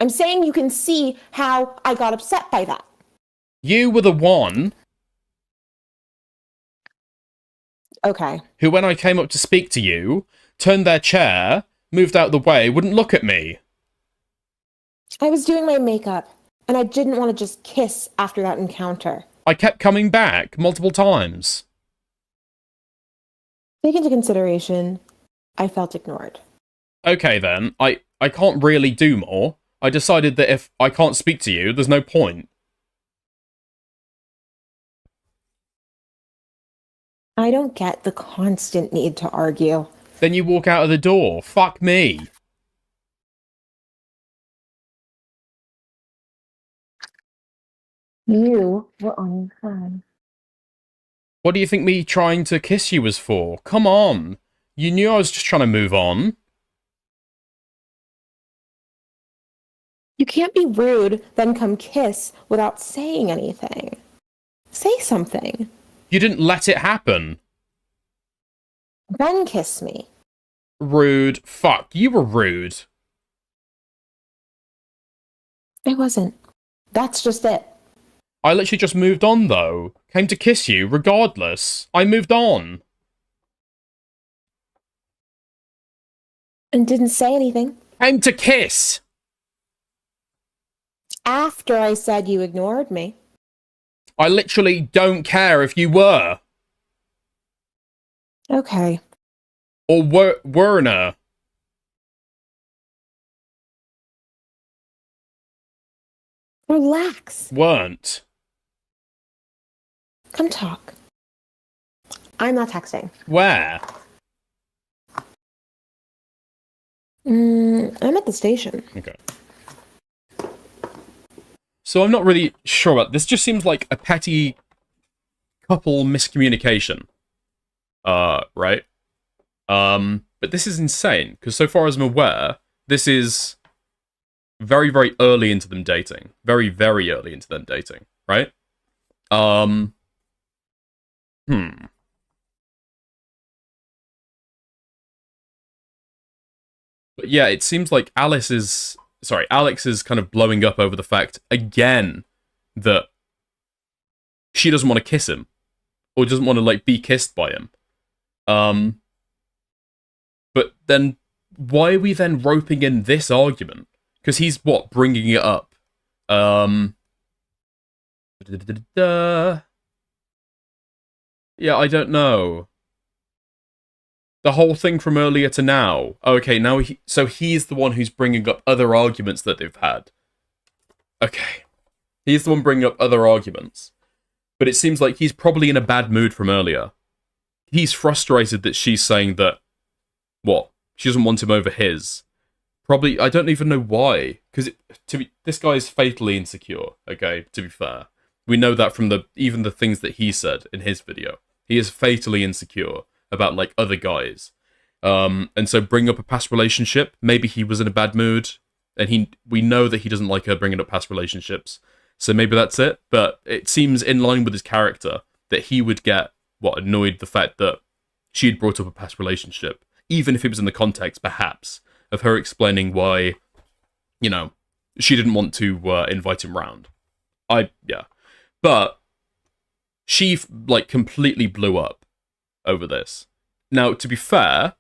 you can see how I got upset by that. You were the one Okay. who, when I came up to speak to you, turned their chair, moved out the way, wouldn't look at me. I was doing my makeup, and I didn't want to just kiss after that encounter. I kept coming back multiple times. Take into consideration, I felt ignored. Okay then, I can't really do more. I decided that if I can't speak to you, there's no point. I don't get the constant need to argue. Then you walk out of the door. Fuck me. You were on your phone. What do you think me trying to kiss you was for? Come on. You knew I was just trying to move on. You can't be rude, then come kiss without saying anything. Say something. You didn't let it happen. Then kiss me. Rude. Fuck, you were rude. I wasn't. That's just it. I literally just moved on, though. Came to kiss you, regardless. I moved on. And didn't say anything. Came to kiss! After I said you ignored me. I literally don't care if you were. Okay. Or weren't. Relax. Weren't. Come talk. I'm not texting. Where? I'm at the station. Okay. So I'm not really sure about this. Just seems like a petty couple miscommunication. Right? But this is insane, because so far as I'm aware, this is very, very early into them dating. Very, very early into them dating, right? But yeah, it seems like Alex is kind of blowing up over the fact, again, that she doesn't want to kiss him. Or doesn't want to, like, be kissed by him. But then, why are we then roping in this argument? Because he's, bringing it up? Yeah, I don't know. The whole thing from earlier to now. Okay, now so he's the one who's bringing up other arguments that they've had. Okay. He's the one bringing up other arguments. But it seems like he's probably in a bad mood from earlier. He's frustrated that she's saying that, she doesn't want him over his. Probably, I don't even know why. Because this guy is fatally insecure, okay, to be fair. We know that from even the things that he said in his video. He is fatally insecure about, like, other guys. And so bring up a past relationship. Maybe he was in a bad mood. And we know that he doesn't like her bringing up past relationships. So maybe that's it. But it seems in line with his character that he would get, annoyed the fact that she had brought up a past relationship. Even if it was in the context, perhaps, of her explaining why, she didn't want to invite him round. Yeah. But she, completely blew up over this. Now, to be fair,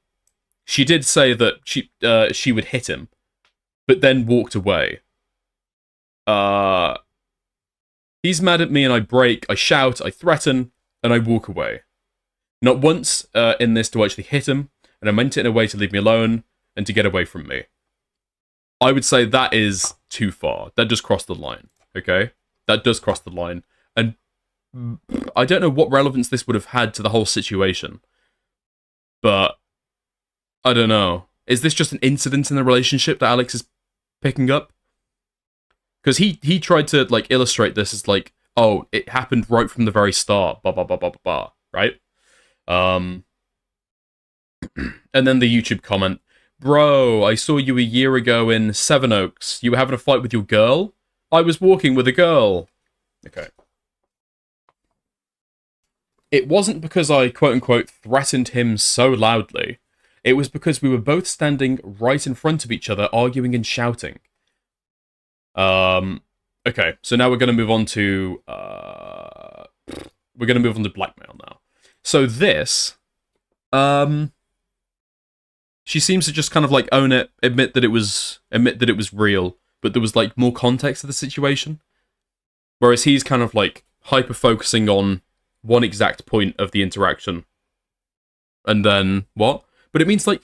she did say that she would hit him, but then walked away. He's mad at me and I break, I shout, I threaten, and I walk away. Not once in this do I actually hit him, and I meant it in a way to leave me alone and to get away from me. I would say that is too far. That does cross the line, okay? That does cross the line. And I don't know what relevance this would have had to the whole situation. But I don't know. Is this just an incident in the relationship that Alex is picking up? Because he tried to, like, illustrate this as, like, oh, it happened right from the very start, blah, blah, blah, blah, blah, blah, right? And then the YouTube comment, bro, I saw you a year ago in Sevenoaks. You were having a fight with your girl? I was walking with a girl. Okay. It wasn't because I, quote-unquote, threatened him so loudly. It was because we were both standing right in front of each other, arguing and shouting. Okay, so now we're going to move on to, blackmail now. So this, she seems to just kind of, like, own it, admit that it was real, but there was, like, more context to the situation. Whereas he's kind of, like, hyper-focusing on one exact point of the interaction. And then, what? But it means, like,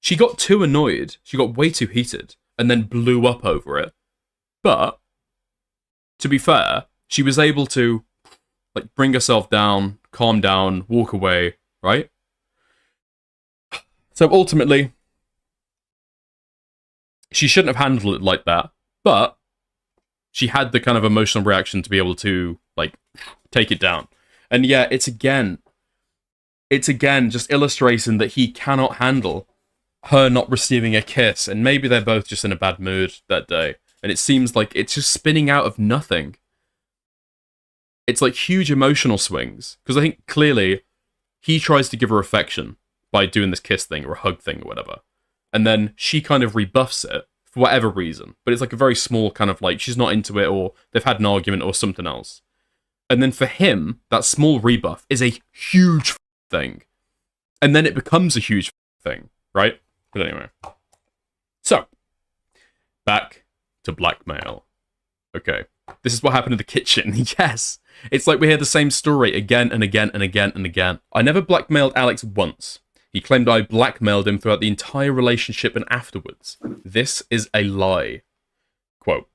she got too annoyed, she got way too heated, and then blew up over it. But, to be fair, she was able to, like, bring herself down, calm down, walk away, right? So ultimately, she shouldn't have handled it like that, but she had the kind of emotional reaction to be able to, like, take it down. And yeah, it's again just illustrating that he cannot handle her not receiving a kiss, and maybe they're both just in a bad mood that day. And it seems like it's just spinning out of nothing. It's like huge emotional swings. Because I think clearly he tries to give her affection by doing this kiss thing or a hug thing or whatever. And then she kind of rebuffs it for whatever reason. But it's like a very small kind of like, she's not into it or they've had an argument or something else. And then for him, that small rebuff is a huge thing. And then it becomes a huge thing, right? But anyway. So, back to blackmail. Okay. This is what happened in the kitchen. Yes. It's like we hear the same story again and again and again and again. I never blackmailed Alex once. He claimed I blackmailed him throughout the entire relationship and afterwards. This is a lie. Quote.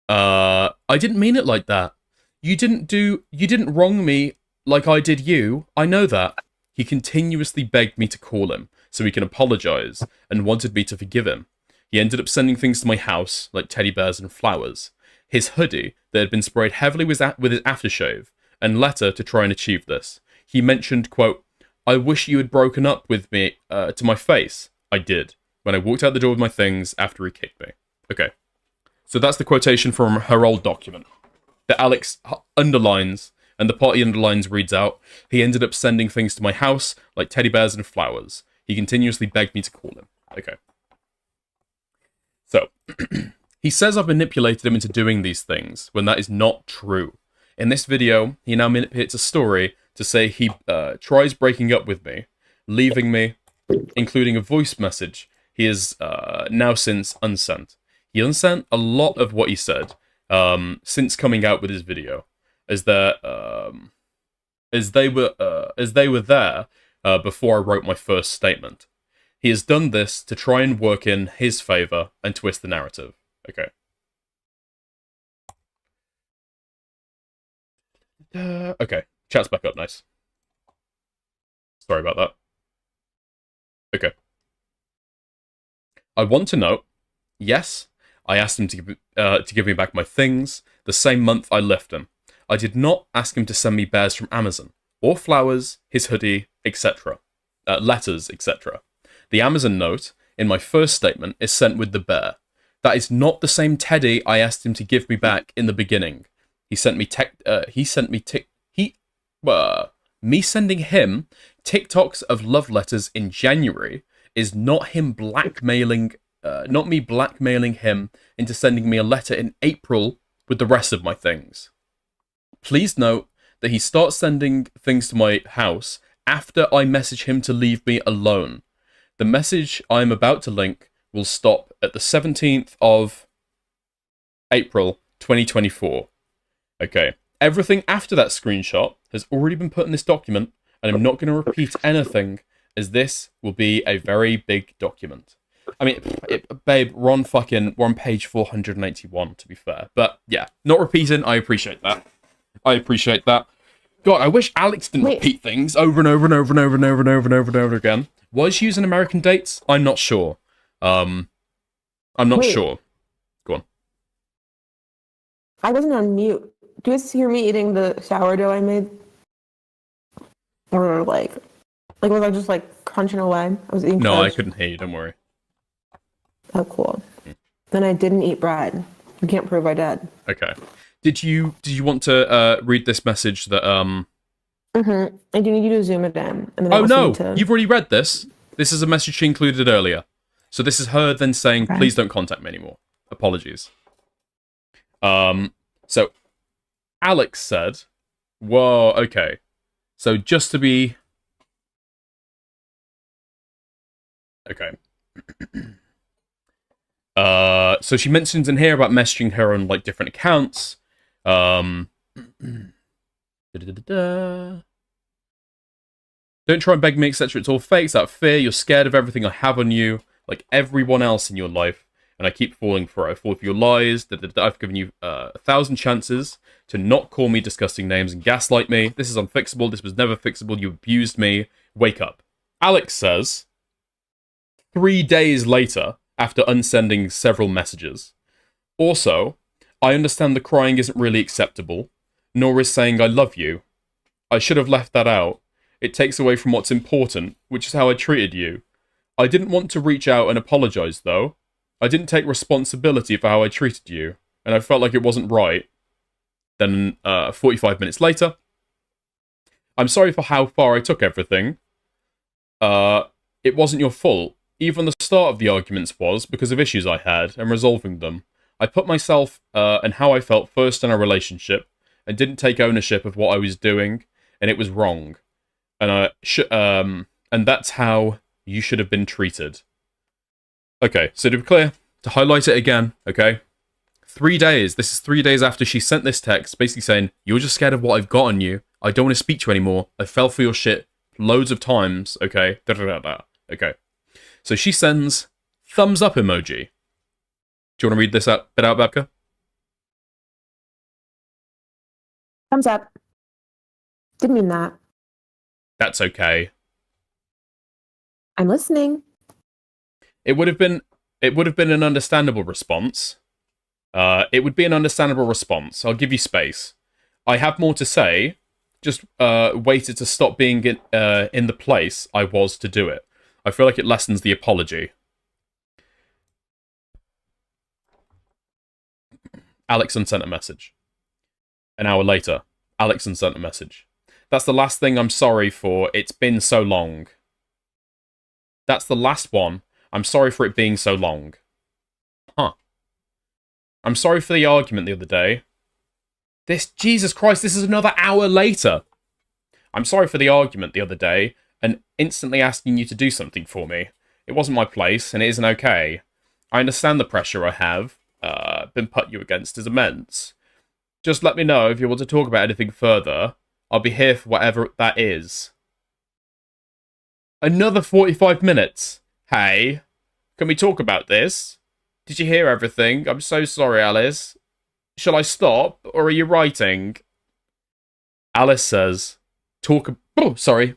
I didn't mean it like that. You didn't wrong me like I did you. I know that. He continuously begged me to call him so he can apologize and wanted me to forgive him. He ended up sending things to my house, like teddy bears and flowers. His hoodie that had been sprayed heavily with his aftershave, and letter to try and achieve this. He mentioned, quote, I wish you had broken up with me to my face. I did, when I walked out the door with my things after he kicked me. Okay. So that's the quotation from her old document that Alex underlines, and the part he underlines reads out, he ended up sending things to my house, like teddy bears and flowers. He continuously begged me to call him. Okay. So, he says I've manipulated him into doing these things, when that is not true. In this video, he now manipulates a story to say he tries breaking up with me, leaving me, including a voice message he is now since unsent. He unsent a lot of what he said since coming out with his video, as they were there before I wrote my first statement. He has done this to try and work in his favor and twist the narrative. Okay. Okay, chat's back up, nice. Sorry about that. Okay. I want to note, yes, I asked him to give me back my things the same month I left him. I did not ask him to send me bears from Amazon, or flowers, his hoodie, etc. Letters, etc. The Amazon note, in my first statement, is sent with the bear. That is not the same teddy I asked him to give me back in the beginning. Me sending him TikToks of love letters in January is not him blackmailing, not me blackmailing him into sending me a letter in April with the rest of my things. Please note that he starts sending things to my house after I message him to leave me alone. The message I am about to link will stop at the 17th of April 2024. Okay, everything after that screenshot has already been put in this document, and I'm not going to repeat anything, as this will be a very big document. I mean, babe, we're on page 481, to be fair. But yeah, not repeating, I appreciate that. God, I wish Alex didn't repeat things over and over and over and over and over and over and over and over again. Was she using American dates? I'm not sure. I'm not sure. Go on. I wasn't on mute. Do you guys hear me eating the sourdough I made? Or like was I just like crunching away? I was eating No, I toast. couldn't hear you, don't worry. Oh, cool. Then I didn't eat bread. You can't prove I did. Okay. Did you want to read this message that Mm-hmm. I do need you to zoom it in. And then I Oh also no, need to... you've already read this. This is a message she included earlier. So this is her then saying, Okay. please don't contact me anymore. Apologies. So Alex said, whoa, okay. So just to be... Okay. So she mentions in here about messaging her on, like, different accounts. Don't try and beg me, etc. It's all fake. It's out of fear. You're scared of everything I have on you, like everyone else in your life, and I keep falling for it. I fall for your lies. I've given you 1,000 chances to not call me disgusting names and gaslight me. This is unfixable. This was never fixable. You abused me. Wake up. Alex says, 3 days later, after unsending several messages. Also, I understand the crying isn't really acceptable, nor is saying I love you. I should have left that out. It takes away from what's important, which is how I treated you. I didn't want to reach out and apologise, though. I didn't take responsibility for how I treated you, and I felt like it wasn't right. Then, 45 minutes later, I'm sorry for how far I took everything. It wasn't your fault. Even the start of the arguments was because of issues I had, and resolving them. I put myself and how I felt first in our relationship, and didn't take ownership of what I was doing, and it was wrong. And that's how you should have been treated. Okay, so to be clear, to highlight it again, okay? 3 days, this is 3 days after she sent this text, basically saying, you're just scared of what I've got on you, I don't want to speak to you anymore, I fell for your shit loads of times, okay? Okay. So she sends thumbs up emoji. Do you want to read this bit out, Babka? Thumbs up. Didn't mean that. That's okay. I'm listening. It would have been an understandable response. It would be an understandable response. I'll give you space. I have more to say. Just waited to stop being in the place I was to do it. I feel like it lessens the apology. Alex unsent a message. An hour later, Alex unsent a message. That's the last thing I'm sorry for. It's been so long. That's the last one. I'm sorry for it being so long. Huh. I'm sorry for the argument the other day. Jesus Christ, this is another hour later. I'm sorry for the argument the other day, and instantly asking you to do something for me. It wasn't my place, and it isn't okay. I understand the pressure I have been put you against is immense. Just let me know if you want to talk about anything further. I'll be here for whatever that is. Another 45 minutes. Hey, can we talk about this? Did you hear everything? I'm so sorry, Alice. Shall I stop, or are you writing? Alice says, sorry.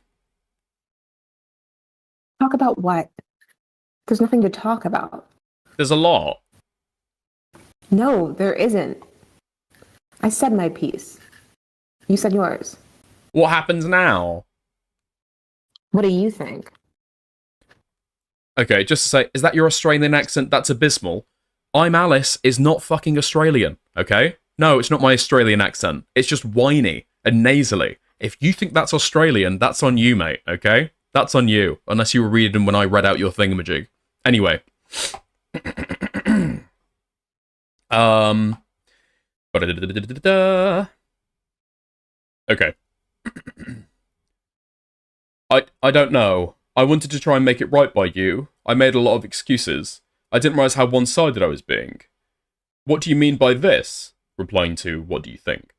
Talk about what? There's nothing to talk about. There's a lot. No, there isn't. I said my piece. You said yours. What happens now? What do you think? Okay, just to say, is that your Australian accent? That's abysmal. ImAllexx is not fucking Australian, okay? No, it's not my Australian accent. It's just whiny and nasally. If you think that's Australian, that's on you, mate, okay? That's on you, unless you were reading when I read out your thingamajig. Anyway. Okay. I don't know. I wanted to try and make it right by you. I made a lot of excuses. I didn't realize how one-sided I was being. What do you mean by this? Replying to, what do you think?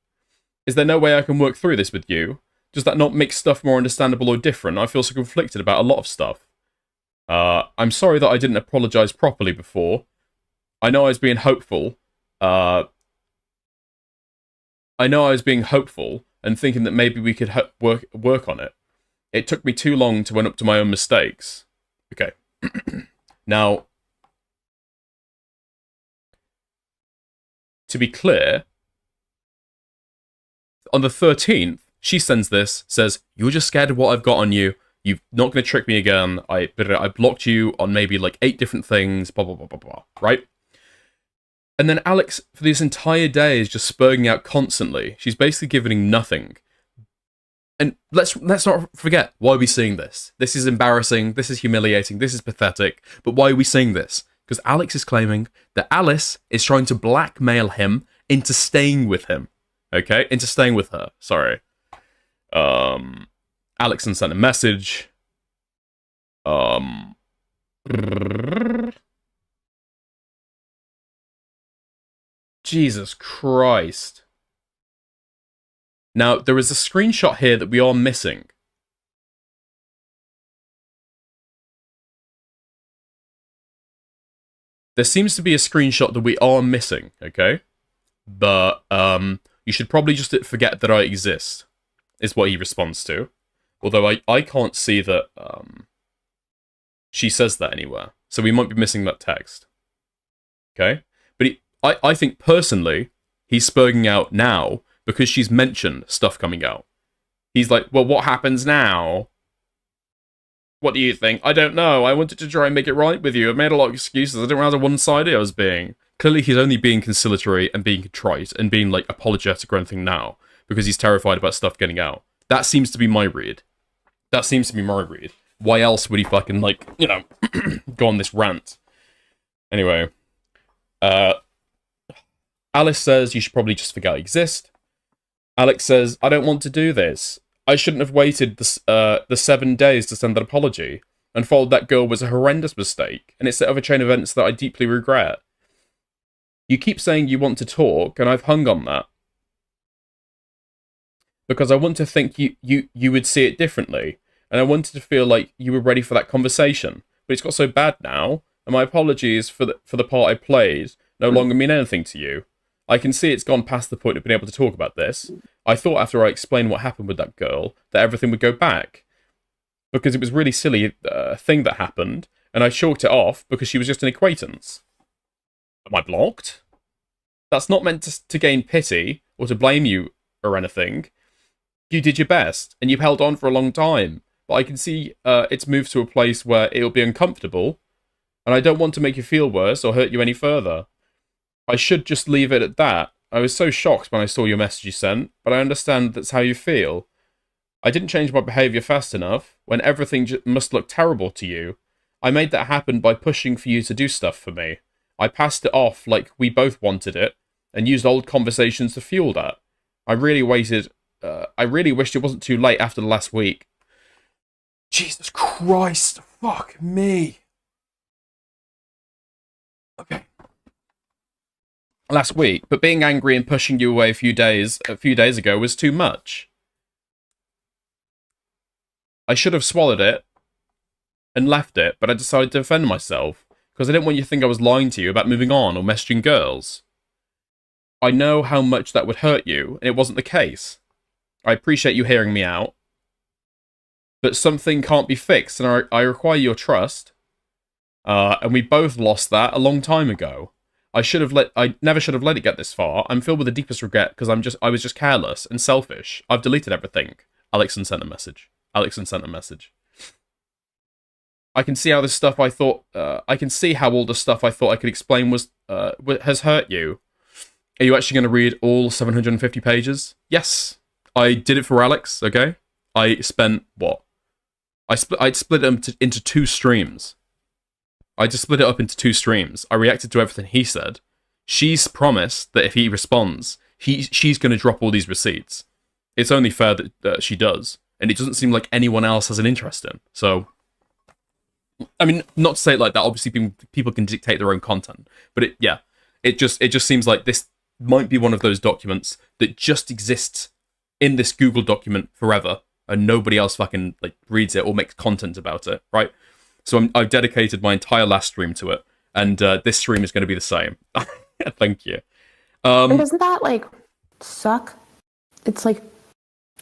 Is there no way I can work through this with you? Does that not make stuff more understandable or different? I feel so conflicted about a lot of stuff. I'm sorry that I didn't apologize properly before. I know I was being hopeful. I know I was being hopeful and thinking that maybe we could work on it. It took me too long to own up to my own mistakes. Okay. Now, to be clear, On the 13th, she sends this, says, "You're just scared of what I've got on you. You're not going to trick me again. I blocked you on maybe like 8 different things, blah, blah, blah, blah, blah," right? And then Alex, for this entire day, is just spurging out constantly. She's basically giving nothing. And let's not forget, why are we seeing this? This is embarrassing, this is humiliating, this is pathetic, but why are we seeing this? Because Alex is claiming that Alice is trying to blackmail him into staying with him. Okay? Into staying with her, sorry. Alex sent a message. Jesus Christ. Now, there is a screenshot here that we are missing. There seems to be a screenshot that we are missing, okay? But, you should probably just forget that I exist, is what he responds to. Although I can't see that, she says that anywhere. So we might be missing that text. Okay? But I think, personally, he's spurging out now because she's mentioned stuff coming out. He's like, well, what happens now? What do you think? I don't know. I wanted to try and make it right with you. I made a lot of excuses. I didn't realize how one-sided I was being. Clearly, he's only being conciliatory and being contrite and being, like, apologetic or anything now because he's terrified about stuff getting out. That seems to be my read. That seems to be my read. Why else would he fucking, like, you know, go on this rant? Anyway. Alice says you should probably just forget I exist. Alex says, I don't want to do this. I shouldn't have waited the 7 days to send that apology, and followed that girl was a horrendous mistake, and it set off a chain of events that I deeply regret. You keep saying you want to talk, and I've hung on that. Because I want to think you would see it differently, and I wanted to feel like you were ready for that conversation. But it's got so bad now, and my apologies for the part I played no longer mean anything to you. I can see it's gone past the point of being able to talk about this. I thought after I explained what happened with that girl, that everything would go back. Because it was a really silly thing that happened, and I chalked it off because she was just an acquaintance. Am I blocked? That's not meant to gain pity, or to blame you, or anything. You did your best, and you've held on for a long time. But I can see it's moved to a place where it'll be uncomfortable, and I don't want to make you feel worse or hurt you any further. I should just leave it at that. I was so shocked when I saw your message you sent, but I understand that's how you feel. I didn't change my behaviour fast enough, when everything must look terrible to you. I made that happen by pushing for you to do stuff for me. I passed it off like we both wanted it, and used old conversations to fuel that. I really wished it wasn't too late after the last week. Jesus Christ, fuck me. Okay. Last week, but being angry and pushing you away a few days ago was too much. I should have swallowed it and left it, but I decided to defend myself because I didn't want you to think I was lying to you about moving on or messaging girls. I know how much that would hurt you, and it wasn't the case. I appreciate you hearing me out, but something can't be fixed, and I require your trust. And we both lost that a long time ago. I never should have let it get this far. I'm filled with the deepest regret because I was just careless and selfish. I've deleted everything. Alex sent a message. I can see how this stuff I can see how all the stuff I thought I could explain has hurt you. Are you actually going to read all 750 pages? Yes. I did it for Alex, okay? I spent, what? I'd split it into 2 streams. I just split it up into 2 streams. I reacted to everything he said. She's promised that if he responds, she's going to drop all these receipts. It's only fair that she does. And it doesn't seem like anyone else has an interest in. So, I mean, not to say it like that. Obviously, people can dictate their own content. But it just seems like this might be one of those documents that just exists in this Google document forever. And nobody else fucking like reads it or makes content about it, right? So I've dedicated my entire last stream to it, and this stream is going to be the same. Thank you. And doesn't that, like, suck? It's like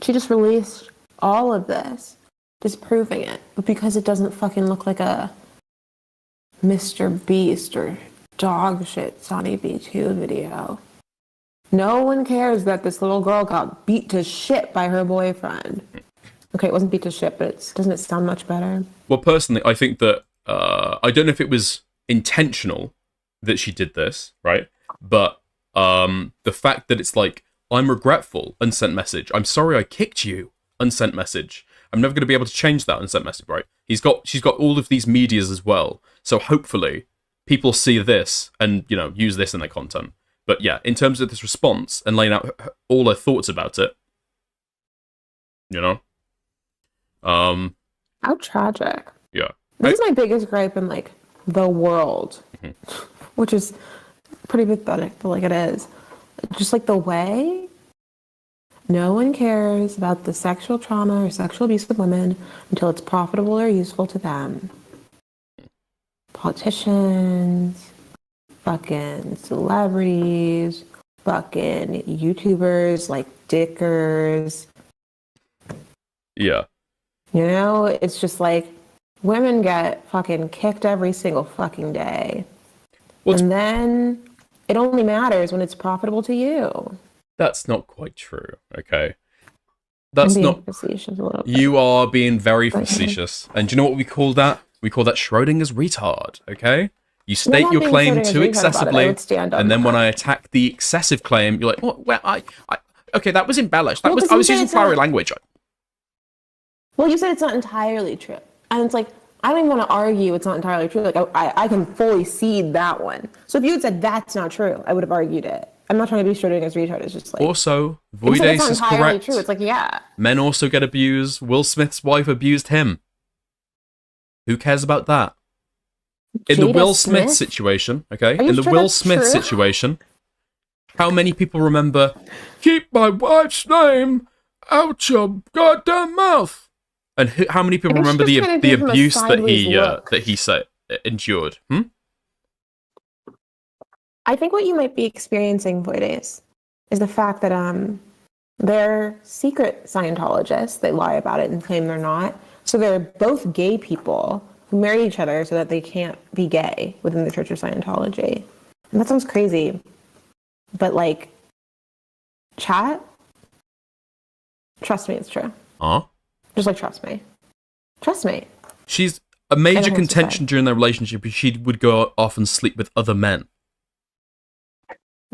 she just released all of this, disproving it, but because it doesn't fucking look like a Mr. Beast or dog shit Sonny B2 video, No one cares that this little girl got beat to shit by her boyfriend. Okay, it wasn't beat to shit, but doesn't it sound much better? Well, personally, I think that I don't know if it was intentional that she did this, right? But the fact that it's like, I'm regretful, unsent message. I'm sorry I kicked you, unsent message. I'm never going to be able to change that, unsent message, right? She's got all of these medias as well. So hopefully people see this and, you know, use this in their content. But yeah, in terms of this response and laying out all her thoughts about it, you know? How tragic. Yeah. This is my biggest gripe in, like, the world. Which is pretty pathetic, but, like, it is. Just, like, the way no one cares about the sexual trauma or sexual abuse of women until it's profitable or useful to them. Politicians, fucking celebrities, fucking YouTubers, like, dickers. Yeah. You know, it's just like women get fucking kicked every single fucking day. And then it only matters when it's profitable to you. That's not quite true, okay? I'm being facetious a little bit. You are being very facetious. And do you know what we call that? We call that Schrodinger's retard, okay? You state your claim too excessively, and then when I attack the excessive claim, you're like, "Oh, well, okay, that was embellished. I was using flowery language." Well, you said it's not entirely true. And it's like, I don't even want to argue it's not entirely true. Like, I can fully cede that one. So if you had said that's not true, I would have argued it. I'm not trying to be Schrodinger's retard. It's just like... Also, Voidace is correct. True. It's like, yeah. Men also get abused. Will Smith's wife abused him. Who cares about that? In the Will Smith situation, okay? In the Will Smith situation, how many people remember, keep my wife's name out your goddamn mouth? And how many people remember the abuse that he endured? I think what you might be experiencing, Voidace, is the fact that they're secret Scientologists. They lie about it and claim they're not. So they're both gay people who marry each other so that they can't be gay within the Church of Scientology. And that sounds crazy. But, like, chat, trust me, it's true. Just, like, trust me. Trust me. She's a major contention during their relationship. She would go off and sleep with other men.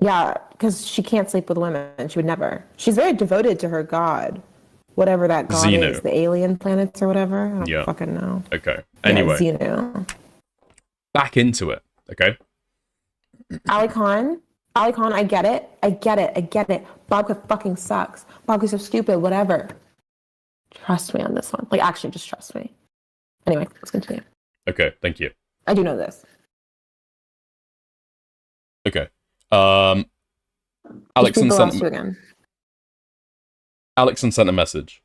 Yeah, because she can't sleep with women. She would never. She's very devoted to her god. Whatever that god is. The alien planets or whatever. I don't fucking know. Okay. Anyway. Yeah, Xenu. Back into it. Okay. Ali Khan, I get it. Babka fucking sucks. Babka's so stupid, whatever. Trust me on this one. Like, actually, just trust me. Anyway, let's continue. Okay, thank you. I do know this. Okay. Alexon sent a message.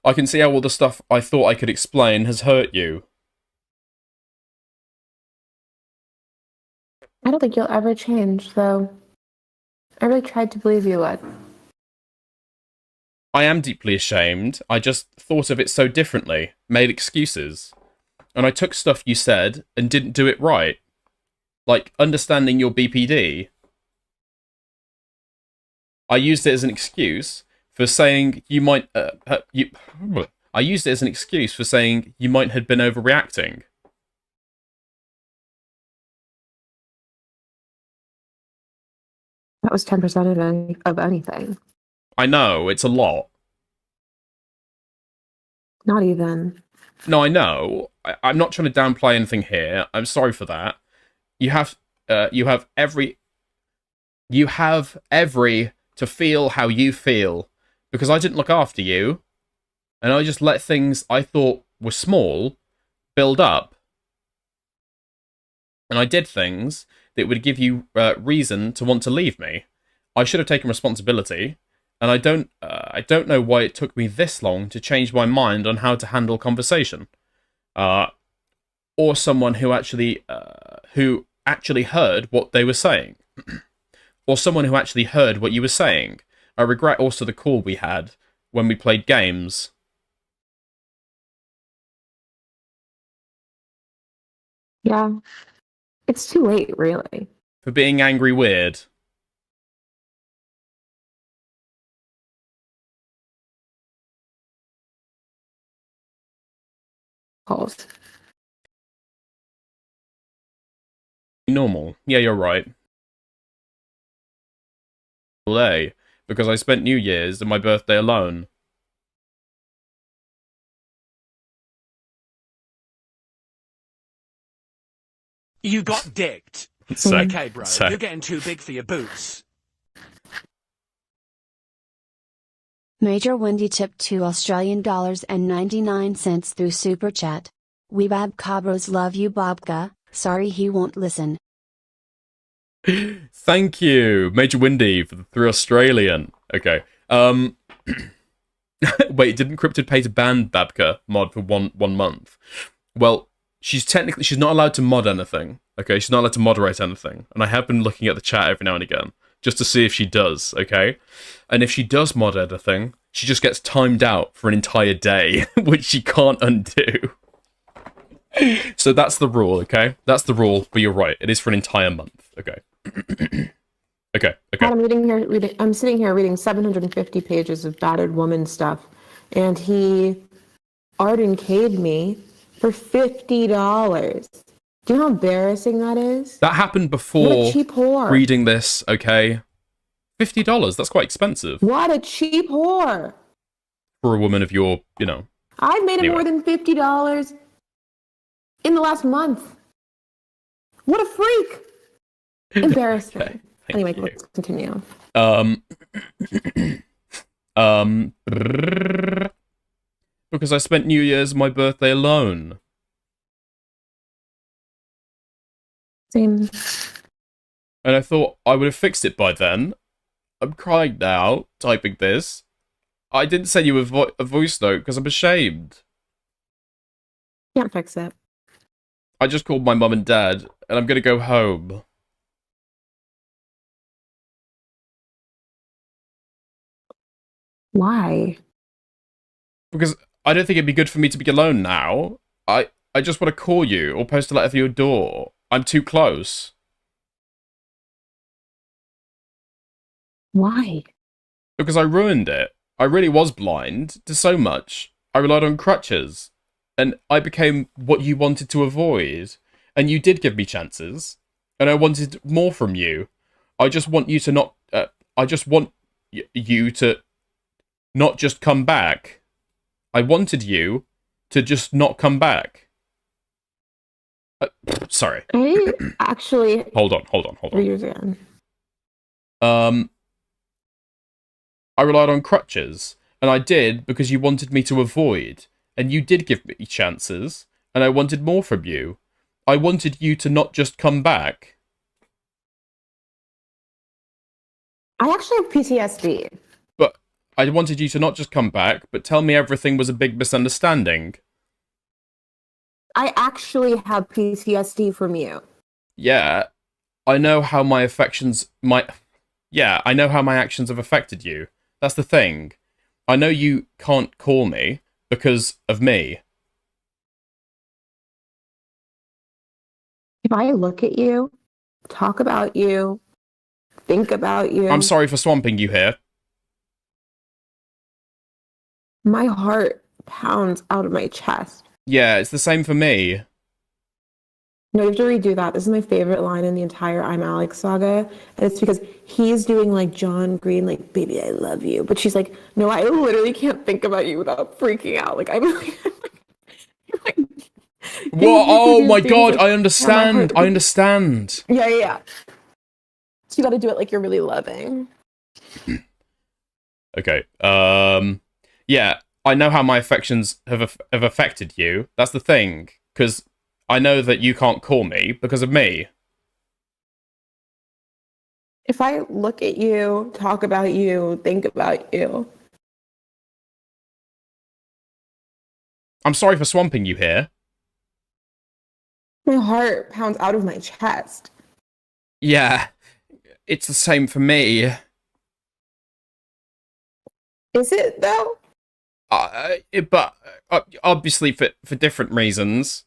I can see how all the stuff I thought I could explain has hurt you. I don't think you'll ever change, though. I really tried to believe you would. I am deeply ashamed. I just thought of it so differently, made excuses. And I took stuff you said and didn't do it right. Like, understanding your BPD. I used it as an excuse for saying you might... I used it as an excuse for saying you might have been overreacting. That was 10% of anything. I know, it's a lot. Not even. No, I know. I'm not trying to downplay anything here. I'm sorry for that. You have every to feel how you feel, because I didn't look after you, and I just let things I thought were small build up, and I did things that would give you reason to want to leave me. I should have taken responsibility, and I don't know why it took me this long to change my mind on how to handle conversation, or someone who actually heard what they were saying, or someone who actually heard what you were saying. I regret also the call we had when we played games. Yeah. It's too late, really. For being angry weird. calls. Normal. Yeah, you're right. Day, because I spent New Year's and my birthday alone. You got dicked. Okay, bro, you're getting too big for your boots. Major Wendy tipped $2.99 through Super Chat. We Bab Cabros love you, Babka. Sorry he won't listen. Thank you, Major Windy, through Australian. Okay. Wait, didn't Cryptid pay to ban Babka mod for one month? Well, she's not allowed to mod anything. Okay, she's not allowed to moderate anything. And I have been looking at the chat every now and again, just to see if she does, okay? And if she does mod anything, she just gets timed out for an entire day, which she can't undo. So that's the rule, okay? That's the rule, but you're right. It is for an entire month, okay? Okay. I'm sitting here reading 750 pages of battered woman stuff, and he Arden-K'd me for $50. Do you know how embarrassing that is? That happened before What a cheap whore. reading this, okay? $50, that's quite expensive. What a cheap whore. For a woman of your, I've made Anyway. more than $50 in the last month. What a freak. Embarrassing. Okay, thank Anyway, you. let's continue. Because I spent New Year's and my birthday alone. Same. And I thought I would have fixed it by then. I'm crying now, typing this. I didn't send you a voice note because I'm ashamed. Can't fix it. I just called my mum and dad, and I'm gonna go home. Why? Because I don't think it'd be good for me to be alone now. I just want to call you or post a letter through your door. I'm too close. Why? Because I ruined it. I really was blind to so much. I relied on crutches. And I became what you wanted to avoid. And you did give me chances. And I wanted more from you. I just want you to not... I just want you to not just come back. I wanted you to just not come back. Sorry. I actually... Hold on. Read it again. I relied on crutches, and I did because you wanted me to avoid, and you did give me chances, and I wanted more from you. I wanted you to not just come back. I actually have PTSD. But I wanted you to not just come back, but tell me everything was a big misunderstanding. I actually have PTSD from you. Yeah, I know how my affections might... Yeah, I know how my actions have affected you. That's the thing. I know you can't call me because of me. If I look at you, talk about you, think about you... I'm sorry for swamping you here. My heart pounds out of my chest. Yeah, it's the same for me. No, you have to redo that. This is my favorite line in the entire ImAllexx saga. And it's because he's doing like John Green, like, baby, I love you. But she's like, no, I literally can't think about you without freaking out. Like, I'm like What? Oh my god, like, I understand. I understand. Yeah. So you gotta do it like you're really loving. Okay. Yeah, I know how my affections have affected you. That's the thing. Because I know that you can't call me because of me. If I look at you, talk about you, think about you. I'm sorry for swamping you here. My heart pounds out of my chest. Yeah, it's the same for me. Is it though? But obviously for different reasons.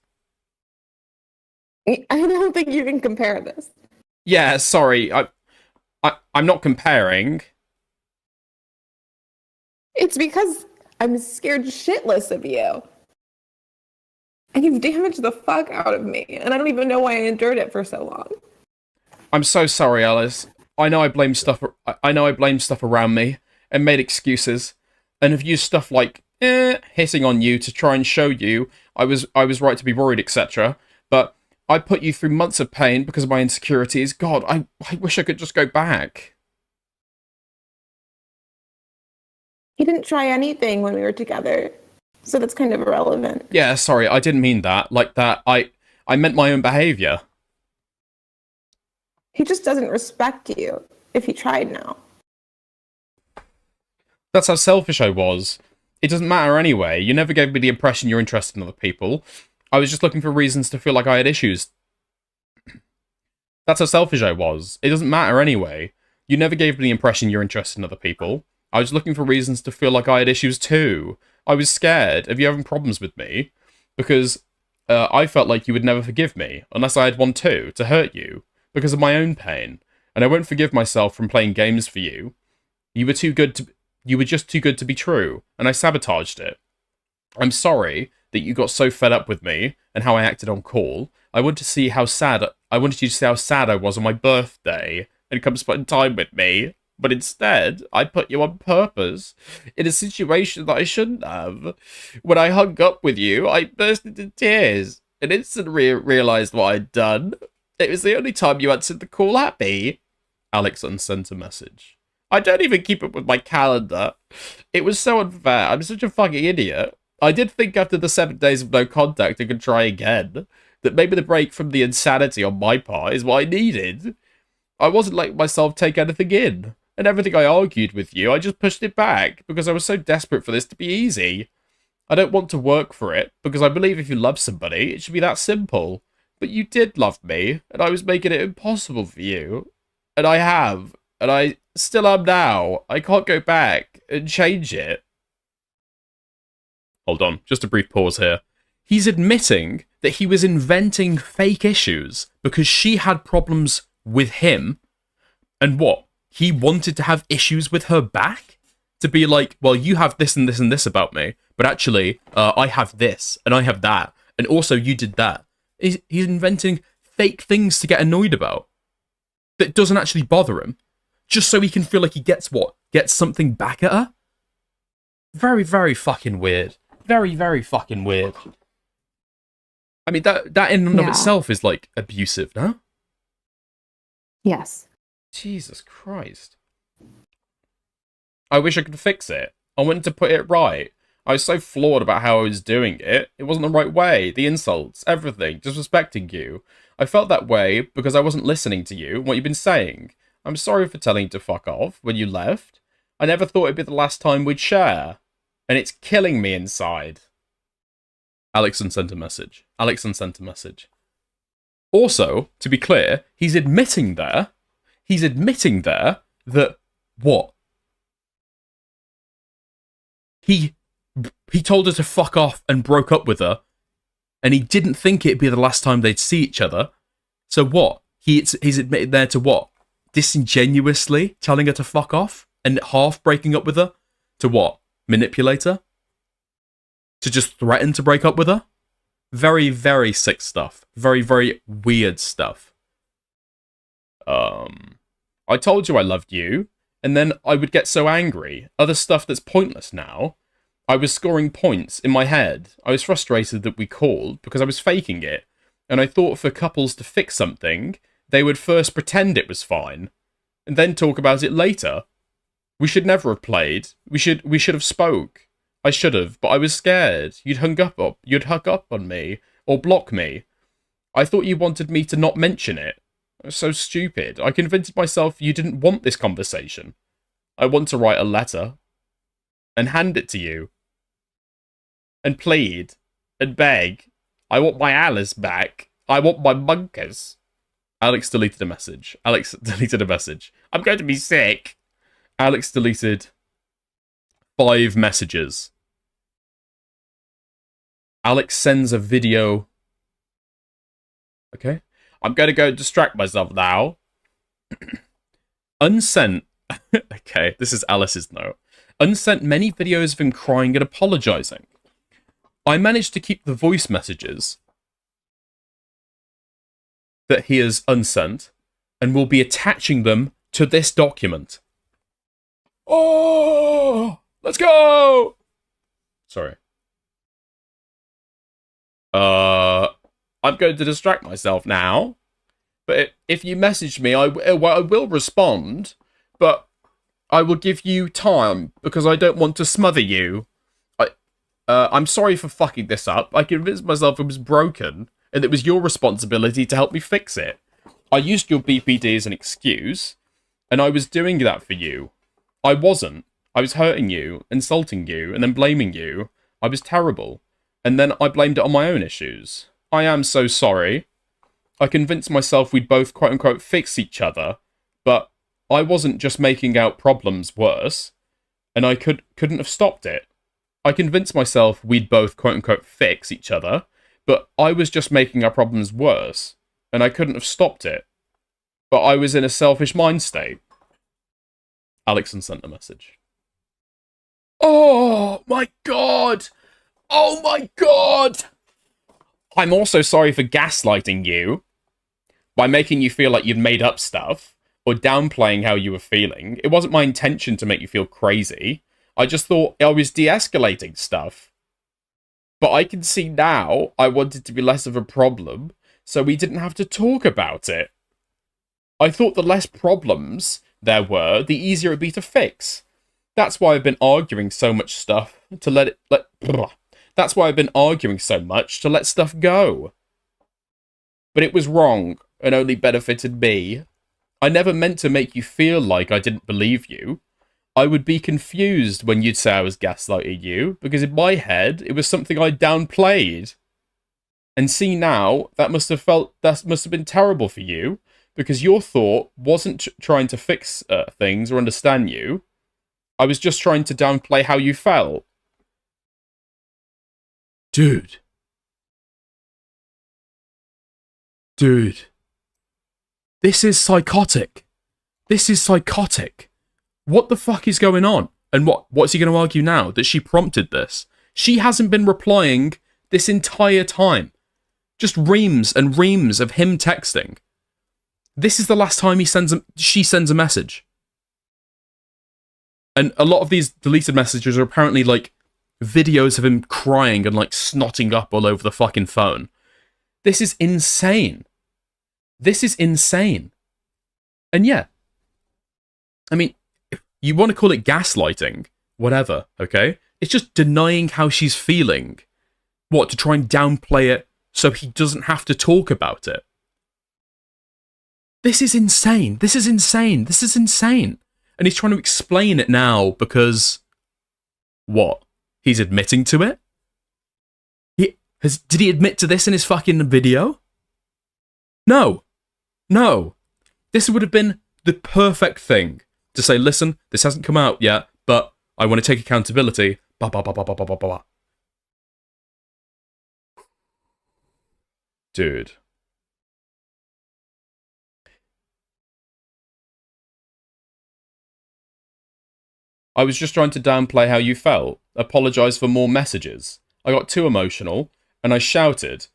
I don't think you can compare this. Yeah, sorry. I'm not comparing. It's because I'm scared shitless of you. And you've damaged the fuck out of me, and I don't even know why I endured it for so long. I'm so sorry, Alice. I know I blamed stuff around me and made excuses, and have used stuff like hitting on you to try and show you I was right to be worried, etc. But I put you through months of pain because of my insecurities. God, I wish I could just go back. You didn't try anything when we were together, so that's kind of irrelevant. Yeah, sorry, I didn't mean that. Like that, I meant my own behavior. He just doesn't respect you if he tried now. That's how selfish I was. It doesn't matter anyway. You never gave me the impression you're interested in other people. I was just looking for reasons to feel like I had issues. That's how selfish I was. It doesn't matter anyway. You never gave me the impression you're interested in other people. I was looking for reasons to feel like I had issues too. I was scared of you having problems with me because I felt like you would never forgive me unless I had one too, to hurt you, because of my own pain. And I won't forgive myself from playing games for you. You were just too good to be true, and I sabotaged it. I'm sorry that you got so fed up with me and how I acted on call. I wanted you to see how sad I was on my birthday and come spend time with me. But instead, I put you on purpose in a situation that I shouldn't have. When I hung up with you, I burst into tears and instantly realised what I'd done. It was the only time you answered the call happy. Alex unsent a message. I don't even keep up with my calendar. It was so unfair. I'm such a fucking idiot. I did think after the 7 days of no contact I could try again. That maybe the break from the insanity on my part is what I needed. I wasn't letting myself take anything in. And everything I argued with you, I just pushed it back because I was so desperate for this to be easy. I don't want to work for it because I believe if you love somebody, it should be that simple. But you did love me, and I was making it impossible for you. And I have, and I still am now. I can't go back and change it. Hold on, just a brief pause here. He's admitting that he was inventing fake issues because she had problems with him. And what? He wanted to have issues with her back? To be like, well, you have this and this and this about me, but actually, I have this, and I have that, and also you did that. He's inventing fake things to get annoyed about that doesn't actually bother him, just so he can feel like he gets what? Gets something back at her? Very, very fucking weird. Very, very fucking weird. I mean, that in and of itself is, like, abusive, no? Yes. Jesus Christ. I wish I could fix it. I wanted to put it right. I was so flawed about how I was doing it. It wasn't the right way. The insults, everything, disrespecting you. I felt that way because I wasn't listening to you and what you've been saying. I'm sorry for telling you to fuck off when you left. I never thought it'd be the last time we'd share. And it's killing me inside. Alex sent a message. Also, to be clear, he's admitting there that what? He told her to fuck off and broke up with her, and he didn't think it'd be the last time they'd see each other. So what? He's admitted there to what? Disingenuously telling her to fuck off and half breaking up with her? To what? Manipulate her? To just threaten to break up with her? Very, very sick stuff. Very, very weird stuff. I told you I loved you, and then I would get so angry. Other stuff that's pointless now. I was scoring points in my head. I was frustrated that we called because I was faking it. And I thought for couples to fix something, they would first pretend it was fine, and then talk about it later. We should never have played. We should have spoke. I should have, but I was scared. You'd hung up on me, or block me. I thought you wanted me to not mention it. So stupid. I convinced myself you didn't want this conversation. I want to write a letter and hand it to you and plead and beg. I want my Alice back. I want my monkeys. Alex deleted a message. I'm going to be sick. Alex deleted 5 messages. Alex sends a video. Okay. I'm going to go distract myself now. Unsent. Okay, this is Alice's note. Unsent many videos of him crying and apologising. I managed to keep the voice messages that he has unsent and will be attaching them to this document. Oh, let's go! Sorry. I'm going to distract myself now. But if you message me, I will respond. But I will give you time because I don't want to smother you. I'm sorry for fucking this up. I convinced myself it was broken and it was your responsibility to help me fix it. I used your BPD as an excuse, and I was doing that for you. I wasn't. I was hurting you, insulting you, and then blaming you. I was terrible. And then I blamed it on my own issues. I am so sorry. I convinced myself we'd both quote-unquote fix each other, but I wasn't just making out problems worse, and I couldn't have stopped it. I convinced myself we'd both quote-unquote fix each other, but I was just making our problems worse, and I couldn't have stopped it. But I was in a selfish mind state. Alex sent a message. Oh my god! Oh my god! I'm also sorry for gaslighting you by making you feel like you'd made up stuff or downplaying how you were feeling. It wasn't my intention to make you feel crazy. I just thought I was de-escalating stuff. But I can see now I wanted to be less of a problem, so we didn't have to talk about it. I thought the less problems there were, the easier it'd be to fix. That's why I've been arguing so much stuff to That's why I've been arguing so much to let stuff go. But it was wrong and only benefited me. I never meant to make you feel like I didn't believe you. I would be confused when you'd say I was gaslighting you, because in my head, it was something I downplayed. And see now, that must have been terrible for you, because your thought wasn't trying to fix things or understand you. I was just trying to downplay how you felt. Dude. This is psychotic. This is psychotic. What the fuck is going on? And what's he going to argue now? That she prompted this? She hasn't been replying this entire time. Just reams and reams of him texting. This is the last time she sends a message. And a lot of these deleted messages are apparently like videos of him crying and like snotting up all over the fucking phone. This is insane. This is insane. And yeah, I mean, you want to call it gaslighting, whatever, okay? It's just denying how she's feeling. What, to try and downplay it so he doesn't have to talk about it? This is insane. This is insane. This is insane. And he's trying to explain it now because... What? He's admitting to it? Did he admit to this in his fucking video? No. No. This would have been the perfect thing to say, listen, this hasn't come out yet, but I want to take accountability. Dude. I was just trying to downplay how you felt. Apologise for more messages. I got too emotional, and I shouted.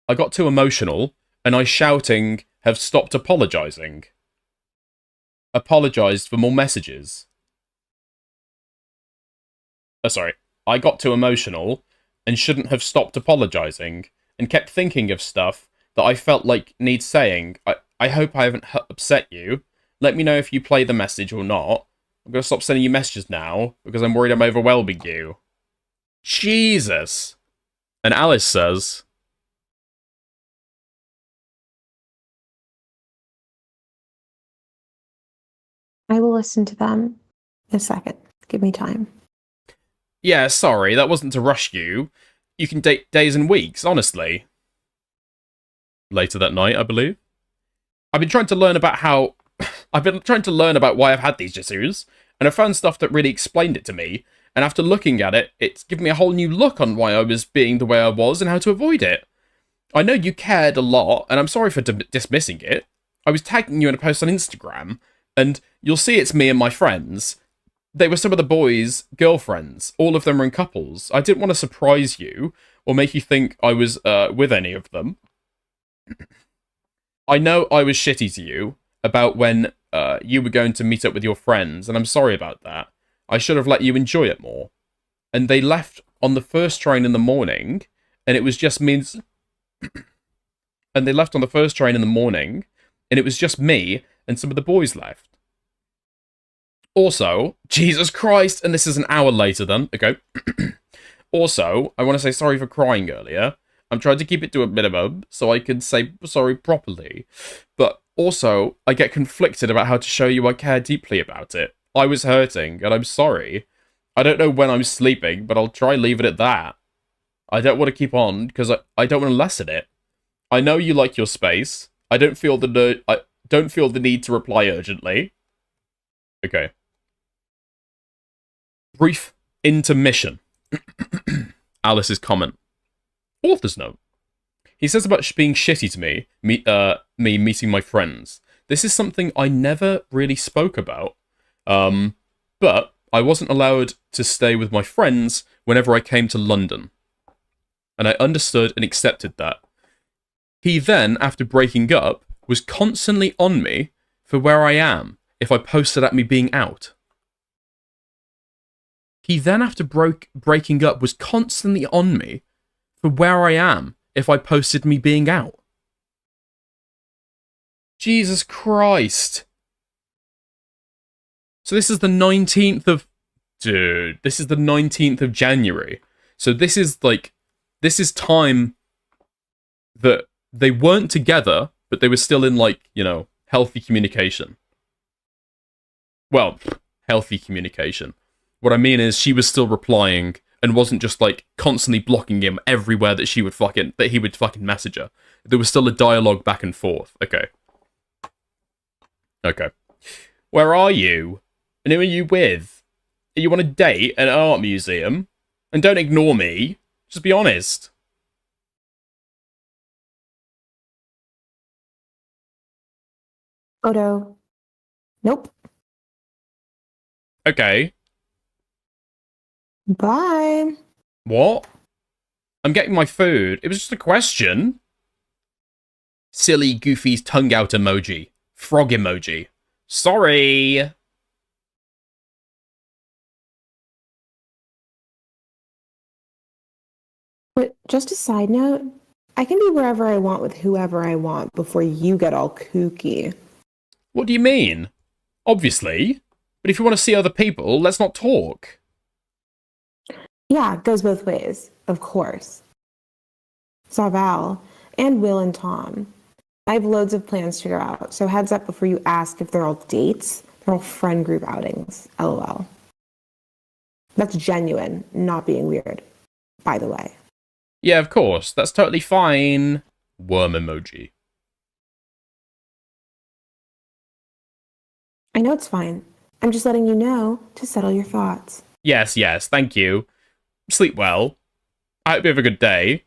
I got too emotional, and I shouting have stopped apologising. Apologised for more messages. Sorry. I got too emotional, and shouldn't have stopped apologising, and kept thinking of stuff that I felt like needs saying. I hope I haven't upset you. Let me know if you play the message or not. I'm going to stop sending you messages now, because I'm worried I'm overwhelming you. Jesus! And Alice says... I will listen to them in a second. Give me time. Yeah, sorry, that wasn't to rush you. You can date days and weeks, honestly. Later that night, I believe. I've been trying to learn about why I've had these issues, and I found stuff that really explained it to me, and after looking at it, it's given me a whole new look on why I was being the way I was and how to avoid it. I know you cared a lot, and I'm sorry for dismissing it. I was tagging you in a post on Instagram, and you'll see it's me and my friends, they were some of the boys' girlfriends. All of them were in couples. I didn't want to surprise you or make you think I was with any of them. I know I was shitty to you about when you were going to meet up with your friends, and I'm sorry about that. I should have let you enjoy it more. And they left on the first train in the morning, and it was just me. And they left on the first train in the morning, and it was just me and some of the boys left. Also, Jesus Christ, and this is an hour later then, okay. Also, I want to say sorry for crying earlier. I'm trying to keep it to a minimum so I can say sorry properly. But also, I get conflicted about how to show you I care deeply about it. I was hurting, and I'm sorry. I don't know when I'm sleeping, but I'll try leave it at that. I don't want to keep on, because I don't want to lessen it. I know you like your space. I don't feel the need to reply urgently. Okay. Brief intermission. Alice's comment. Author's note. He says about being shitty to me meeting my friends. This is something I never really spoke about. But I wasn't allowed to stay with my friends whenever I came to London. And I understood and accepted that. He then, after breaking up, was constantly on me for where I am if I posted at me being out. He then, after breaking up, was constantly on me for where I am if I posted me being out. Jesus Christ. So this is the 19th of... Dude, this is the 19th of January. So this is time that they weren't together, but they were still in, like, you know, healthy communication. Well, healthy communication. What I mean is she was still replying and wasn't just, like, constantly blocking him everywhere that he would fucking message her. There was still a dialogue back and forth. Okay. Okay. Where are you? And who are you with? Are you on a date at an art museum? And don't ignore me. Just be honest. Odo. Nope. Okay. Bye. What? I'm getting my food. It was just a question. Silly, Goofy's tongue out emoji. Frog emoji. Sorry. But just a side note, I can be wherever I want with whoever I want before you get all kooky. What do you mean? Obviously. But if you want to see other people, let's not talk. Yeah, it goes both ways, of course. Saw Val, and Will and Tom. I have loads of plans to go out, so heads up before you ask if they're all dates. They're all friend group outings. LOL. That's genuine, not being weird, by the way. Yeah, of course. That's totally fine. Worm emoji. I know it's fine. I'm just letting you know to settle your thoughts. Yes, yes, thank you. Sleep well. I hope you have a good day.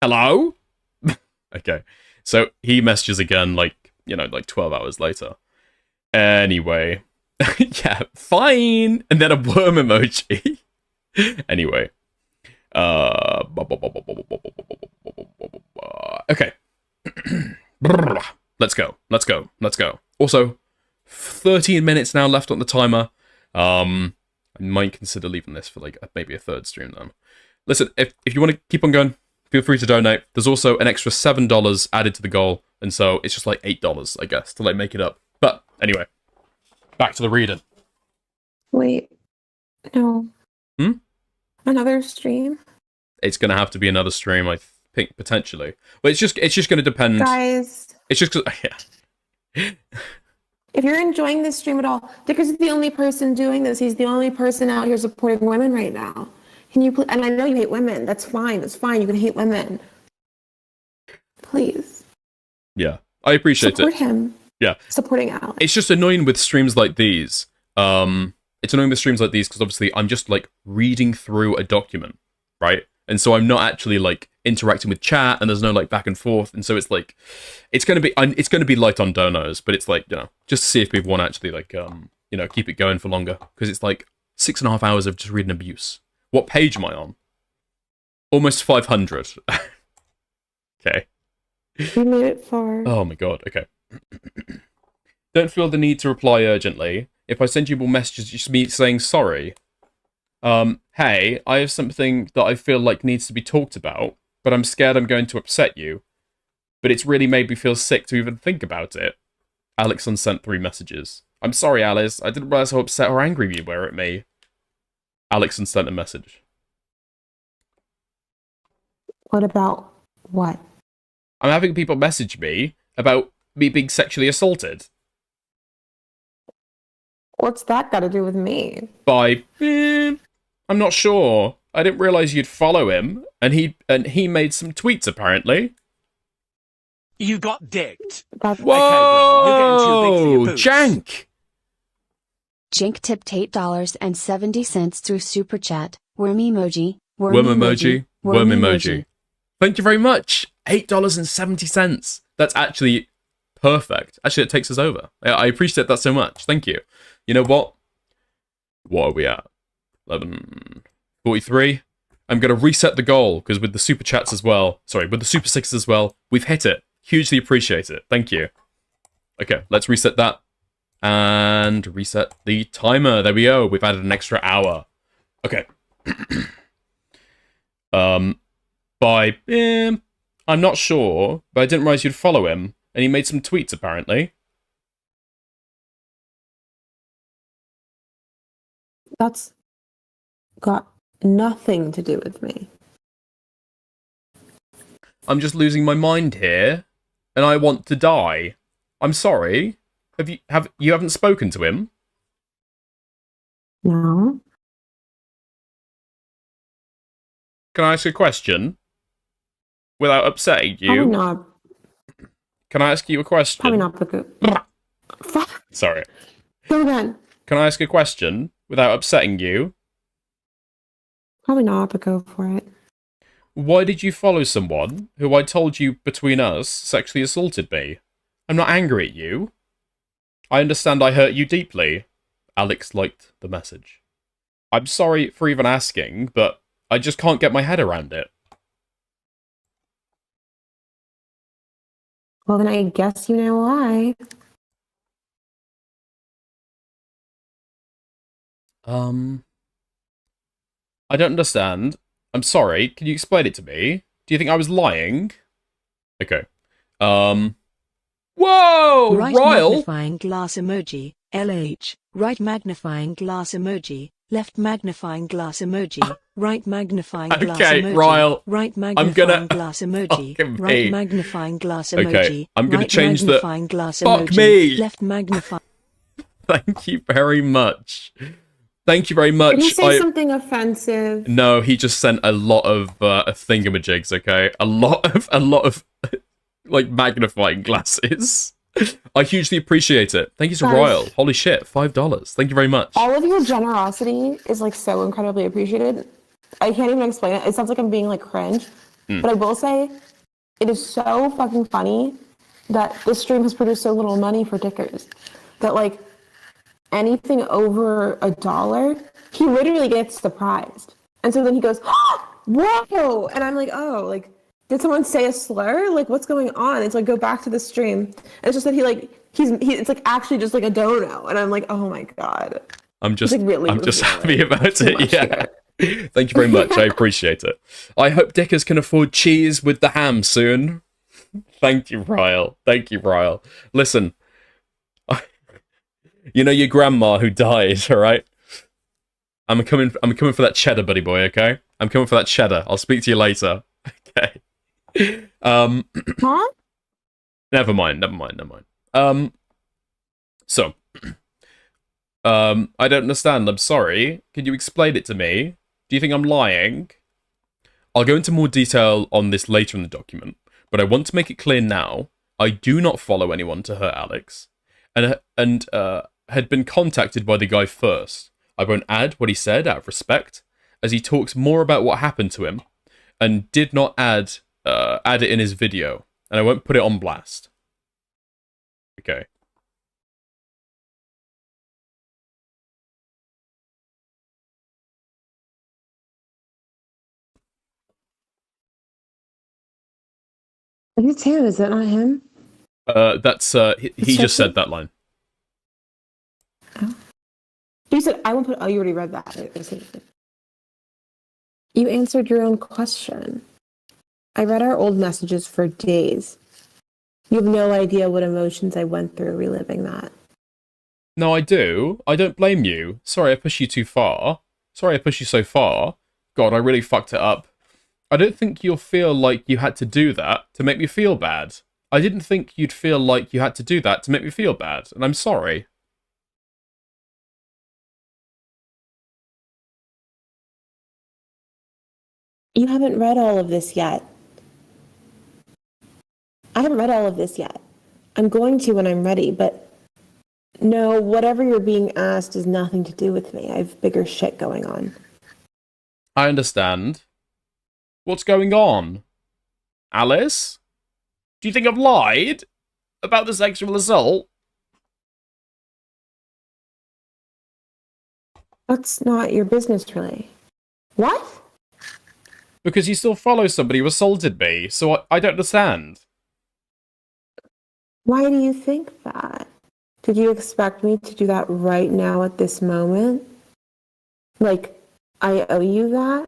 Hello? Okay. So he messages again, like, you know, like 12 hours later. Anyway. Yeah, fine. And then a worm emoji. Anyway. Okay. Let's go. Let's go. Let's go. Also, 13 minutes now left on the timer. I might consider leaving this for like maybe a third stream then. Listen, if you want to keep on going, feel free to donate. There's also an extra $7 added to the goal, and so it's just like $8, I guess, to like make it up. But anyway, back to the reading. Wait, no. Another stream? It's gonna have to be another stream, I think, potentially. But it's just gonna depend. Guys. It's just yeah. If you're enjoying this stream at all, Dicker's the only person doing this. He's the only person out here supporting women right now. Can you and I know you hate women. That's fine. That's fine. You can hate women. Please. Yeah. I appreciate Support it. him. Yeah. Supporting Alex. It's just annoying with streams like these. It's annoying with streams like these because obviously I'm just like reading through a document, right? And so I'm not actually like interacting with chat, and there's no like back and forth, and so it's like it's gonna be light on donos, but it's like, you know, just to see if people want to actually like you know, keep it going for longer. Because it's like 6.5 hours of just reading abuse. What page am I on? Almost 500. Okay. You made it far. Oh my god, okay. Don't feel the need to reply urgently. If I send you more messages, just me saying sorry. Hey, I have something that I feel like needs to be talked about, but I'm scared I'm going to upset you. But it's really made me feel sick to even think about it. Alex unsent 3 messages. I'm sorry, Alice. I didn't realize how upset or angry you were at me. Alex unsent a message. What about what? I'm having people message me about me being sexually assaulted. What's that got to do with me? By, I'm not sure. I didn't realize you'd follow him, and he made some tweets apparently. You got dicked. That's Whoa, Okay, bro, you're getting too big for your boots. Jank! Jink tipped $8.70 through Super Chat. Worm emoji. Worm emoji. Thank you very much. $8.70. That's actually perfect. Actually, it takes us over. I appreciate that so much. Thank you. You know what? What are we at? 11:43. I'm going to reset the goal, because with the super chats as well, sorry, with the super sixes as well, we've hit it. Hugely appreciate it. Thank you. Okay, let's reset that. And reset the timer. There we go. We've added an extra hour. Okay. By I'm not sure, but I didn't realize you'd follow him, and he made some tweets apparently. That's got nothing to do with me. I'm just losing my mind here, and I want to die. I'm sorry. You haven't spoken to him? No. Can I ask a question? Without upsetting you? Probably not. Can I ask you a question? Probably not the good. Fuck. Sorry. Go again. Can I ask a question without upsetting you? Probably not, but go for it. Why did you follow someone who I told you between us sexually assaulted me? I'm not angry at you. I understand I hurt you deeply. Alex liked the message. I'm sorry for even asking, but I just can't get my head around it. Well, then I guess you know why. I don't understand. I'm sorry. Can you explain it to me? Do you think I was lying? Okay. Whoa! Right Ryle! magnifying glass emoji. LH. Right magnifying glass emoji. Left magnifying glass emoji. Right magnifying glass Okay, emoji. Ryle. Right I'm magnifying gonna... glass emoji. Fucking me. Right magnifying glass emoji. Okay, I'm gonna right change the... magnifying glass Fuck emoji. me! Left magnifying... Thank you very much. Thank you very much. Did he say something offensive? No, he just sent a lot of thingamajigs, okay? A lot of like magnifying glasses. I hugely appreciate it. Thank you to Guys. Ryle. Holy shit, $5. Thank you very much. All of your generosity is like so incredibly appreciated. I can't even explain it. It sounds like I'm being like cringe. But I will say, it is so fucking funny that this stream has produced so little money for Dickers. That like anything over $1, he literally gets surprised. And so then he goes, oh, whoa! And I'm like, oh, like, did someone say a slur? Like, what's going on? It's like, go back to the stream. And it's just that it's like actually just like a dono. And I'm like, oh my God. I'm just really happy about it. Yeah. Here. Thank you very much. I appreciate it. I hope Dickers can afford cheese with the ham soon. Thank you, Ryle. Thank you, Ryle. Listen, you know your grandma who died, all right? I'm coming for that cheddar, buddy boy, okay? I'm coming for that cheddar. I'll speak to you later. Okay. Huh? Never mind. So, I don't understand. I'm sorry. Can you explain it to me? Do you think I'm lying? I'll go into more detail on this later in the document, but I want to make it clear now. I do not follow anyone to hurt Alex, and had been contacted by the guy first. I won't add what he said out of respect, as he talks more about what happened to him, and did not add it in his video, and I won't put it on blast. Okay. It's him, is that not him? That's, he just said that line. Oh. You said, I won't put, oh, you already read that. You answered your own question. I read our old messages for days. You have no idea what emotions I went through reliving that. No, I do. I don't blame you. Sorry I pushed you too far. Sorry I pushed you so far. God, I really fucked it up. I don't think you'll feel like you had to do that to make me feel bad. I didn't think you'd feel like you had to do that to make me feel bad, and I'm sorry. You haven't read all of this yet. I haven't read all of this yet. I'm going to when I'm ready, but no, whatever you're being asked has nothing to do with me. I have bigger shit going on. I understand. What's going on? Alice? Do you think I've lied about the sexual assault? That's not your business, really. What? Because you still follow somebody who assaulted me, so I don't understand. Why do you think that? Did you expect me to do that right now at this moment? Like, I owe you that?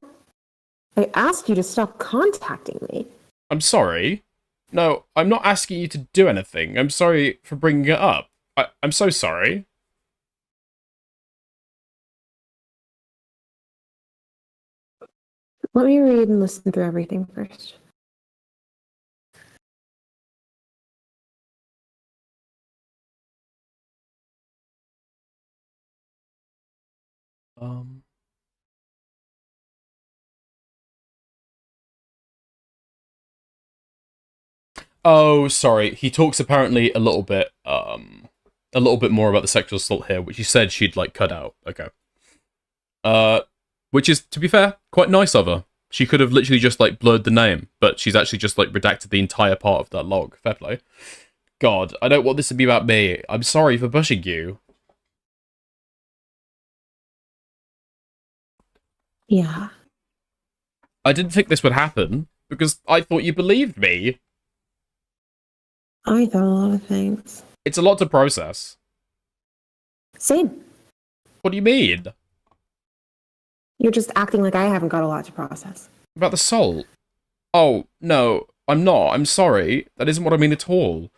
I asked you to stop contacting me. I'm sorry. No, I'm not asking you to do anything. I'm sorry for bringing it up. I'm so sorry. Let me read and listen through everything first. Oh, sorry. He talks apparently a little bit more about the sexual assault here, which he said she'd, like, cut out. Okay. Which is, to be fair, quite nice of her. She could have literally just, like, blurred the name, but she's actually just, like, redacted the entire part of that log. Fair play. God, I don't want this to be about me. I'm sorry for pushing you. Yeah. I didn't think this would happen, because I thought you believed me. I thought a lot of things. It's a lot to process. Same. What do you mean? You're just acting like I haven't got a lot to process. About the salt? Oh, no, I'm not. I'm sorry. That isn't what I mean at all.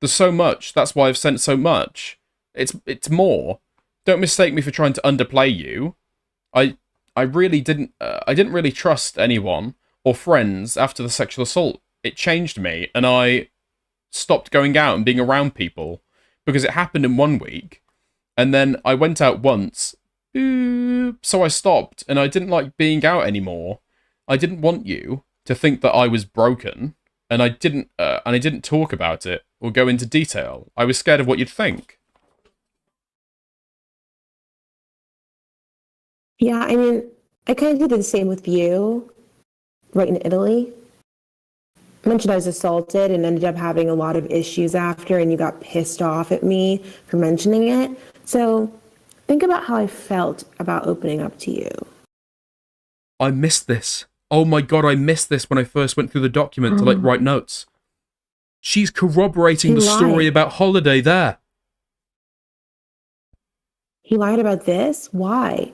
There's so much. That's why I've sent so much. It's more. Don't mistake me for trying to underplay you. I really didn't. I didn't really trust anyone or friends after the sexual assault. It changed me, and I stopped going out and being around people because it happened in 1 week, and then I went out once. So I stopped, and I didn't like being out anymore. I didn't want you to think that I was broken, and I didn't talk about it or go into detail. I was scared of what you'd think. Yeah, I mean, I kind of did the same with you, right in Italy. I mentioned I was assaulted and ended up having a lot of issues after, and you got pissed off at me for mentioning it. So think about how I felt about opening up to you. I missed this. Oh my god, I missed this when I first went through the document to, like, write notes. She's corroborating the story about Holiday there. He lied about this? Why?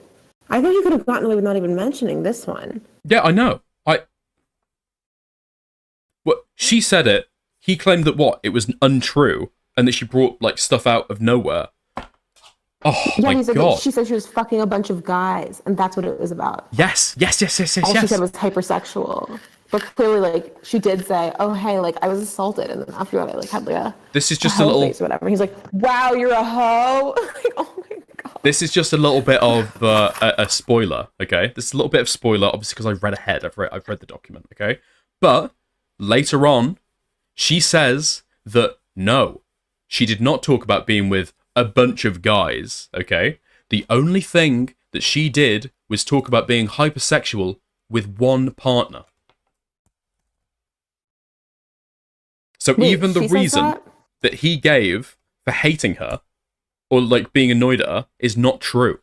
I thought you could have gotten away with not even mentioning this one. Yeah, I know. What? She said it. He claimed that what? It was untrue, and that she brought, like, stuff out of nowhere. Oh, yeah, my he said god. That she said she was fucking a bunch of guys, and that's what it was about. Yes. All she said was hypersexual. But clearly, like, she did say, oh, hey, like, I was assaulted, and then after that, I, like, had, like, a This is just a little... face or whatever. He's like, wow, you're a hoe? Like, oh my god. This is just a little bit of a spoiler, okay? This is a little bit of spoiler, obviously, because I've read ahead. I've read the document, okay? But later on, she says that no, she did not talk about being with a bunch of guys, okay? The only thing that she did was talk about being hypersexual with one partner. So even the reason that he gave for hating her, or, like, being annoyed at her, is not true.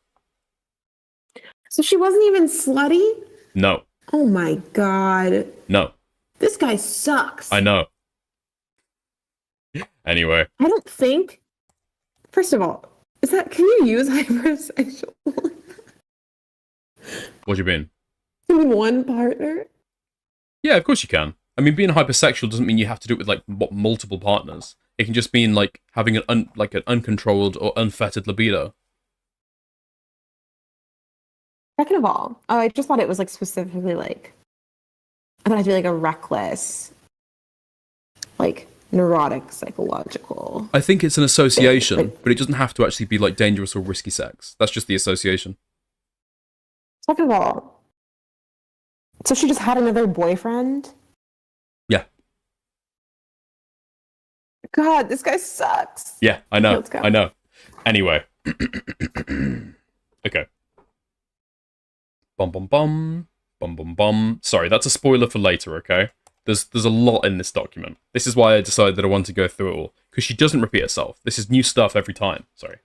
So she wasn't even slutty? No. Oh my god. No. This guy sucks. I know. Anyway. I don't think. First of all, can you use hypersexual? What do you mean? In one partner? Yeah, of course you can. I mean, being hypersexual doesn't mean you have to do it with, like, multiple partners. It can just mean, like, having an uncontrolled or unfettered libido. Second of all, I just thought it was, like, specifically, like, I thought I'd be, like, a reckless, like, neurotic, psychological. I think it's an association, like, but it doesn't have to actually be, like, dangerous or risky sex. That's just the association. Second of all, so she just had another boyfriend? Yeah. God, this guy sucks. Yeah, I know. Let's go. I know. Anyway. Okay. Bum bum bum. Bum bum bum. Sorry, that's a spoiler for later, okay? There's a lot in this document. This is why I decided that I want to go through it all. Because she doesn't repeat herself. This is new stuff every time. Sorry.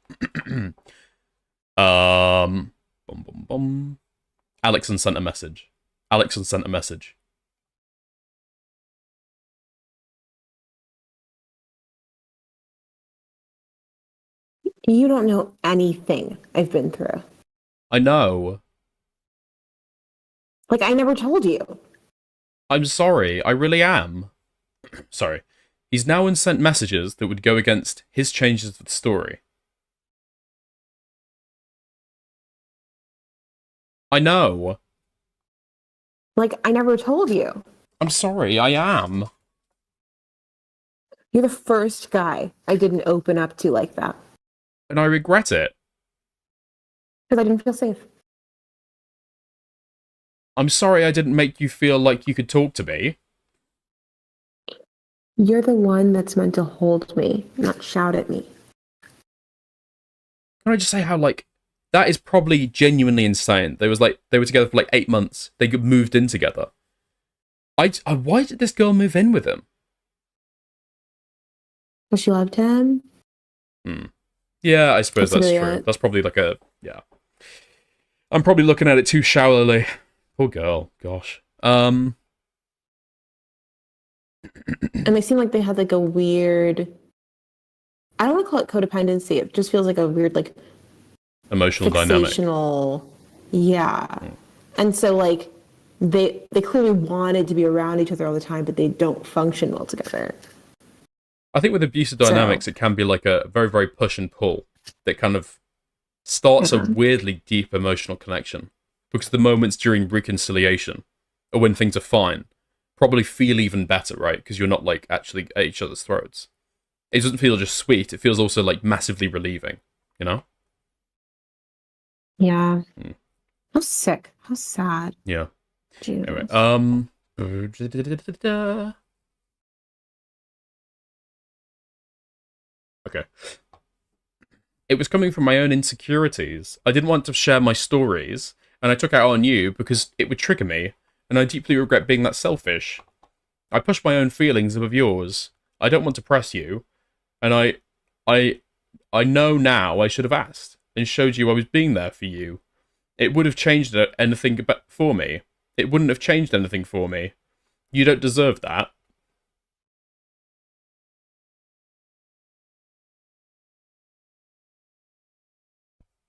Bum bum bum. Alexon sent a message. Alexon sent a message. You don't know anything I've been through. I know. Like, I never told you. I'm sorry. I really am. Sorry. He's now unsent messages that would go against his changes of the story. I know. Like, I never told you. I'm sorry. I am. You're the first guy I didn't open up to like that. And I regret it. Because I didn't feel safe. I'm sorry I didn't make you feel like you could talk to me. You're the one that's meant to hold me, not shout at me. Can I just say how, like, that is probably genuinely insane. They were together for like 8 months. They moved in together. Why did this girl move in with him? Well, she loved him. Yeah, I suppose that's really true. it. That's probably like yeah. I'm probably looking at it too shallowly. Poor girl, gosh. And they seem like they had like a weird, I don't want to call it codependency. It just feels like a weird, like, Emotional dynamic. Yeah. And so, like, they clearly wanted to be around each other all the time, but they don't function well together. I think with abusive dynamics, it can be like a very, very push and pull that kind of starts a weirdly deep emotional connection. Because the moments during reconciliation, or when things are fine, probably feel even better, right? Because you're not, like, actually at each other's throats. It doesn't feel just sweet, it feels also, like, massively relieving, you know? Yeah. How sick. How sad. Yeah. Jesus. Anyway, okay. It was coming from my own insecurities. I didn't want to share my stories, and I took it out on you because it would trigger me, and I deeply regret being that selfish. I pushed my own feelings above yours. I don't want to press you, and I know now I should have asked and showed you I was being there for you. It would have changed anything for me. It wouldn't have changed anything for me. You don't deserve that.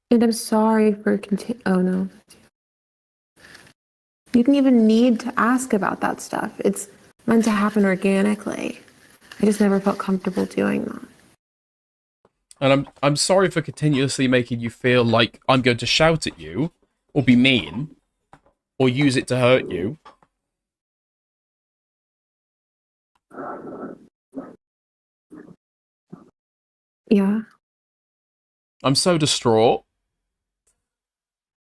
And I'm sorry for oh no. You didn't even need to ask about that stuff. It's meant to happen organically. I just never felt comfortable doing that. And I'm sorry for continuously making you feel like I'm going to shout at you, or be mean, or use it to hurt you. Yeah. I'm so distraught.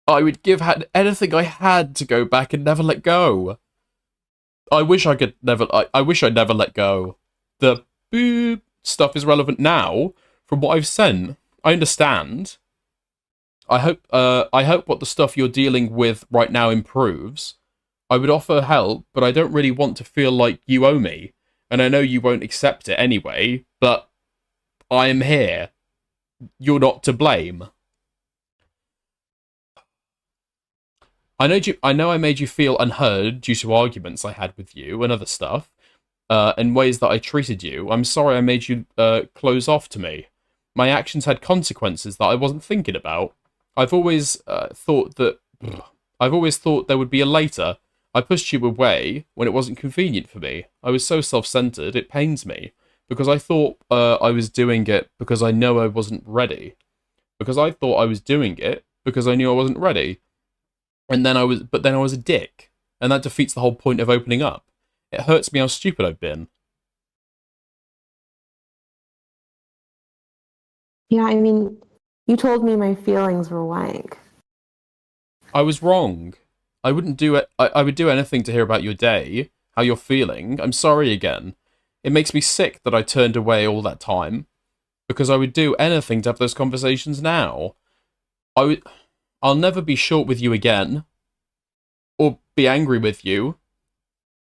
I would give anything I had to go back and never let go. I wish I could never. I wish I'd never let go. The boob stuff is relevant now from what I've sent. I understand. I hope what the stuff you're dealing with right now improves. I would offer help, but I don't really want to feel like you owe me. And I know you won't accept it anyway, but I am here. You're not to blame. I know I made you feel unheard due to arguments I had with you and other stuff, in ways that I treated you. I'm sorry I made you close off to me. My actions had consequences that I wasn't thinking about. I've always thought there would be a later. I pushed you away when it wasn't convenient for me. I was so self-centered, it pains me. Because I thought I was doing it because I know I wasn't ready. Because I thought I was doing it because I knew I wasn't ready. But then I was a dick. And that defeats the whole point of opening up. It hurts me how stupid I've been. Yeah, I mean, you told me my feelings were wank. I was wrong. I wouldn't do it. I would do anything to hear about your day, how you're feeling. I'm sorry again. It makes me sick that I turned away all that time, because I would do anything to have those conversations now. I'll never be short with you again, or be angry with you,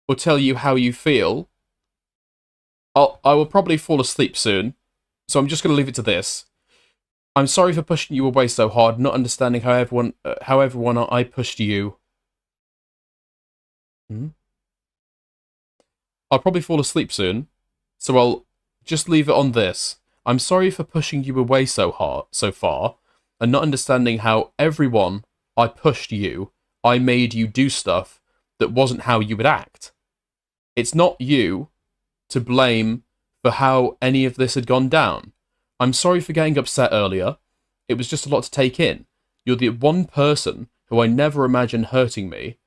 or tell you how you feel. I will probably fall asleep soon, so I'm just going to leave it to this. I'm sorry for pushing you away so hard, not understanding how everyone I pushed you. I'll probably fall asleep soon, so I'll just leave it on this. I'm sorry for pushing you away so far, and not understanding how everyone I pushed you, I made you do stuff that wasn't how you would act. It's not you to blame for how any of this had gone down. I'm sorry for getting upset earlier. It was just a lot to take in. You're the one person who I never imagined hurting me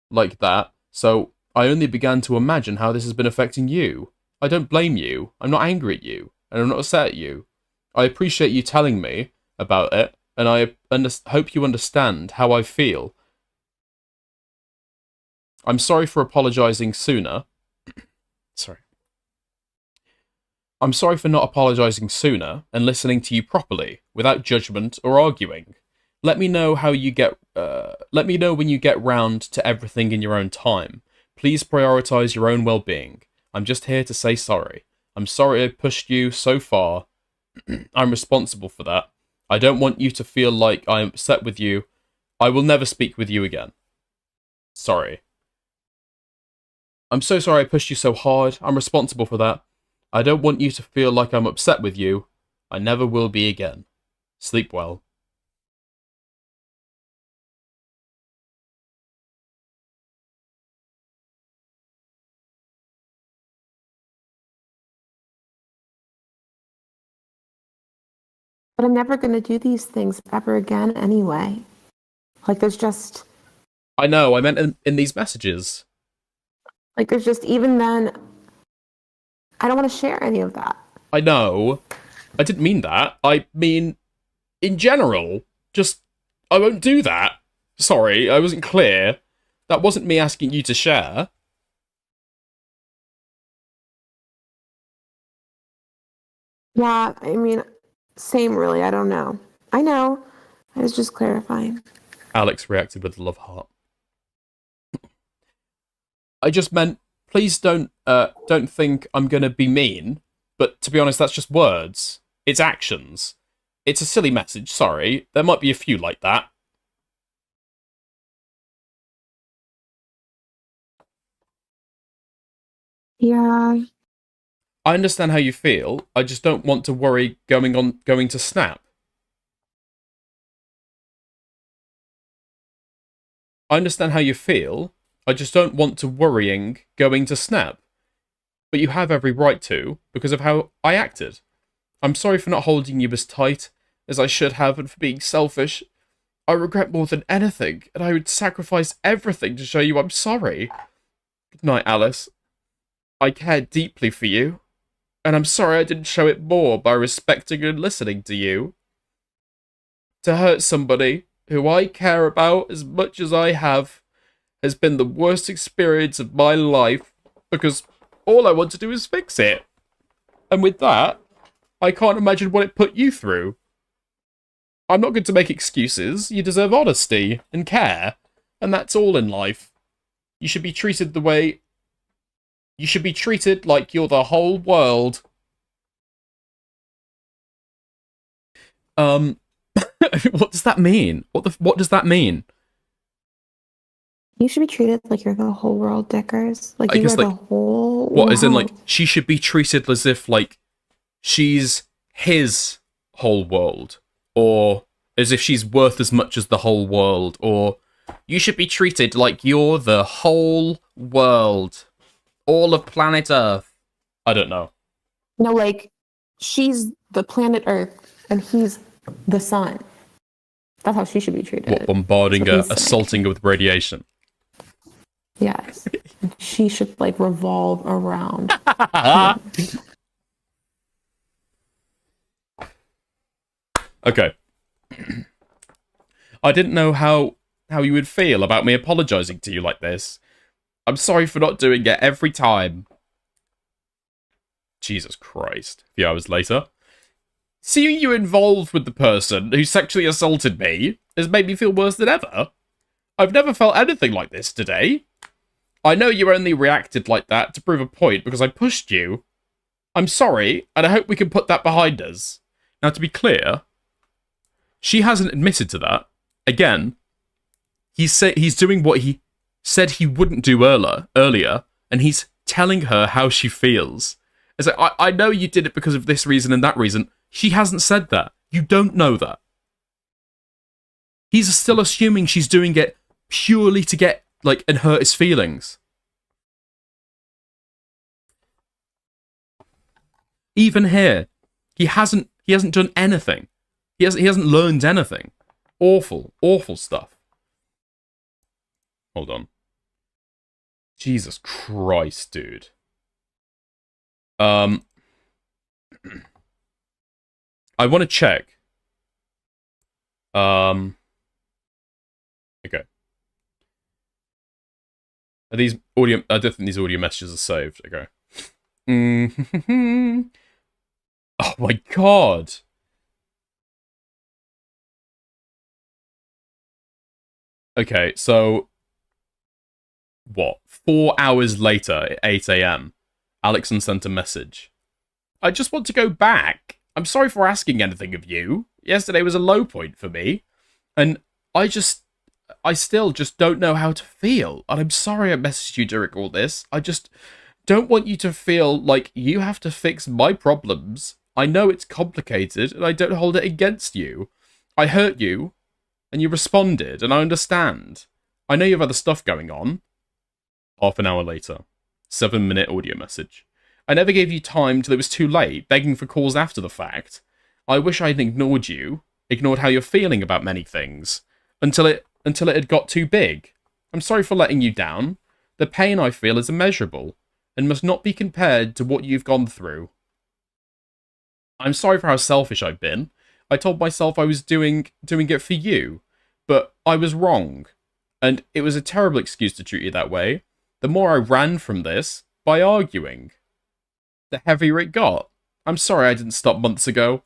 like that, so I only began to imagine how this has been affecting you. I don't blame you. I'm not angry at you, and I'm not upset at you. I appreciate you telling me about it, and I hope you understand how I feel. I'm sorry for apologizing sooner. Sorry. I'm sorry for not apologizing sooner and listening to you properly, without judgment or arguing. Let me know how you get. Let me know when you get round to everything in your own time. Please prioritize your own well-being. I'm just here to say sorry. I'm sorry I pushed you so far. I'm responsible for that. I don't want you to feel like I'm upset with you. I will never speak with you again. Sorry. I'm so sorry I pushed you so hard. I'm responsible for that. I don't want you to feel like I'm upset with you. I never will be again. Sleep well. But I'm never going to do these things ever again anyway. Like, there's just... I know, I meant in these messages. Like, there's just, even then, I don't want to share any of that. I know. I didn't mean that. I mean, in general, just, I won't do that. Sorry, I wasn't clear. That wasn't me asking you to share. Yeah, I mean, same really, I don't know. I know. I was just clarifying. Alex reacted with a love heart. I just meant, please don't think I'm gonna be mean. But to be honest, that's just words. It's actions. It's a silly message, sorry. There might be a few like that. Yeah. I understand how you feel. I just don't want to worry going to snap. I understand how you feel. I just don't want to worrying going to snap. But you have every right to, because of how I acted. I'm sorry for not holding you as tight as I should have and for being selfish. I regret more than anything, and I would sacrifice everything to show you I'm sorry. Good night, Alice. I care deeply for you, and I'm sorry I didn't show it more by respecting and listening to you. To hurt somebody who I care about as much as I have has been the worst experience of my life, because all I want to do is fix it. And with that, I can't imagine what it put you through. I'm not going to make excuses. You deserve honesty and care, and that's all in life. You should be treated the way... You should be treated like you're the whole world. What does that mean? What does that mean? You should be treated like you're the whole world, Dickers. Like I you guess, are the like, whole what, as in, like, world. she should be treated as if, like, she's his whole world, or as if she's worth as much as the whole world, or you should be treated like you're the whole world, all of planet Earth. I don't know. No, like she's the planet Earth and he's the sun. That's how she should be treated. What, bombarding That's her, what he's saying. assaulting her with radiation? Yes. She should like revolve around. Okay. I didn't know how you would feel about me apologizing to you like this. I'm sorry for not doing it every time. Jesus Christ. A few hours later. Seeing you involved with the person who sexually assaulted me has made me feel worse than ever. I've never felt anything like this today. I know you only reacted like that to prove a point because I pushed you. I'm sorry, and I hope we can put that behind us. Now, to be clear, she hasn't admitted to that. Again, he's doing what he said he wouldn't do earlier, and he's telling her how she feels. It's like, I know you did it because of this reason and that reason. She hasn't said that. You don't know that. He's still assuming she's doing it purely to get, like, and hurt his feelings. Even here, he hasn't done anything. He hasn't learned anything. Awful, awful stuff. Hold on. Jesus Christ, dude. I want to check. Okay. Are these audio? I don't think these audio messages are saved. Okay. Oh my god. Okay, so what? 4 hours later, at 8 a.m., Alexon sent a message. I just want to go back. I'm sorry for asking anything of you. Yesterday was a low point for me. And I still just don't know how to feel. And I'm sorry I messaged you during all this. I just don't want you to feel like you have to fix my problems. I know it's complicated, and I don't hold it against you. I hurt you, and you responded, and I understand. I know you have other stuff going on. Half an hour later. 7-minute audio message. I never gave you time till it was too late, begging for calls after the fact. I wish I had ignored you, ignored how you're feeling about many things, until it had got too big. I'm sorry for letting you down. The pain I feel is immeasurable, and must not be compared to what you've gone through. I'm sorry for how selfish I've been. I told myself I was doing it for you, but I was wrong, and it was a terrible excuse to treat you that way. The more I ran from this, by arguing, the heavier it got. I'm sorry I didn't stop months ago.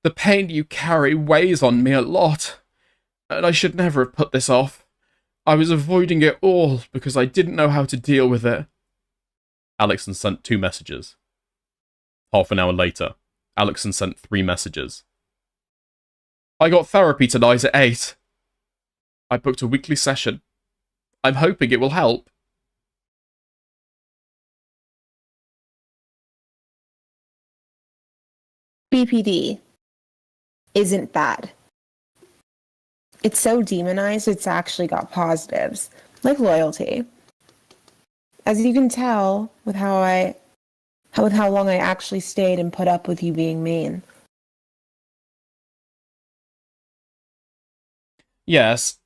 The pain you carry weighs on me a lot, and I should never have put this off. I was avoiding it all because I didn't know how to deal with it. Alexon sent 2 messages. Half an hour later, Alexon sent 3 messages. I got therapy tonight at 8. I booked a weekly session. I'm hoping it will help. BPD isn't bad. It's so demonized, it's actually got positives, like loyalty. As you can tell with how long I actually stayed and put up with you being mean. Yes,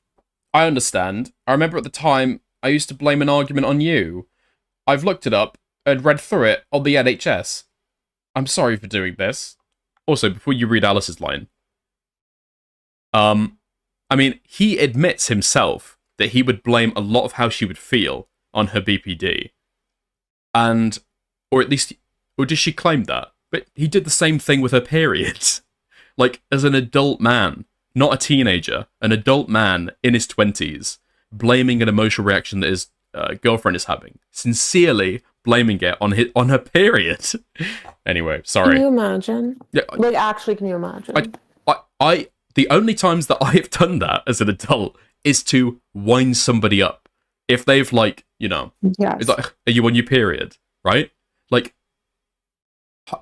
I understand. I remember at the time, I used to blame an argument on you. I've looked it up and read through it on the NHS. I'm sorry for doing this. Also, before you read Alice's line, I mean, he admits himself that he would blame a lot of how she would feel on her BPD. And, or at least, or does she claim that? But he did the same thing with her period. Like, as an adult man, not a teenager, an adult man in his 20s, blaming an emotional reaction that his girlfriend is having. Sincerely blaming it on her period. Anyway, sorry. Can you imagine? Yeah, like, actually, can you imagine? The only times that I have done that as an adult is to wind somebody up. If they've, like, you know, Yes. it's like, are you on your period, right? Like,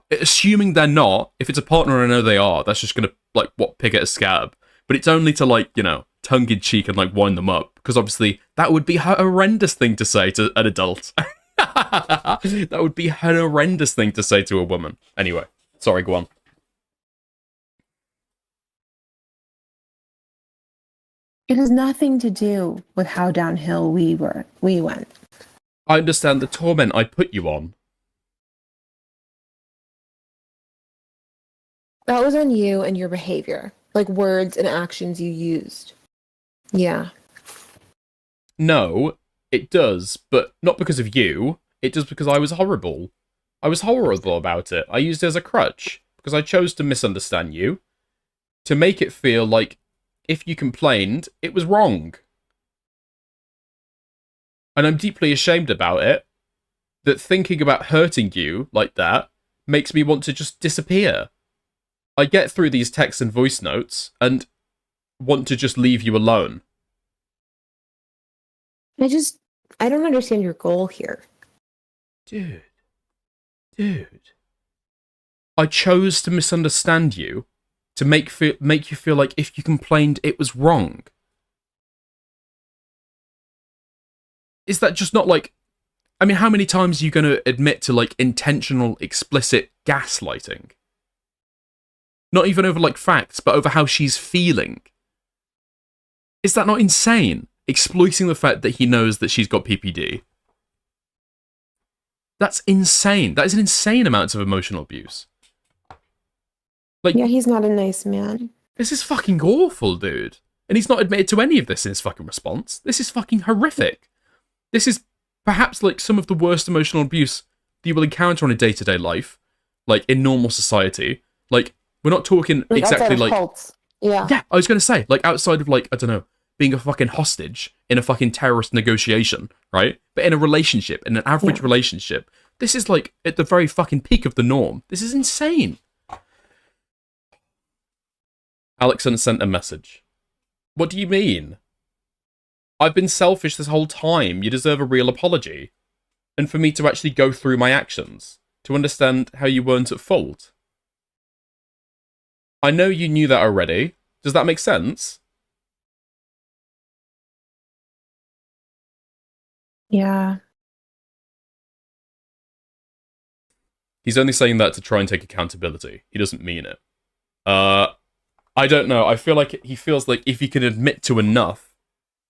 assuming they're not, if it's a partner and I know they are, that's just gonna, like, pick at a scab. But it's only to, like, you know, tongue-in-cheek and, like, wind them up. Because obviously, that would be a horrendous thing to say to an adult. That would be a horrendous thing to say to a woman. Anyway, sorry, go on. It has nothing to do with how downhill we went. I understand the torment I put you on. That was on you and your behavior, like words and actions you used. Yeah. No, it does, but not because of you. It does because I was horrible. I was horrible about it. I used it as a crutch because I chose to misunderstand you, to make it feel like if you complained, it was wrong. And I'm deeply ashamed about it, that thinking about hurting you like that makes me want to just disappear. I get through these texts and voice notes and want to just leave you alone. I don't understand your goal here. Dude. I chose to misunderstand you, to make you feel like if you complained, it was wrong. Is that just not like... I mean, how many times are you going to admit to, like, intentional, explicit gaslighting? Not even over, like, facts, but over how she's feeling. Is that not insane? Exploiting the fact that he knows that she's got PPD. That's insane. That is an insane amount of emotional abuse. Like, Yeah, he's not a nice man. this is fucking awful, dude. And he's not admitted to any of this in his fucking response. This is fucking horrific. This is perhaps, like, some of the worst emotional abuse that you will encounter on a day-to-day life. Like, in normal society. Like, we're not talking Like exactly outside of like... cults. Yeah. Yeah, I was going to say, like, outside of, like, I don't know, being a fucking hostage in a fucking terrorist negotiation, right? But in a relationship, in an average relationship, this is, like, at the very fucking peak of the norm. This is insane. Alexon sent a message. What do you mean? I've been selfish this whole time. You deserve a real apology. And for me to actually go through my actions, to understand how you weren't at fault. I know you knew that already. Does that make sense? Yeah. He's only saying that to try and take accountability. He doesn't mean it. I don't know. I feel like he feels like if he can admit to enough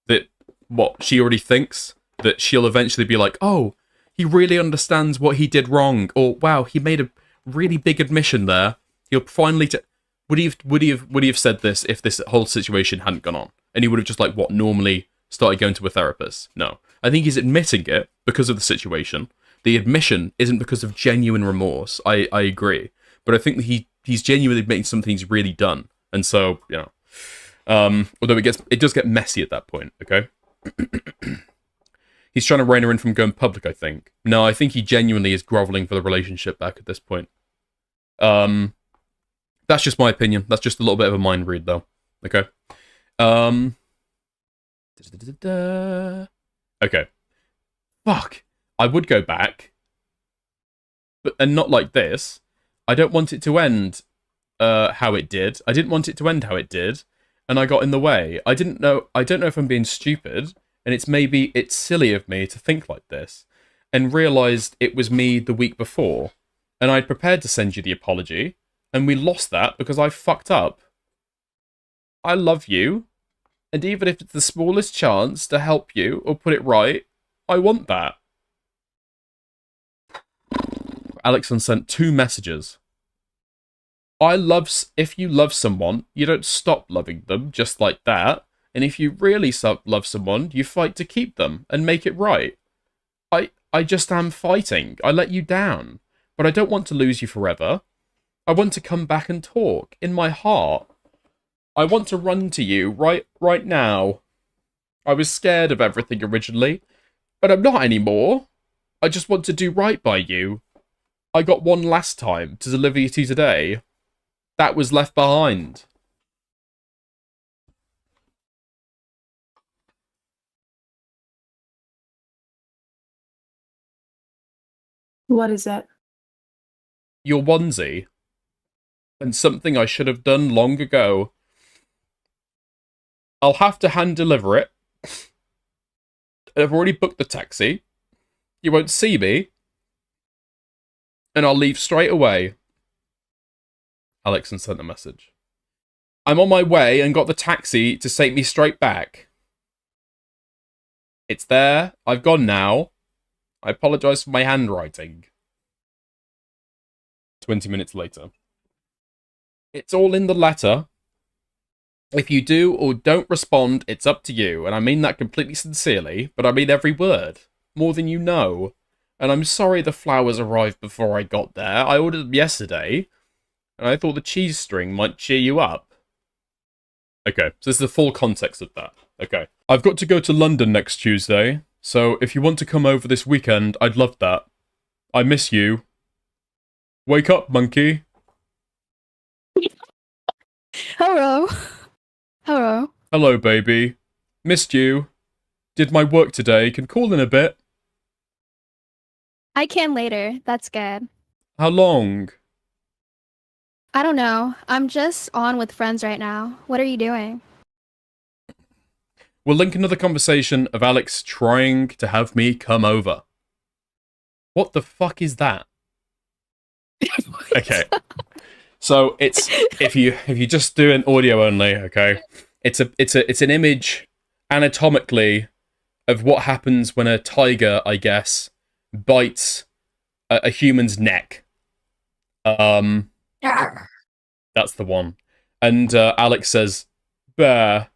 that what she already thinks, that she'll eventually be like, oh, he really understands what he did wrong, or wow, he made a really big admission there. He'll finally would he have said this if this whole situation hadn't gone on? And he would have just, like, what, normally started going to a therapist? No. I think he's admitting it because of the situation. The admission isn't because of genuine remorse. I agree. But I think that he's genuinely admitting something he's really done. And so, you know, although it does get messy at that point, okay? He's trying to rein her in from going public, I think. No, I think he genuinely is groveling for the relationship back at this point. That's just my opinion. That's just a little bit of a mind read, though. Okay? Okay. Fuck. I would go back. And not like this. I don't want it to end how it did. I didn't want it to end how it did. And I got in the way. I don't know if I'm being stupid. And it's silly of me to think like this. And realised it was me the week before. And I'd prepared to send you the apology. And we lost that because I fucked up. I love you. And even if it's the smallest chance to help you or put it right, I want that. Alexon sent 2 messages. If you love someone, you don't stop loving them just like that. And if you really love someone, you fight to keep them and make it right. I just am fighting. I let you down. But I don't want to lose you forever. I want to come back and talk in my heart. I want to run to you right now. I was scared of everything originally, but I'm not anymore. I just want to do right by you. I got one last time to deliver you to today. That was left behind. What is it? Your onesie. And something I should have done long ago. I'll have to hand deliver it. I've already booked the taxi. You won't see me. And I'll leave straight away. Alex sent a message. I'm on my way and got the taxi to take me straight back. It's there. I've gone now. I apologise for my handwriting. 20 minutes later. It's all in the letter. If you do or don't respond, it's up to you. And I mean that completely sincerely, but I mean every word. More than you know. And I'm sorry the flowers arrived before I got there. I ordered them yesterday. And I thought the cheese string might cheer you up. Okay, so this is the full context of that. Okay. I've got to go to London next Tuesday. So if you want to come over this weekend, I'd love that. I miss you. Wake up, monkey. Hello. Hello. Hello, baby. Missed you. Did my work today. Can call in a bit. I can later. That's good. How long? I don't know. I'm just on with friends right now. What are you doing? We'll link another conversation of Alex trying to have me come over. What the fuck is that? Okay. So it's if you just do an audio only, okay? It's an image anatomically of what happens when a tiger, I guess, bites a human's neck. That's the one. And Alex says, "Bear."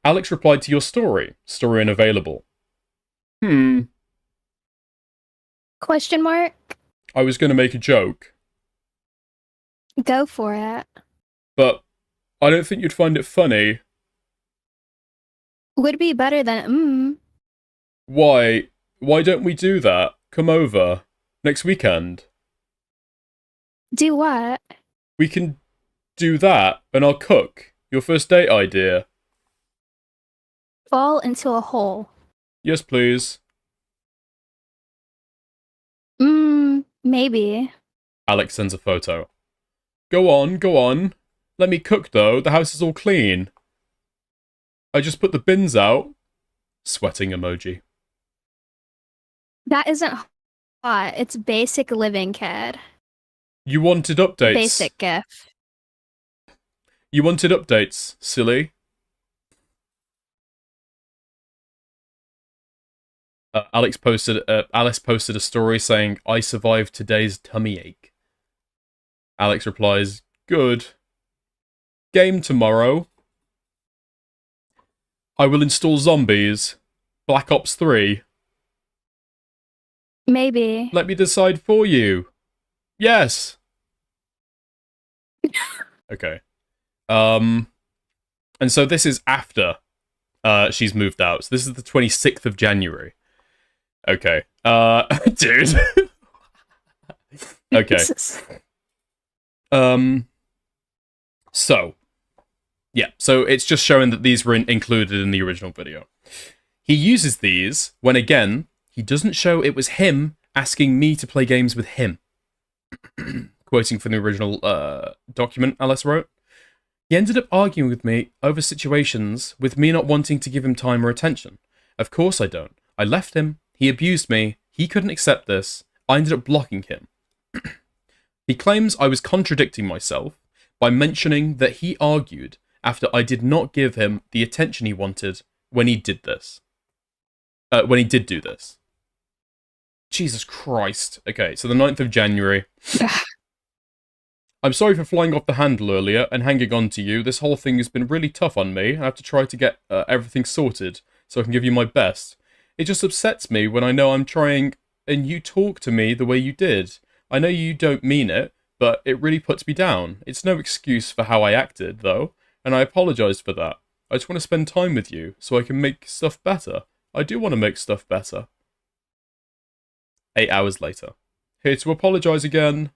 Alex replied to your story. Story unavailable. Question mark? I was going to make a joke, Go for it. but I don't think you'd find it funny. Would be better than Why? Why don't we do that? Come over. Next weekend. Do what? We can do that, and I'll cook. Your first date idea. Fall into a hole. Yes, please. Maybe. Alex sends a photo. Go on, go on. Let me cook, though. The house is all clean. I just put the bins out. Sweating emoji. That isn't hot. It's basic living, kid. You wanted updates. Basic gift. You wanted updates, silly. Alice posted a story saying, I survived today's tummy ache. Alex replies, good. Game tomorrow. I will install zombies. Black Ops 3. Maybe. Let me decide for you. Yes. Okay. And so this is after she's moved out. So this is the 26th of January. Okay. Dude. Okay. So. Yeah, so it's just showing that these were included in the original video. He uses these when, again, he doesn't show it was him asking me to play games with him. Quoting from the original document Alice wrote. He ended up arguing with me over situations with me not wanting to give him time or attention. Of course I don't. I left him. He abused me. He couldn't accept this. I ended up blocking him. He claims I was contradicting myself by mentioning that he argued after I did not give him the attention he wanted when he did this. When he did do this. Jesus Christ. Okay, so the 9th of January. I'm sorry for flying off the handle earlier and hanging on to you. This whole thing has been really tough on me. I have to try to get everything sorted so I can give you my best. It just upsets me when I know I'm trying and you talk to me the way you did. I know you don't mean it, but it really puts me down. It's no excuse for how I acted, though, and I apologise for that. I just want to spend time with you so I can make stuff better. I do want to make stuff better. 8 hours later. Here to apologise again.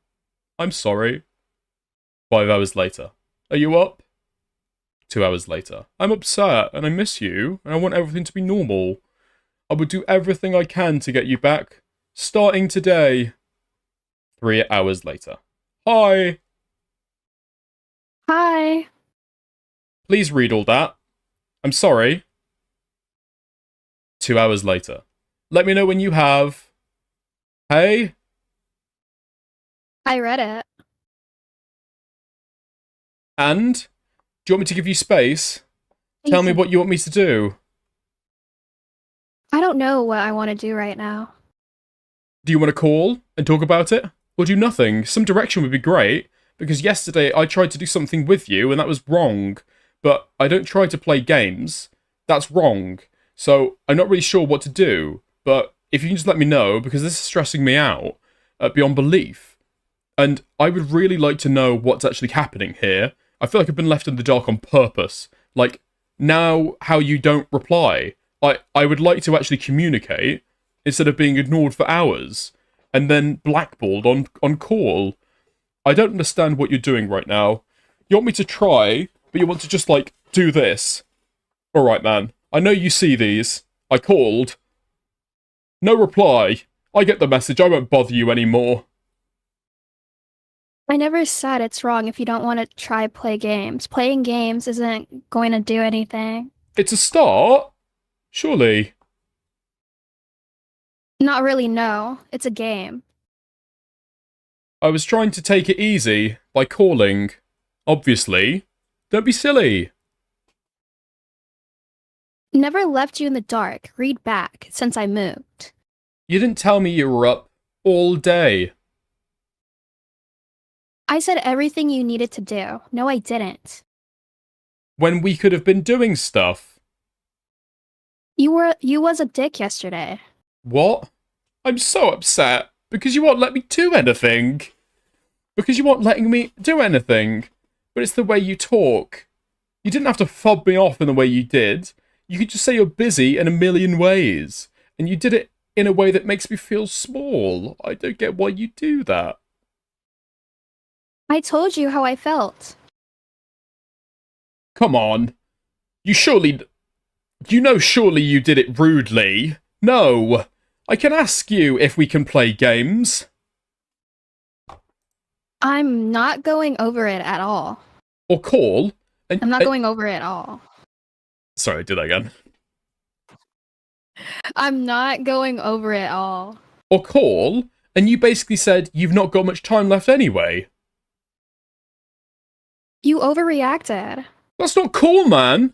I'm sorry. 5 hours later. Are you up? 2 hours later. I'm upset and I miss you and I want everything to be normal. I would do everything I can to get you back. Starting today. 3 hours later. Hi! Hi. Please read all that. I'm sorry. 2 hours later. Let me know when you have. Hey? I read it. And? Do you want me to give you space? Tell me what you want me to do. I don't know what I want to do right now. Do you want to call and talk about it? Or do nothing? Some direction would be great, because yesterday I tried to do something with you and that was wrong. But I don't try to play games. That's wrong. So I'm not really sure what to do. But if you can just let me know, because this is stressing me out beyond belief. And I would really like to know what's actually happening here. I feel like I've been left in the dark on purpose. Like, now how you don't reply. I would like to actually communicate instead of being ignored for hours and then blackballed on call. I don't understand what you're doing right now. You want me to try, but you want to just, like, do this. Alright, man. I know you see these. I called. No reply. I get the message. I won't bother you anymore. I never said it's wrong if you don't want to try play games. Playing games isn't going to do anything. It's a start? Surely. Not really, no. It's a game. I was trying to take it easy by calling. Obviously. Don't be silly. Never left you in the dark. Read back since I moved. You didn't tell me you were up all day. I said everything you needed to do. No, I didn't. When we could have been doing stuff. You was a dick yesterday. What? I'm so upset. Because you won't let me do anything. Because you won't letting me do anything. But it's the way you talk. You didn't have to fob me off in the way you did. You could just say you're busy in a million ways. And you did it in a way that makes me feel small. I don't get why you do that. I told you how I felt. Come on. You surely... You know surely you did it rudely. No. I can ask you if we can play games. I'm not going over it at all. Or call. I'm not going over it at all. Sorry, do that again. I'm not going over it at all. Or call, and you basically said you've not got much time left anyway. You overreacted. That's not cool, man.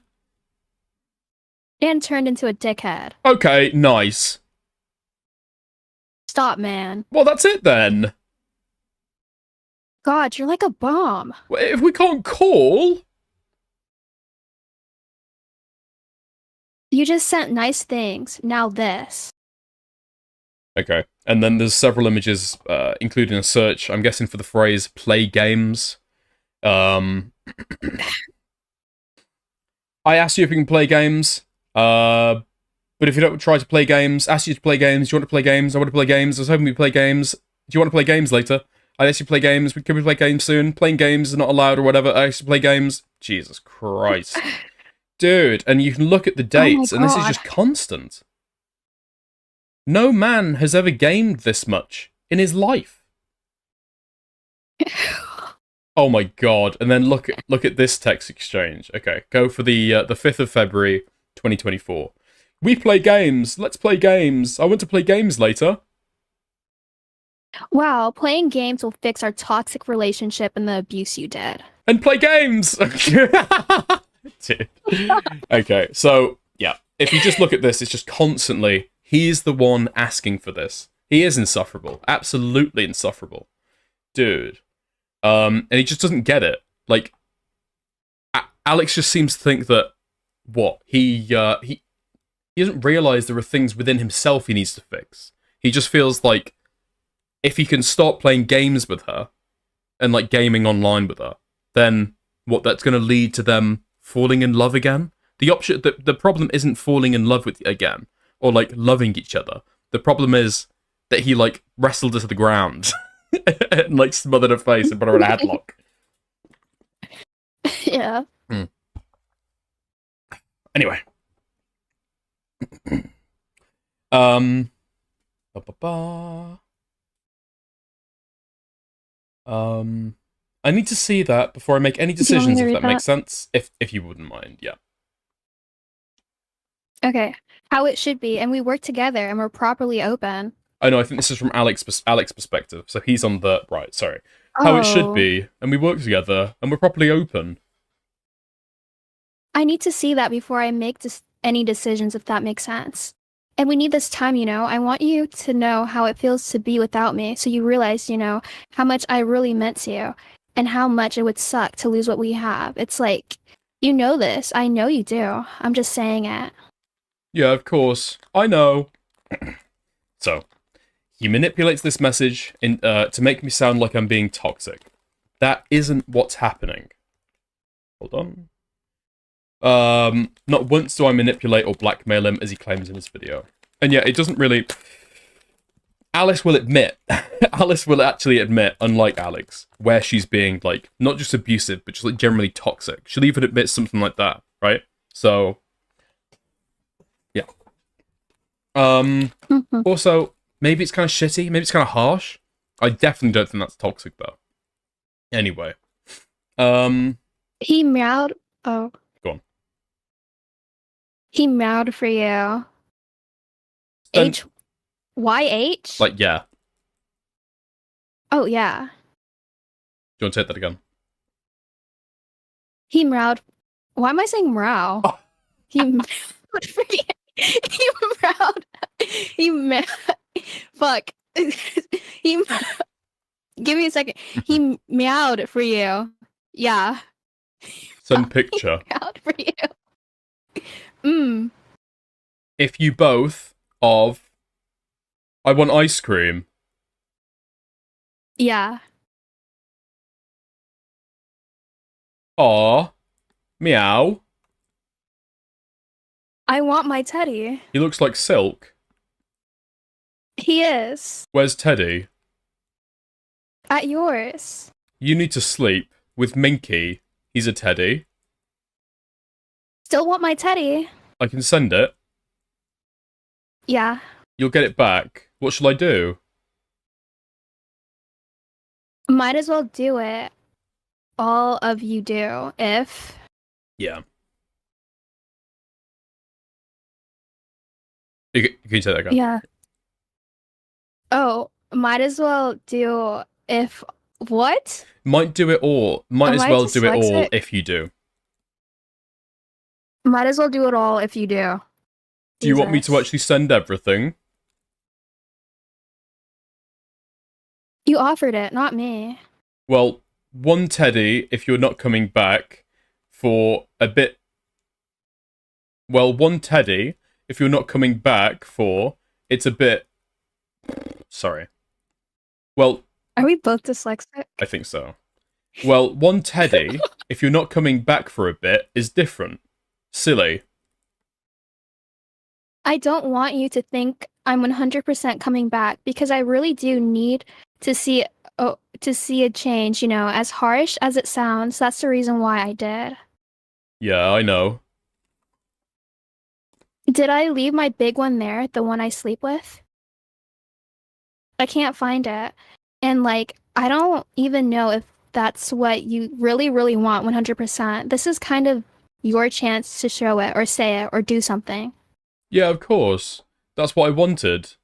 And turned into a dickhead. Okay, nice. Stop, man. Well, that's it then. God, you're like a bomb. If we can't call... You just sent nice things. Now this. Okay. And then there's several images, including a search, I'm guessing for the phrase, play games. I asked you if we can play games, but if you don't try to play games, asked you to play games, do you want to play games? I want to play games, I was hoping we'd play games. Do you want to play games later? I asked you to play games, can we play games soon? Playing games is not allowed or whatever, I asked you to play games. Jesus Christ. Dude, and you can look at the dates, and this is just constant. No man has ever gamed this much in his life. Oh my god! And then look at this text exchange. Okay, go for the 5th of February, 2024. We play games. Let's play games. I want to play games later. Wow, playing games will fix our toxic relationship and the abuse you did. And play games. Okay, so yeah, if you just look at this, it's just constantly. He's the one asking for this. He is insufferable. Absolutely insufferable. Dude. And he just doesn't get it. Like, Alex just seems to think that, what? He doesn't realise there are things within himself he needs to fix. He just feels like, if he can stop playing games with her, and, like, gaming online with her, then, what, that's going to lead to them falling in love again? The problem isn't falling in love with again, or, like, loving each other. The problem is that he, like, wrestled her to the ground and, like, smothered her face and put her in a headlock. Yeah. Anyway. Oh Ba-ba-ba. I need to see that before I make any decisions, if that makes sense. If you wouldn't mind, yeah. Okay. How it should be, and we work together, and we're properly open. I know, I think this is from Alex's perspective, so he's on the... Right, sorry. How it should be, and we work together, and we're properly open. I need to see that before I make any decisions, if that makes sense. And we need this time, you know. I want you to know how it feels to be without me, so you realize, you know, how much I really meant to you, and how much it would suck to lose what we have. It's like, you know this. I know you do. I'm just saying it. Yeah, of course. I know. So, he manipulates this message to make me sound like I'm being toxic. That isn't what's happening. Hold on. Not once do I manipulate or blackmail him, as he claims in his video. And yeah, it doesn't really... Alice will admit, Alice will actually admit, unlike Alex, where she's being, like, not just abusive, but just, like, generally toxic. She'll even admit something like that, right? So, yeah. Also, maybe it's kind of shitty, maybe it's kind of harsh. I definitely don't think that's toxic, though. Anyway. He meowed... Oh. Go on. He meowed for you. H-Y-H? Like, yeah. Oh, yeah. Do you want to say that again? He meowed... Why am I saying meow? Oh. He meowed for you. He meowed... He meowed... Fuck. He... Give me a second. He meowed for you. Yeah. Send picture. He meowed for you. If you both of... I want ice cream. Yeah. Aw. Meow. I want my teddy. He looks like Silk. He is. Where's Teddy? At yours. You need to sleep with Minky. He's a teddy. Still want my teddy. I can send it. Yeah. You'll get it back. What shall I do? Might as well do it. All of you do, if... Yeah. Can you say that again? Yeah. Oh, might as well do if... What? Might do it all. Might as well do it all if you do. Might as well do it all if you do. Do you want me to actually send everything? You offered it, not me. Well, one teddy if you're not coming back for a bit... Well, one teddy if you're not coming back for... It's a bit... Sorry. Well... Are we both dyslexic? I think so. Well, one teddy if you're not coming back for a bit is different. Silly. I don't want you to think I'm 100% coming back because I really do need to see a change, you know, as harsh as it sounds. That's the reason why I did. Yeah, I know. Did I leave my big one there, the one I sleep with? I can't find it. And like, I don't even know if that's what you really, really want 100%. This is kind of your chance to show it or say it or do something. Yeah, of course. That's what I wanted.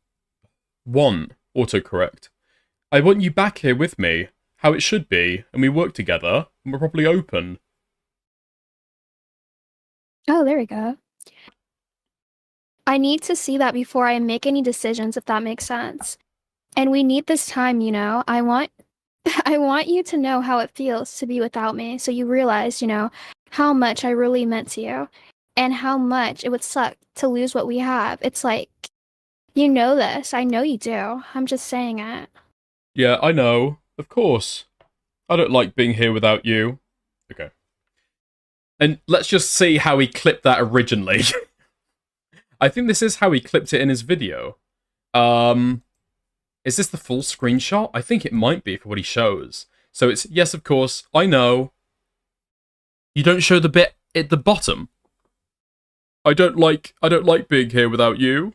Autocorrect. I want you back here with me, how it should be, and we work together, and we're properly open. Oh, there we go. I need to see that before I make any decisions, if that makes sense. And we need this time, you know. I want you to know how it feels to be without me, so you realize, you know, how much I really meant to you, and how much it would suck to lose what we have. It's like, you know this. I know you do. I'm just saying it. Yeah, I know. Of course. I don't like being here without you. Okay. And let's just see how he clipped that originally. I think this is how he clipped it in his video. Is this the full screenshot? I think it might be for what he shows. So it's, yes, of course, I know. You don't show the bit at the bottom. I don't like being here without you.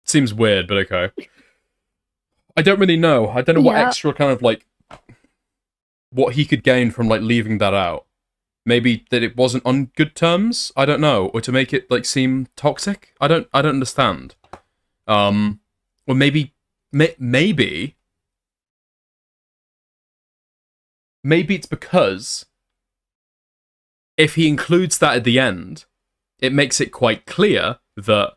Seems weird, but okay. I don't really know. I don't know what Yeah. extra kind of like what he could gain from like leaving that out. Maybe that it wasn't on good terms. I don't know, or to make it like seem toxic. I don't understand. Or maybe maybe it's because if he includes that at the end, it makes it quite clear that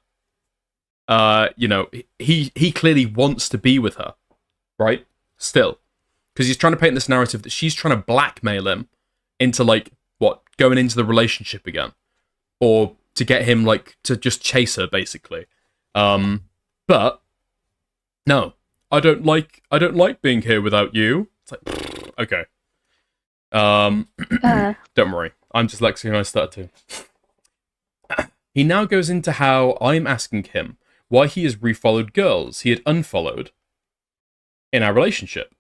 you know, he clearly wants to be with her, right? Still, because he's trying to paint this narrative that she's trying to blackmail him into like what, going into the relationship again, or to get him like to just chase her basically. But no, I don't like being here without you. It's like, okay. Don't worry, I'm dyslexic and I started to. He now goes into how I'm asking him why he has refollowed girls he had unfollowed in our relationship.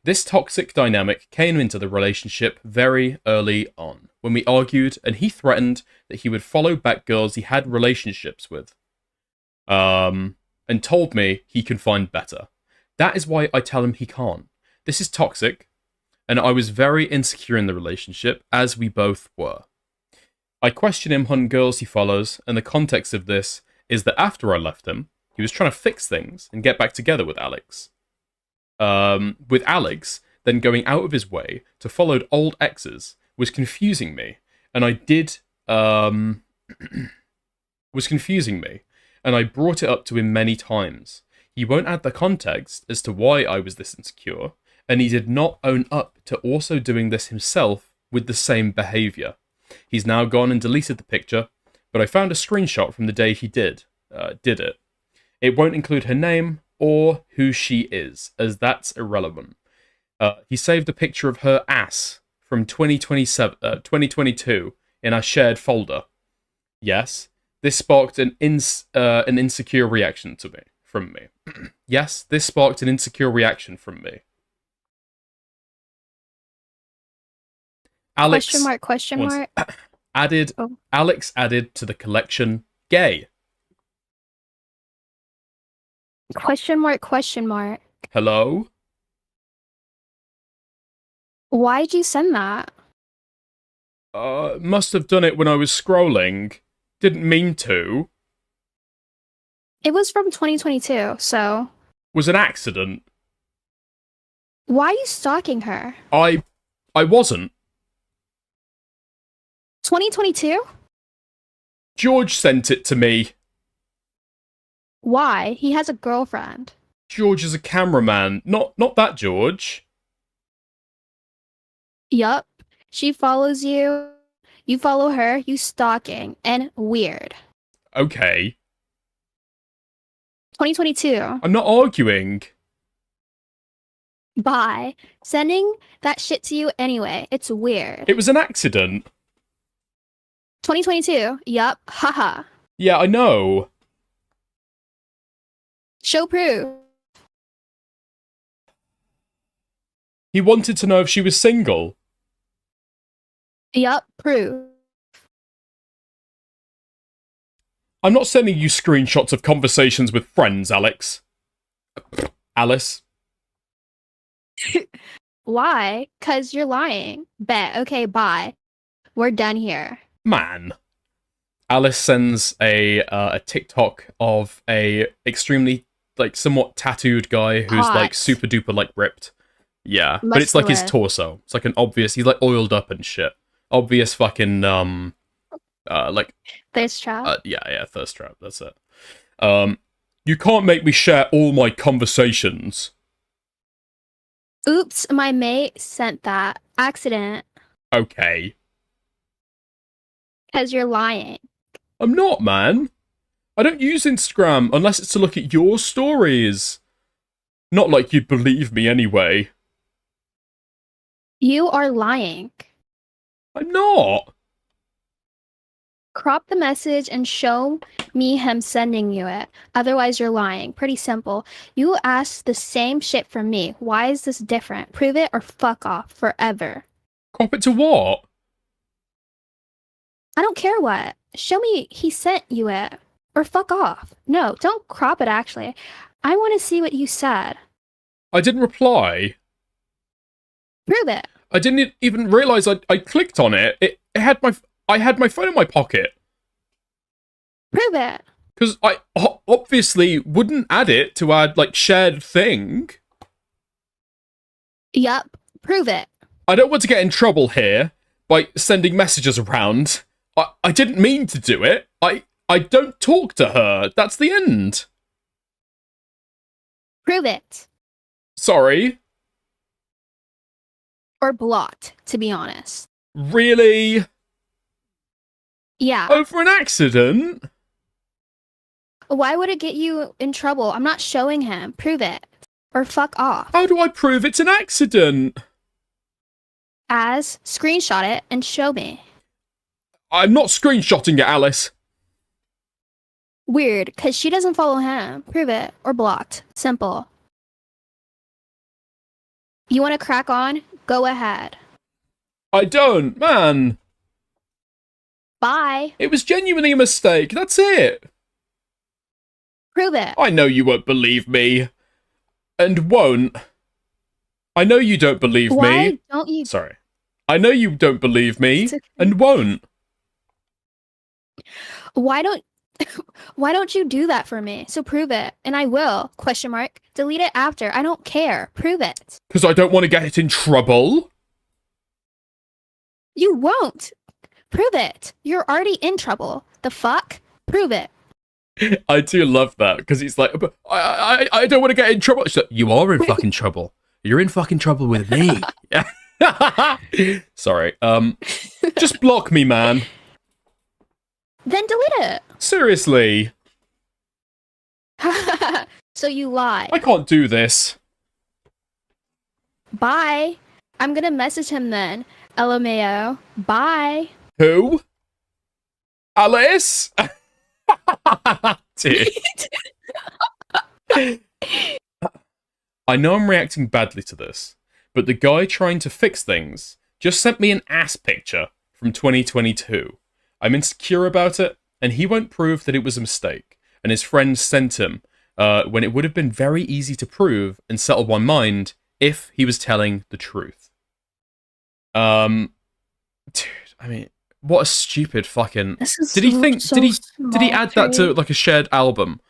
This toxic dynamic came into the relationship very early on, when we argued and he threatened that he would follow back girls he had relationships with. And told me he can find better. That is why I tell him he can't. This is toxic, and I was very insecure in the relationship, as we both were. I question him on girls he follows, and the context of this is that after I left him, he was trying to fix things and get back together with Alex. With Alex, then going out of his way to follow old exes was confusing me, and I did, was confusing me, and I brought it up to him many times. He won't add the context as to why I was this insecure, and he did not own up to also doing this himself with the same behaviour. He's now gone and deleted the picture, but I found a screenshot from the day he did it. It won't include her name or who she is, as that's irrelevant. He saved a picture of her ass from 2022 in our shared folder. Yes, this sparked an insecure reaction from me. Yes, this sparked an insecure reaction from me. Alex, Question mark. added. Oh. Alex added to the collection gay. Question mark. Hello? Why'd you send that? Must have done it when I was scrolling. Didn't mean to. It was from 2022, so Was an accident. why are you stalking her? I wasn't. 2022? George sent it to me. Why? He has a girlfriend. George is a cameraman. Not that George. Yup. She follows you. You follow her. You stalking. And weird. Okay. 2022. I'm not arguing. Bye. Sending that shit to you anyway. It's weird. It was an accident. 2022. Yup. Haha. Yeah, I know. Show proof. He wanted to know if she was single. Yup. Proof. I'm not sending you screenshots of conversations with friends, Alex. Alice. Why? 'Cause you're lying. Bet. Okay, bye. We're done here. Man. Alice sends a TikTok of a extremely, like, somewhat tattooed guy who's, Hot. like, super duper, like, ripped. Yeah, but it's, like, his Muscular. torso. It's, like, an obvious, he's, like, oiled up and shit. Obvious fucking, like, There's trap. yeah, thirst trap, that's it. You can't make me share all my conversations. Oops, my mate sent that. Accident. Okay. 'Cause you're lying. I'm not, man. I don't use Instagram unless it's to look at your stories. Not like you'd believe me anyway. You are lying. I'm not. Crop the message and show me him sending you it. Otherwise, you're lying. Pretty simple. You asked the same shit from me. Why is this different? Prove it or fuck off forever. Crop it to what? I don't care what. Show me he sent you it. Or fuck off. No, don't crop it actually. I want to see what you said. I didn't reply. Prove it. I didn't even realise I clicked on it. I had my phone in my pocket. Prove it. Because I obviously wouldn't add it to our, like, shared thing. Yup. Prove it. I don't want to get in trouble here by sending messages around. I didn't mean to do it. I don't talk to her. That's the end. Prove it. Sorry. Or blocked, to be honest. Really? Yeah. Over an accident? Why would it get you in trouble? I'm not showing him. Prove it. Or fuck off. How do I prove it's an accident? As screenshot it and show me. I'm not screenshotting it, Alice. Weird, because she doesn't follow him. Prove it. Or blocked. Simple. You want to crack on? Go ahead. I don't, man. Bye. It was genuinely a mistake. That's it. Prove it. I know you won't believe me. And won't. I know you don't believe Why me. don't you? Sorry. I know you don't believe me. It's okay. And won't. Why don't you do that for me? So prove it. And I will. Question mark. Delete it after. I don't care. Prove it. Because I don't want to get in trouble. You won't. Prove it. You're already in trouble. The fuck? Prove it. I do love that, because he's like, but I don't want to get in trouble. She's like, you are in fucking trouble. You're in fucking trouble with me. Sorry. Just block me, man. Then delete it. Seriously. So you lie. I can't do this. Bye. I'm gonna message him then. LMAO. Bye. Who? Alice? Dude. I know I'm reacting badly to this, but the guy trying to fix things just sent me an ass picture from 2022. I'm insecure about it, and he won't prove that it was a mistake, and his friends sent him when it would have been very easy to prove and settle my mind if he was telling the truth. Dude, I mean, what a stupid fucking... Did he add that to, like, a shared album,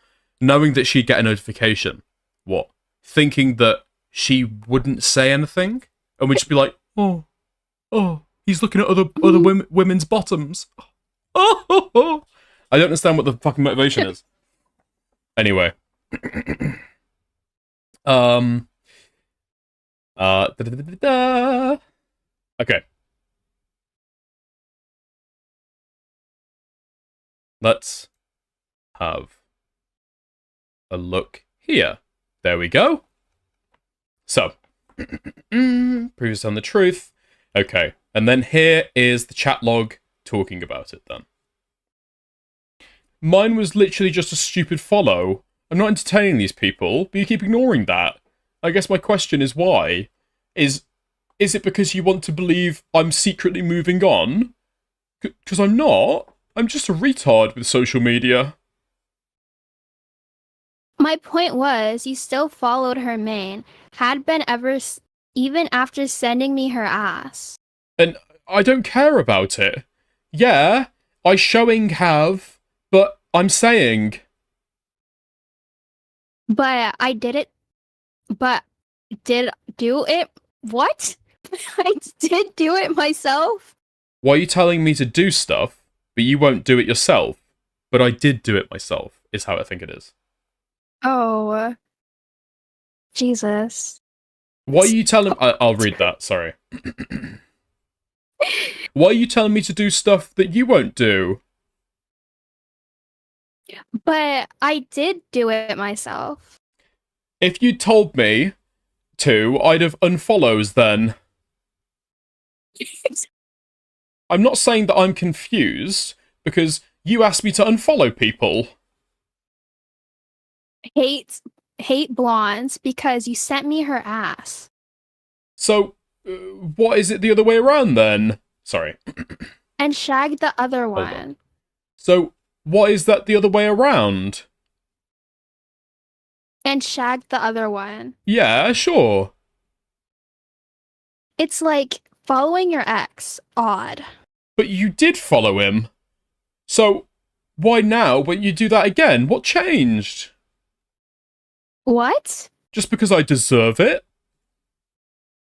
knowing that she'd get a notification? What? Thinking that she wouldn't say anything? And we'd just be like, oh, he's looking at other women's bottoms. Oh. I don't understand what the fucking motivation is. Anyway. Okay. Let's have a look here. There we go. So, previous on the truth. Okay, and then here is the chat log talking about it then. Mine was literally just a stupid follow. I'm not entertaining these people, but you keep ignoring that. I guess my question is why? Is it because you want to believe I'm secretly moving on? Because I'm not. I'm just a retard with social media. My point was, you still followed her main, had been even after sending me her ass. And I don't care about it. Yeah, I showing have, but I'm saying. But I did it. But did do it? What? I did do it myself? Why are you telling me to do stuff, but you won't do it yourself? But I did do it myself, is how I think it is. Oh. Jesus. Why are you telling... I'll read that, sorry. Why are you telling me to do stuff that you won't do? But I did do it myself. If you told me to, I'd have unfollows then. I'm not saying that I'm confused, because you asked me to unfollow people. Hate blondes because you sent me her ass. So, what is it the other way around then? Sorry. And shagged the other Hold one. on. So, Why is that the other way around? And shagged the other one. Yeah, sure. It's like following your ex. Odd. But you did follow him. So, why now when you do that again? What changed? What? Just because I deserve it?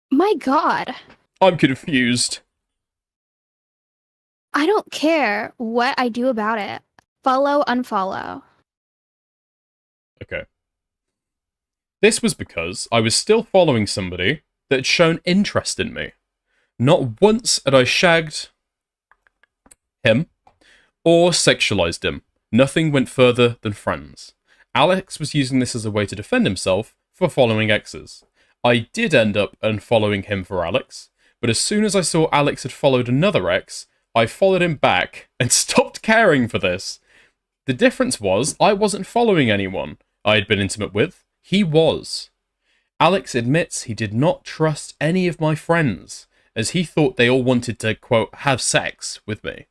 My god. I'm confused. I don't care what I do about it. Follow, unfollow. Okay. This was because I was still following somebody that had shown interest in me. Not once had I shagged him or sexualized him. Nothing went further than friends. Alex was using this as a way to defend himself for following exes. I did end up unfollowing him for Alex, but as soon as I saw Alex had followed another ex, I followed him back and stopped caring for this. The difference was I wasn't following anyone I had been intimate with. He was. Alex admits he did not trust any of my friends, as he thought they all wanted to, quote, have sex with me.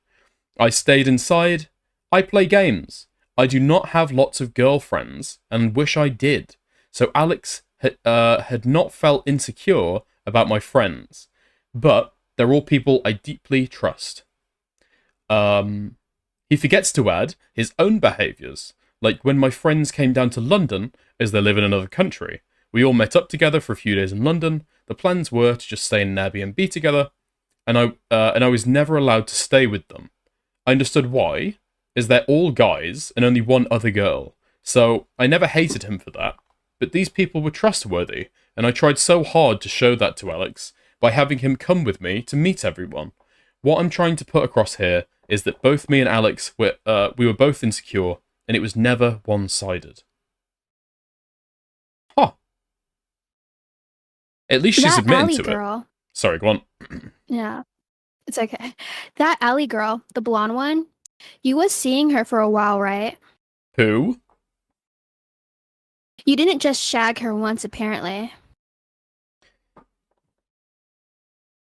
I stayed inside. I play games. I do not have lots of girlfriends, and wish I did. So Alex had not felt insecure about my friends, but they're all people I deeply trust. He forgets to add his own behaviours, like when my friends came down to London, as they live in another country. We all met up together for a few days in London. The plans were to just stay in an Airbnb together, and I was never allowed to stay with them. I understood why, as they're all guys and only one other girl, so I never hated him for that. But these people were trustworthy, and I tried so hard to show that to Alex by having him come with me to meet everyone. What I'm trying to put across here is that both me and Alex we were both insecure, and it was never one-sided. Huh. At least she's That admitting alley to girl. it. Sorry, go on. Yeah, it's okay. That alley girl, the blonde one, you was seeing her for a while, right? Who? You didn't just shag her once, apparently.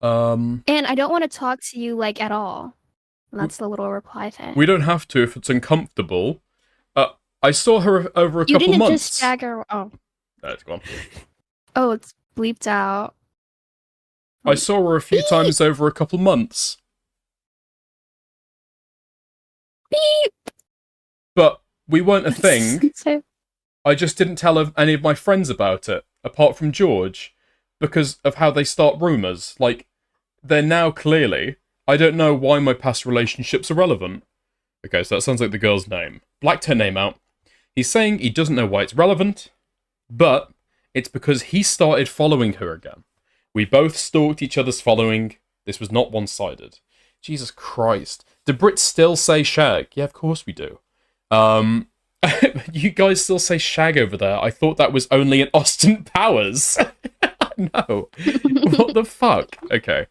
And I don't want to talk to you, like, at all. That's the little reply thing. We don't have to if it's uncomfortable. I saw her over a You couple didn't months. just shag her. Oh. It's gone. Oh, it's bleeped out. I saw her a few times over a couple months. Beep. But we weren't a thing. So- I just didn't tell any of my friends about it, apart from George, because of how they start rumours. Like, they're now clearly... I don't know why my past relationships are relevant. Okay, so that sounds like the girl's name. Blacked her name out. He's saying he doesn't know why it's relevant, but it's because he started following her again. We both stalked each other's following. This was not one-sided. Jesus Christ. Do Brits still say shag? Yeah, of course we do. You guys still say shag over there. I thought that was only in Austin Powers. No. What the fuck? Okay.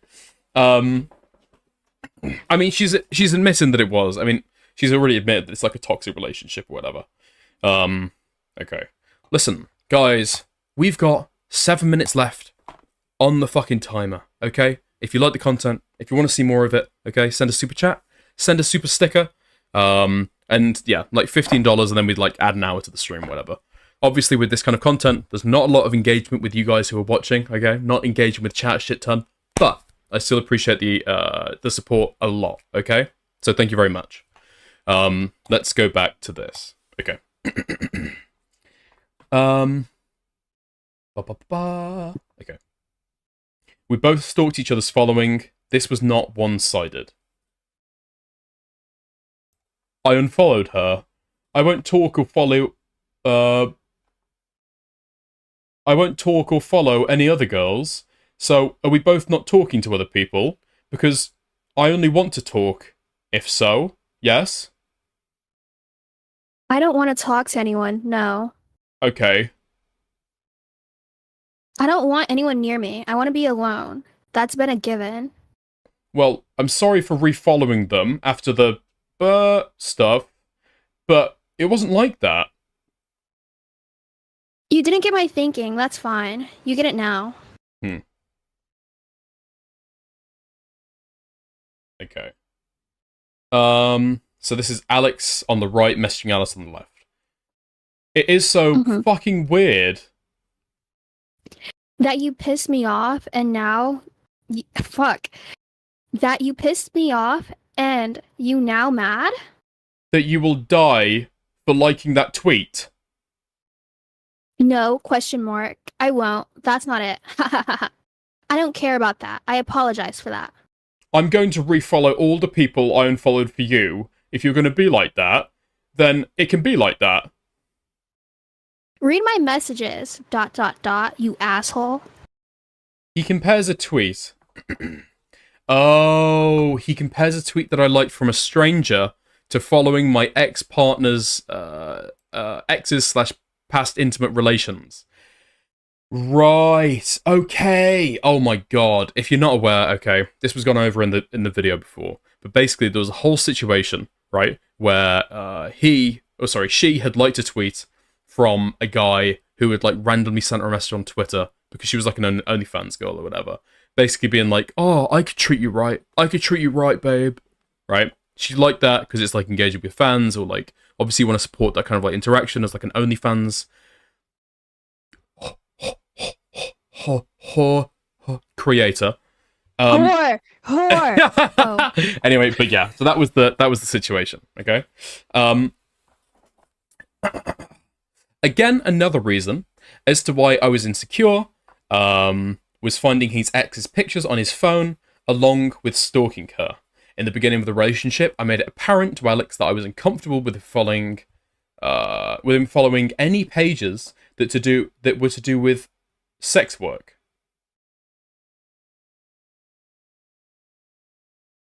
I mean, she's admitting that it was. I mean, she's already admitted that it's like a toxic relationship or whatever. Okay. Listen, guys, we've got 7 minutes left on the fucking timer, okay? If you like the content, if you want to see more of it, okay, send a super chat, send a super sticker, and yeah, like $15, and then we'd like add an hour to the stream, whatever. Obviously, with this kind of content, there's not a lot of engagement with you guys who are watching, okay? Not engaging with chat a shit ton, but I still appreciate the support a lot, okay? So thank you very much. Let's go back to this. Okay. Okay. We both stalked each other's following. This was not one-sided. I unfollowed her. I won't talk or follow... I won't talk or follow any other girls. So, are we both not talking to other people? Because I only want to talk. If so, yes? I don't want to talk to anyone, no. Okay. I don't want anyone near me. I want to be alone. That's been a given. Well, I'm sorry for refollowing them after the stuff, but it wasn't like that. You didn't get my thinking, that's fine. You get it now. Okay. So this is Alex on the right messaging Alice on the left. It is so fucking weird. That you pissed me off and now... Fuck. That you pissed me off and you now mad? That you will die for liking that tweet. No, question mark. I won't. That's not it. I don't care about that. I apologize for that. I'm going to refollow all the people I unfollowed for you. If you're going to be like that, then it can be like that. Read my messages, ... you asshole. He compares a tweet. Oh, he compares a tweet that I liked from a stranger to following my ex-partner's, ex's/past intimate relations. Right, okay. Oh my god. If you're not aware, okay, this was gone over in the video before, but basically there was a whole situation, right, where she had liked a tweet from a guy who had like randomly sent her a message on Twitter because she was like an OnlyFans girl or whatever, basically being like, "Oh, I could treat you right. I could treat you right, babe." Right? She liked that because it's like engaging with fans, or like obviously you want to support that kind of like interaction as like an OnlyFans creator. Whore! Oh. Anyway, but yeah, so that was the situation. Okay. Again, another reason as to why I was insecure was finding his ex's pictures on his phone, along with stalking her. In the beginning of the relationship, I made it apparent to Alex that I was uncomfortable with him following any pages that were to do with sex work.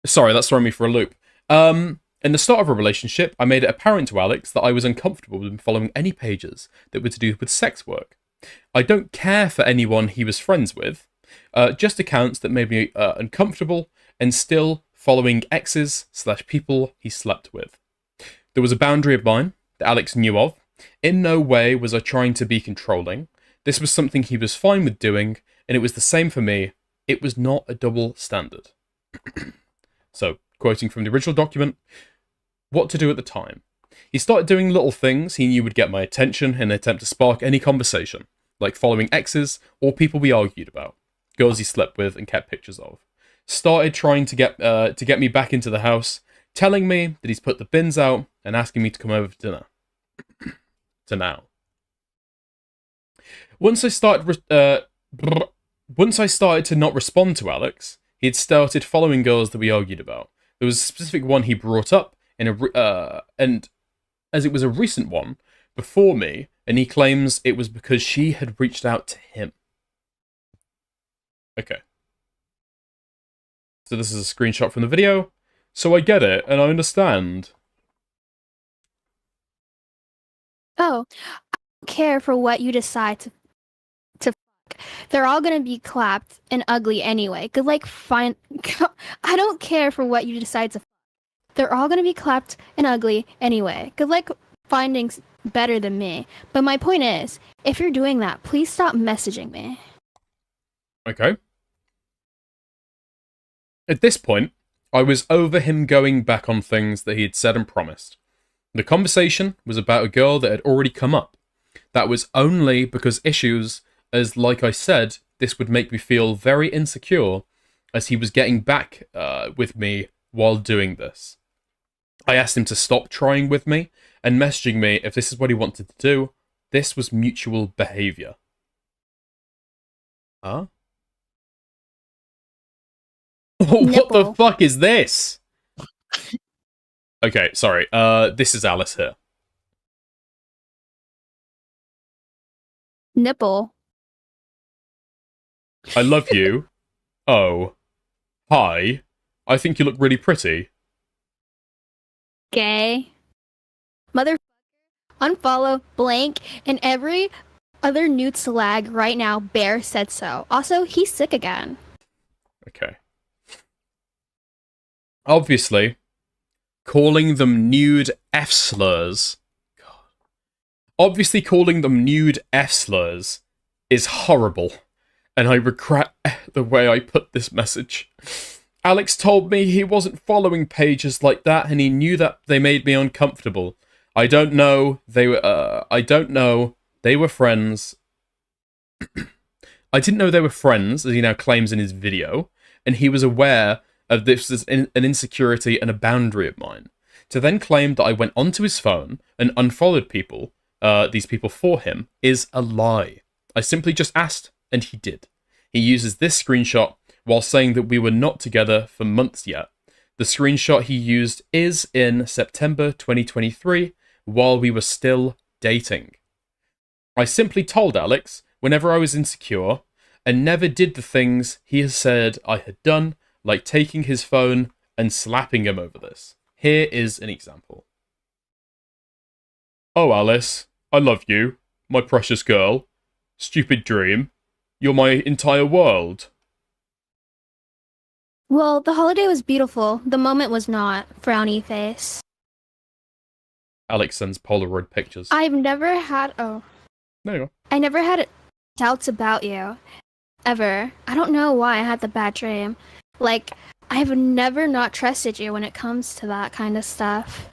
Sorry, that's throwing me for a loop. In the start of a relationship, I made it apparent to Alex that I was uncomfortable with him following any pages that were to do with sex work. I don't care for anyone he was friends with, just accounts that made me uncomfortable, and still following exes/people he slept with. There was a boundary of mine that Alex knew of. In no way was I trying to be controlling. This was something he was fine with doing, and it was the same for me. It was not a double standard. So, quoting from the original document, what to do at the time. He started doing little things he knew would get my attention in an attempt to spark any conversation, like following exes or people we argued about, girls he slept with and kept pictures of. Started trying to get me back into the house, telling me that he's put the bins out and asking me to come over for dinner. To now. Once I started to not respond to Alex, he had started following girls that we argued about. There was a specific one he brought up, and as it was a recent one, before me, and he claims it was because she had reached out to him. Okay. So this is a screenshot from the video. So I get it, and I understand. Oh, I don't care for what you decide to fuck. They're all gonna be clapped and ugly anyway. Good like fine. I don't care for what you decide to fuck. They're all gonna be clapped and ugly anyway. Good like finding better than me. But my point is, if you're doing that, please stop messaging me. Okay. At this point, I was over him going back on things that he had said and promised. The conversation was about a girl that had already come up. That was only because issues, as like I said, this would make me feel very insecure, as he was getting back with me while doing this. I asked him to stop trying with me and messaging me if this is what he wanted to do. This was mutual behavior. Huh? What the fuck is this? Okay, sorry. This is Alice here. Nipple. I love you. Oh. Hi. I think you look really pretty. Gay. Motherfucker. Unfollow, blank, and every other nude slag right now. Bear said so. Also, he's sick again. Okay. Obviously, calling them nude F-slurs. God. Obviously, calling them nude F-slurs is horrible, and I regret the way I put this message. Alex told me he wasn't following pages like that, and he knew that they made me uncomfortable. I don't know. I don't know. They were friends. I didn't know they were friends, as he now claims in his video, and he was aware of this as an insecurity and a boundary of mine. To then claim that I went onto his phone and unfollowed people, these people for him, is a lie. I simply just asked, and he did. He uses this screenshot while saying that we were not together for months yet. The screenshot he used is in September 2023, while we were still dating. I simply told Alex whenever I was insecure, and never did the things he has said I had done, like taking his phone and slapping him over this. Here is an example. Oh, Alice, I love you, my precious girl. Stupid dream. You're my entire world. Well, the holiday was beautiful. The moment was not. Frowny face. Alex sends Polaroid pictures. I've never had... Oh. There you go. I never had doubts about you. Ever. I don't know why I had the bad dream. Like, I've never not trusted you when it comes to that kind of stuff.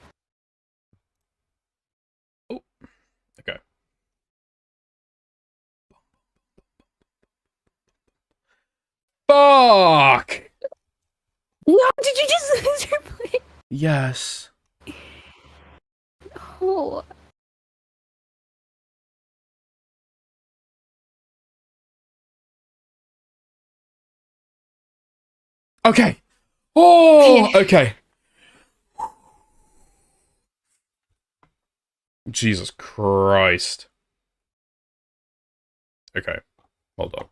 Oh. Okay. Fuck! No, did you just lose your plate? Yes. Oh. Okay. Oh, okay. Jesus Christ. Okay. Hold on.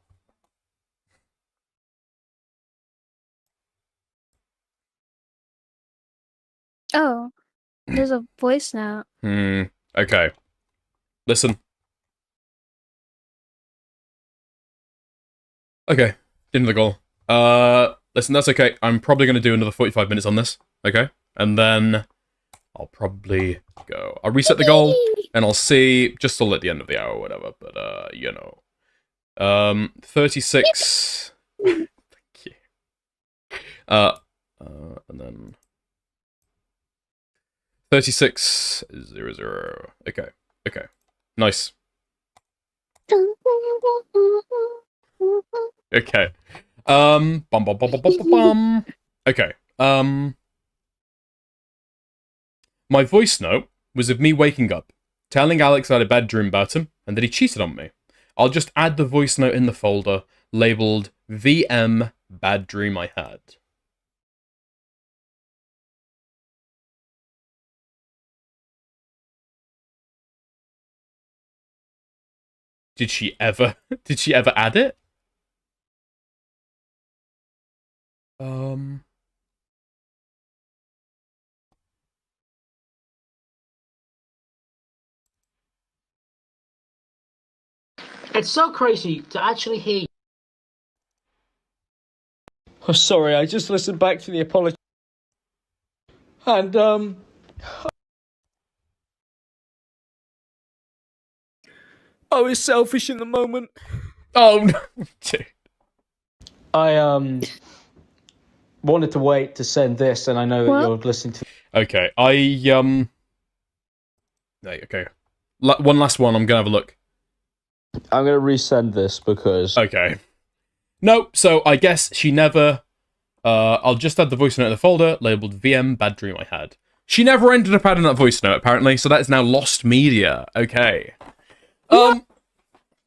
Oh. There's a voice note. Okay. Listen. Okay. Into the goal. Listen, that's okay. I'm probably going to do another 45 minutes on this. Okay? And then I'll probably go. I'll reset the goal, and I'll see just still at the end of the hour or whatever. But, you know. 36. Thank you. And then 3600. Okay. Okay. Nice. Okay. Okay. My voice note was of me waking up, telling Alex I had a bad dream about him, and that he cheated on me. I'll just add the voice note in the folder, labeled VM Bad Dream I Had. Did she ever add it? It's so crazy to actually hear. Oh, sorry, I just listened back to the apology. And, I was selfish in the moment. Oh, no. I, wanted to wait to send this, and I know that What? you're listening to... Okay, okay. One last one, I'm gonna have a look. I'm gonna resend this because... Okay. No, so I guess she never... I'll just add the voice note in the folder, labeled VM Bad Dream I Had. She never ended up adding that voice note, apparently, so that is now lost media. Okay. To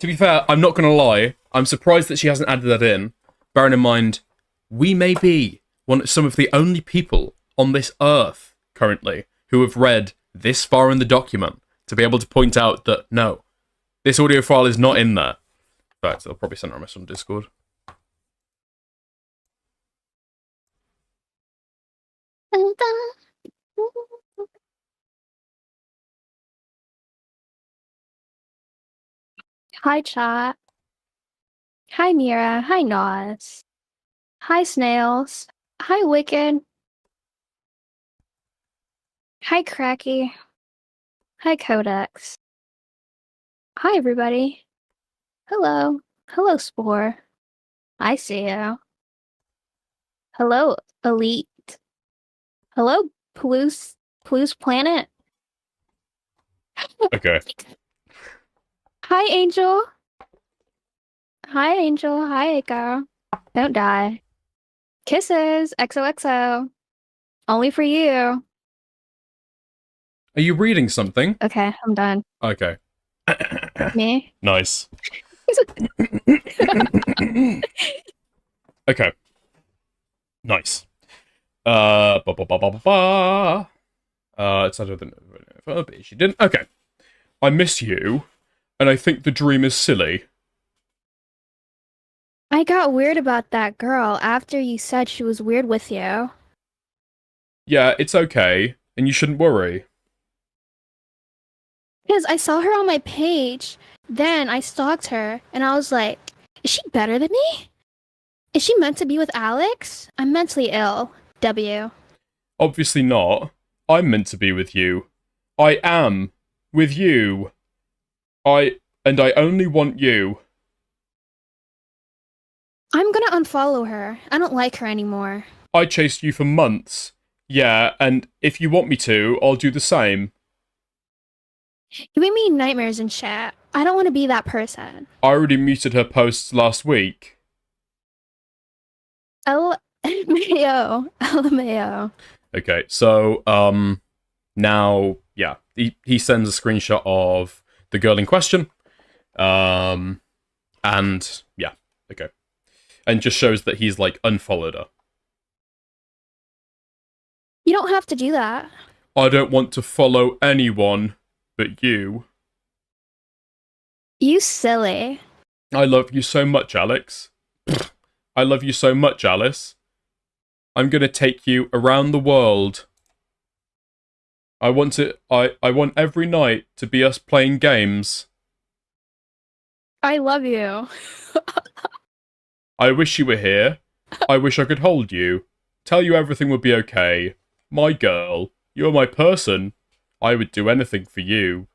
be fair, I'm not gonna lie, I'm surprised that she hasn't added that in. Bearing in mind, we may be some of the only people on this earth, currently, who have read this far in the document to be able to point out that, no, this audio file is not in there. In fact, I'll probably send her a message on Discord. Hi, chat. Hi, Mira. Hi, Nas. Hi, Snails. Hi, Wicked. Hi, Cracky. Hi, Codex. Hi, everybody. Hello. Hello, Spore. I see you. Hello, Elite. Hello, Plue's Planet. Okay. Hi, Angel. Hi, Angel. Hi, girl. Don't die. Kisses. XOXO. Only for you. Are you reading something? Okay, I'm done. Okay. Me? Nice. Okay. Nice. Ba ba ba ba ba ba. It's other than but she didn't. Okay. I miss you, and I think the dream is silly. I got weird about that girl after you said she was weird with you. Yeah, it's okay, and you shouldn't worry. Because I saw her on my page, then I stalked her, and I was like, is she better than me? Is she meant to be with Alex? I'm mentally ill. W. Obviously not. I'm meant to be with you. I am with you. I only want you. I'm gonna unfollow her. I don't like her anymore. I chased you for months. Yeah, and if you want me to, I'll do the same. You made me nightmares in chat. I don't want to be that person. I already muted her posts last week. LMAO. Okay, so, now, yeah, he sends a screenshot of the girl in question, and, yeah, okay. And just shows that he's, like, unfollowed her. You don't have to do that. I don't want to follow anyone but you. You silly. I love you so much, Alex. I love you so much, Alice. I'm gonna take you around the world. I want every night to be us playing games. I love you. I wish you were here. I wish I could hold you. Tell you everything would be okay. My girl. You're my person. I would do anything for you.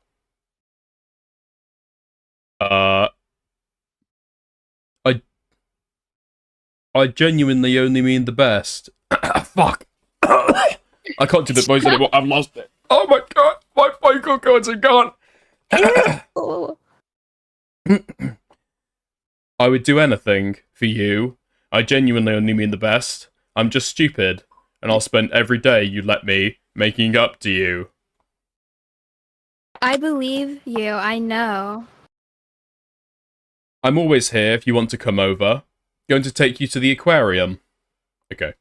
I genuinely only mean the best. Fuck. I can't do the voice anymore. I've lost it. Oh my god. My vocal cords are gone. I would do anything for you. I genuinely only mean the best. I'm just stupid. And I'll spend every day you let me making up to you. I believe you. I know. I'm always here if you want to come over. Going to take you to the aquarium. Okay.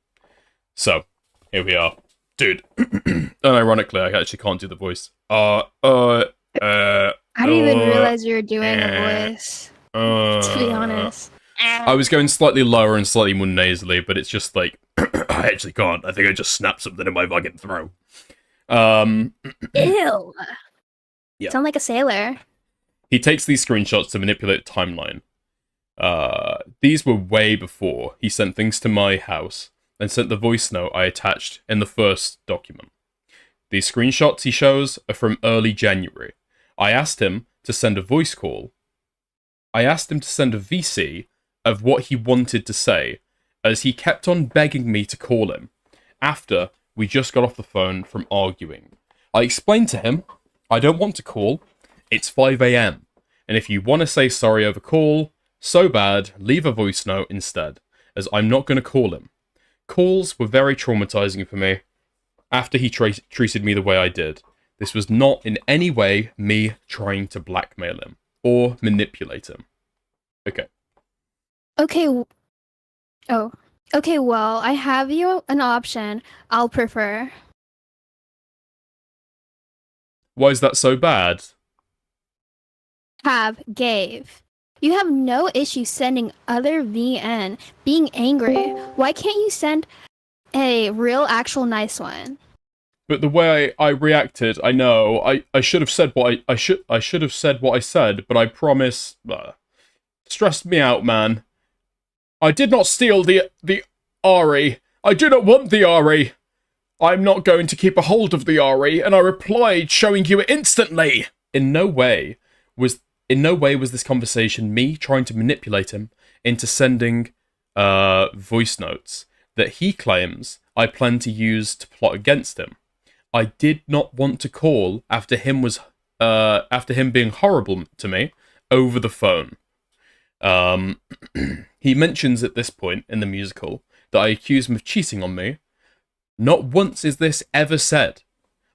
So, here we are. Dude. Unironically, I actually can't do the voice. I didn't even realize you were doing a voice. To be honest. I was going slightly lower and slightly more nasally, but it's just like, I actually can't. I think I just snapped something in my fucking throat. Ew. Yeah. Sound like a sailor. He takes these screenshots to manipulate the timeline. These were way before he sent things to my house and sent the voice note I attached in the first document. These screenshots he shows are from early January. I asked him to send a voice call. I asked him to send a VC of what he wanted to say, as he kept on begging me to call him, after we just got off the phone from arguing. I explained to him, I don't want to call, it's 5 AM, and if you want to say sorry over call, so bad, leave a voice note instead, as I'm not going to call him. Calls were very traumatizing for me, after he treated me the way I did. This was not in any way me trying to blackmail him, or manipulate him. Okay. Okay. Oh. Okay, well, I have you an option I'll prefer. Why is that so bad? Gave. You have no issue sending other VN being angry. Why can't you send a real, actual nice one? But the way I reacted, I know. I should have said what I should have said what I said, but I promise stressed me out, man. I did not steal the RE. I do not want the RE. I'm not going to keep a hold of the RE, and I replied showing you it instantly. In no way was this conversation me trying to manipulate him into sending voice notes. that he claims I plan to use to plot against him. I did not want to call after him being horrible to me over the phone. He mentions at this point in the musical that I accuse him of cheating on me. Not once is this ever said.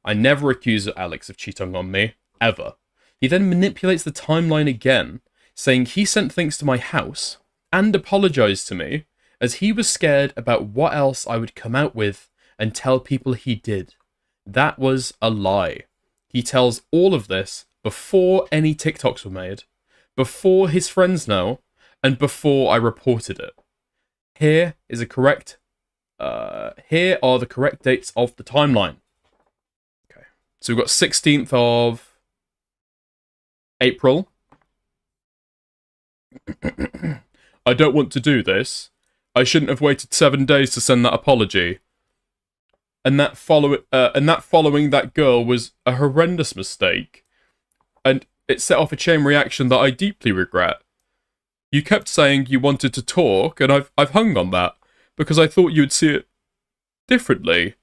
I never accuse Alex of cheating on me, ever. He then manipulates the timeline again, saying he sent things to my house and apologized to me as he was scared about what else I would come out with and tell people he did. That was a lie. He tells all of this before any TikToks were made, before his friends know, and before I reported it. Here are the correct dates of the timeline. Okay, so we've got 16th of April. I don't want to do this. I shouldn't have waited 7 days to send that apology. And that following that girl was a horrendous mistake. And it set off a chain reaction that I deeply regret. You kept saying you wanted to talk, and I've hung on that, because I thought you'd see it differently.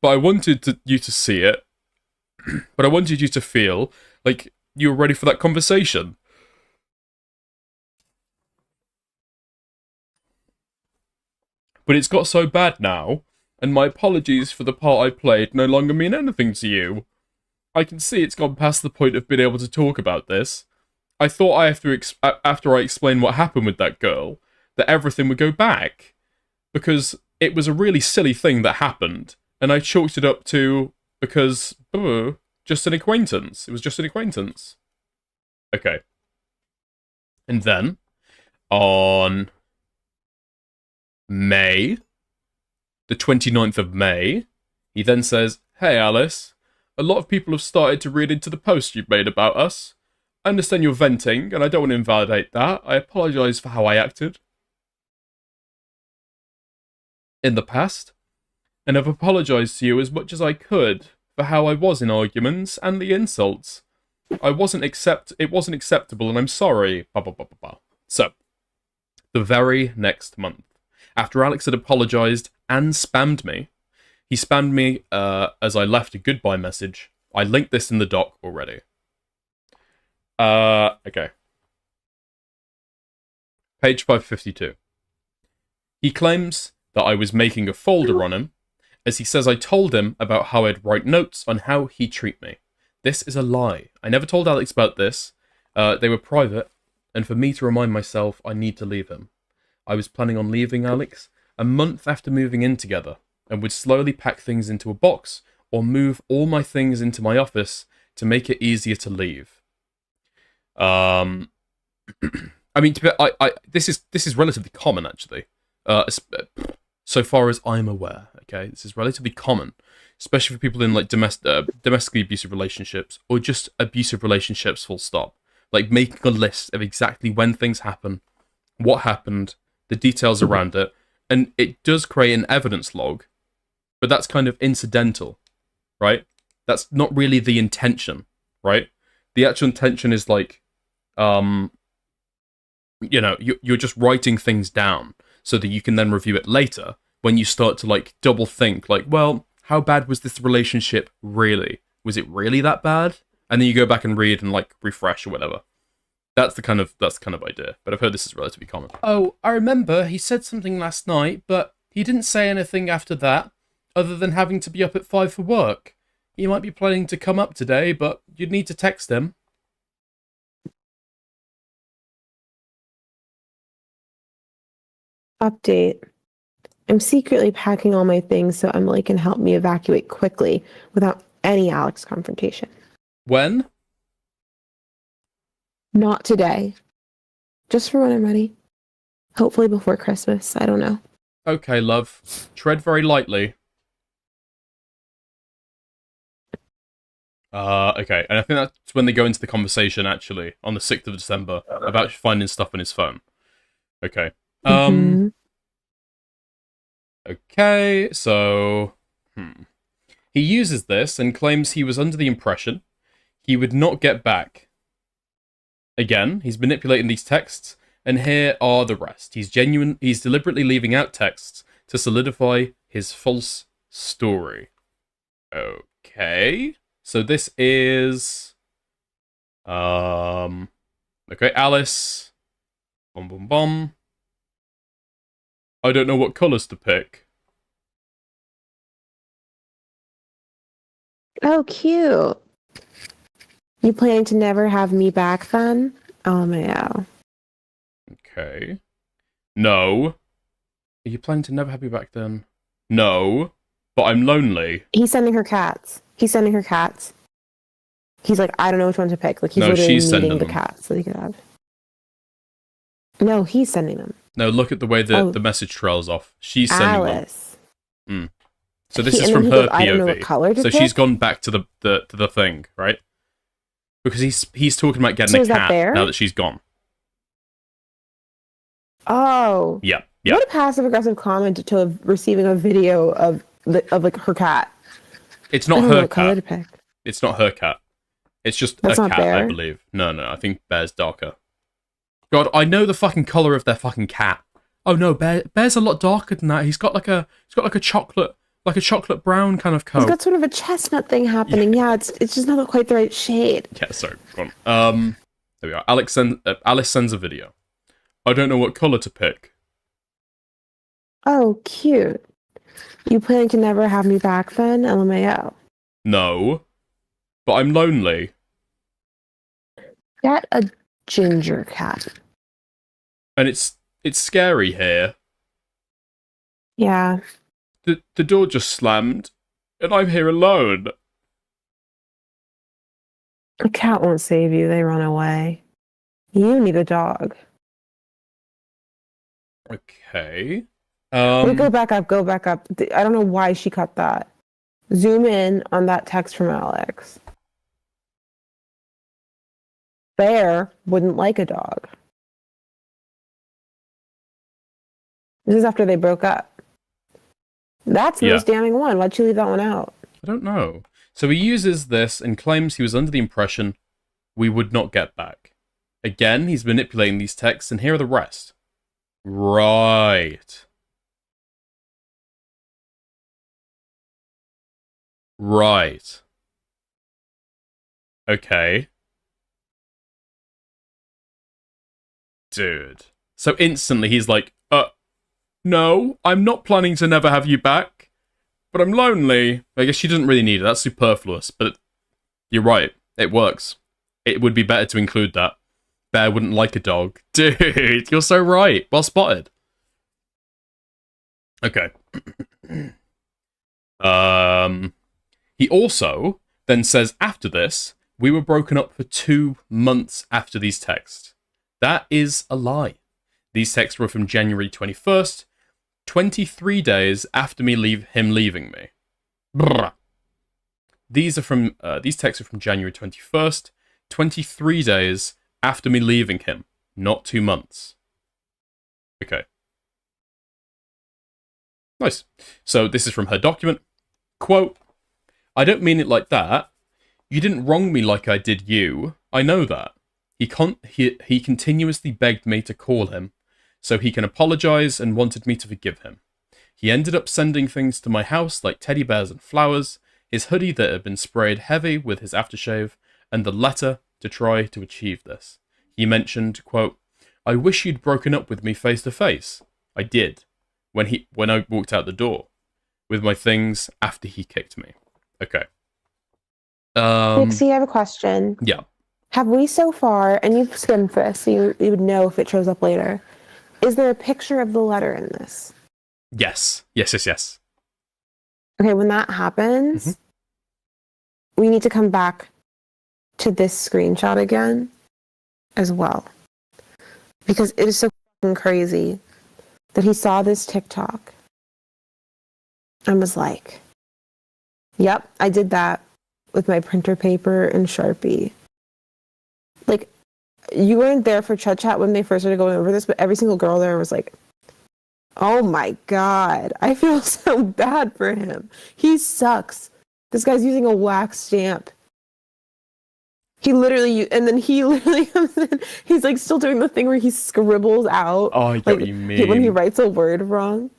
But I wanted you to see it. But I wanted you to feel like you were ready for that conversation. But it's got so bad now, and my apologies for the part I played no longer mean anything to you. I can see it's gone past the point of being able to talk about this. I thought after I explained what happened with that girl, that everything would go back. Because it was a really silly thing that happened, and I chalked it up to, because, just an acquaintance. It was just an acquaintance. Okay. And then, on May, the 29th of May, he then says, "Hey Alice, a lot of people have started to read into the post you've made about us. I understand you're venting, and I don't want to invalidate that. I apologise for how I acted in the past, and I've apologised to you as much as I could for how I was in arguments and the insults. It wasn't acceptable, and I'm sorry." Blah, blah, blah, blah, blah. So, the very next month, after Alex had apologised and spammed me, he spammed me as I left a goodbye message. I linked this in the doc already. Okay. Page 552. He claims that I was making a folder on him, as he says I told him about how I'd write notes on how he'd treat me. This is a lie. I never told Alex about this. They were private, and for me to remind myself I need to leave him. I was planning on leaving Alex a month after moving in together, and would slowly pack things into a box or move all my things into my office to make it easier to leave. I mean, this is relatively common, actually. So far as I'm aware, okay, this is relatively common, especially for people in like domestically abusive relationships, or just abusive relationships, full stop. Like making a list of exactly when things happen, what happened, the details around it, and it does create an evidence log, but that's kind of incidental, right? That's not really the intention, right? The actual intention is like, you're just writing things down so that you can then review it later when you start to like double think, like, well, how bad was this relationship really? Was it really that bad? And then you go back and read and like refresh or whatever. That's the kind of idea. But I've heard this is relatively common. Oh, I remember he said something last night, but he didn't say anything after that, other than having to be up at 5 for work. He might be planning to come up today, but you'd need to text him. Update. I'm secretly packing all my things so Emily can help me evacuate quickly without any Alex confrontation. When? Not today. Just for when I'm ready. Hopefully before Christmas. I don't know. Okay, love. Tread very lightly. Okay, and I think that's when they go into the conversation, actually, on the 6th of December, about finding stuff on his phone. Okay. Okay, so... He uses this and claims he was under the impression he would not get back. Again, he's manipulating these texts, and here are the rest. He's deliberately leaving out texts to solidify his false story. Okay. So this is... Okay, Alice. Bum bum bum. I don't know what colours to pick. Oh, cute. You planning to never have me back then? LMAO. Okay. No. Are you planning to never have me back then? No. But I'm lonely. He's sending her cats. He's like, I don't know which one to pick. Like, he's No, literally she's meeting sending the them. cats that he could have. No, he's sending them. No, look at the way that the message trails off. She's sending Alice. them. So this is and from then he her goes, I don't know what color POV. to So pick? she's gone back to the thing, right? Because he's talking about getting So a is that cat there? now that she's gone. Oh. Yeah. What a passive-aggressive comment to receiving a video of like her cat. It's I not don't know her what color to cat. pick. It's not her cat. It's just That's a not cat, I Bear? believe. No, I think Bear's darker. God, I know the fucking color of their fucking cat. Oh no, Bear's a lot darker than that. He's got like a chocolate brown kind of coat. He's got sort of a chestnut thing happening. Yeah, it's just not quite the right shade. Yeah, sorry. Go on. There we are. Alice sends a video. I don't know what color to pick. Oh, cute. You planning to never have me back then? LMAO. No, but I'm lonely. Get a ginger cat. And it's scary here. Yeah. The door just slammed, and I'm here alone. A cat won't save you. They run away. You need a dog. Okay. Wait, go back up. I don't know why she cut that. Zoom in on that text from Alex. Bear wouldn't like a dog. This is after they broke up. That's the most damning one. Why'd you leave that one out? I don't know. So he uses this and claims he was under the impression we would not get back. Again, he's manipulating these texts, and here are the rest. Right. Okay. Dude. So instantly he's like, no, I'm not planning to never have you back, but I'm lonely. I guess she doesn't really need it. That's superfluous, but you're right. It works. It would be better to include that. Bear wouldn't like a dog. Dude, you're so right. Well spotted. Okay. He also then says after this, we were broken up for 2 months after these texts. That is a lie. These texts were from January 21st, 23 days after him leaving me. Brrr. These texts are from January 21st, 23 days after me leaving him, not 2 months. Okay. Nice. So this is from her document. Quote, I don't mean it like that. You didn't wrong me like I did you. I know that. He continuously begged me to call him so he can apologize and wanted me to forgive him. He ended up sending things to my house like teddy bears and flowers, his hoodie that had been sprayed heavy with his aftershave, and the letter to try to achieve this. He mentioned, quote, I wish you'd broken up with me face to face. I did, when I walked out the door, with my things after he kicked me. Okay. Nixie, I have a question. Yeah. Have we so far, and you've skimmed this, so you would know if it shows up later, is there a picture of the letter in this? Yes. Okay, when that happens, we need to come back to this screenshot again as well. Because it is so fucking crazy that he saw this TikTok and was like, yep, I did that with my printer paper and Sharpie. Like, you weren't there for Chut Chat when they first started going over this, but every single girl there was like, oh my God, I feel so bad for him. He sucks. This guy's using a wax stamp. He literally comes in, he's like still doing the thing where he scribbles out. Oh, I get like, what you mean. when he writes a word wrong.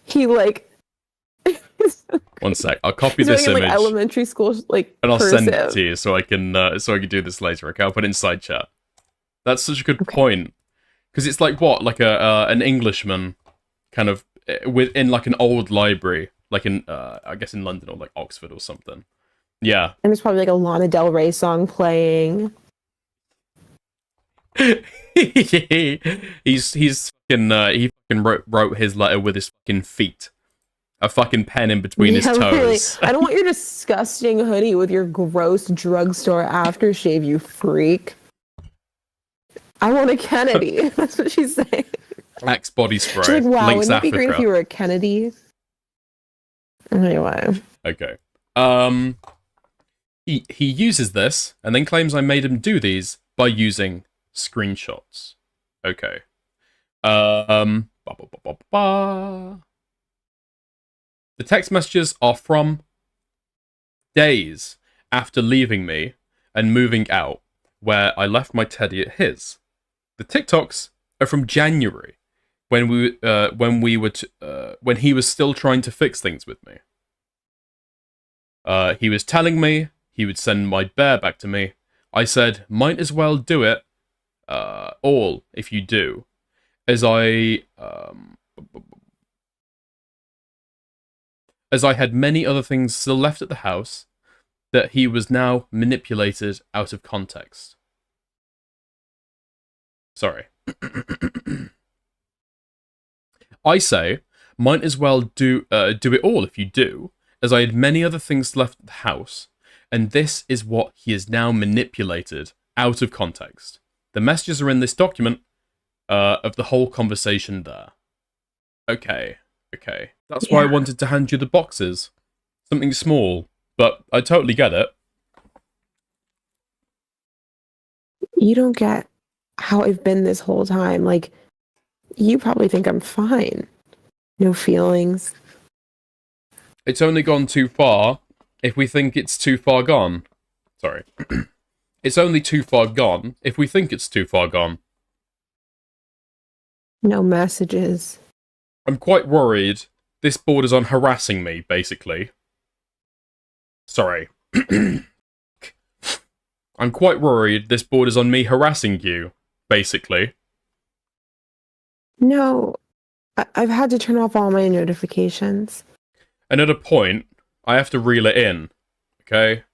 He like One sec. I'll copy he's this doing it in, image like elementary school like and I'll cursive. send it to you so I can do this later. Okay, I'll put it in side chat. That's such a good point because it's like what, like an Englishman, kind of within like an old library, like in I guess in London or like Oxford or something. Yeah. And there's probably like a Lana Del Rey song playing. he's fucking he fucking wrote his letter with his fucking feet. A fucking pen in between his Literally. toes. I don't want your disgusting hoodie with your gross drugstore aftershave, you freak. I want a Kennedy. That's what she's saying. Axe body spray. She's like, wow, Links wouldn't it be Africa. great if you were a Kennedy? Anyway. Okay. He uses this and then claims I made him do these by using screenshots. Okay. The text messages are from days after leaving me and moving out, where I left my teddy at his. The TikToks are from January, when he was still trying to fix things with me. He was telling me he would send my bear back to me. I said, might as well do it all if you do, as I had many other things still left at the house that he was now manipulated out of context. Sorry. I say, might as well do it all if you do, as I had many other things left at the house, and this is what he is now manipulated out of context. The messages are in this document of the whole conversation there. Okay. That's why I wanted to hand you the boxes. Something small, but I totally get it. You don't get how I've been this whole time. Like, you probably think I'm fine. No feelings. It's only gone too far if we think it's too far gone. Sorry. It's only too far gone if we think it's too far gone. No messages. I'm quite worried this borders on harassing me, basically. Sorry. I'm quite worried this borders on me harassing you, basically. No, I've had to turn off all my notifications. And at a point, I have to reel it in. Okay?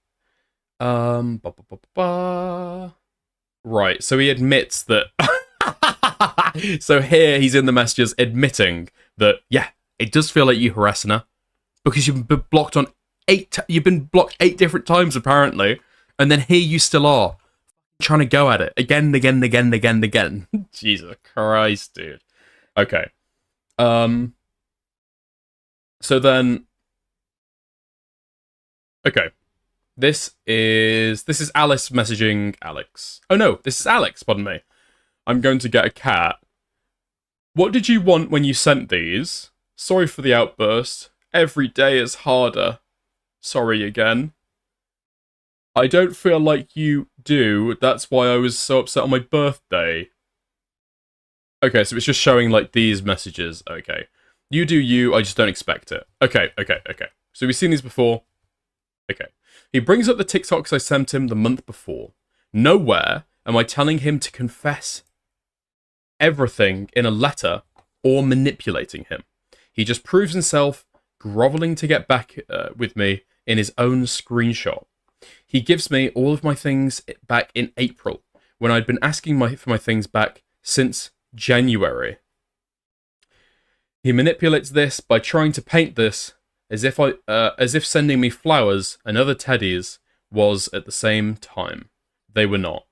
Right, so he admits that... So here he's in the messages admitting that, yeah, it does feel like you harassing her. Because you've been blocked on you've been blocked 8 different times, apparently. And then here you still are. Trying to go at it. Again. Jesus Christ, dude. Okay. So then... Okay. This is Alice messaging Alex. Oh no, this is Alex, pardon me. I'm going to get a cat. What did you want when you sent these? Sorry for the outburst. Every day is harder. Sorry again. I don't feel like you do. That's why I was so upset on my birthday. Okay, so it's just showing like these messages. Okay. You do you, I just don't expect it. Okay. So we've seen these before. Okay. He brings up the TikToks I sent him the month before. Nowhere am I telling him to confess everything in a letter or manipulating him. He just proves himself groveling to get back with me in his own screenshot. He gives me all of my things back in April, when I'd been asking for my things back since January. He manipulates this by trying to paint this as if sending me flowers and other teddies was at the same time. They were not.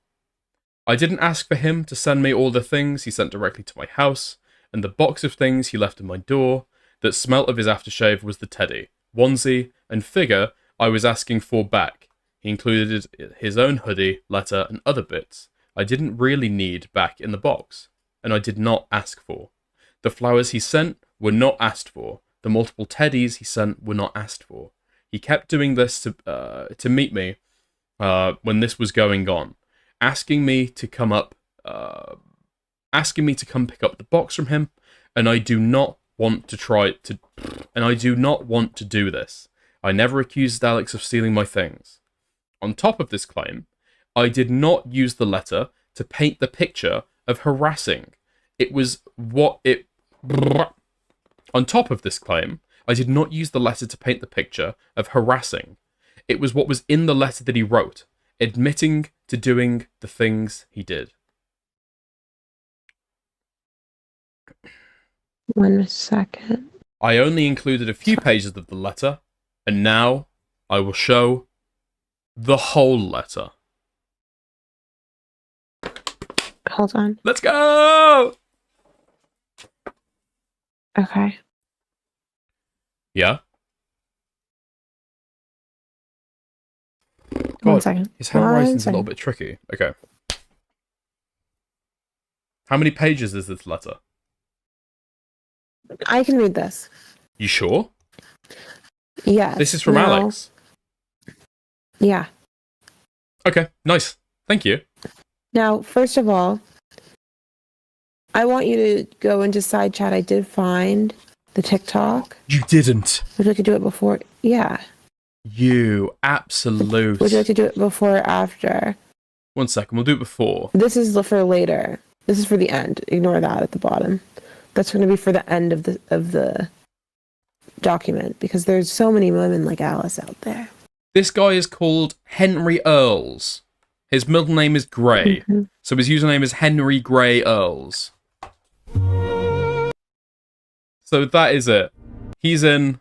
I didn't ask for him to send me all the things he sent directly to my house, and the box of things he left at my door that smelt of his aftershave was the teddy, onesie, and figure I was asking for back. He included his own hoodie, letter, and other bits I didn't really need back in the box, and I did not ask for. The flowers he sent were not asked for. The multiple teddies he sent were not asked for. He kept doing this to meet me when this was going on, asking me to come pick up the box from him, and I do not want to try to, and I do not want to do this. I never accused Alex of stealing my things. On top of this claim, I did not use the letter to paint the picture of harassing. It was what it... On top of this claim, I did not use the letter to paint the picture of harassing. It was what was in the letter that he wrote, admitting to doing the things he did. 1 second. I only included a few pages of the letter, and now I will show the whole letter. Hold on. Let's go! Okay. Yeah? 1 second. His handwriting's a little bit tricky. Okay. How many pages is this letter? I can read this. You sure? Yes. This is from No. Alex. Yeah. Okay, nice. Thank you. Now, first of all, I want you to go into side chat. I did find the TikTok. You didn't. Would you like to do it before? Yeah. You absolute... Would you like to do it before or after? 1 second, we'll do it before. This is for later. This is for the end. Ignore that at the bottom. That's going to be for the end of the document, because there's so many women like Alice out there. This guy is called Henry Earls. His middle name is Gray. Mm-hmm. So his username is Henry Gray Earls. So that is it. He's in...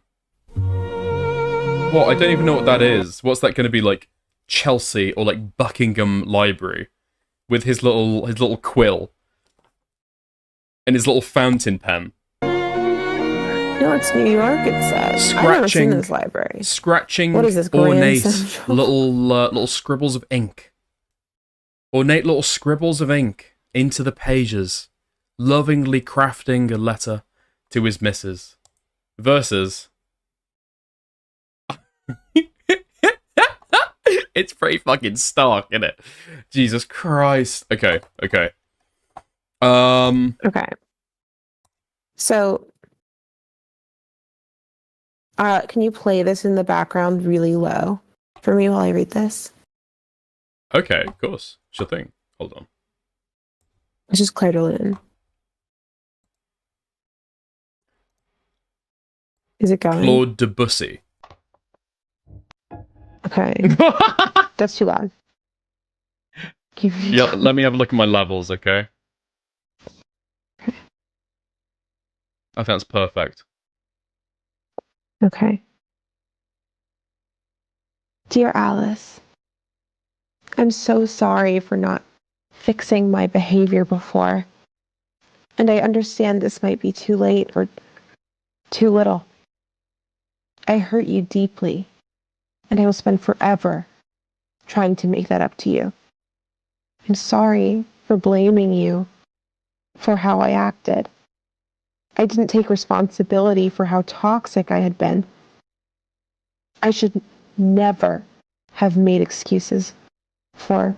What? I don't even know what that is. What's that going to be, like Chelsea or like Buckingham Library? With his little quill. And his little fountain pen. No, it's New York, it says. I've never seen this library. Scratching What is this, Grand ornate Central? little scribbles of ink. Ornate little scribbles of ink into the pages, lovingly crafting a letter to his missus. Versus... It's pretty fucking stark, isn't it? Jesus Christ. Okay. Okay. So, can you play this in the background really low for me while I read this? Okay, of course. Sure thing. Hold on. It's just Claire de Lune. Is it going? Claude Debussy. Okay. That's too loud. Yeah, let me have a look at my levels, okay? I think that's perfect. Okay. Dear Alice, I'm so sorry for not fixing my behavior before. And I understand this might be too late or too little. I hurt you deeply, and I will spend forever trying to make that up to you. I'm sorry for blaming you for how I acted. I didn't take responsibility for how toxic I had been. I should never have made excuses for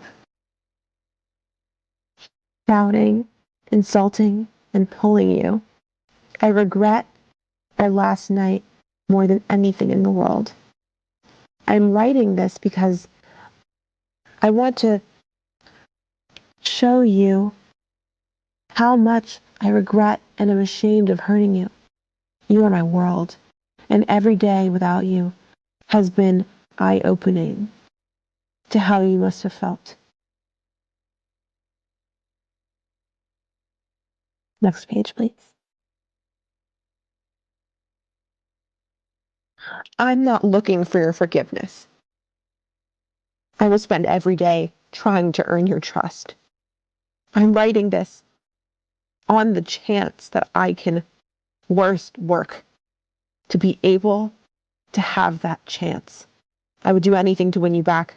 shouting, insulting, and pulling you. I regret our last night more than anything in the world. I'm writing this because I want to show you how much I regret and am ashamed of hurting you. You are my world, and every day without you has been eye-opening to how you must have felt. Next page, please. I'm not looking for your forgiveness. I will spend every day trying to earn your trust. I'm writing this on the chance that I can work to be able to have that chance. I would do anything to win you back.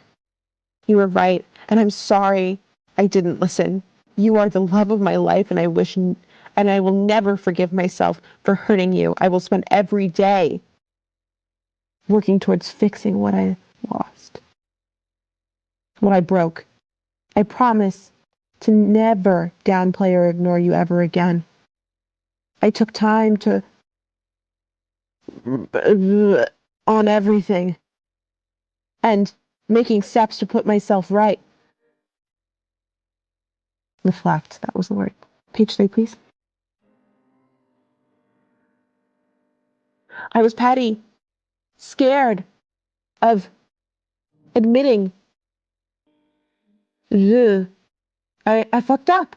You were right, and I'm sorry I didn't listen. You are the love of my life, and I will never forgive myself for hurting you. I will spend every day working towards fixing what I lost, what I broke. I promise to never downplay or ignore you ever again. I took time to on everything and making steps to put myself right. Reflect, that was the word. Page 3, please. I was petty, scared of admitting I fucked up.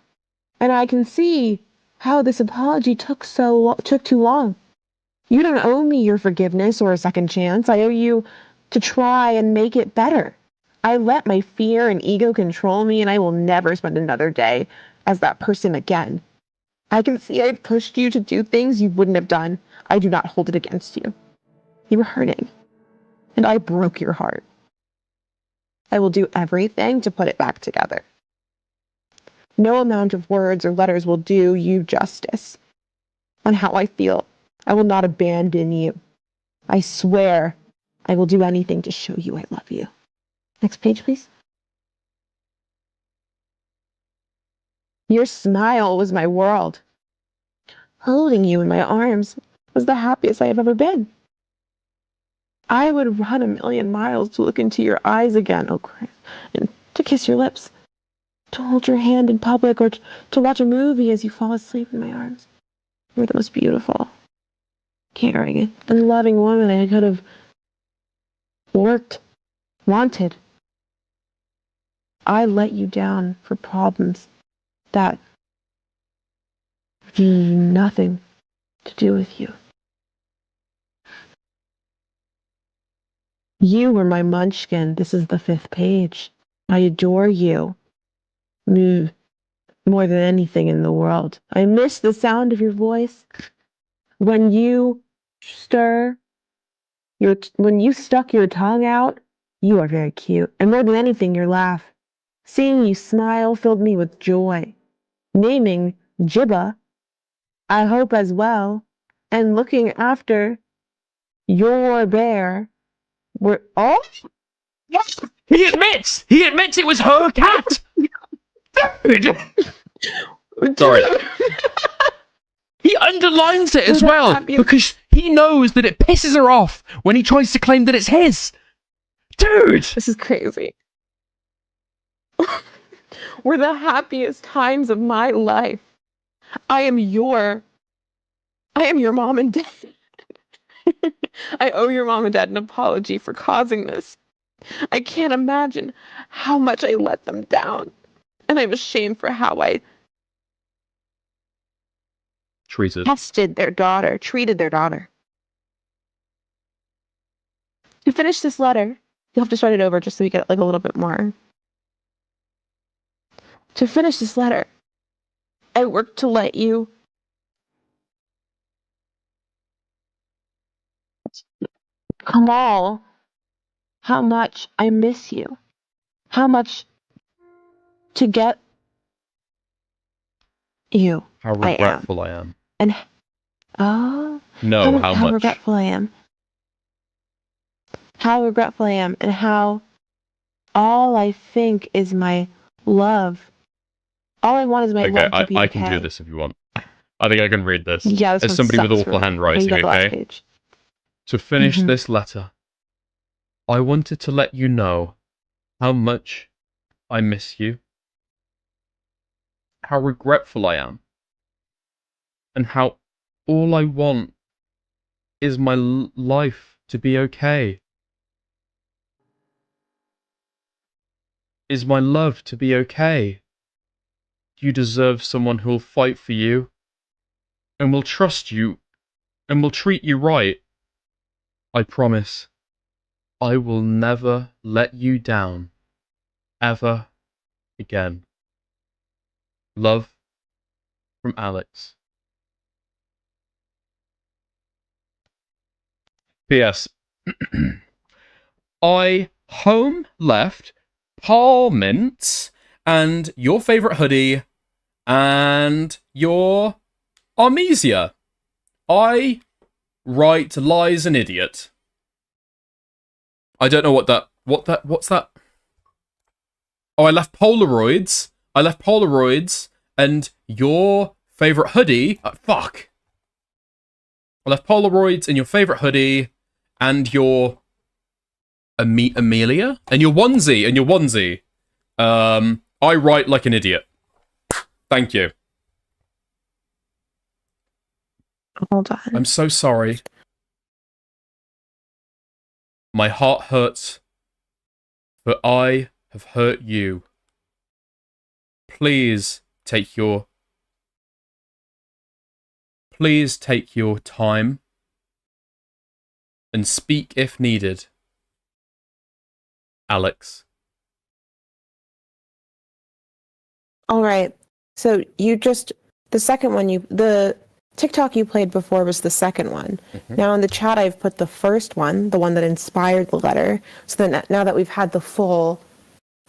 And I can see how this apology took too long. You don't owe me your forgiveness or a second chance. I owe you to try and make it better. I let my fear and ego control me, and I will never spend another day as that person again. I can see I pushed you to do things you wouldn't have done. I do not hold it against you. You were hurting, and I broke your heart. I will do everything to put it back together. No amount of words or letters will do you justice on how I feel. I will not abandon you. I swear I will do anything to show you I love you. Next page, please. Your smile was my world. Holding you in my arms was the happiest I have ever been. I would run 1,000,000 miles to look into your eyes again, oh Christ, and to kiss your lips, to hold your hand in public, or to watch a movie as you fall asleep in my arms. You were the most beautiful, caring, and loving woman I could have wanted. I let you down for problems that had nothing to do with you. You were my munchkin. This is the 5th page. I adore you more than anything in the world. I miss the sound of your voice. When you stuck your tongue out, you are very cute. And more than anything, your laugh. Seeing you smile filled me with joy. Naming Jibba, I hope as well, and looking after your bear were all. Yes! He admits it was her cat! Dude! Sorry. He underlines it as well, because he knows that it pisses her off when he tries to claim that it's his. Dude! This is crazy. Were the happiest times of my life. I am your mom and dad. I owe your mom and dad an apology for causing this. I can't imagine how much I let them down. And I'm ashamed for how I treated their daughter. To finish this letter, you'll have to start it over just so we get like a little bit more. To finish this letter, I worked to let you Kamal, how much I miss you. How much to get you. How regretful I am. And No, how how much? regretful I am. How regretful I am, and how all I think is my love. All I want is my love to be I okay. can do this if you want. I think I can read this. Yeah, this as one somebody with sucks awful for me. handwriting, You got the last okay? page. To finish this letter, I wanted to let you know how much I miss you, how regretful I am, and how all I want is my life to be okay. Is my love to be okay? You deserve someone who'll fight for you, and will trust you, and will treat you right. I promise, I will never let you down, ever again. Love from Alex. P.S. I home left Parliament and your favourite hoodie and your Armesia. I write lies an idiot. I don't know what's that? Oh, I left Polaroids and your favourite hoodie. Fuck. I left Polaroids and your favourite hoodie and your... Amelia? And your onesie. I write like an idiot. Thank you. Hold on. I'm so sorry. My heart hurts, but I have hurt you. Please take your time and speak if needed. Alex. All right. So the second one the TikTok you played before was the second one. Now in the chat, I've put the first one, the one that inspired the letter. So then now that we've had the full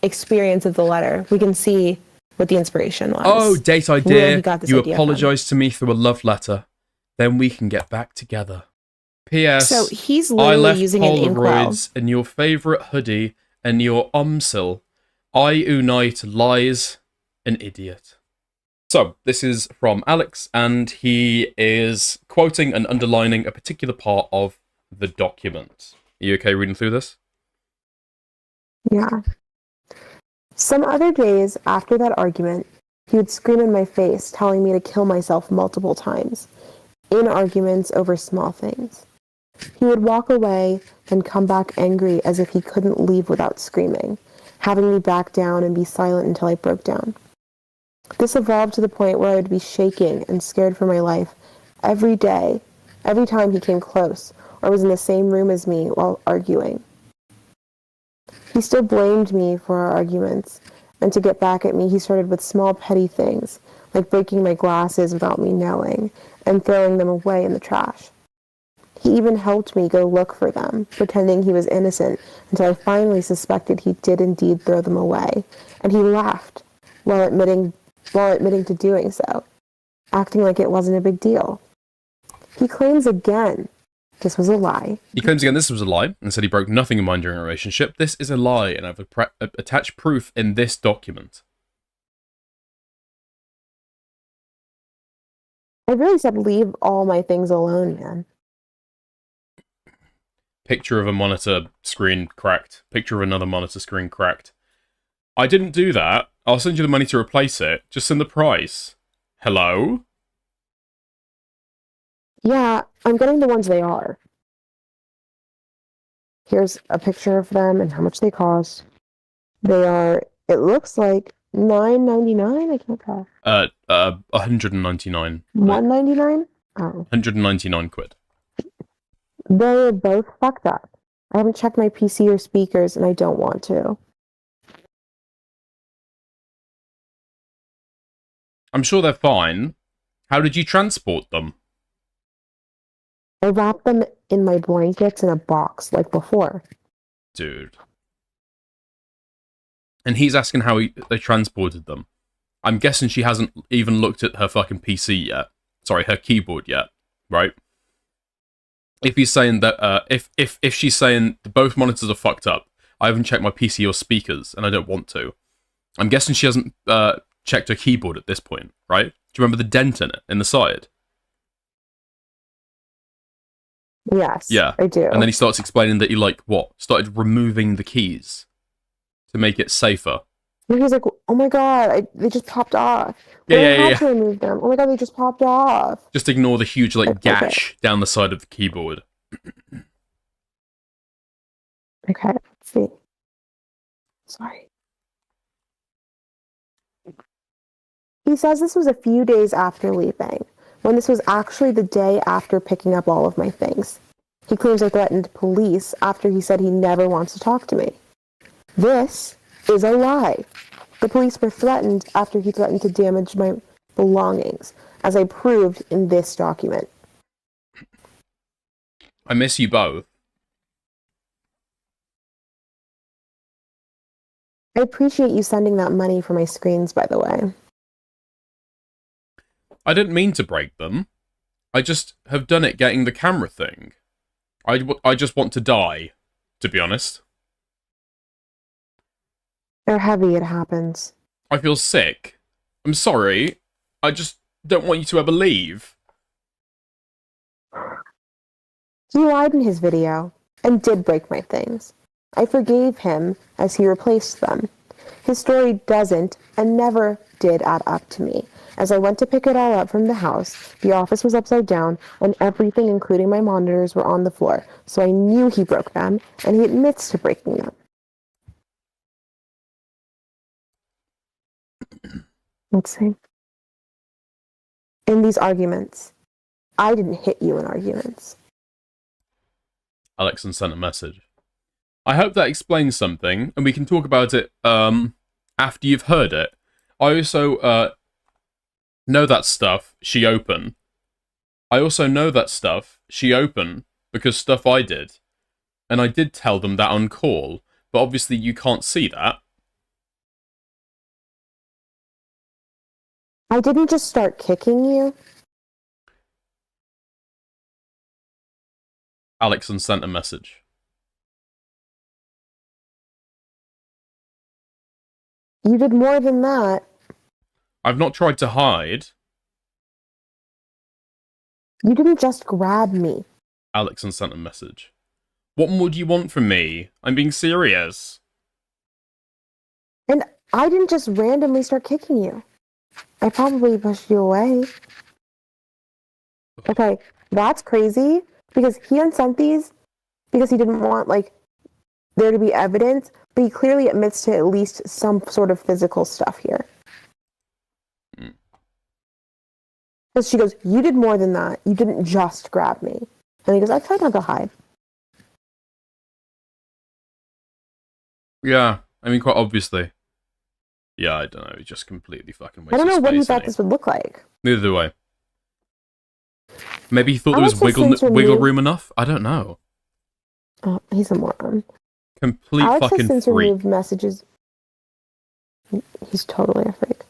experience of the letter, we can see what the inspiration was. Oh, date Where idea. he got this You idea apologized to me through a love letter. Then we can get back together. P.S. So he's I literally left using an inkwell. Polaroids and your favourite hoodie and your umsil. I unite lies, an idiot. So, this is from Alex, and he is quoting and underlining a particular part of the document. Are you okay reading through this? Yeah. Some other days after that argument, he would scream in my face, telling me to kill myself multiple times, in arguments over small things. He would walk away and come back angry as if he couldn't leave without screaming, having me back down and be silent until I broke down. This evolved to the point where I would be shaking and scared for my life every day, every time he came close or was in the same room as me while arguing. He still blamed me for our arguments, and to get back at me, he started with small petty things, like breaking my glasses without me knowing and throwing them away in the trash. He even helped me go look for them, pretending he was innocent, until I finally suspected he did indeed throw them away, and he laughed while admitting to doing so, acting like it wasn't a big deal. He claims again this was a lie. He claims again this was a lie and said he broke nothing in mind during a relationship. This is a lie, and I've attached proof in this document. I really said leave all my things alone, man. Picture of a monitor screen cracked. Picture of another monitor screen cracked. I didn't do that. I'll send you the money to replace it. Just send the price. Hello? Yeah, I'm getting the ones they are. Here's a picture of them and how much they cost. They are, it looks like $9.99. I can't tell. 199. $1.99? Oh. 199 quid. They're both fucked up. I haven't checked my PC or speakers, and I don't want to. I'm sure they're fine. How did you transport them? I wrapped them in my blankets in a box, like before. Dude. And he's asking how they transported them. I'm guessing she hasn't even looked at her fucking PC yet. Sorry, her keyboard yet, right? If he's saying that, if she's saying both monitors are fucked up, I haven't checked my PC or speakers, and I don't want to. I'm guessing she hasn't checked her keyboard at this point, right? Do you remember the dent in it, in the side? Yes, Yeah. I do. And then he starts explaining that he, like, what? Started removing the keys to make it safer. And he's like, oh my god, they just popped off. Yeah, I yeah. had to remove them. Oh my god, they just popped off. Just ignore the huge, like, Okay. gash down the side of the keyboard. Okay, let's see. Sorry. He says this was a few days after leaving, when this was actually the day after picking up all of my things. He claims I threatened police after he said he never wants to talk to me. This is a lie. The police were threatened after he threatened to damage my belongings, as I proved in this document. I miss you both. I appreciate you sending that money for my screens, by the way. I didn't mean to break them. I just have done it getting the camera thing. I just want to die, to be honest. They're heavy, it happens. I feel sick. I'm sorry. I just don't want you to ever leave. He lied in his video and did break my things. I forgave him as he replaced them. His story doesn't and never did add up to me. As I went to pick it all up from the house, the office was upside down and everything, including my monitors, were on the floor. So I knew he broke them, and he admits to breaking them. Let's see. In these arguments, I didn't hit you in arguments. Alex sent a message. I hope that explains something, and we can talk about it after you've heard it. I also know that stuff she open. I also know that stuff she open because stuff I did. And I did tell them that on call, but obviously you can't see that. I didn't just start kicking you. Alex sent a message. You did more than that. I've not tried to hide. You didn't just grab me. Alex sent a message. What more do you want from me? I'm being serious. And I didn't just randomly start kicking you. I probably pushed you away. Okay, that's crazy, because he unsent these because he didn't want, like, there to be evidence, but he clearly admits to at least some sort of physical stuff here. Because she goes, you did more than that. You didn't just grab me. And he goes, I tried not to hide. Yeah, I mean, quite obviously. Yeah, I don't know. He just completely fucking wasted I don't know what he space, thought didn't this would look like. Neither do I. Maybe he thought Alex there was has since wiggle removed- room enough? I don't know. Oh, he's a moron. Complete Alex has fucking since freak. removed messages. He's totally a freak.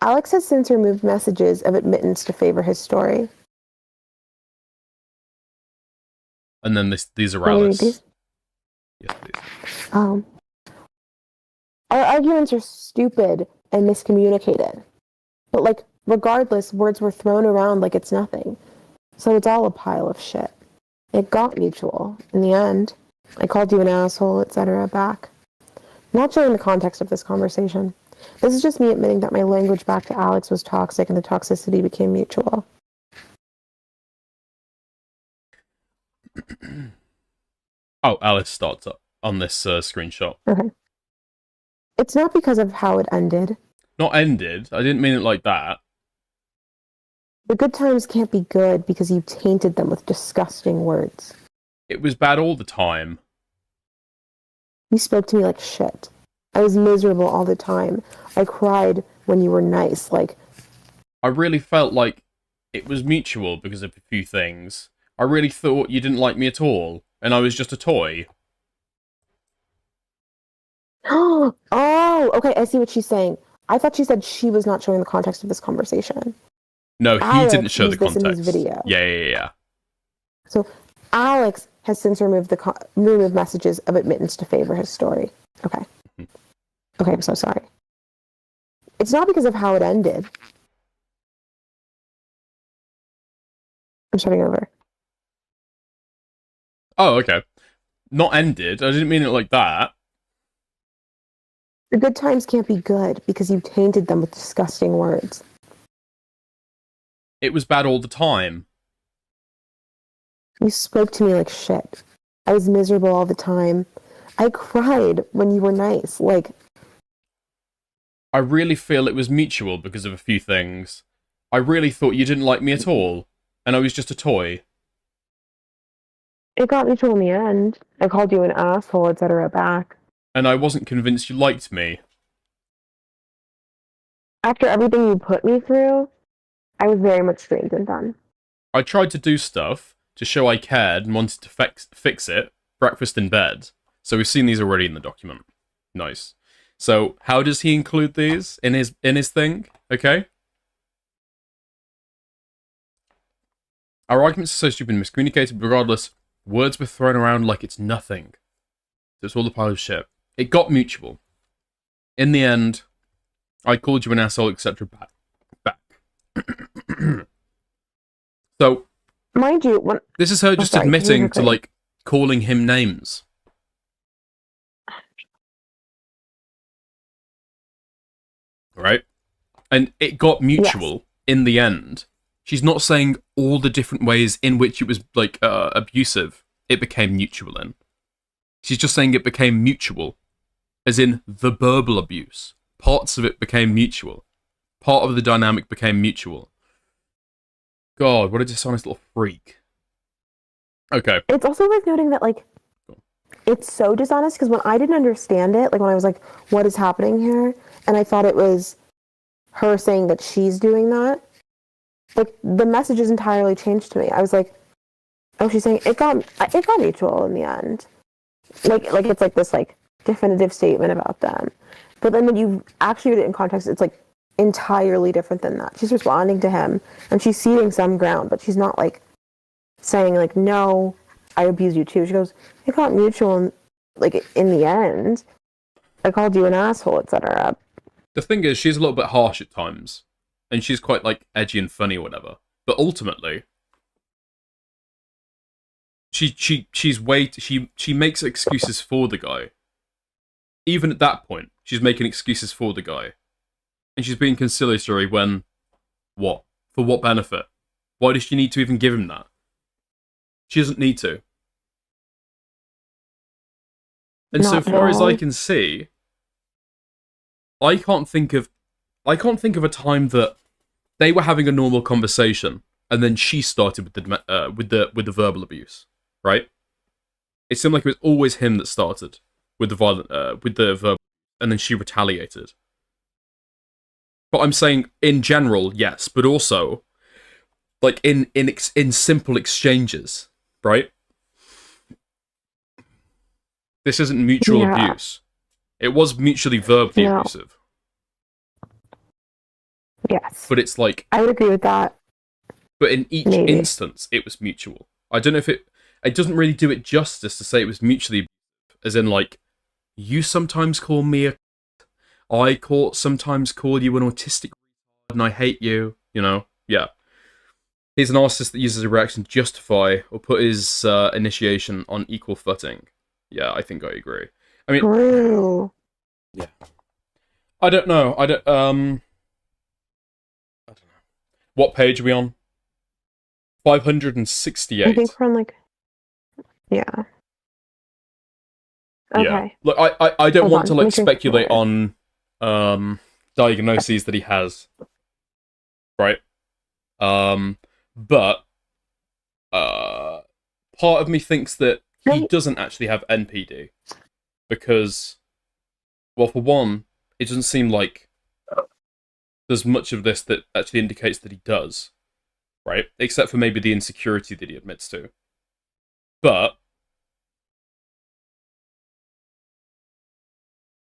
Alex has since removed messages of admittance to favor his story. And then these are Can I read Alice. these? Yes, please. Our arguments are stupid and miscommunicated. But, like, regardless, words were thrown around like it's nothing. So it's all a pile of shit. It got mutual. In the end, I called you an asshole, etc. back. Not sure in the context of this conversation. This is just me admitting that my language back to Alex was toxic and the toxicity became mutual. Oh, Alice starts up on this screenshot. Okay. It's not because of how it ended. Not ended. I didn't mean it like that. The good times can't be good because you tainted them with disgusting words. It was bad all the time. You spoke to me like shit. I was miserable all the time. I cried when you were nice, like... I really felt like it was mutual because of a few things. I really thought you didn't like me at all, and I was just a toy. Oh, okay, I see what she's saying. I thought she said she was not showing the context of this conversation. No, he Alex didn't show the used this in context. his video. Yeah. So Alex has since removed removed messages of admittance to favor his story. Okay. Okay, I'm so sorry. It's not because of how it ended. I'm starting over. Oh, okay. Not ended. I didn't mean it like that. The good times can't be good because you tainted them with disgusting words. It was bad all the time. You spoke to me like shit. I was miserable all the time. I cried when you were nice. Like, I really feel it was mutual because of a few things. I really thought you didn't like me at all, and I was just a toy. it got mutual in the end. I called you an asshole, etc. back. And I wasn't convinced you liked me. After everything you put me through, I was very much drained and done. I tried to do stuff to show I cared and wanted to fix it. Breakfast in bed. So we've seen these already in the document. Nice. So how does he include these in his thing? Okay. Our arguments are so stupid and miscommunicated, but regardless, words were thrown around like it's nothing. So it's all a pile of shit. It got mutual. In the end, I called you an asshole, etc. back. So, Mind you, when This is her just admitting to, like, calling him names. Right? And it got mutual in the end. She's not saying all the different ways in which it was, like, abusive, it became mutual in. She's just saying it became mutual. As in, the verbal abuse. Parts of it became mutual. Part of the dynamic became mutual. God, what a dishonest little freak. Okay. It's also worth noting that, like, it's so dishonest, because when I didn't understand it, like, when I was like, what is happening here? And I thought it was her saying that she's doing that, like, the message is entirely changed to me. I was like, oh, she's saying it got mutual in the end. Like it's like this, like, definitive statement about them. But then when you actually read it in context, it's, like, entirely different than that. She's responding to him, and she's ceding some ground, but she's not, like, saying, like, no, I abuse you too. She goes, it got mutual, and, like, in the end, I called you an asshole, etc. The thing is, she's a little bit harsh at times, and she's quite, like, edgy and funny or whatever. But ultimately, she makes excuses for the guy. Even at that point, she's making excuses for the guy. And she's being conciliatory when... What? For what benefit? Why does she need to even give him that? She doesn't need to. And so far as I can see, I can't think of a time that they were having a normal conversation and then she started with the verbal abuse, right? It seemed like it was always him that started with the verbal, and then she retaliated. But I'm saying in general, yes, but also like in simple exchanges, right? This isn't mutual abuse. It was mutually verbally abusive. Yes. But it's like... I would agree with that. But in each instance, it was mutual. I don't know if it doesn't really do it justice to say it was mutually abusive, as in, like, you sometimes call me a... I sometimes call you an autistic and I hate you, you know? Yeah. He's a narcissist that uses a reaction to justify or put his initiation on equal footing. Yeah, I think I agree. I mean... True. Yeah. I don't know. I don't know. What page are we on? 568. I think we're on, like... Yeah. Okay. Yeah. Look, I don't want to, like, speculate on diagnoses that he has. Right? But part of me thinks that he doesn't actually have NPD. Because, well, for one, it doesn't seem like there's much of this that actually indicates that he does. Right? Except for maybe the insecurity that he admits to. But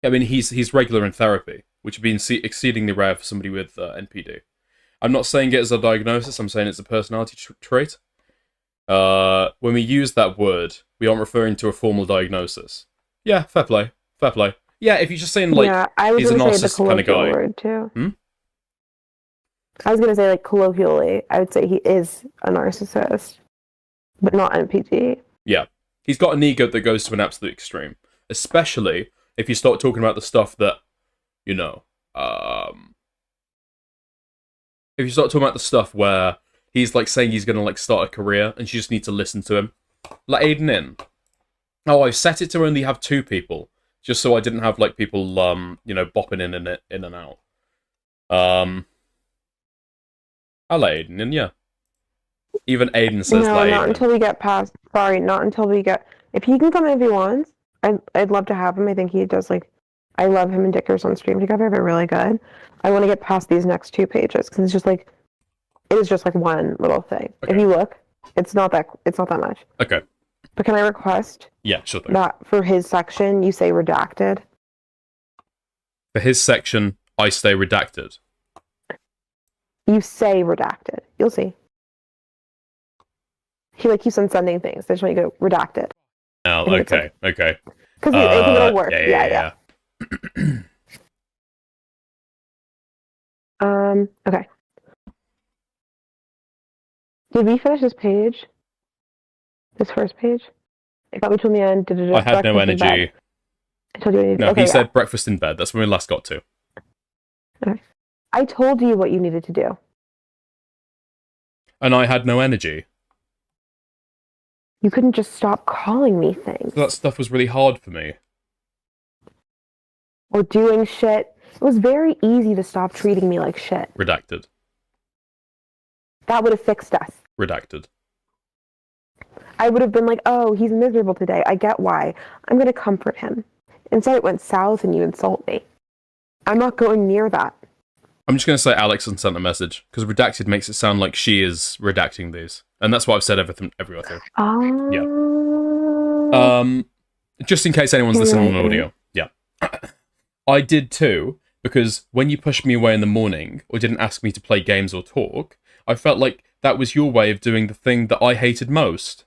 I mean, he's regular in therapy, which would be exceedingly rare for somebody with NPD. I'm not saying it as a diagnosis, I'm saying it's a personality trait. When we use that word, we aren't referring to a formal diagnosis. Yeah, fair play. Fair play. Yeah, if you're just saying, like, he's a narcissist kind of guy. Word too. Hmm? I was going to say, like, colloquially, I would say he is a narcissist, but not NPD. Yeah. He's got an ego that goes to an absolute extreme. Especially if you start talking about the stuff that, you know, if you start talking about the stuff where he's, like, saying he's going to, like, start a career and you just need to listen to him. Let Aiden in. Oh, I've set it to only have 2 people, just so I didn't have, like, people, you know, bopping in and out. I'll let Aiden in, yeah. Even Aiden says that. No, not until we get past... Sorry, not until we get... If he can come in if he wants, I'd love to have him. I think he does, like... I love him and Dickers on stream together. They're really good. I want to get past these next 2 pages, because it's just, like... It is just, like, one little thing. Okay. If you look, it's not that much. Okay. But can I request... Yeah, sure thing. That for his section, you say redacted? For his section, I stay redacted. You say redacted. You'll see. He, like, keeps on sending things. I just want you to go redacted. Oh, okay, okay. Because I think it'll work. Yeah. Okay. Did we finish this page? This first page? It got me till the end. I had no energy. I told you what you needed. No, okay, he said breakfast in bed. That's when we last got to. Okay. I told you what you needed to do. And I had no energy. You couldn't just stop calling me things. So that stuff was really hard for me. Or doing shit. It was very easy to stop treating me like shit. Redacted. That would have fixed us. Redacted. I would have been like, oh, he's miserable today. I get why. I'm going to comfort him. Instead, it went south and you insult me. I'm not going near that. I'm just going to say Alex sent a message, because redacted makes it sound like she is redacting these. And that's what I've said everywhere through. Yeah. Just in case anyone's listening on audio. Yeah. I did too, because when you pushed me away in the morning, or didn't ask me to play games or talk, I felt like that was your way of doing the thing that I hated most.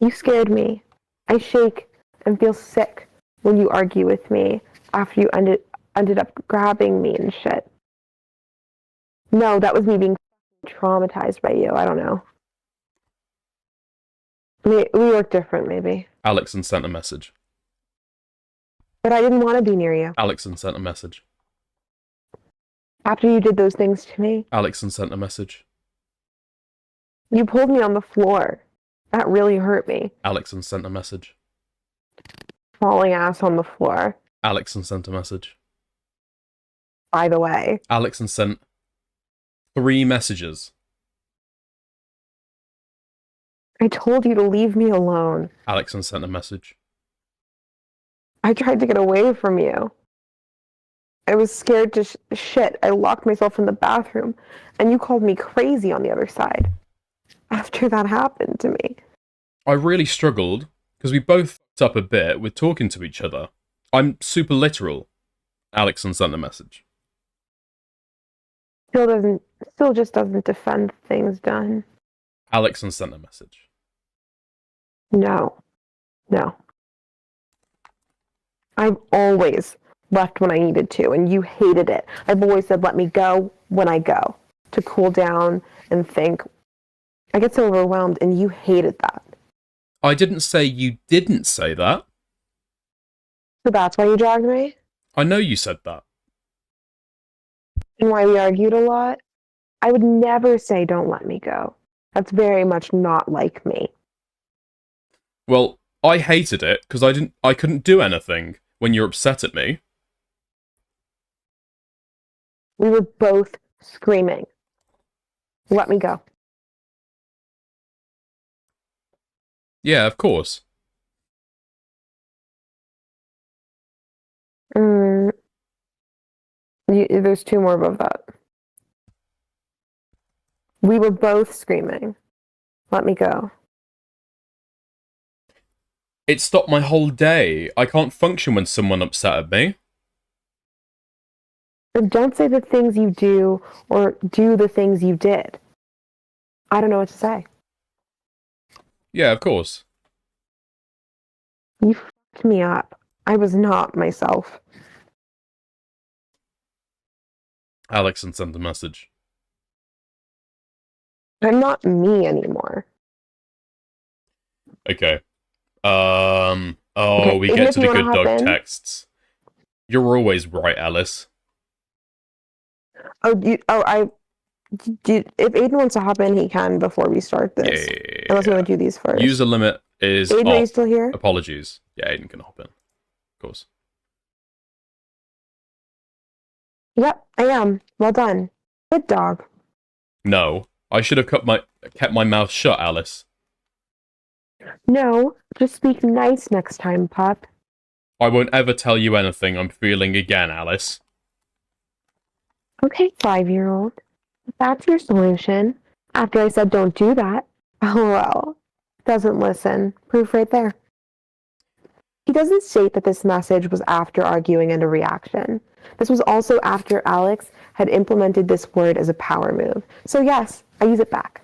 You scared me. I shake and feel sick when you argue with me after you ended up grabbing me and shit. No, that was me being traumatized by you. I don't know. We look different, maybe. Alex sent a message. But I didn't want to be near you. Alex sent a message. After you did those things to me. Alex sent a message. You pulled me on the floor. That really hurt me. Alex sent a message. Falling ass on the floor. Alex sent a message. By the way. Alex sent 3 messages. I told you to leave me alone. Alex sent a message. I tried to get away from you. I was scared to shit. I locked myself in the bathroom, and you called me crazy on the other side. After that happened to me. I really struggled, because we both fucked up a bit with talking to each other. I'm super literal. Alex sent a message. Still just doesn't defend things done. Alex sent a message. No. I've always left when I needed to, and you hated it. I've always said, let me go when I go, to cool down and think. I get so overwhelmed, and you hated that. I didn't say you didn't say that. So that's why you dragged me? I know you said that. And why we argued a lot? I would never say don't let me go. That's very much not like me. Well, I hated it because I couldn't do anything when you're upset at me. We were both screaming. Let me go. Yeah, of course. There's 2 more above that. We were both screaming. Let me go. It stopped my whole day. I can't function when someone upset at me. But don't say the things you do or do the things you did. I don't know what to say. Yeah, of course. You fucked me up. I was not myself. Alex sent a message. I'm not me anymore. Okay. Okay, We even get if to you the wanna good hop dog in. texts. You're always right, Alice. If Aiden wants to hop in, he can before we start this. Yeah. Unless we want to do these first. User limit is Aiden, are you off. still here? Apologies. Yeah, Aiden can hop in. Of course. Yep, I am. Well done. Good dog. No. I should have kept my mouth shut, Alice. No, just speak nice next time, pup. I won't ever tell you anything I'm feeling again, Alice. Okay, 5-year-old. If that's your solution, after I said don't do that. Oh well. Doesn't listen. Proof right there. He doesn't state that this message was after arguing and a reaction. This was also after Alex had implemented this word as a power move. So yes, I use it back.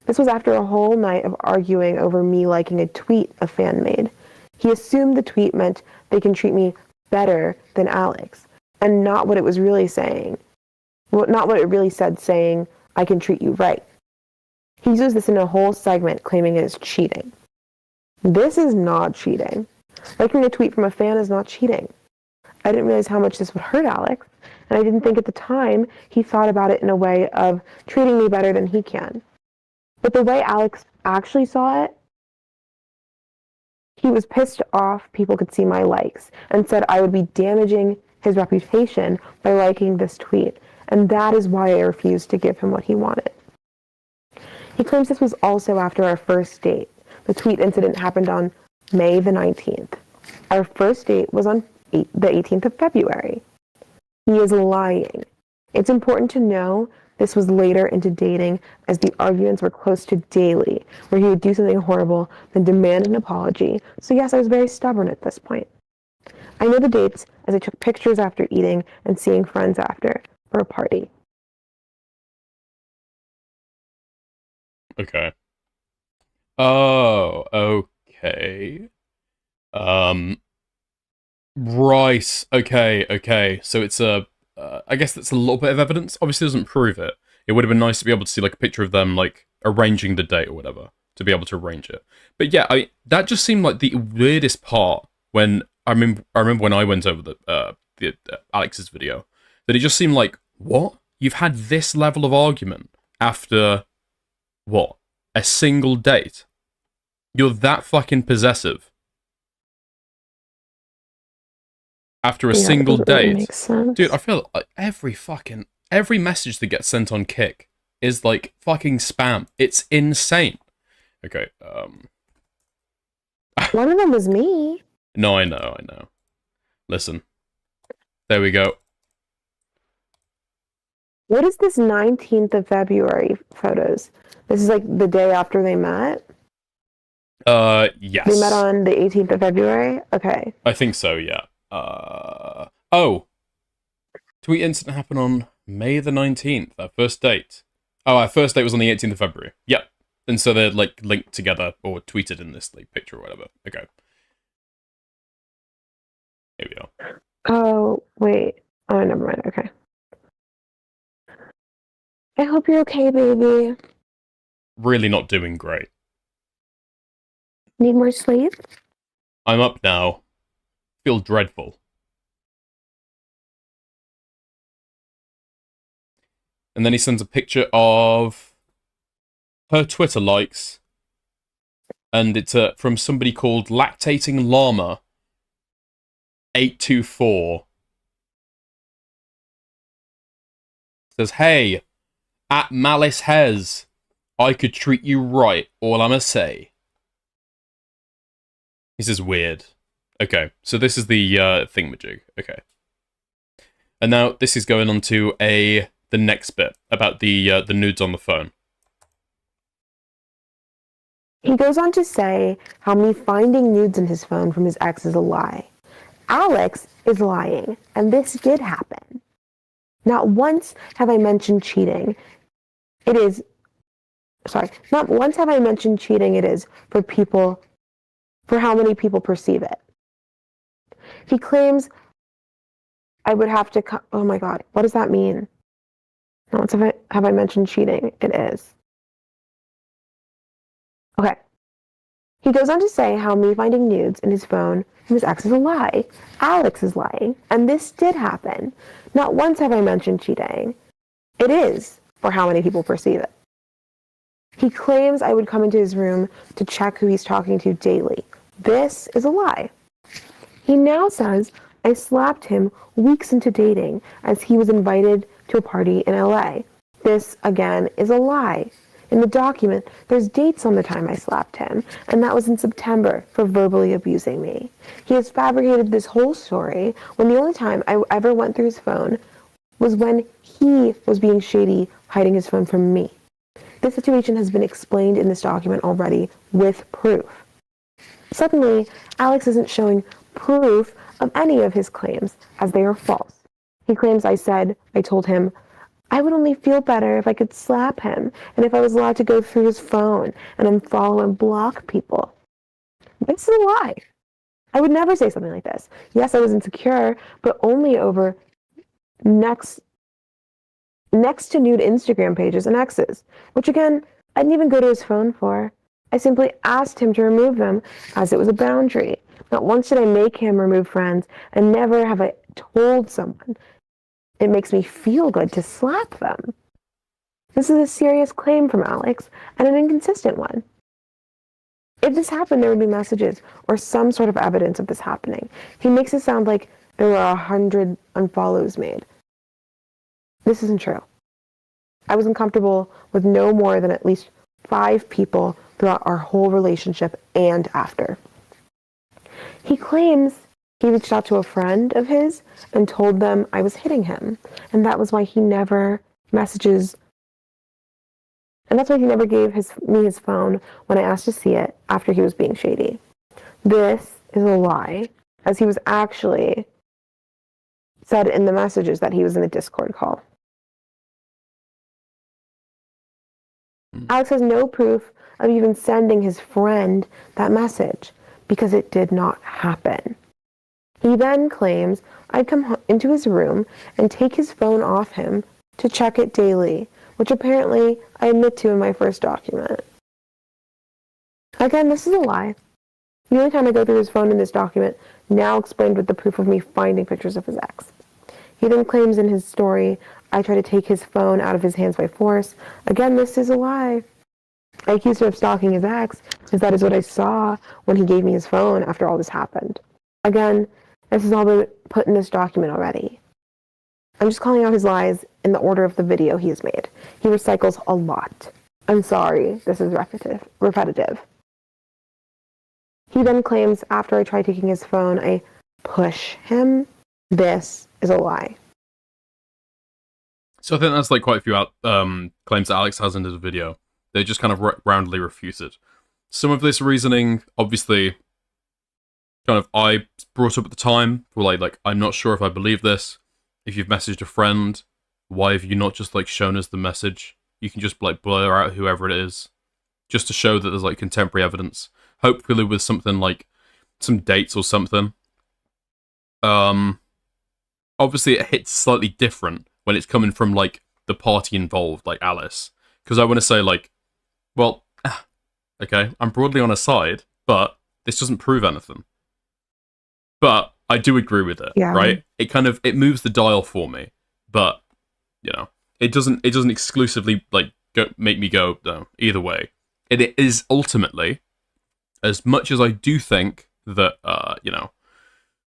This was after a whole night of arguing over me liking a tweet a fan made. He assumed the tweet meant they can treat me better than Alex, and not what it was really saying. Well, not what it really said, saying, I can treat you right. He uses this in a whole segment claiming it is cheating. This is not cheating. Liking a tweet from a fan is not cheating. I didn't realize how much this would hurt Alex, and I didn't think at the time he thought about it in a way of treating me better than he can. But the way Alex actually saw it, he was pissed off people could see my likes and said I would be damaging his reputation by liking this tweet, and that is why I refused to give him what he wanted. He claims this was also after our first date. The tweet incident happened on May the 19th. Our first date was on the 18th of February. He is lying. It's important to know this was later into dating, as the arguments were close to daily, where he would do something horrible, then demand an apology. So yes, I was very stubborn at this point. I know the dates as I took pictures after eating and seeing friends after for a party. Okay. Oh, okay. Right. Okay. So it's I guess that's a little bit of evidence. Obviously, it doesn't prove it. It would have been nice to be able to see like a picture of them like arranging the date or whatever to be able to arrange it. But yeah, that just seemed like the weirdest part when I remember when I went over the Alex's video, that it just seemed like, what? You've had this level of argument after what? A single date? You're that fucking possessive after a single date? Dude, I feel like every message that gets sent on Kik is like fucking spam. It's insane. Okay, One of them was me. No, I know. Listen. There we go. What is this 19th of February photos? This is like the day after they met? Yes. They met on the 18th of February? Okay. I think so, yeah. Oh. Tweet incident happened on May the 19th, our first date. Oh, our first date was on the 18th of February. Yep. And so they're like linked together or tweeted in this like picture or whatever. Okay. Here we are. Oh, wait. Oh, never mind. Okay. I hope you're okay, baby. Really not doing great. Need more sleep? I'm up now. Feel dreadful. And then he sends a picture of her Twitter likes. And it's from somebody called Lactating Llama 824. Says, hey, at Malice Hez, I could treat you right, all I'ma say. This is weird. Okay, so this is the thingamajig. Okay. And now this is going on to the next bit about the nudes on the phone. He goes on to say how me finding nudes in his phone from his ex is a lie. Alex is lying, and this did happen. Not once have I mentioned cheating. Not once have I mentioned cheating it is for how many people perceive it. He claims I would have to oh my god, what does that mean? Not once have I mentioned cheating, it is. Okay. He goes on to say how me finding nudes in his phone from his ex is a lie. Alex is lying, and this did happen. Not once have I mentioned cheating. It is for how many people perceive it. He claims I would come into his room to check who he's talking to daily. This is a lie. He now says I slapped him weeks into dating as he was invited to a party in LA. This, again, is a lie. In the document, there's dates on the time I slapped him, and that was in September for verbally abusing me. He has fabricated this whole story when the only time I ever went through his phone was when he was being shady, hiding his phone from me. This situation has been explained in this document already with proof. Suddenly, Alex isn't showing proof of any of his claims, as they are false. He claims I told him, I would only feel better if I could slap him and if I was allowed to go through his phone and unfollow and block people. This is a lie. I would never say something like this. Yes, I was insecure, but only over next to nude Instagram pages and exes, which again, I didn't even go to his phone for. I simply asked him to remove them as it was a boundary. Not once did I make him remove friends, and never have I told someone it makes me feel good to slap them. This is a serious claim from Alex, and an inconsistent one. If this happened, there would be messages or some sort of evidence of this happening. He makes it sound like there were 100 unfollows made. This isn't true. I was uncomfortable with no more than at least 5 people throughout our whole relationship and after. He claims he reached out to a friend of his and told them I was hitting him, and that was why he never messages. And that's why he never gave me his phone when I asked to see it after he was being shady. This is a lie, as he was actually said in the messages that he was in a Discord call. Alex has no proof of even sending his friend that message because it did not happen. He then claims I'd come into his room and take his phone off him to check it daily, which apparently I admit to in my first document. Again, this is a lie. The only time I go through his phone in this document, now explained with the proof of me finding pictures of his ex. He then claims in his story I try to take his phone out of his hands by force. Again, this is a lie. I accused him of stalking his ex, because that is what I saw when he gave me his phone after all this happened. Again, this has all been put in this document already. I'm just calling out his lies in the order of the video he has made. He recycles a lot. I'm sorry, this is repetitive. He then claims after I try taking his phone, I push him. This is a lie. So I think that's like quite a few claims that Alex has in his video. They just kind of roundly refute it. Some of this reasoning, obviously, kind of I brought up at the time. Well, like I'm not sure if I believe this. If you've messaged a friend, why have you not just like shown us the message? You can just like blur out whoever it is, just to show that there's like contemporary evidence. Hopefully with something like some dates or something. Obviously it hits slightly different when it's coming from like the party involved, like Alice, because I want to say like, well, okay, I'm broadly on her side, but this doesn't prove anything. But I do agree with it, right? It moves the dial for me, but you know, it doesn't exclusively like make me go no, either way. It is ultimately, as much as I do think that you know,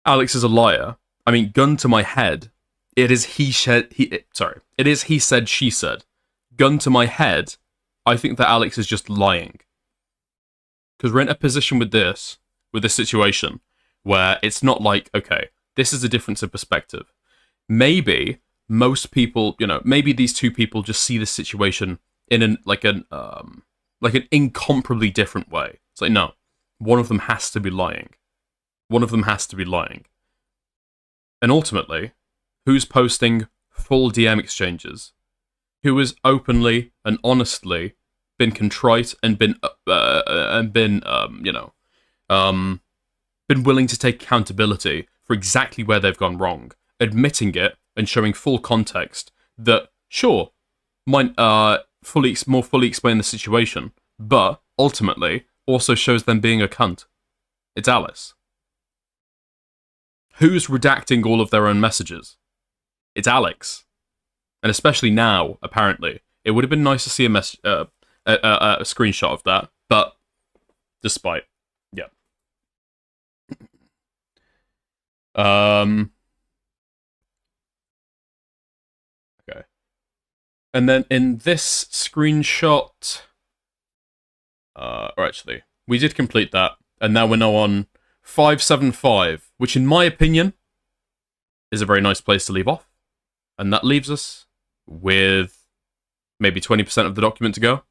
Alex is a liar. I mean, gun to my head, it is he said, she said. Gun to my head, I think that Alex is just lying. Because we're in a position with this situation, where it's not like, okay, this is a difference of perspective. Maybe most people, you know, maybe these two people just see this situation in an incomparably different way. It's like, no, one of them has to be lying. One of them has to be lying. And ultimately, who's posting full DM exchanges? Who has openly and honestly been contrite and been willing to take accountability for exactly where they've gone wrong, admitting it and showing full context that, sure, might more fully explain the situation, but ultimately also shows them being a cunt. It's Alice. Who's redacting all of their own messages? It's Alex. And especially now, apparently. It would have been nice to see a screenshot of that, but despite, yeah. Okay. And then in this screenshot, or actually, we did complete that, and now we're on 575, which in my opinion is a very nice place to leave off. And that leaves us with maybe 20% of the document to go.